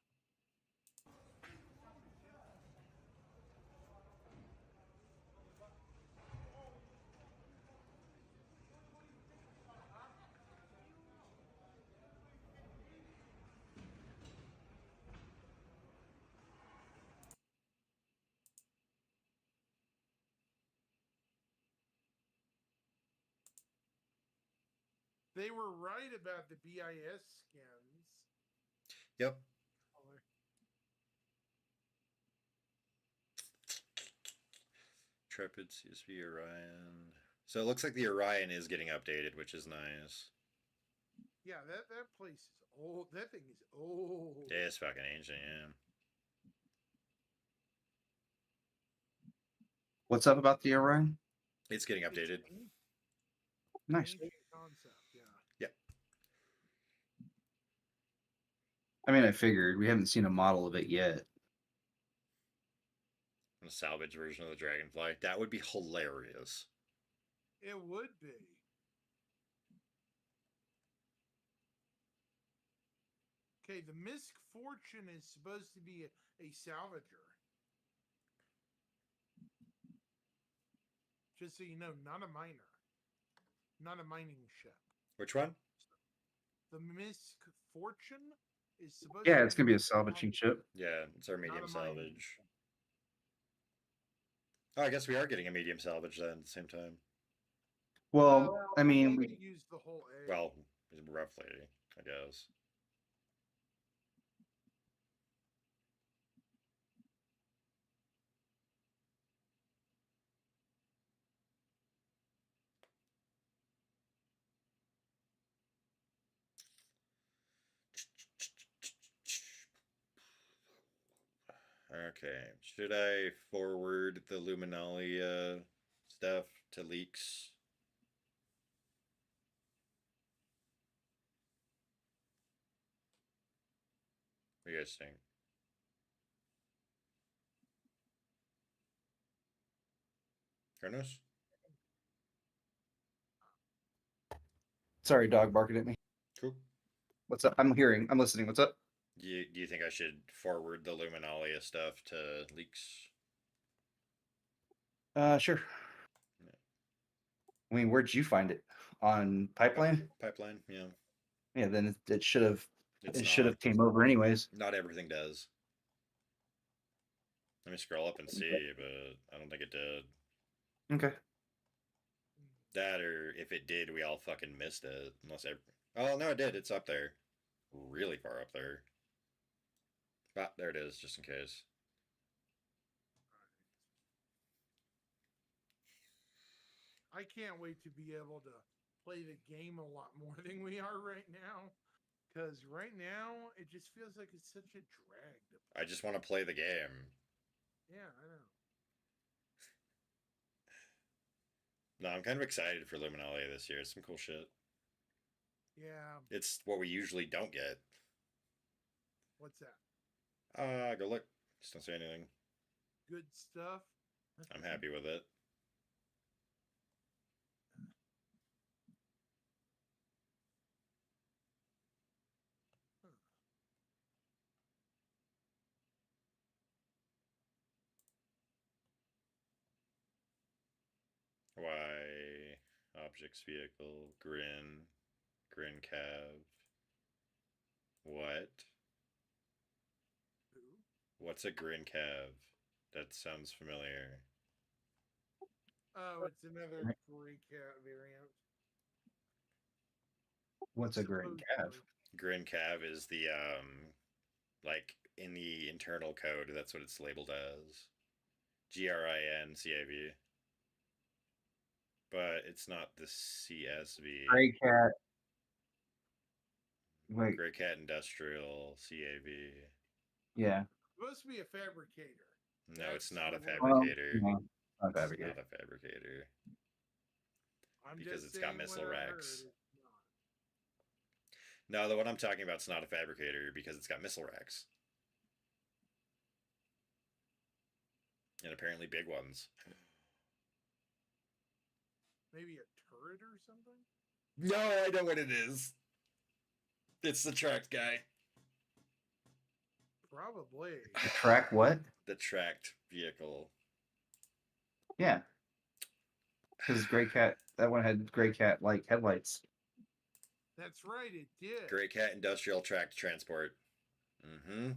They were right about the BIS skins. Yep. Intrepid, CSV, Orion. So it looks like the Orion is getting updated, which is nice. Yeah, that place is old. That thing is old. Yeah, it's fucking ancient, yeah. What's up about the Orion? It's getting It's updated. Nice. ancient concept. Yeah. Yep. I mean, I figured we haven't seen a model of it yet. A salvage version of the Dragonfly. That would be hilarious. It would be. Okay, the Misk Fortune is supposed to be a salvager. Just so you know, not a miner. Not a mining ship. Which one? The Misk Fortune is supposed Yeah, to it's gonna be a salvaging ship. Yeah, it's our Not medium a mining salvage. ship. Oh, I guess we are getting a medium salvage then at the same time. Well, I mean, we use the whole egg. Well, roughly, I guess. Okay, should I forward the Luminalia stuff to leaks? What do you guys think? Kronos? sorry, dog barking at me. Cool. What's up? I'm listening. What's up? Do you think I should forward the Luminalia stuff to leaks? Sure. I mean, where'd you find it? On Pipeline? Pipeline, yeah. Yeah, then it should have It's should not. have came over anyways. Not everything does. Let me scroll up and see, but I don't think it did. Okay. That, or if it did, we all fucking missed it. Unless oh no, it did. It's up there, really far up there. Ah, there it is, just in case. I can't wait to be able to play the game a lot more than we are right now. Because right now, it just feels like it's such a drag to play. I just want to play the game. Yeah, I know. No, I'm kind of excited for Luminalia this year. It's some cool shit. Yeah. It's what we usually don't get. What's that? Go look. Just don't say anything. Good stuff. I'm happy with it. Why? Objects, vehicle, grin cav. What? Who? What's a grin cav? That sounds familiar. Oh, it's another Greek variant. What's a green calf? Supposedly. Grin cav is the like in the internal code, that's what it's labeled as. GRINCAV. but it's not the CSV. Gray Cat. Wait, Gray Cat Industrial CAV. yeah. Supposed to be a fabricator. No, it's That's not a the word. Well, fabricator. no, not It's fabricator. not a fabricator. I'm because just it's got saying missile what I racks. heard, it's not. No, the one I'm talking about is not a fabricator because it's got missile racks. And apparently big ones. Maybe a turret or something? No, I know what it is. It's the tracked guy. Probably. The track what? The tracked vehicle. Yeah. Because Gray Cat, that one had Gray Cat like headlights. That's right, it did. Gray Cat Industrial Tracked Transport. Mm-hmm.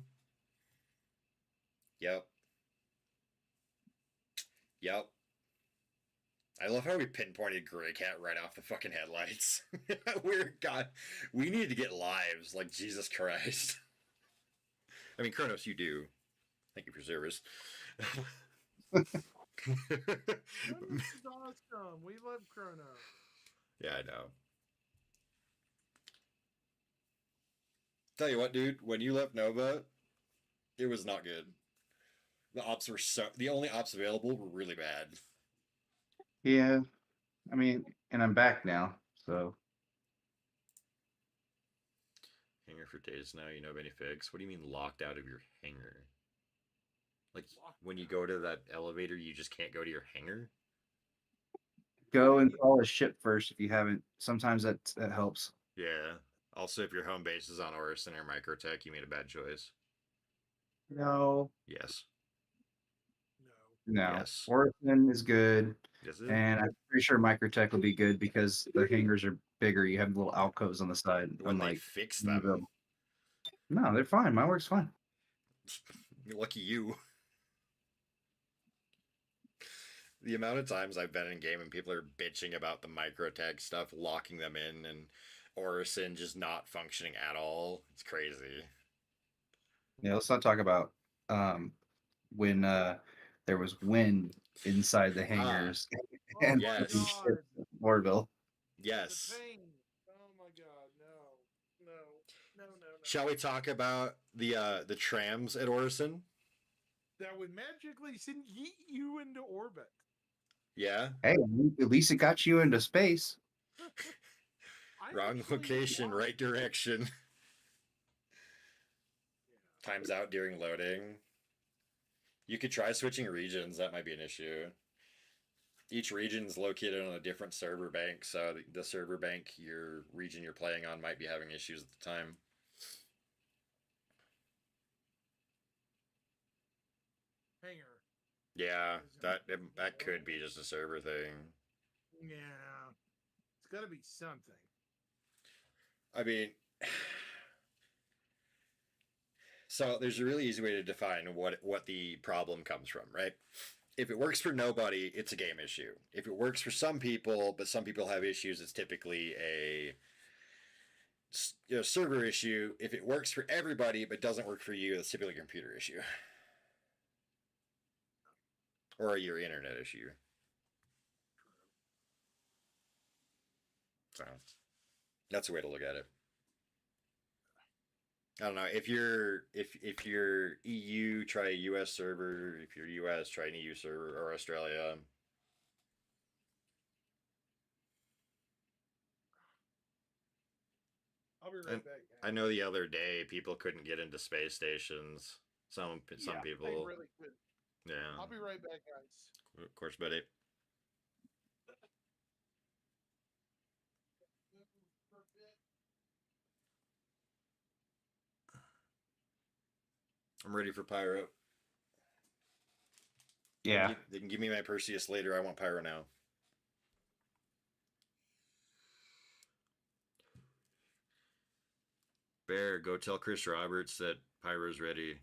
Yep. Yep. I love how we pinpointed Gray Cat right off the fucking headlights. We need to get lives, like Jesus Christ. I mean, Kronos, you do. Thank you for service. Kronos is awesome. We love Kronos. Yeah, I know. Tell you what, dude, when you left Nova, it was not good. The only ops available were really bad. Yeah. I mean, and I'm back now, so Hangar for days now, you know of any fix? What do you mean locked out of your hangar? Like when you go to that elevator, you just can't go to your hangar? go and call a ship first if you haven't. Sometimes that helps. Yeah. Also, if your home base is on Orison or Microtech, you made a bad choice. No. Yes. No. No. Yes. Orison is good. Yes, it is. And I'm pretty sure Microtech will be good because the hangars are bigger. You have little alcoves on the side. When they unlike fix Nova. them. No, they're fine. Mine works fine. Lucky you. The amount of times I've been in game and people are bitching about the Microtech stuff, locking them in, and Orison just not functioning at all. It's crazy. Yeah, let's not talk about when there was wind inside the hangars Oh and my yes. god. Morville. Yes. The pain. Oh my god, no. No. No, no, no. Shall we talk about the trams at Orison? That would magically send you into orbit. Yeah. Hey, at least it got you into space. I Wrong actually location, want- right direction. Yeah. Times out during loading. You could try switching regions. That might be an issue. Each region is located on a different server bank, so the server bank your region you're playing on might be having issues at the time. Hanger. Yeah, that could be just a server thing. Yeah. It's gotta be something. I mean, so there's a really easy way to define what the problem comes from, right? If it works for nobody, it's a game issue. If it works for some people, but some people have issues, it's typically a server issue. If it works for everybody but doesn't work for you, it's typically a computer issue. Or your internet issue. So that's a way to look at it. I don't know. If you're EU, try a US server. If you're US, try an EU server, or Australia. I'll be right back. I know the other day people couldn't get into space stations. Some Yeah, people. they really could. Yeah. I'll be right back, guys. Of course, buddy. I'm ready for Pyro. Yeah. They can give me my Perseus later. I want Pyro now. Bear, go tell Chris Roberts that Pyro's ready.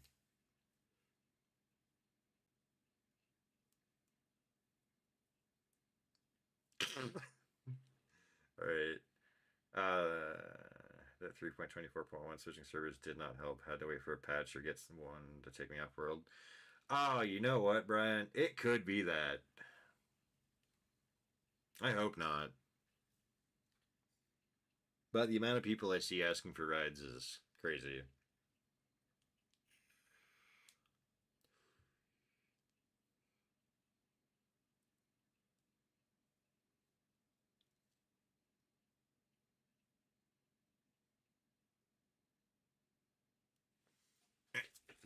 All right. That 3.24.1 switching servers did not help. Had to wait for a patch or get someone to take me off world. Oh, you know what, Brian? It could be that. I hope not. But the amount of people I see asking for rides is crazy.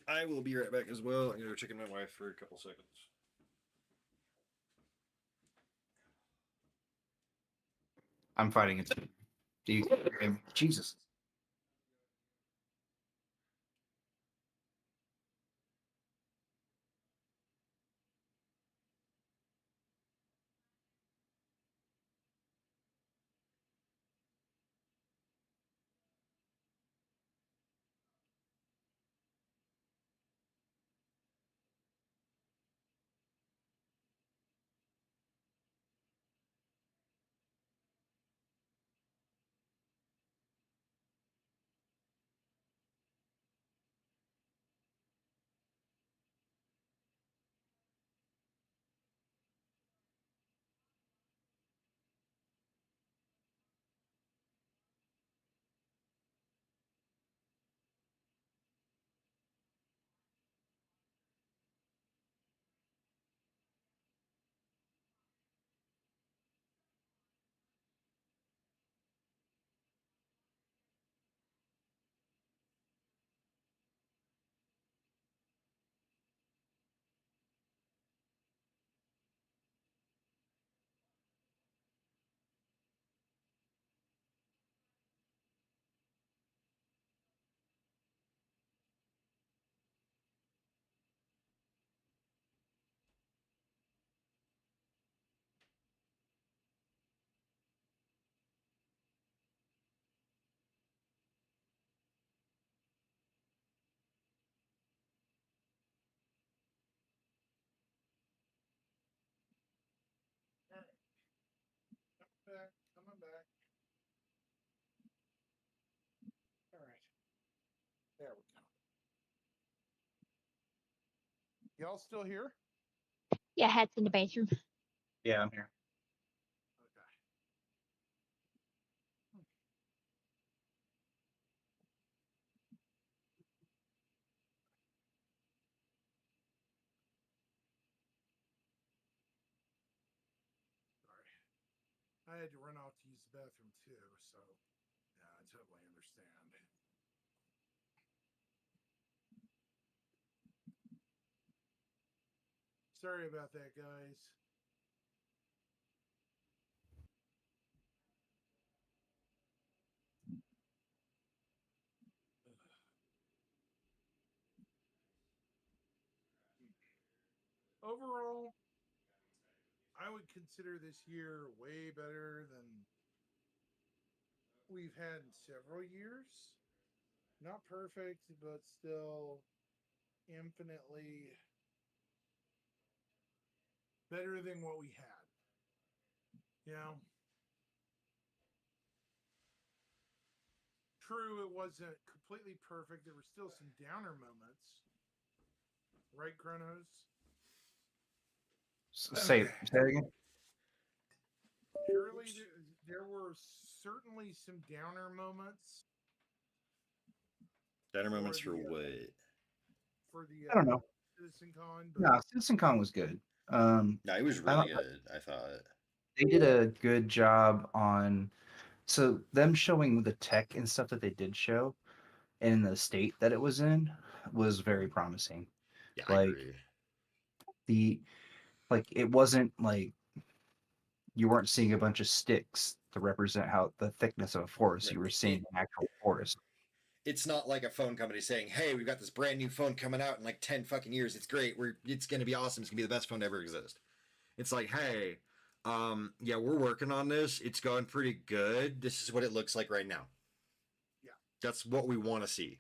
I will be right back as well. I'm going to go check in my wife for a couple seconds. I'm fighting it. Do you? Jesus. Back, coming back. All right. There we go. Y'all still here? Yeah, Hat's in the bathroom. Yeah, I'm here. Okay. Sorry. I had to run out to use the bathroom too, so yeah, I totally understand. Sorry about that, guys. Overall, I would consider this year way better than we've had in several years. Not perfect, but still infinitely better than what we had. You know, true, it wasn't completely perfect. There were still some downer moments, right, Kronos? Say it again. Surely there were certainly some downer moments Downer moments for the, what? for the I don't know. Citizen Con, but No, Citizen Con was good. No, it was I really don't, good, I thought. they did a good job on so them showing the tech and stuff that they did show and the state that it was in was very promising. Yeah, I Like agree. the like it wasn't like you weren't seeing a bunch of sticks to represent how the thickness of a forest. You were seeing an actual forest. It's not like a phone company saying, "Hey, we've got this brand new phone coming out in like 10 fucking years. It's great. It's going to be awesome. It's going to be the best phone to ever exist." It's like, "Hey, yeah, we're working on this. It's going pretty good. This is what it looks like right now." yeah, That's what we want to see.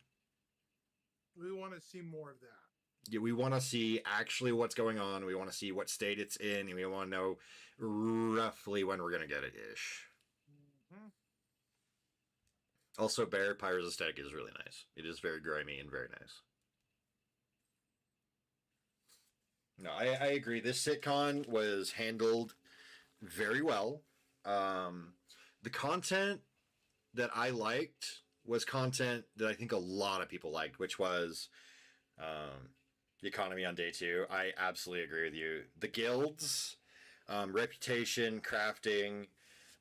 we want to see more of that. Yeah, we want to see actually what's going on. We want to see what state it's in, and we want to know roughly when we're going to get it ish. Mm-hmm. Also, Bear Pyro's aesthetic is really nice. It is very grimy and very nice. No, I agree. This sitcon was handled very well. The content that I liked was content that I think a lot of people liked, which was the economy on day 2. I absolutely agree with you. The guilds, reputation, crafting,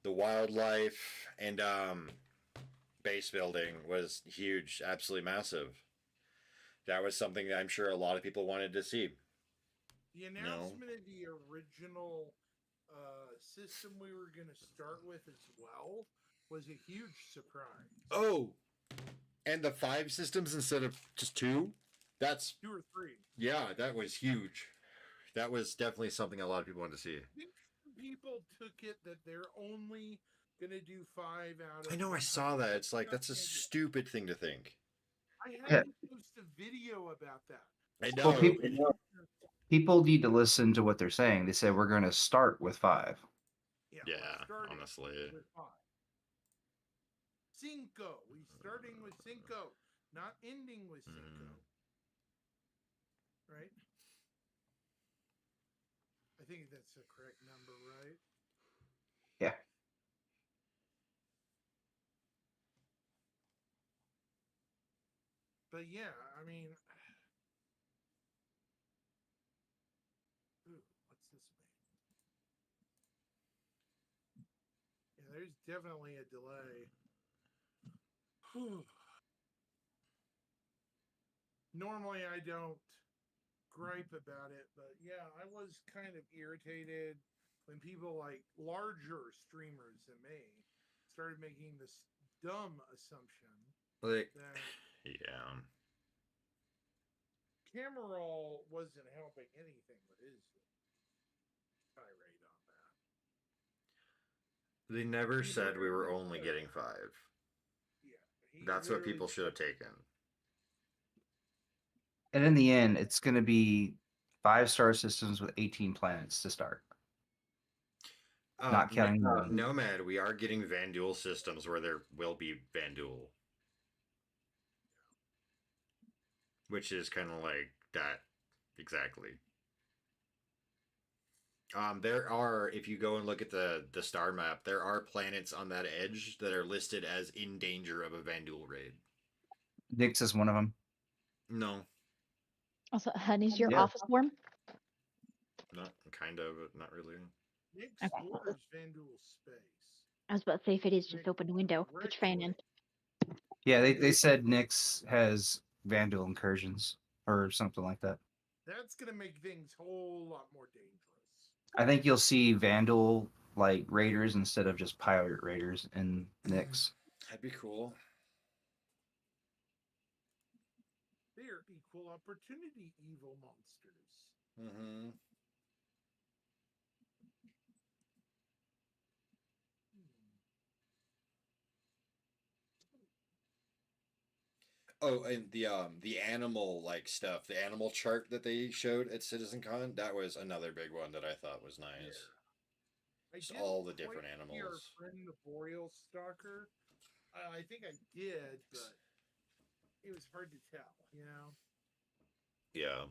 the wildlife, and base building was huge, absolutely massive. That was something that I'm sure a lot of people wanted to see. The announcement of the original system we were going to start with as well was a huge surprise. Oh, and the 5 systems instead of just 2? That's 2 or 3. Yeah, that was huge. That was definitely something a lot of people wanted to see. I think people took it that they're only going to do 5 out of. I know, I saw that. It's like, that's a stupid thing to think. I had Yeah. to post a video about that. I know. Well, people need to listen to what they're saying. They say we're going to start with 5. Yeah, Yeah, we're starting honestly. with 5. Cinco. We're starting with Cinco, not ending with Cinco. Right? I think that's the correct number, right? Yeah. But yeah, I mean, ooh, what's this mean? Yeah, there's definitely a delay. Normally I don't gripe about it, but yeah, I was kind of irritated when people like larger streamers than me started making this dumb assumption Like, that yeah. camera roll wasn't helping anything with his tirade on that. They never He said we were literally only said- getting 5. Yeah, he That's what literally people should have said- taken. And in the end, it's going to be 5-star systems with 18 planets to start. Not counting Nomad, we are getting Vanduul systems where there will be Vanduul. Which is kind of like that. Exactly. There are, if you go and look at the star map, there are planets on that edge that are listed as in danger of a Vanduul raid. Nyx is one of them. No, Also, Honey's your Yeah. office worm. not kind of, but not really. Nick Okay. explores Vanduul space. I was about to say, if it is, just Nick open the window. Put your fan in. Yeah, they said Nyx has Vandal incursions or something like that. That's gonna make things a whole lot more dangerous. I think you'll see Vandal like raiders instead of just pirate raiders in Nyx. That'd be cool. They are equal opportunity evil monsters. Mm-hmm. Oh, and the animal like stuff, the animal chart that they showed at CitizenCon, that was another big one that I thought was nice. I Just didn't all the quite different see our animals. friend the Boreal Stalker. I think I did, but it was hard to tell, you know? Yeah.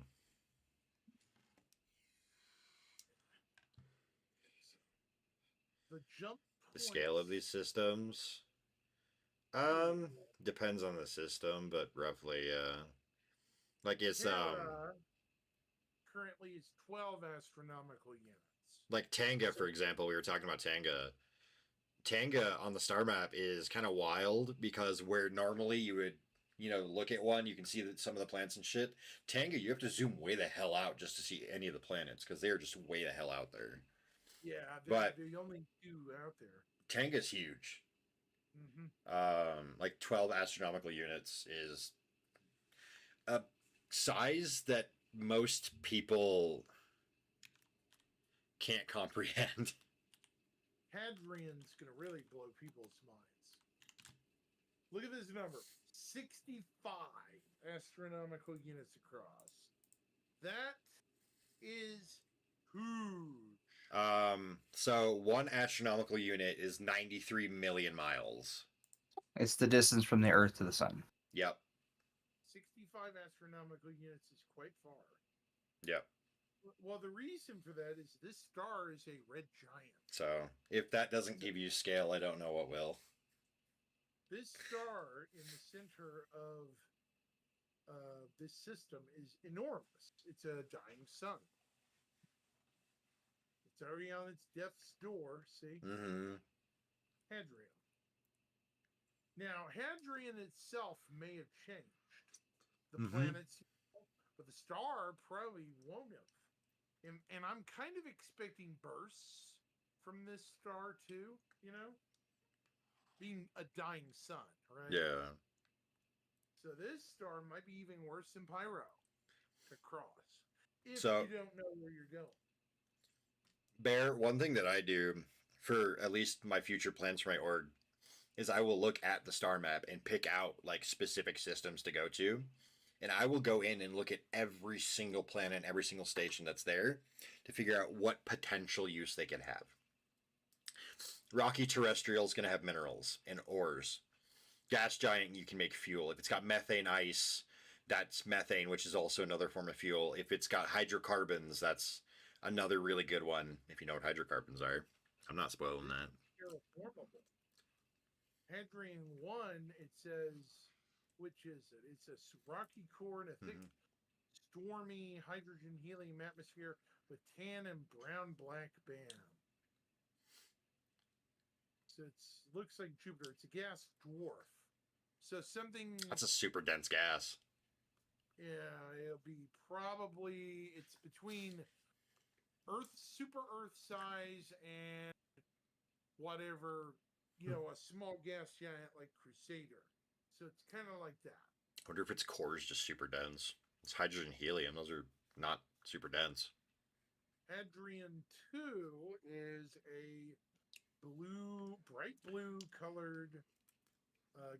The jump The scale of points- these systems. Depends on the system, but roughly, like it's Terra currently is 12 astronomical units. like Tanga, for example. We were talking about Tanga. Tanga on the star map is kind of wild because where normally you would, look at one, you can see that some of the planets and shit. Tanga, you have to zoom way the hell out just to see any of the planets because they're just way the hell out there. Yeah, But- there's only 2 out there. Tanga's huge. Mm-hmm. Like 12 astronomical units is a size that most people can't comprehend. Hadrian's gonna really blow people's minds. Look at this number: 65 astronomical units across. That is huge. So 1 astronomical unit is 93 million miles. It's the distance from the Earth to the Sun. Yep. 65 astronomical units is quite far. Yep. Well, the reason for that is this star is a red giant. So if that doesn't give you scale, I don't know what will. This star in the center of this system is enormous. It's a dying sun. It's already on its death's door. See? Mm-hmm. Hadrian. Now, Hadrian itself may have changed. The planets, but the star probably won't have. And I'm kind of expecting bursts from this star too, being a dying sun, right? Yeah. So this star might be even worse than Pyro to cross if So- you don't know where you're going. Bear, one thing that I do for at least my future plans for my org is I will look at the star map and pick out like specific systems to go to. And I will go in and look at every single planet, every single station that's there to figure out what potential use they could have. Rocky terrestrial is going to have minerals and ores. Gas giant, you can make fuel. If it's got methane ice, that's methane, which is also another form of fuel. If it's got hydrocarbons, that's another really good one, if you know what hydrocarbons are. I'm not spoiling that. Terraformable. Hadrian 1, it says, which is it? It's a rocky core and a thick, stormy hydrogen helium atmosphere with tan and brown black band. So it looks like Jupiter. It's a gas dwarf. So something. That's a super dense gas. Yeah, it'll be probably. It's between Earth, super Earth size, and whatever, a small gas giant like Crusader. So it's kind of like that. I wonder if its core is just super dense. It's hydrogen helium. Those are not super dense. Hadrian 2 is a bright blue colored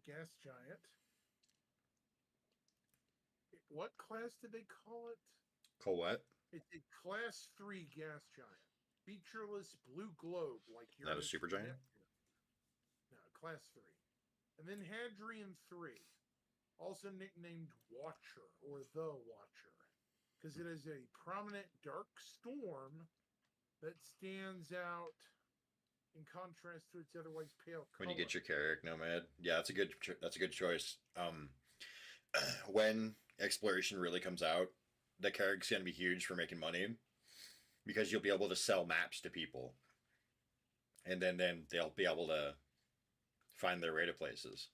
gas giant. What class did they call it? Call what? It's a class 3 gas giant. Featureless blue globe like Not a Uranus super and giant? Neptune. No, class 3. And then Hadrian 3, also nicknamed Watcher or the Watcher, because it is a prominent dark storm that stands out in contrast to its otherwise pale color. When you get your Carrick Nomad, yeah, that's a good choice. When exploration really comes out, the Carrick's gonna be huge for making money because you'll be able to sell maps to people, and then they'll be able to find their way to places.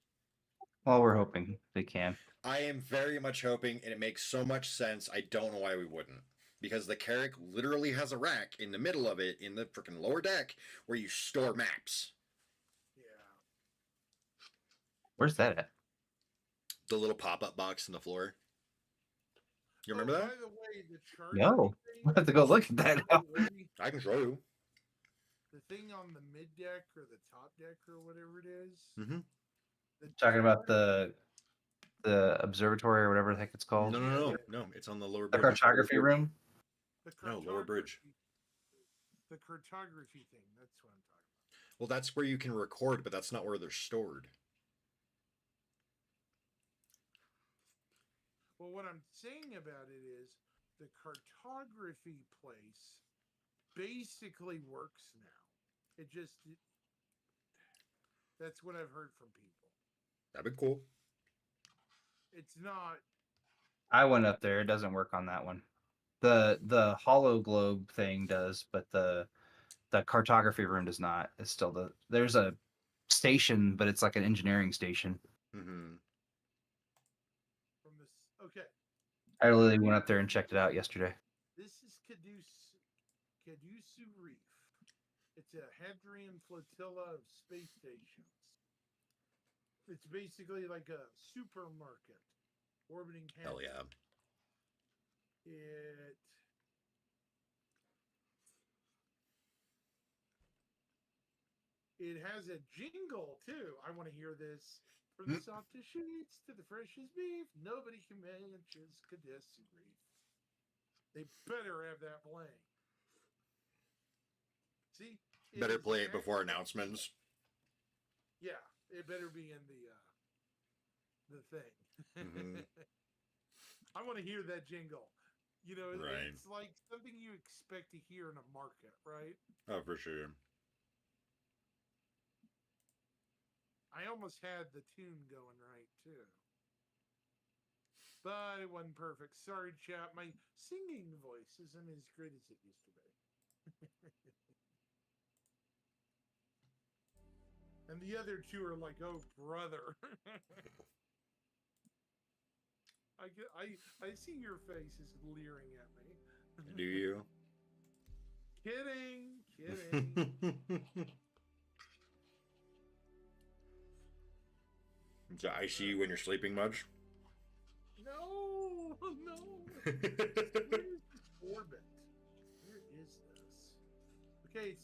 Well, we're hoping they can. I am very much hoping, and it makes so much sense. I don't know why we wouldn't. Because the Carrick literally has a rack in the middle of it in the freaking lower deck where you store maps. Yeah. Where's that at? The little pop-up box in the floor. You remember By that? the way, the chart. No. We'll have to go look at that now. I can show you. The thing on the mid deck or the top deck or whatever it is. Mm-hmm. Talking about the observatory or whatever the heck it's called. No. It's on the lower The bridge. cartography room. No, lower bridge. The cartography thing. That's what I'm talking about. Well, that's where you can record, but that's not where they're stored. Well, what I'm saying about it is the cartography place basically works now. That's what I've heard from people. That'd be cool. It's not. I went up there. It doesn't work on that one. The hollow globe thing does, but the cartography room does not. It's still there's a station, but it's like an engineering station. Mm-hmm. From this. Okay. I literally went up there and checked it out yesterday. This is Caduceus Reef. It's a Hadrian flotilla of space stations. It's basically like a supermarket orbiting Hadrian. Hell yeah. It has a jingle too. I want to hear this. From the softest sheets to the freshest beef, nobody can matches Caduceus Reef. They better have that playing. See? Better play it before announcements. Yeah, it better be in the thing. Mm-hmm. I want to hear that jingle. You know, Right. it's like something you expect to hear in a market, right? Oh, for sure. I almost had the tune going right too. But it wasn't perfect. Sorry, chat. My singing voice isn't as great as it used to be. And the other two are like, oh, brother. I see your face is leering at me. Do you? Kidding. Kidding. So I see you when you're sleeping much. No. Where is this orbit? Where is this? Okay,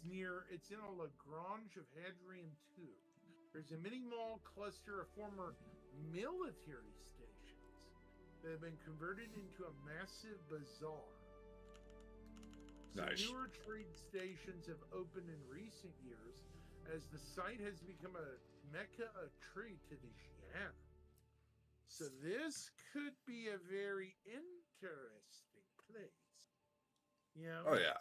it's in a Lagrange of Hadrian 2. There's a mini mall cluster of former military stations that have been converted into a massive bazaar. Some Nice. newer trade stations have opened in recent years as the site has become a mecca of trade to the Xi'an. So this could be a very interesting place. You know? Oh yeah.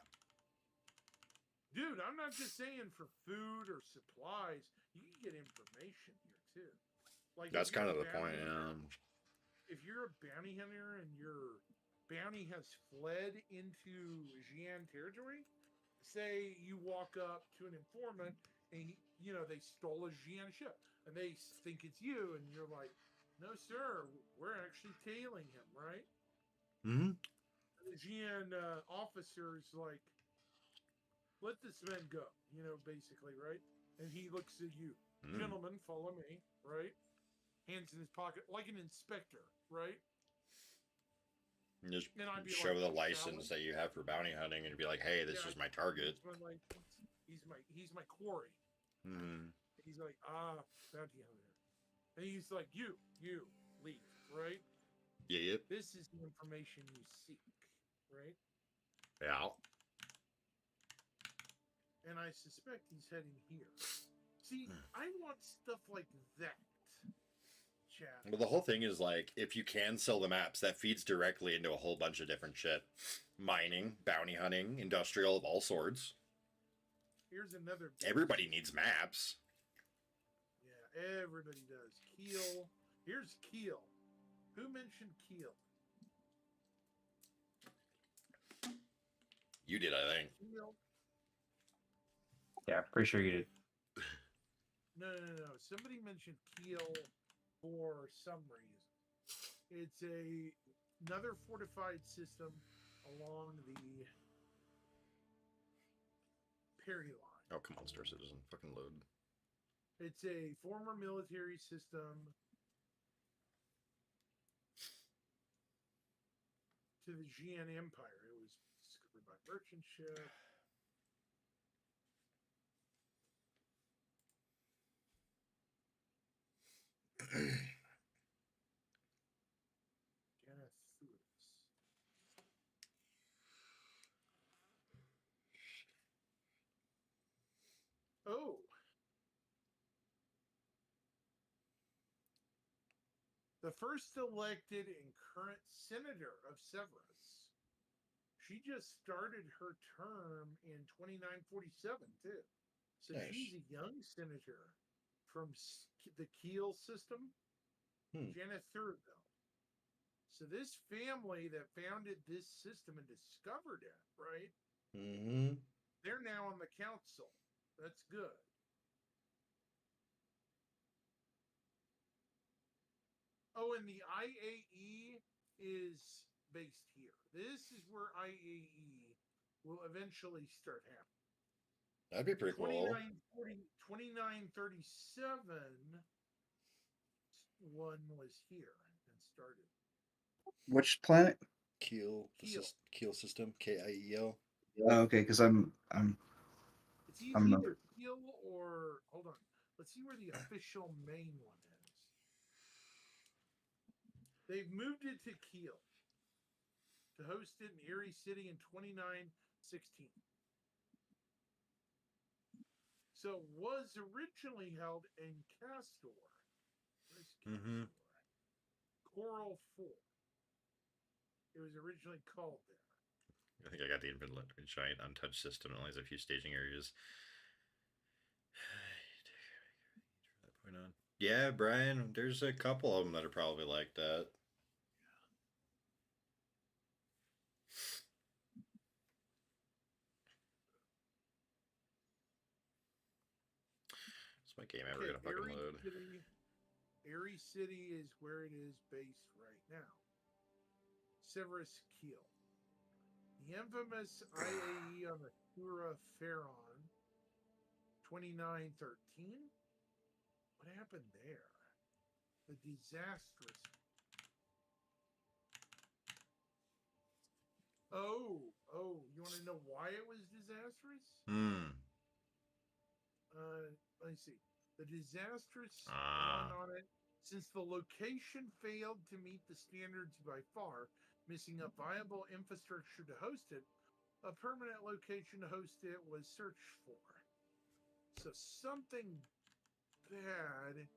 Dude, I'm not just saying for food or supplies. You can get information here too. Like That's if you're kind of a the point. bounty hunter- If you're a bounty hunter and your bounty has fled into Xi'an territory, say you walk up to an informant and they stole a Xi'an ship and they think it's you, and you're like, "No, sir, we're actually tailing him, right?" Mm-hmm. The Xi'an officer's like, "Let this man go," basically, right? And he looks at you, "Gentlemen, follow me," right? Hands in his pocket, like an inspector, right? Just And I'd be show like, the "Shall license we?" that you have for bounty hunting, and be like, "Hey, this Yeah, is my target." Here's my license. He's my quarry. Mm-hmm. He's like, bounty hunter. And he's like, you leave, right? Yeah. Yep. This is the information you seek, right? Yeah. And I suspect he's heading here. See, I want stuff like that, chat. Well, the whole thing is like, if you can sell the maps, that feeds directly into a whole bunch of different shit: mining, bounty hunting, industrial of all sorts. Here's another. Everybody needs maps. Yeah, everybody does. Keel. Here's Keel. Who mentioned Keel? You did, I think. Keel. Yeah, pretty sure you did. No. Somebody mentioned Keel for some reason. It's another fortified system along the Perry line. Oh, come on, Star Citizen. Fucking load. It's a former military system to the Xi'an Empire. It was discovered by merchant ship. Oh. The first elected and current senator of Severus. She just started her term in 2947 too. So Nice. she's a young senator from the Keel system, Janet Thurville. So this family that founded this system and discovered it, right? Mm-hmm. They're now on the council. That's good. Oh, and the IAE is based here. This is where IAE will eventually start happening. That'd be pretty cool. 2937 one was here and started. Which planet? Keel system, KIEL. Oh, okay, because I'm It's either Keel or hold on. Let's see where the official main one is. They've moved it to Keel to host it in Erie City in 2916. So it was originally held in Castor. Where's Castor? Coral 4. it was originally called there. I think I got the infinite giant untouched system. It only has a few staging areas. That point on. Yeah, Brian, there's a couple of them that are probably like that. Is my game ever gonna fucking load? Erie City is where it is based right now. Severus Keel. The infamous IAE on the Kura Pharaon 2913. What happened there? The disastrous. Oh, you want to know why it was disastrous? Let me see. The disastrous one on it, since the location failed to meet the standards by far, missing a viable infrastructure to host it, a permanent location to host it was searched for. So something bad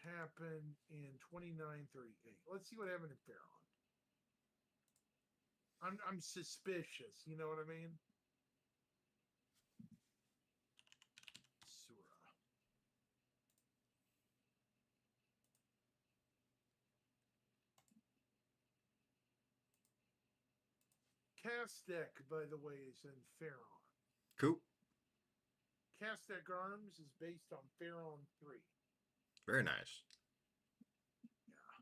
happened in 2938. Let's see what happened in Pharaon. I'm suspicious, you know what I mean? Sura. Castek, by the way, is in Pharaon. Cool. Castek Arms is based on Pharaon 3. Very nice. Yeah.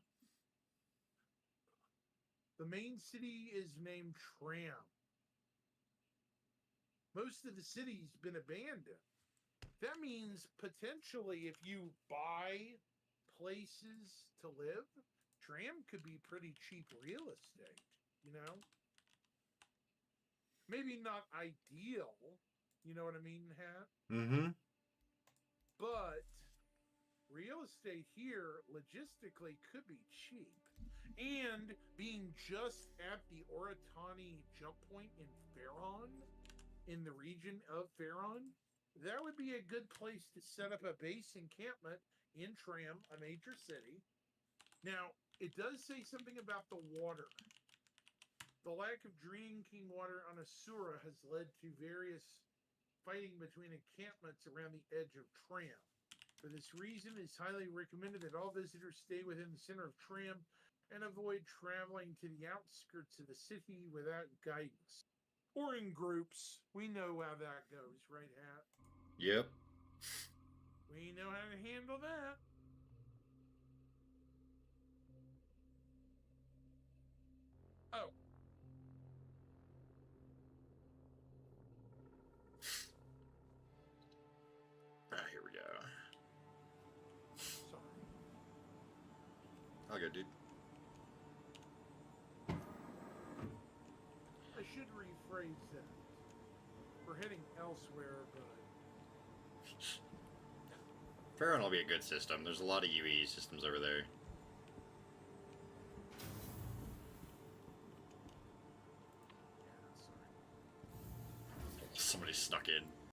The main city is named Tram. Most of the city's been abandoned. That means potentially if you buy places to live, Tram could be pretty cheap real estate, you know? Maybe not ideal, you know what I mean, Hat? Mm-hmm. But real estate here logistically could be cheap. And being just at the Oratani jump point in Pharaon, in the region of Pharaon, that would be a good place to set up a base encampment in Tram, a major city. Now, it does say something about the water. The lack of drinking water on Asura has led to various fighting between encampments around the edge of Tram. For this reason, it is highly recommended that all visitors stay within the center of Tram and avoid traveling to the outskirts of the city without guidance. Or in groups. We know how that goes, right, Hat? Yep. We know how to handle that. Oh. Here we go. Sorry. I'll go, dude. I should rephrase that. We're heading elsewhere, but Pharaon will be a good system. There's a lot of UE systems over there. yeah, sorry. Somebody snuck in.